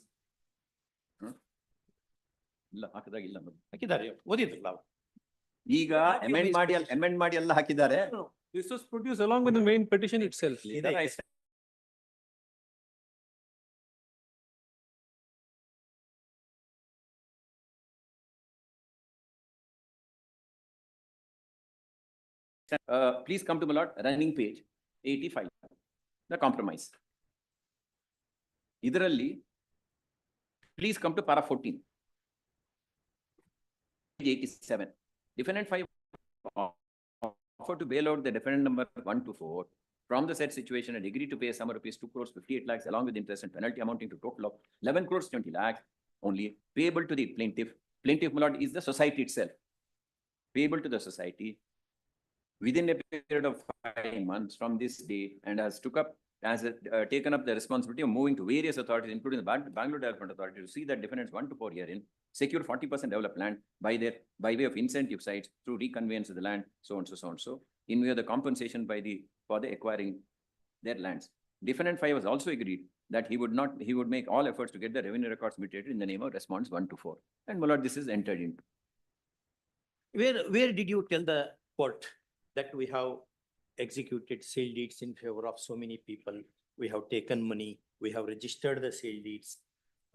ಇಲ್ಲ ಹಾಕಿದಾಗಿಲ್ಲ
ಹಾಕಿದ್ದಾರೆ ಓದಿದ್ರಲ್ಲ
ಈಗ amend ಮಾಡಿ ಎಲ್ಲ ಹಾಕಿದ್ದಾರೆ.
This was produced along with the main petition itself.
Please come to, my lord, running page 85, the compromise. Idaralli, please come to para 14, page 87. Defendant 5 offered to bail out the defendant number 1 to 4 from the said situation and agreed to pay a sum of rupees 2 crores 58 lakhs along with interest and penalty amounting to total of 11 crores 20 lakhs only payable to the plaintiff. Plaintiff, my lord, is the society itself. Payable to the society within a period of 5 months from this day, and has taken up the responsibility of moving to various authorities, including the Bangalore Development Authority, to see that defendants 1 to 4 herein secure 40% developed land by way of incentive sites through reconveyance of the land, so and so, in view of the compensation for the acquiring their lands. Defendant 5 has also agreed that he would make all efforts to get the revenue records mutated in the name of respondents 1 to 4. And, my lord, this is entered into.
Where did you tell the court that we have executed sale deeds in favor of so many people? We have taken money, we have registered the sale deeds.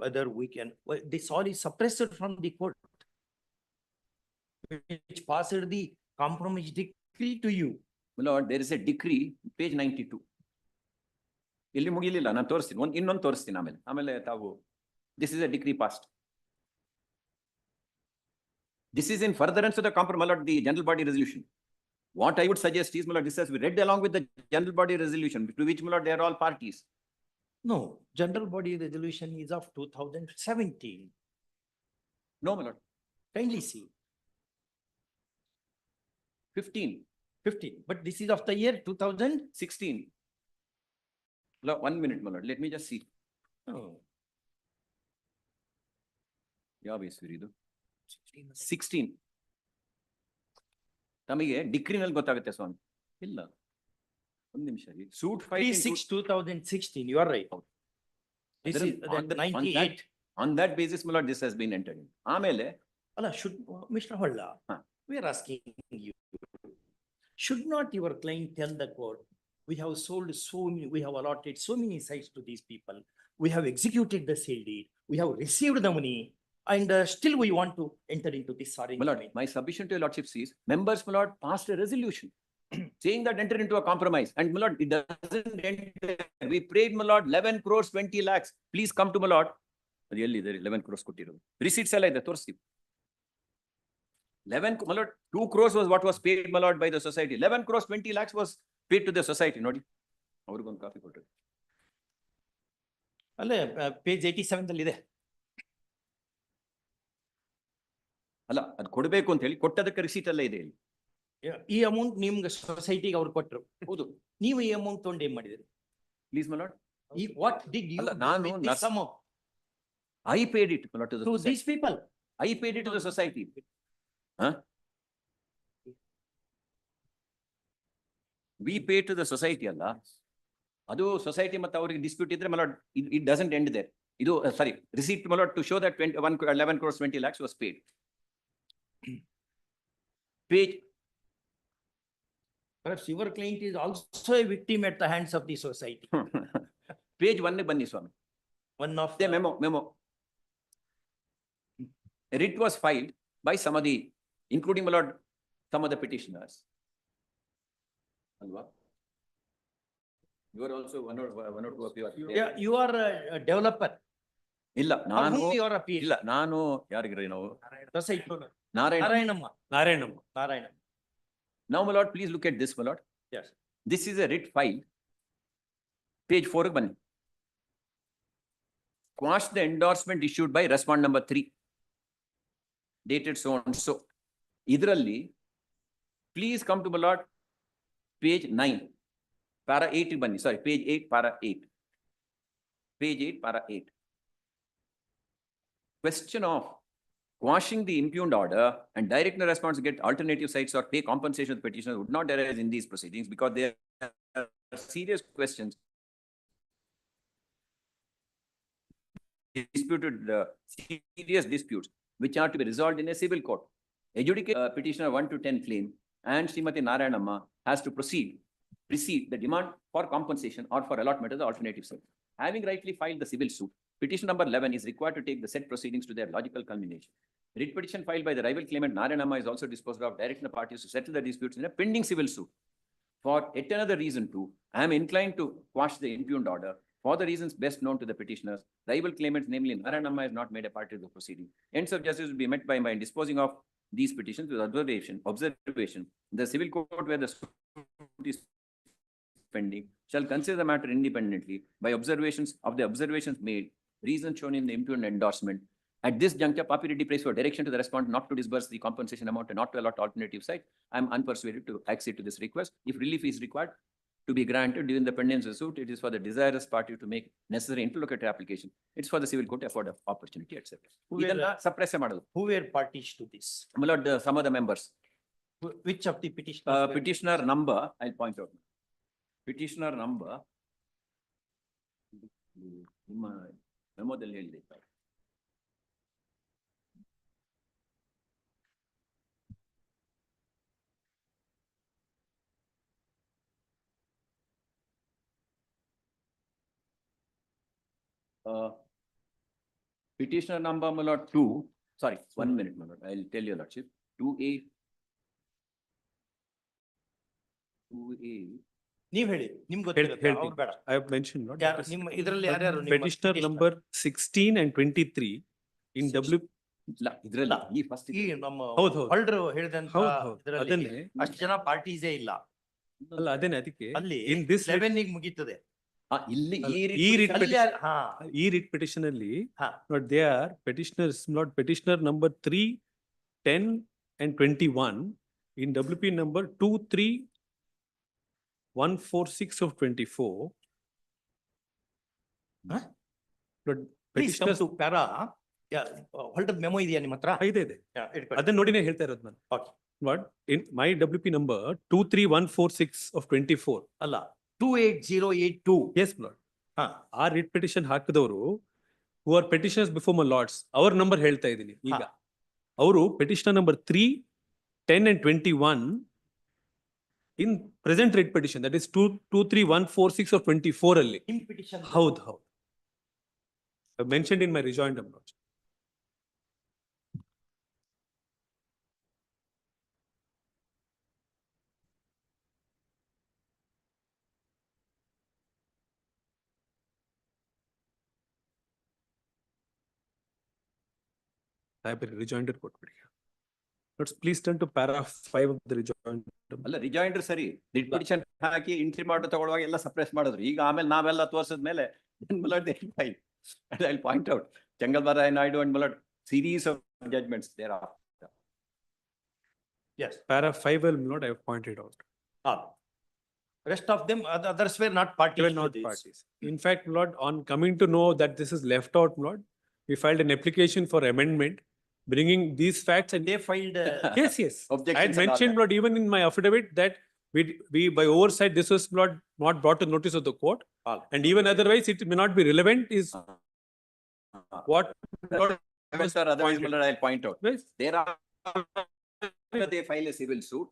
Whether we can, this all is suppressed from the court, which passed the compromise decree to you.
My lord, there is a decree, page 92. Illi mugililla, ನಾನು ತೋರಿಸ್ತೀನಿ, ಇನ್ನೊಂದು ತೋರಿಸ್ತೀನಿ ಆಮೇಲೆ ತಾವು. This is a decree passed. This is in furtherance of the compromise, my lord, the general body resolution. What I would suggest is, my lord, this has been read along with the general body resolution, to which, my lord, they are all parties.
No, general body resolution is of 2017.
No, my lord.
Kindly see.
15.
15, but this is of the year 2016.
Lord, 1 minute, my lord. Let me just see.
Oh.
ಯಾವ ಇಸ್ವಿ ಇದು? 16. ನಮಗೆ ಡಿಗ್ರಿನಲ್ಲಿ ಗೊತ್ತಾಗುತ್ತೆ ಸ್ವಾಮಿ. ಇಲ್ಲ. ಒಂದು ನಿಮಿಷ. Suit filed in
2016, you are right. This is that 98.
On that basis, my lord, this has been entered in. ಆಮೇಲೆ
Allah, should, Mr. Holla, we are asking you, should not your client tell the court, we have sold so many, we have allotted so many sites to these people, we have executed the sale deed, we have received the money, and still we want to enter into this
my
arrangement.
lord, my submission to your lordship is, members, my lord, passed a resolution saying that enter into a compromise. And my lord, it doesn't enter. We prayed, my lord, 11 crores, 20 lakhs. Please come to my lord. Really, there 11 crores ಕೊಟ್ಟಿರೋದು. Receipts ಎಲ್ಲ ಇದೆ, ತೋರಿಸ್ತೀವಿ. 11, my lord, 2 crores was what was paid, my lord, by the society. 11 crores, 20 lakhs was paid to the society. ನೋಡಿ, ಅವ್ರಿಗೊಂದು coffee ಕೊಟ್ಟರು.
ಅಲ್ಲೇ page 87 ಅಲ್ಲಿ ಇದೆ.
ಅಲ್ಲ, ಅದು ಕೊಡಬೇಕು ಅಂತ ಹೇಳಿ ಕೊಟ್ಟದಕ್ಕೆ ರಿಸೀಟ್ ಎಲ್ಲ ಇದೆ ಇಲ್ಲಿ.
ಈ ಅಮೌಂಟ್ ನಿಮ್ಗೆ ಸೊಸೈಟಿಗೆ ಅವ್ರು ಕೊಟ್ಟರು.
ಹೌದು.
ನೀವು ಈ ಅಮೌಂಟ್ ತಗೊಂಡು ಏನ್ ಮಾಡಿದ್ರಿ?
Please, my lord.
What did you do with this amount?
I paid it, my lord, to the
To
society.
these people?
I paid it to the society. Huh? We paid to the society ಅಲ್ಲ. ಅದು society ಮತ್ತೆ ಅವರಿಗೆ dispute ಇದ್ರೆ, my lord, it doesn't end there. ಇದು sorry, receipt, my lord, to show that 11 crores 20 lakhs was paid. Page.
Perhaps your client is also a victim at the hands of the society.
Page 1 ಬನ್ನಿ ಸ್ವಾಮಿ.
One of
the memo. A writ was filed by some of the, including, my lord, some of the petitioners. Alva? You are also one or two of you are there.
Yeah, you are a developer.
ಇಲ್ಲ, ನಾನು
whom you are appealing?
ಇಲ್ಲ, ನಾನು ಯಾರಿಗ್ರಿ ನಾವು?
Society.
Narayanamma.
Narayanam.
Now, my lord, please look at this, my lord.
Yes.
This is a writ filed. Page 4 ಬನ್ನಿ. Quash the endorsement issued by respondent number 3. Dated so and so. ಇದರಲ್ಲಿ, please come to, my lord, page 9. Para 8 ಬನ್ನಿ. Sorry, page 8, para 8. Page 8, para 8. Question of quashing the impugned order and directing the response to get alternative sites or pay compensation to petitioners would not arise in these proceedings because they are serious questions. Disputed, serious disputes which are to be resolved in a civil court. Adjudicate petitioner 1 to 10 claim and Srimati Narayanamma has to precede the demand for compensation or for allotment of the alternative site. Having rightly filed the civil suit, petition number 11 is required to take the said proceedings to their logical culmination. Writ petition filed by the rival claimant Narayanamma is also disposed of, directing the parties to settle the disputes in a pending civil suit. For yet another reason too, I am inclined to quash the impugned order for the reasons best known to the petitioners. Rival claimants, namely Narayanamma, is not made a party to the proceeding. Ends of justice will be met by disposing of these petitions with observation. The civil court where the suit is pending shall consider the matter independently by observations made, reasons shown in the impugned endorsement. At this juncture, Papiriti prays for direction to the respondent not to disburse the compensation amount and not to allot alternative site. I am unpersuaded to accede to this request. If relief is required to be granted during the pendency of the suit, it is for the desirous party to make necessary interlocutory application. It's for the civil court to afford opportunity, etc. Suppress model.
Who were parties to this?
My lord, some of the members.
Which of the petitioners?
Petitioner number, I'll point out. Petitioner number. ಮೆಮೊದಲ್ಲಿ ಹೇಳಿದೆ. Petitioner number, my lord, 2. Sorry, 1 minute, my lord. I'll tell your lordship. 2A.
ನೀವ್ ಹೇಳಿ, ನಿಮ್ಗೆ ಗೊತ್ತಿರುತ್ತೆ, ಅವ್ರು ಬೇಡ.
I have mentioned, not
ನಿಮ್ಮ ಇದರಲ್ಲಿ ಯಾರ್ಯಾರು
petitioner number 16 and 23 in W.
ಇದ್ರಲ್ಲಿ ಈ ಫಸ್ಟ್
ಈ ನಮ್ಮ
ಹೌದು
ಹೊಲ್ಡ್ರು ಹೇಳಿದಂತ ಇದರಲ್ಲಿ
ಅದನ್ನೇ
ಅಷ್ಟು ಜನ ಪಾರ್ಟೀಸೇ ಇಲ್ಲ.
ಅಲ್ಲ ಅದೇನೆ ಅದಕ್ಕೆ
ಅಲ್ಲಿ
in this
11 ಗೆ ಮುಗೀತದೆ.
ಇಲ್ಲಿ
ಈ writ petition ಅಲ್ಲಿ not they are petitioners, not petitioner number 3 10 and 21 in WP number 23146 of 24.
Huh?
But
Please come
petitioners
to para. Yeah, hold up memo idea ನಿಮ್ಮ ಹತ್ರ?
ಇದೆ.
Yeah, ಇಟ್ಕೊಳ್ಳಿ.
ಅದನ್ನ ನೋಡಿನೇ ಹೇಳ್ತಾ ಇರೋದು ನಾನು.
Okay.
What? In my WP number 23146 of 24.
ಅಲ್ಲ 28082.
Yes, Lord. ಆ ರಿಟ್ ಪಿಟಿಷನ್ ಹಾಕಿದವರು who are petitioners before my lords, ಅವ್ರ ನಂಬರ್ ಹೇಳ್ತಾ ಇದ್ದೀನಿ ಈಗ. ಅವರು petitioner number 3, 10 and 21 in present writ petition, that is 23146 of 24 ಅಲ್ಲಿ.
In petition.
ಹೌದು. I mentioned in my rejoinder. Rejoinder ಕೊಟ್ಬಿಡಿ. Let's please turn to para 5 of the rejoinder.
ಅಲ್ಲ ರಿಜಾಯಿಂಡರ್ ಸರಿ, ರಿಟ್ ಪಿಟಿಷನ್ ಹಾಕಿ ಎಂಟ್ರಿ ಮಾಡಿ ತಗೊಳ್ಳುವಾಗ ಎಲ್ಲ ಸಪ್ರೆಸ್ ಮಾಡಿದ್ರು. ಈಗ ಆಮೇಲೆ ನಾವೆಲ್ಲ ತೋರಿಸಿದ ಮೇಲೆ I'll point out Changalvara Naidu and Malad series of judgments thereafter.
Yes, para 5 will not I have pointed out.
Rest of them, others were not parties.
They were not parties. In fact, Lord, on coming to know that this is left out, Lord, we filed an application for amendment, bringing these facts, and
they filed.
Yes.
Objections
I had mentioned, Lord, even in my affidavit that we by oversight this was not brought to notice of the court, and even otherwise it may not be relevant. Is what Lord
otherwise, I'll point out.
Yes.
They file a civil suit,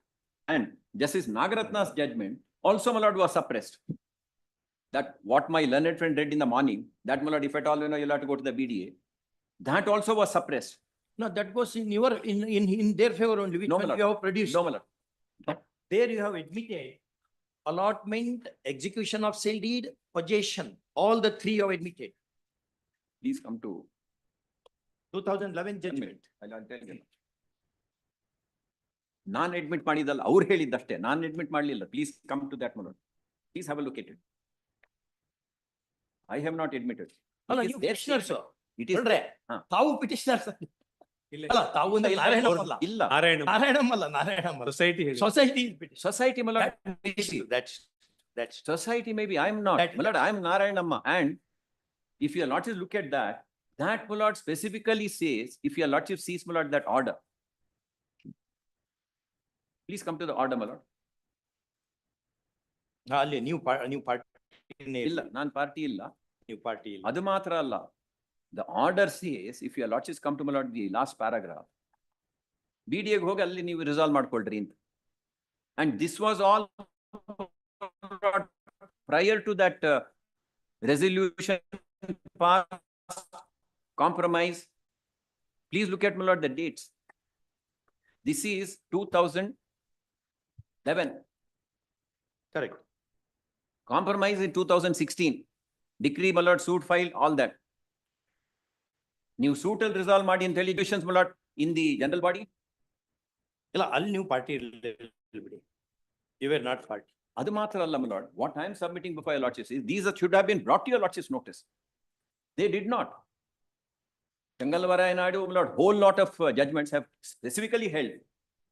and Justice Nagaratna's judgment also, my lord, was suppressed. That what my learned friend read in the morning, that, my lord, if at all you'll have to go to the BDA, that also was suppressed.
No, that was in your in their favor only, which
No,
one
my
you
lord.
have produced.
No, my lord.
There you have admitted allotment, execution of sale deed, possession. All the three you have admitted.
Please come to
2011 judgment.
I'll tell you. ನಾನ್ admit ಮಾಡಿದಲ್ಲ, ಅವ್ರು ಹೇಳಿದ್ದಷ್ಟೇ, ನಾನ್ admit ಮಾಡಲಿಲ್ಲ. Please come to that mode. Please have a look at it. I have not admitted.
ಅಲ್ಲ, ನೀವು petitioners.
It is
ತಾವು petitioners. ಅಲ್ಲ, ತಾವು ನಾರಾಯಣಮಲ್ಲ.
ಇಲ್ಲ,
ನಾರಾಯಣಮಲ್ಲ, ನಾರಾಯಣಮಲ್ಲ. Society Mallya. That's
society maybe. I am not. My lord, I am Narayanamma. And if your lordship look at that, my lord specifically says, if your lordship sees, my lord, that order. Please come to the order, my lord.
ಅಲ್ಲಿ new party.
ಇಲ್ಲ, ನಾನು party ಇಲ್ಲ.
New party ಇಲ್ಲ.
ಅದು ಮಾತ್ರ ಅಲ್ಲ. The order says, if your lordships come to, my lord, the last paragraph, BDA ಗೆ ಹೋಗಿ ಅಲ್ಲಿ ನೀವು ರಿಸಾಲ್ವ್ ಮಾಡ್ಕೊಳ್ರಿ ಅಂತ. And this was all prior to that resolution compromise. Please look at, my lord, the dates. This is 2011.
Correct.
Compromise in 2016. Decree, my lord, suit filed, all that. New suit will resolve ಮಾಡಿ ಅಂತ ಹೇಳಿ questions, my lord, in the general body.
ಇಲ್ಲ, ಅಲ್ಲಿ ನೀವು party ಬಿಡಿ. You were not party.
ಅದು ಮಾತ್ರ ಅಲ್ಲ, my lord. What I am submitting before your lordships is these should have been brought to your lordships notice. They did not. Changalvara Naidu, my lord, whole lot of judgments have specifically held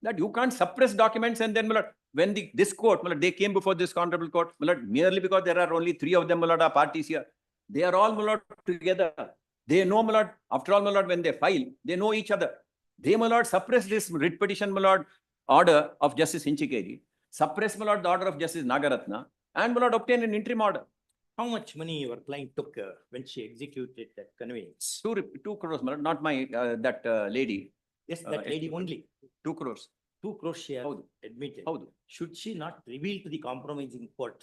that you can't suppress documents, and then, my lord, when this court, my lord, they came before this honorable court, my lord, merely because there are only 3 of them, my lord, are parties here. They are all, my lord, together. They know, my lord, after all, my lord, when they file, they know each other. They, my lord, suppress this writ petition, my lord, order of Justice Hinchikeri, suppress, my lord, the order of Justice Nagaratna, and, my lord, obtain an interim order.
How much money your client took when she executed that conveyance?
2 crores, my lord, not my, that lady.
Yes, that lady only.
2 crores.
2 crores she has admitted. Should she not reveal to the compromising court,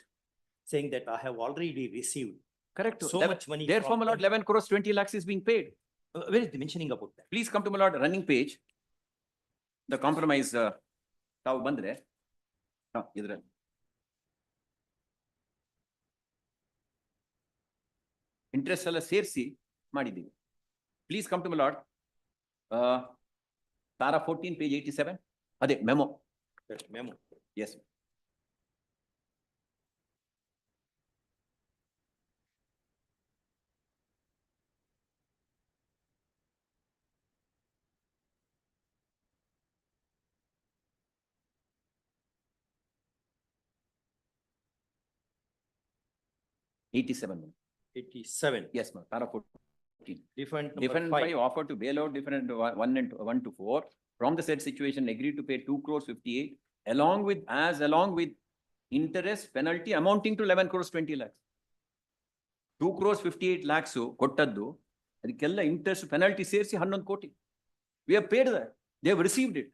saying that I have already received
correct
so much money?
Therefore, my lord, 11 crores 20 lakhs is being paid.
Where is the mentioning about that?
Please come to, my lord, running page. The compromise, ತಾವು ಬಂದ್ರೆ ಇದ್ರಲ್ಲಿ interest ಎಲ್ಲ ಸೇರಿಸಿ ಮಾಡಿದ್ದೀವಿ. Please come to, my lord, para 14 page 87. ಅದೇ memo. Yes. 87.
87.
Yes, ma'am, para 14.
Different number
Different
5.
five offered to bail out different 1 to 4 from the said situation agreed to pay 2 crores 58 along with interest penalty amounting to 11 crores 20 lakhs. 2 crores 58 lakhs ಕೊಟ್ಟದ್ದು ಅದಕ್ಕೆಲ್ಲ interest penalty ಸೇರಿಸಿ 11 ಕೋಟಿ. We have paid that. They have received it.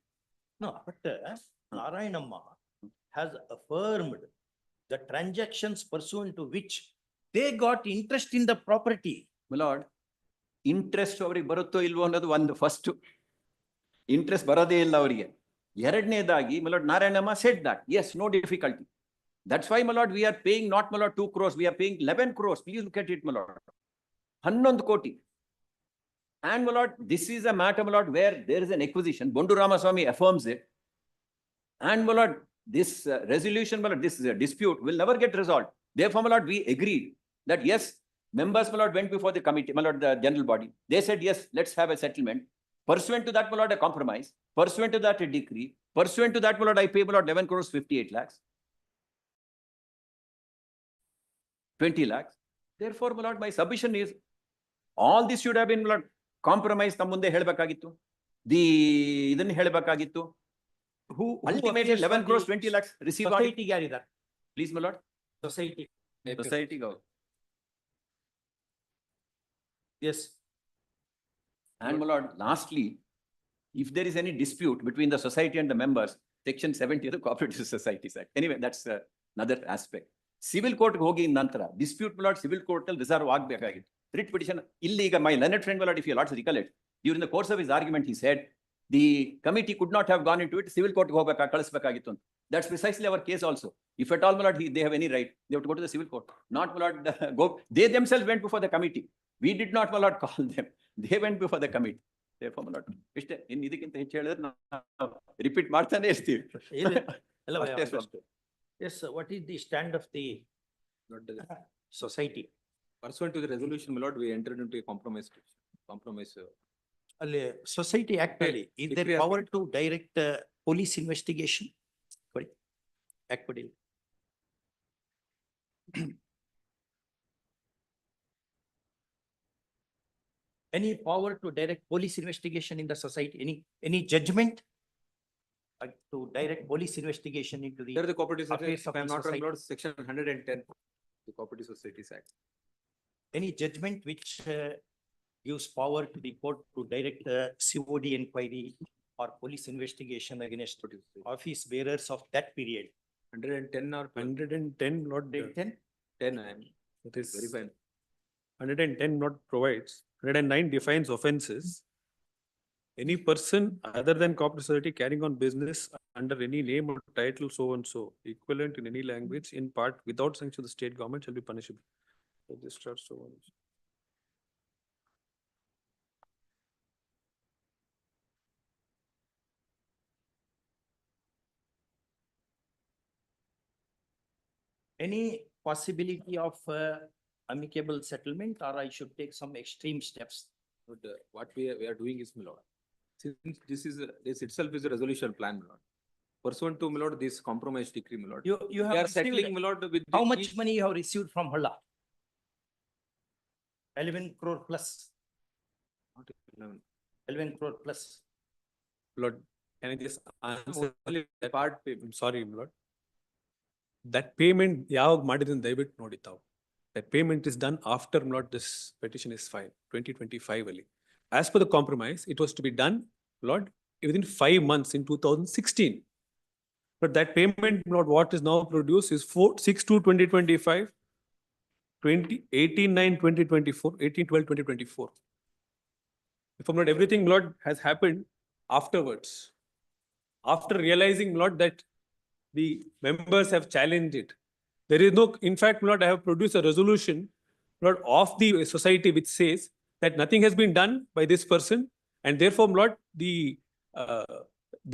No, but Narayanamma has affirmed the transactions pursuant to which they got interest in the property.
My lord, interest ಅವರಿಗೆ ಬರುತ್ತೋ ಇಲ್ವೋ ಅನ್ನೋದು ಒಂದು first. Interest ಬರೋದೇ ಇಲ್ಲ ಅವರಿಗೆ. ಎರಡನೇದಾಗಿ my lord Narayanamma said that yes, no difficulty. That's why my lord we are paying not my lord 2 crores, we are paying 11 crores. Please look at it my lord. 11 ಕೋಟಿ. And my lord, this is a matter my lord where there is an acquisition. Bondu Ramaswamy affirms it. And my lord, this resolution my lord, this dispute will never get resolved. Therefore my lord, we agreed that yes, members my lord went before the committee, my lord, the general body. They said yes, let's have a settlement. Pursuant to that my lord, a compromise. Pursuant to that a decree. Pursuant to that my lord, I pay my lord 11 crores 58 lakhs. 20 lakhs. Therefore my lord, my submission is all this should have been my lord compromise ತಮ್ಮ ಮುಂದೆ ಹೇಳಬೇಕಾಗಿತ್ತು. ಇದನ್ನ ಹೇಳಬೇಕಾಗಿತ್ತು. Who ultimately 11 crores 20 lakhs received.
Society ಯಾರಿದ್ದಾರೆ?
Please my lord.
Society.
Society go.
Yes.
And my lord, lastly, if there is any dispute between the society and the members, section 70 of the Cooperative Societies Act. Anyway, that's another aspect. Civil court ಹೋಗಿ ನಂತರ dispute my lord civil court ಅಲ್ಲಿ resolve ಆಗಬೇಕಾಗಿತ್ತು. Writ petition ಇಲ್ಲಿ ಈಗ my learned friend my lord, if you lords recollect, during the course of his argument he said the committee could not have gone into it, civil court ಕಳಿಸಬೇಕಾಗಿತ್ತು ಅಂತ. That's precisely our case also. If at all my lord they have any right, they have to go to the civil court. Not my lord they themselves went before the committee. We did not my lord call them. They went before the committee. Therefore my lord, ಇಷ್ಟೇ. ಇನ್ನು ಇದಕ್ಕಿಂತ ಹೆಚ್ಚು ಹೇಳಿದ್ರೆ ನಾವು repeat ಮಾಡ್ತಾನೆ ಇರ್ತೀವಿ.
Yes, what is the stand of the society?
Pursuant to the resolution, my lord, we entered into a compromise.
ಅಲ್ಲಿ society act ಅಲ್ಲಿ is there power to direct police investigation? Act ಕೊಡಿ. Any power to direct police investigation in the society? Any judgment to direct police investigation into the
There is the Cooperative
affairs
Society,
of
if I am
the
not wrong,
society?
Lord, section 110, the Cooperative Societies Act.
Any judgment which gives power to the court to direct COD inquiry or police investigation against office bearers of that period?
110 or
110, not 10?
10, I am. It is very fine. 110 not provides. 109 defines offences. Any person other than cooperative society carrying on business under any name or title so and so, equivalent in any language in part without sanction of the state government shall be punishable. Registrar so on.
Any possibility of amicable settlement, or I should take some extreme steps?
But, what we are doing is, my lord, since this itself is a resolution plan, my lord. Pursuant to, my lord, this compromise decree, my lord.
You
We
have
are settling, my lord, with.
How much money you have received from Halla? 11 crore plus.
Not 11.
11 crore plus.
Lord, can I just answer that part? I'm sorry, my lord. That payment, ಯಾವಾಗ ಮಾಡಿದ್ರೆ ದಯವಿಟ್ಟು ನೋಡಿ ತಾವು. That payment is done after, my lord, this petition is filed, 2025 ಅಲ್ಲಿ. As per the compromise, it was to be done, Lord, within 5 months in 2016. But that payment, Lord, what is now produced is 6/2/2025, 18/9/2024, 18/12/2024. If I'm not, everything, Lord, has happened afterwards. After realizing, Lord, that the members have challenged it. There is no, in fact, Lord, I have produced a resolution, Lord, of the society which says that nothing has been done by this person, and therefore, Lord,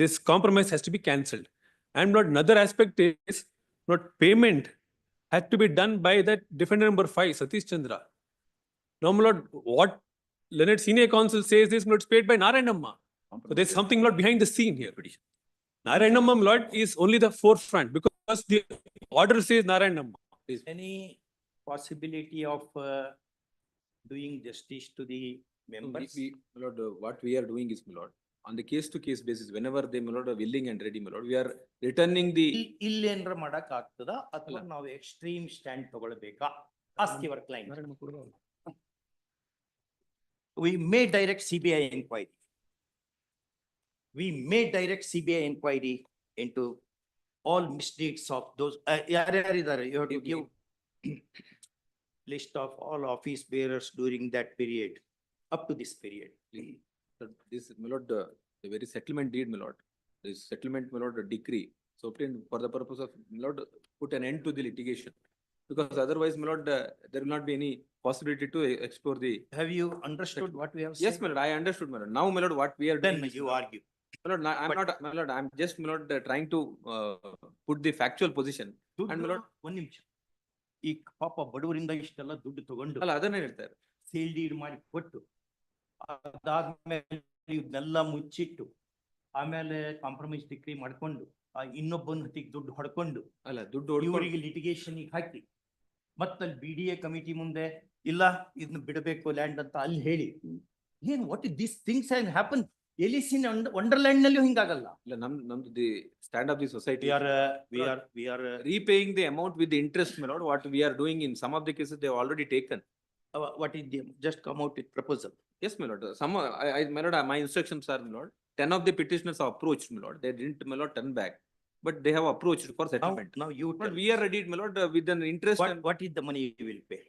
this compromise has to be cancelled. And Lord, another aspect is, Lord, payment had to be done by that defendant number 5, Satish Chandra. Now, Lord, what Leonard Senior Counsel says is, Lord, it's paid by Narayanamma. So there's something, Lord, behind the scene here. Narayanamma, Lord, is only the forefront because the order says Narayanamma.
Any possibility of doing justice to the members?
My lord, what we are doing is, my lord, on the case to case basis, whenever they, my lord, are willing and ready, my lord, we are returning the.
ಇಲ್ಲೇನ್ರ ಮಾಡಕ್ ಆಗ್ತದ ಅಥವಾ ನಾವು extreme stand ತಗೊಳ್ಬೇಕಾ? Ask your client. We may direct CBI inquiry. We may direct CBI inquiry into all misdeeds of those. ಯಾರ್ಯಾರಿದ್ದಾರೆ? You have to give list of all office bearers during that period, up to this period.
This, my lord, the very settlement deed, my lord, this settlement, my lord, decree, so obtained for the purpose of, my lord, put an end to the litigation. Because otherwise, my lord, there will not be any possibility to explore the.
Have you understood what we have said?
Yes, my lord, I understood, my lord. Now, my lord, what we are
Then
doing is,
you
my lord,
argue.
my lord, I'm not, my lord, I'm just, my lord, trying to put the factual position. And my lord,
ಒಂದ್ ನಿಮಿಷ, ಈ ಪಾಪ ಬಡವರಿಂದ ಇಷ್ಟೆಲ್ಲ ದುಡ್ಡು ತಗೊಂಡು
ಅಲ್ಲ ಅದನ್ನೇ ಹೇಳ್ತಾರೆ.
ಸೇಲ್ ಡೀಡ್ ಮಾಡಿ ಕೊಟ್ಟು ಅದಾದ್ಮೇಲೆ ಇದನ್ನೆಲ್ಲ ಮುಚ್ಚಿಟ್ಟು ಆಮೇಲೆ ಕಾಂಪ್ರಮೈಸ್ ಡಿಗ್ರಿ ಮಾಡ್ಕೊಂಡು ಇನ್ನೊಬ್ಬನ ಹತ್ತಿಗೆ ದುಡ್ಡು ಹೊಡ್ಕೊಂಡು
ಅಲ್ಲ ದುಡ್ಡು
ಇವರಿಗೆ ಲಿಟಿಗೇಷನ್ ಹಾಕಿ ಮತ್ತಲ್ಲಿ BDA ಕಮಿಟಿ ಮುಂದೆ ಇಲ್ಲ ಇದನ್ನ ಬಿಡಬೇಕು ಲ್ಯಾಂಡ್ ಅಂತ ಅಲ್ಲಿ ಹೇಳಿ ಏನ್ what is this things have happen Alice in ವಂಡರ್ಲ್ಯಾಂಡ್ ನಲ್ಲೂ ಹಿಂಗಾಗಲ್ಲ.
ಇಲ್ಲ ನಮ್ದು the stand of the society.
We are
repaying the amount with the interest, my lord. What we are doing in some of the cases, they have already taken.
What is the just come out with proposal?
Yes, my lord. Some, my lord, my instructions are, my lord, 10 of the petitioners have approached, my lord. They didn't, my lord, turn back, but they have approached for settlement.
Now you
But
tell
we are ready, my lord, with an interest.
what is the money you will pay?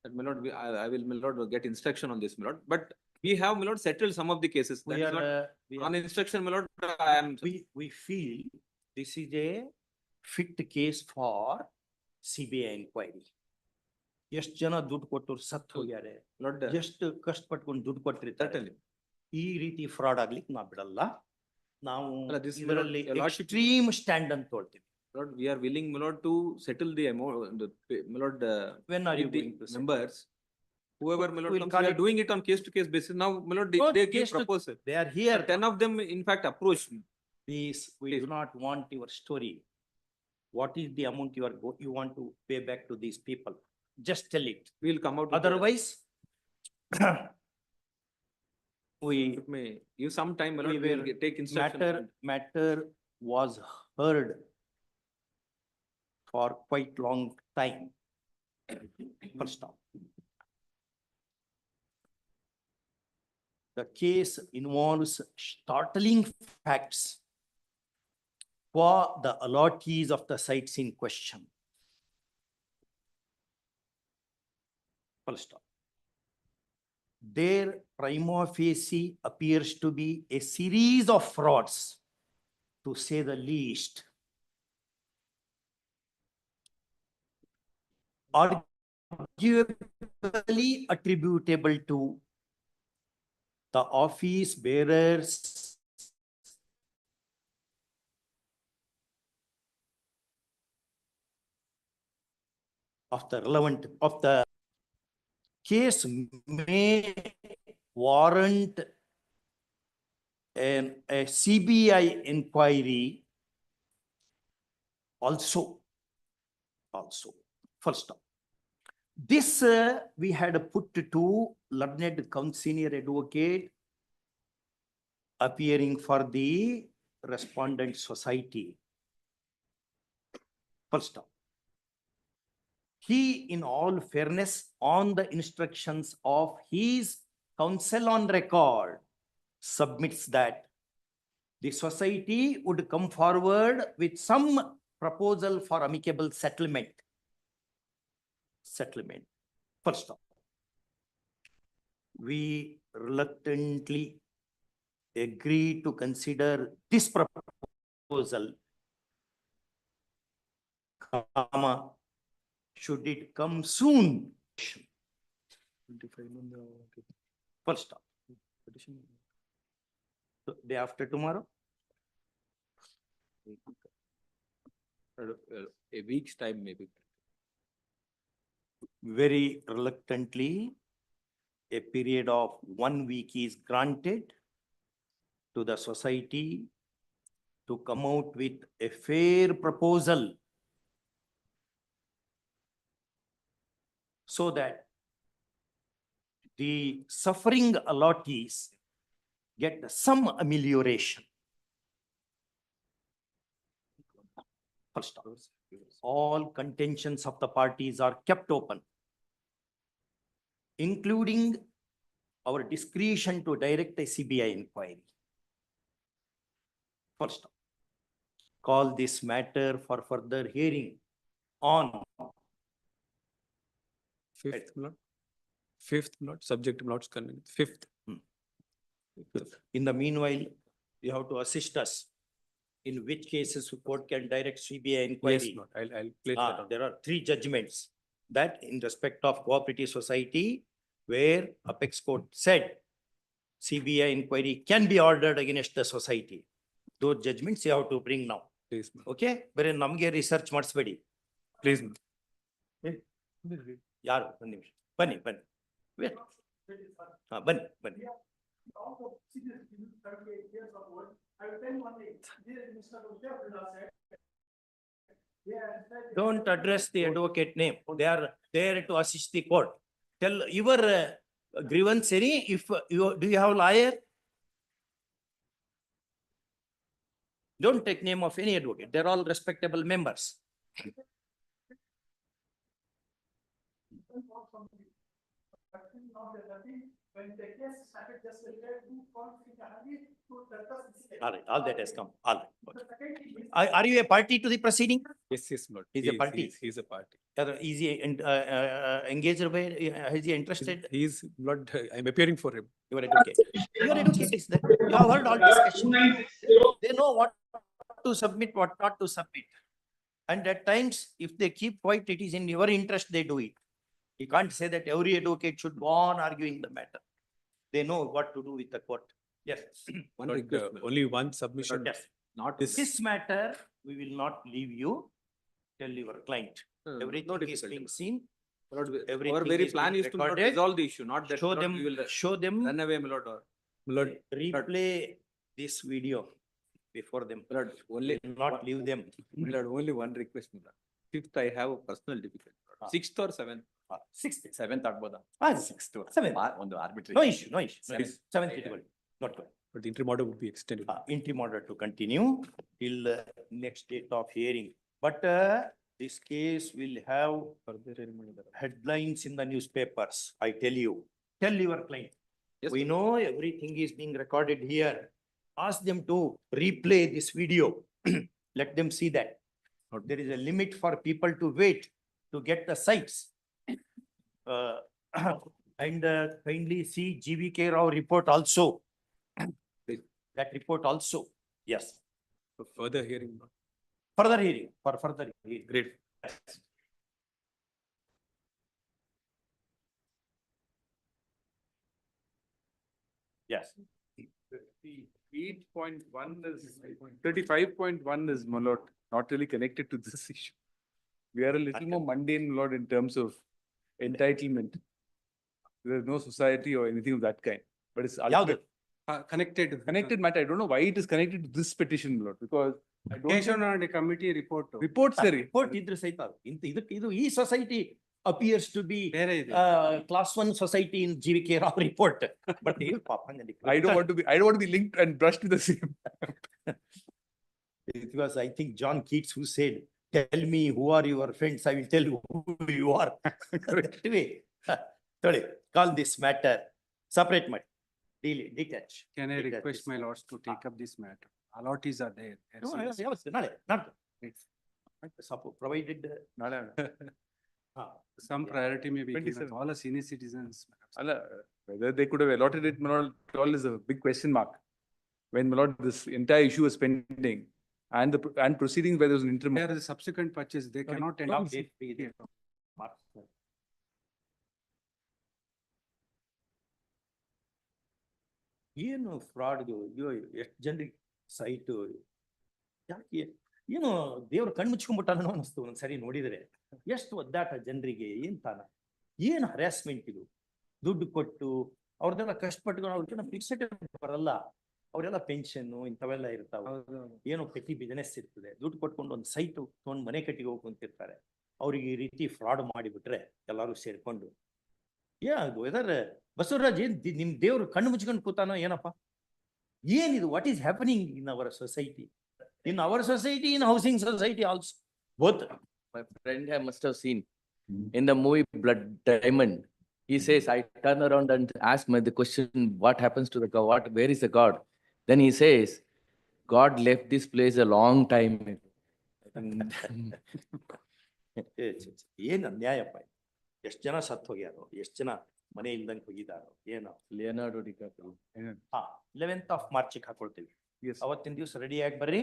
That, my lord, I will, my lord, get instruction on this, my lord. But we have, my lord, settled some of the cases. That is not, on instruction, my lord, I am.
We feel this is a fit case for CBI inquiry. ಎಷ್ಟು ಜನ ದುಡ್ಡು ಕೊಟ್ಟರು ಸತ್ತು ಹೋಗ್ಯಾರೆ, ಎಷ್ಟು ಕಷ್ಟಪಟ್ಕೊಂಡು ದುಡ್ಡು ಕೊಟ್ಟಿರ್ತಾರೆ. ಈ ರೀತಿ ಫ್ರಾಡ್ ಆಗ್ಲಿಕ್ಕೆ ನಾವು ಬಿಡಲ್ಲ. ನಾವು ಇದರಲ್ಲಿ ಎಕ್ಸ್ಟ್ರೀಮ್ ಸ್ಟ್ಯಾಂಡ್ ಅಂತ ತೊಳ್ತೀವಿ.
Lord, we are willing, my lord, to settle the amount, my lord.
When are you going to settle?
Members, whoever, my lord,
We'll
comes,
call
we are
it-
doing it on case to case basis. Now, my lord, they give proposal.
They are here.
10 of them, in fact, approached me.
Please, we do not want your story. What is the amount you want to pay back to these people? Just tell it.
We'll come out.
Otherwise, we
may give some time, my lord, we will take instruction.
Matter was heard for quite long time. First off, the case involves startling facts for the allottees of the sites in question. First off, there prima facie appears to be a series of frauds, to say the least. Arguably attributable to the office bearers of the relevant of the case may warrant a CBI inquiry also. First off, this we had put to learned senior advocate appearing for the respondent society. First off, he, in all fairness, on the instructions of his counsel on record, submits that the society would come forward with some proposal for amicable settlement. First off, we reluctantly agree to consider this proposal, should it come soon. First off, day after tomorrow,
a week's time maybe.
Very reluctantly, a period of 1 week is granted to the society to come out with a fair proposal so that the suffering allottees get some amelioration. First, all contentions of the parties are kept open, including our discretion to direct a CBI inquiry. First, call this matter for further hearing on
Fifth, my lord. Fifth, my lord, subject to my lord's convenience. Fifth.
In the meanwhile, you have to assist us in which cases the court can direct CBI inquiry.
Yes, my lord. I'll place that on.
There are 3 judgments that in respect of cooperative society where Apex Court said CBI inquiry can be ordered against the society. Those judgments you have to bring now.
Please, my lord.
Okay? But namge research ಮಾಡಿಸಬೇಡಿ.
Please, my
ಯಾರು ಒಂದು ನಿಮಿಷ ಬನ್ನಿ ಬನ್ನಿ ಬನ್ನಿ ಬನ್ನಿ. Don't address the advocate name. They are there to assist the court. Tell your grievance any, if you do you have a lawyer? Don't take name of any advocate. They're all respectable members. All right, all that has come. All right. Okay. Are you a party to the proceeding?
Yes, yes, my lord.
He's a party.
He's a party.
Is he engaged by, is he interested?
He's not, I'm appearing for him.
Your advocate. Your advocate is there. You have heard all discussion. They know what to submit, what not to submit. And at times, if they keep quiet, it is in your interest, they do it. You can't say that every advocate should go on arguing the matter. They know what to do with the court. Yes.
One request, only one submission.
Yes.
Not
This matter, we will not leave you. Tell your client. Everything is being seen.
Our
Everything
very
is
plan
being
is to not
recorded.
resolve the issue, not that.
Show
not
them,
we will
show them,
run away, my lord, or.
My lord,
replay this video before them.
My lord, only.
Not leave them.
My lord, only one request, my lord. Fifth, I have a personal difficulty. Sixth or seventh?
Sixth.
Seventh ಆಗ್ಬೋದಾ?
Sixth.
Sixth.
Seventh.
ಒಂದು arbitrary.
No issue, no issue. Seventh it will. Not good.
but the interim order would be extended.
Interim order to continue till next date of hearing. But this case will have headlines in the newspapers. I tell you, tell your client.
Yes,
We know everything is being recorded here. Ask them to replay this video. Let them see that. There is a limit for people to wait to get the sites. And kindly see GVK Rao report also. That report also. Yes.
For further hearing.
Further hearing, for further hearing.
Great.
Yes.
8.1 is, 35.1 is, my lord, not really connected to this issue. We are a little more mundane, my lord, in terms of entitlement. There is no society or anything of that kind, but it's ultimate. Connected matter. I don't know why it is connected to this petition, my lord, because I don't.
Occasion on a committee report.
Reports there.
Report idru saita. Idu ee society appears to be class 1 society in GVK Rao report. But
I don't want to be linked and brushed with the same.
It was, I think, John Keats who said, "Tell me who are your friends, I will tell you who you are." Anyway, call this matter separate matter. Detach.
Can I request my lords to take up this matter? Allottees are there.
No, yes, not. Provided.
Some priority may be given to all the senior citizens.
Whether they could have allotted it, my lord, at all is a big question mark. When, my lord, this entire issue was pending and proceedings where there was an interim.
There is a subsequent purchase, they cannot enter.
ಏನು ಫ್ರಾಡ್ದು ಎಷ್ಟು ಜನರಿಗೆ site ಯಾಕೆ ಏನು ದೇವ್ರ ಕಣ್ಣು ಮುಚ್ಕೊಂಡ್ಬಿಟ್ಟಾನೋ ಅನಿಸ್ತು ಒಂದ್ಸರಿ ನೋಡಿದ್ರೆ ಎಷ್ಟು ಒದ್ದಾಟ ಜನರಿಗೆ ಏನು ಹರಾಸ್ಮೆಂಟ್ ಇದು ದುಡ್ಡು ಕೊಟ್ಟು ಅವ್ರದೆಲ್ಲ ಕಷ್ಟಪಟ್ಕೊಂಡು ಅವ್ರಿಗೆಲ್ಲ ಫಿಕ್ಸೆಡ್ ಬರಲ್ಲ ಅವರೆಲ್ಲ ಪೆನ್ಷನ್ ಇಂಥವೆಲ್ಲ ಇರ್ತಾವ ಏನೋ ಪೆಟ್ಟಿ ಬಿಸಿನೆಸ್ ಇರ್ತದೆ ದುಡ್ಡು ಕೊಟ್ಕೊಂಡು ಒಂದು ಸೈಟ್ ತೊಗೊಂಡು ಮನೆ ಕಟ್ಟಿಗೆ ಹೋಗ್ಕೊಂತಿರ್ತಾರೆ ಅವ್ರಿಗೆ ಈ ರೀತಿ ಫ್ರಾಡ್ ಮಾಡಿಬಿಟ್ರೆ ಎಲ್ಲರೂ ಸೇರ್ಕೊಂಡು ವೆದರ್ ಬಸವರಾಜ್ ನಿಮ್ ದೇವ್ರು ಕಣ್ಣು ಮುಚ್ಕೊಂಡು ಕೂತಾನೋ ಏನಪ್ಪ, ಏನಿದು? What is happening in our society, in our society, in housing society also, both.
My friend I must have seen in the movie Blood Diamond. He says, I turn around and ask my the question, what happens to the God? Where is the God? Then he says, God left this place a long time.
ಏನ್ ಅನ್ಯಾಯಪ್ಪ, ಎಷ್ಟ್ ಜನ ಸತ್ತು ಹೋಗ್ಯಾರೋ, ಎಷ್ಟ್ ಜನ ಮನೆ ಇಲ್ದಂಗೆ ಹೋಗಿದಾರೋ ಏನೋ.
Leonardo DiCaprio.
11th of March ಹಾಕೊಳ್ತೀವಿ. ಅವತ್ತಿನ ದಿವಸ ರೆಡಿ ಆಗಿ ಬರ್ರಿ.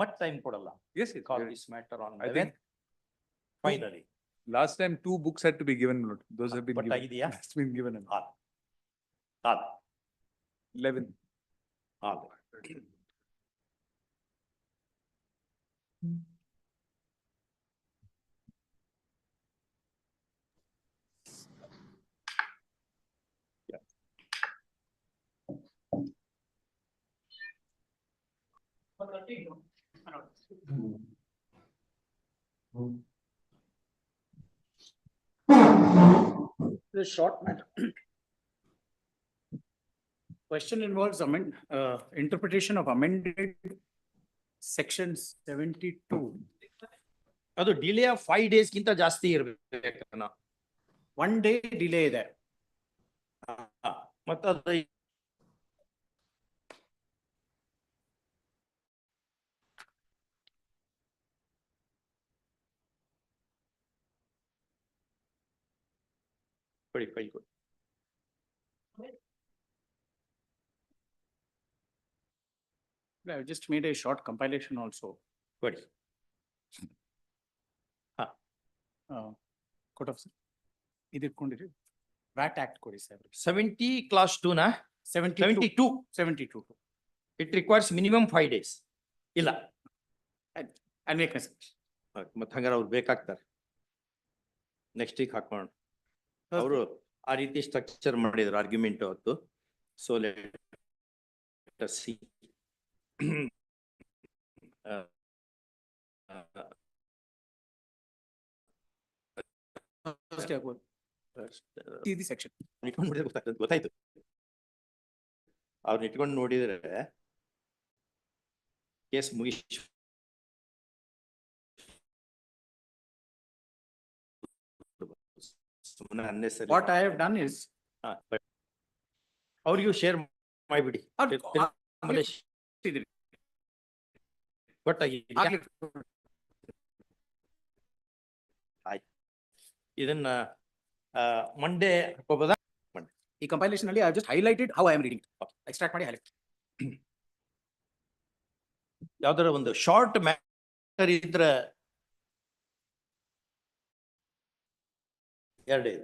ಮತ್ ಟೈಮ್ ಕೊಡಲ್ಲ. Call this matter on 11th. Finally.
Last time 2 books had to be given. Those have been given.
ಇದೆಯಾ?
It's been given. 11.
The short matter. Question involves interpretation of amended section 72.
ಅದು delay 5 days ಗಿಂತ ಜಾಸ್ತಿ ಇರ್ಬೇಕನ್ನ.
1 day delay ಇದೆ.
ಮತ್ತದು ಕೊಡಿ.
I just made a short compilation also.
ಕೊಡಿ.
Court of ಇದಕ್ಕೊಂಡಿರಿ VAT Act ಕೊಡಿ sir.
70 clause 2 ನಾ? 72. It requires minimum 5 days. ಇಲ್ಲ.
I'll make message.
ಮತ್ತೆ ಹಂಗಾರೆ ಅವ್ರು ಬೇಕಾಗ್ತಾರೆ. ನೆಕ್ಸ್ಟ್ ವೀಕ್ ಹಾಕೋಣ. ಅವರು ಆ ರೀತಿ ಸ್ಟ್ರಕ್ಚರ್ ಮಾಡಿದ್ರು ಆರ್ಗ್ಯುಮೆಂಟ್ ಅವತ್ತು. So let us see.
Section
ಗೊತ್ತಾಯ್ತು. ಅವ್ರನ್ನ ಇಟ್ಕೊಂಡು ನೋಡಿದ್ರೆ ಕೇಸ್ ಮುಗಿಸ್
What I have done is
ಅವ್ರಿಗೂ ಶೇರ್ ಮಾಡಿಬಿಡಿ. ಇದನ್ನ ಮಂಡೇ ಹಾಕೋಬೋದಾ?
ಈ ಕಂಪೈಲೇಷನ್ ಅಲ್ಲಿ I just highlighted how I am reading. Extract ಮಾಡಿ highlight.
ಯಾವ್ದಾರ ಒಂದು ಶಾರ್ಟ್ ಮ್ಯಾಟರ್ ಇದ್ರೆ 2 days.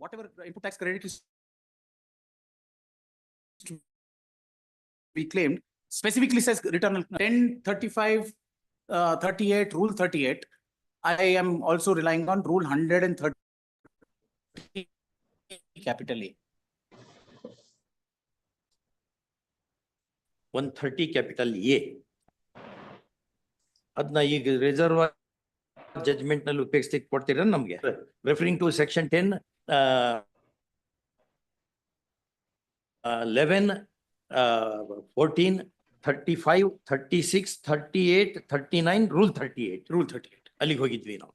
Whatever input tax credit is to be claimed specifically says return 10.35, 38, rule 38. I am also relying on rule 130 capital A.
130 capital A. ಅದನ್ನ ಈಗ reserve judgment ನಲ್ಲಿ ಉಪಯೋಗಿಸ್ಲಿಕ್ಕೆ ಕೊಡ್ತೀರಾ ನಮ್ಗೆ? Referring to section 10, 11, 14, 35, 36, 38, 39, rule 38.
Rule 38.
ಅಲ್ಲಿಗೆ ಹೋಗಿದ್ವಿ ನಾವು.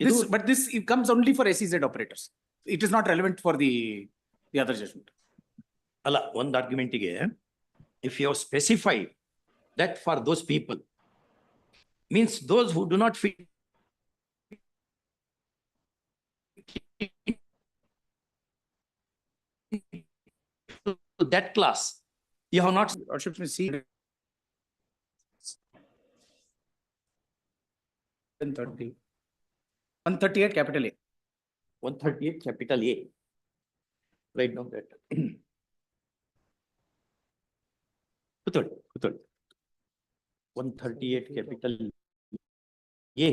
This, but this it comes only for SEZ operators. It is not relevant for the other judgment.
ಅಲ್ಲ, ಒಂದು ಆರ್ಗ್ಯುಮೆಂಟಿಗೆ if you have specified that for those people, means those who do not fit to that class, you have not.
Lordship may see 130. 138 capital A.
138 capital A. Write down that. Kutul. 138 capital A.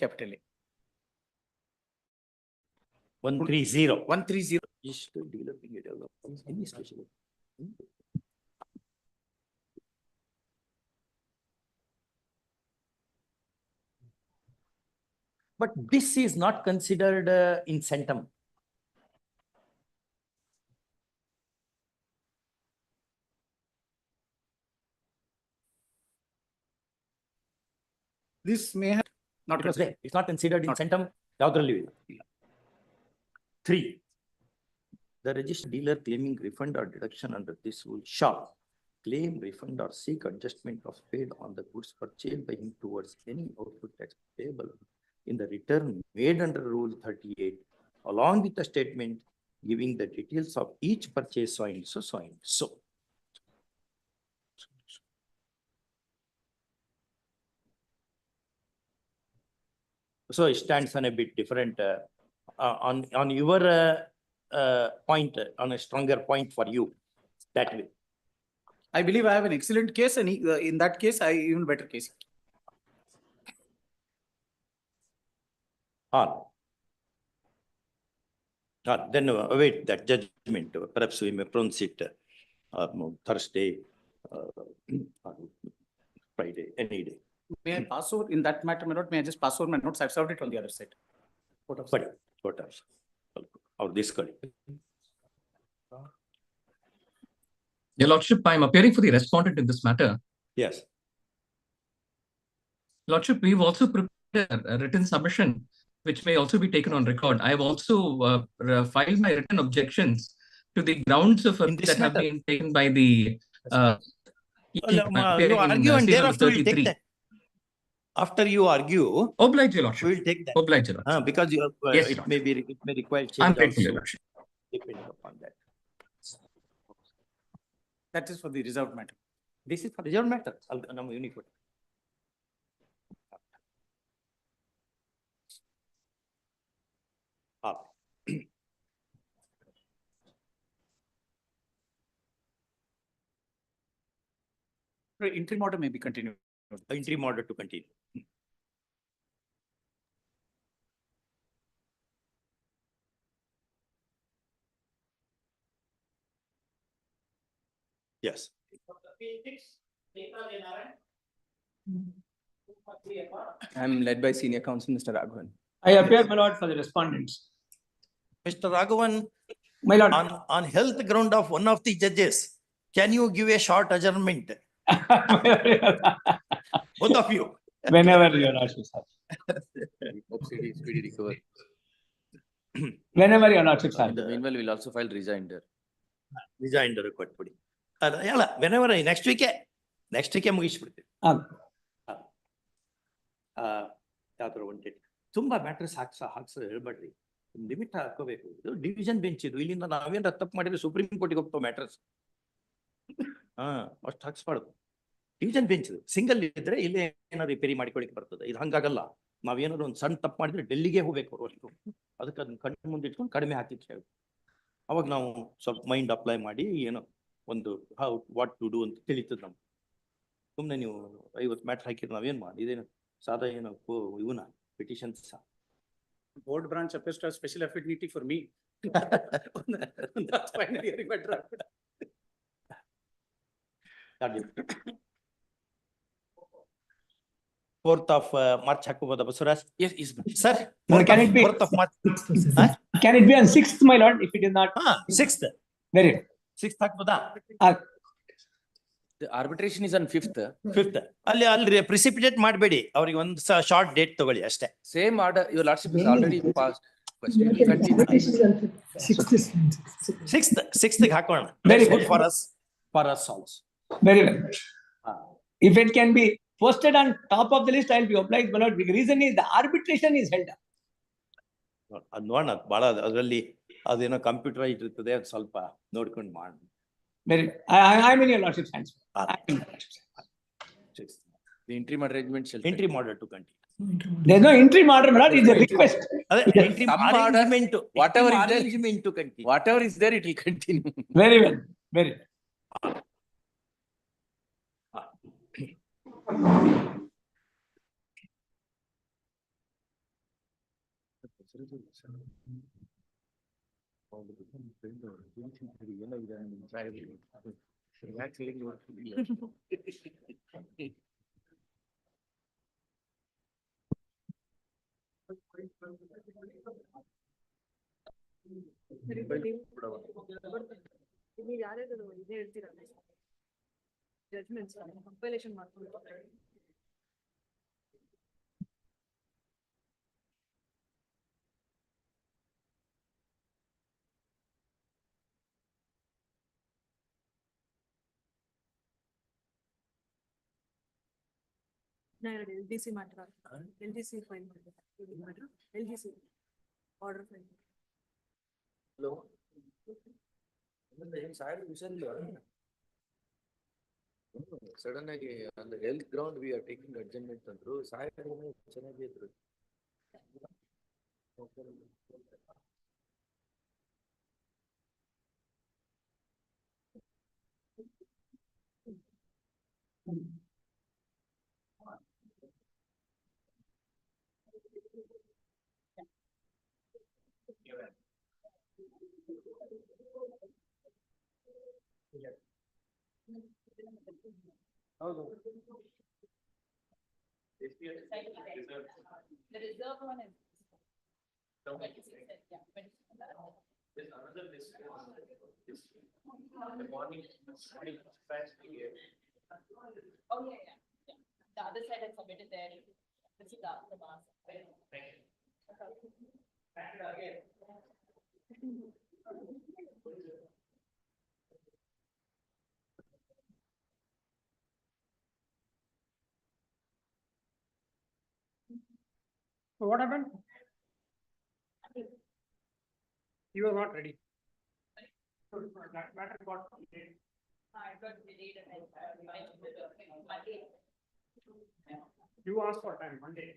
capital A.
130.
130.
Any special. But this is not considered in centum.
This may have not
Because it's not considered in centum. Yaudralli ಇಲ್ಲ. 3. The registered dealer claiming refund or deduction under this rule shall claim refund or seek adjustment of paid on the goods purchased by him towards any output tax payable in the return made under Rule 38, along with the statement giving the details of each purchase so and so, so and so. So it stands on a bit different, on your point, on a stronger point for you, that way.
I believe I have an excellent case, and in that case, I even better case.
Then await that judgment. Perhaps we may pronounce it Thursday, Friday, any day.
May I pass over in that matter, my lord? May I just pass over my notes? I've served it on the other side.
What else? Or this call.
Your Lordship, I am appearing for the respondent in this matter.
Yes.
Lordship, we've also prepared a written submission, which may also be taken on record. I have also filed my written objections to the grounds of that have been taken by the.
You argue and thereafter we'll take that. After you argue,
oblige your Lordship.
We'll take that.
Oblige your Lordship.
Because you have,
yes,
it may require change.
I'm grateful, your Lordship.
Depending upon that.
That is for the reserved matter.
This is for reserved matter. Unique.
Interim order may be continued.
Interim order to continue. Yes.
I am led by Senior Counsel Mr. Raghavan.
I appear, my lord, for the respondents.
Mr. Raghavan,
my lord,
on health ground of one of the judges, can you give a short adjournment? Both of you.
Whenever your lordship has.
Speedy recovery.
Whenever your lordship has.
Meanwhile, we'll also file rejoinder.
Rejoinder record. Whenever next week ಮುಗಿಸ್ಬಿಡ್ತೀವಿ. ಯಾವ್ದಾರು ಒಂದು ತುಂಬಾ mattress ಹಾಕ್ಸೋದು ಹೇಳ್ಬೇಡ್ರಿ, limit ಹಾಕೋಬೇಕು. ಇದು division bench ಇದು, ಇಲ್ಲಿಂದ ನಾವೇನಾರ ತಪ್ಪು ಮಾಡಿದ್ರೆ ಸುಪ್ರೀಂ ಕೋರ್ಟಿಗೆ ಹೋಗ್ತಾವ ಮ್ಯಾಟ್ರಸ್. ಅಷ್ಟು ಹಾಕ್ಸ್ಬಾರ್ದು. ಡಿವಿಷನ್ ಬೆಂಚ್ ಇದು, ಸಿಂಗಲ್ ಇದ್ರೆ ಇಲ್ಲೇ ಏನಾದ್ರು ರಿಪೇರಿ ಮಾಡ್ಕೊಳಿಕ್ ಬರ್ತದೆ. ಇದು ಹಂಗಾಗಲ್ಲ. ನಾವೇನಾದ್ರು ಒಂದು ಸಣ್ಣ ತಪ್ಪು ಮಾಡಿದ್ರೆ ಡೆಲ್ಲಿಗೆ ಹೋಗ್ಬೇಕು ಅವರು ಅಷ್ಟು. ಅದಕ್ಕೆ ಅದನ್ನ ಕಣ್ಣು ಮುಂದೆ ಇಟ್ಕೊಂಡು ಕಡಿಮೆ ಹಾಕಿತ್ತು ಹೇಳಿ, ಅವಾಗ ನಾವು ಸ್ವಲ್ಪ ಮೈಂಡ್ ಅಪ್ಲೈ ಮಾಡಿ ಏನೋ ಒಂದು ಹೌ ವಾಟ್ ಟು ಡೂ ಅಂತ ತಿಳಿತದೆ ನಮ್ಗೆ. ಸುಮ್ಮನೆ ನೀವು 50 ಮ್ಯಾಟ್ರ್ ಹಾಕಿದ್ರೆ ನಾವೇನ್ ಮಾಡಿ ಇದೇನು ಸಾದಾ ಏನು ಇವನ petitions.
Board branch appears to have special affinity for me. That's finally hearing better.
4th of March ಹಾಕಬಹುದು Basavaraj?
Yes, yes.
Sir,
Can it be
4th of March.
Can it be on 6th, my lord, if it is not?
6th.
Very good.
6th ಹಾಕಬಹುದಾ?
The arbitration is on 5th.
5th. ಅಲ್ಲಿ precipitate ಮಾಡಬೇಡಿ, ಅವರಿಗೆ ಒಂದು short date ತಗೊಳ್ಳಿ ಅಷ್ಟೇ.
Same order, your lordship is already passed. Question. We continue.
6th ಹಾಕೋಣ. Very good for us also.
Very well. If it can be posted on top of the list, I'll be obliged, my lord. The reason is the arbitration is held up.
ಅದು ನೋಡೋಣ, ಬಹಳ ಅದರಲ್ಲಿ ಅದೇನೋ computerised ಇರ್ತದೆ, ಅದು ಸ್ವಲ್ಪ ನೋಡ್ಕೊಂಡು ಮಾಡೋಣ.
Very good. I'm in your lordship's hands.
The interim arrangement shall.
Interim order to continue.
There's no interim order, my lord. It's a request.
Interim arrangement,
whatever is there,
arrangement to continue.
whatever is there, it will continue.
Very well. Very well.
ನೀವು ಯಾರ್ಯಾರು ಇದೇ ಹೇಳ್ತೀರಾ? Judgements compilation ಮಾಡ್ಕೊಂಡು ಎರಡು LGC ಮಾತ್ರ, LGC file ಮಾಡಬೇಕು, LGC order file.
Hello. Sudden ಆಗಿ on the health ground we are taking adjournment ಅಂದ್ರು, ಸಾಯಂಕಾಲ ಚೆನ್ನಾಗಿ ಇದ್ರು.
ಹೌದು.
The reserve one is. Oh, yeah. The other side has submitted their, this is the mass.
So what happened? You were not ready. That matter got delayed.
I got delayed and I Monday.
You asked for time, Monday.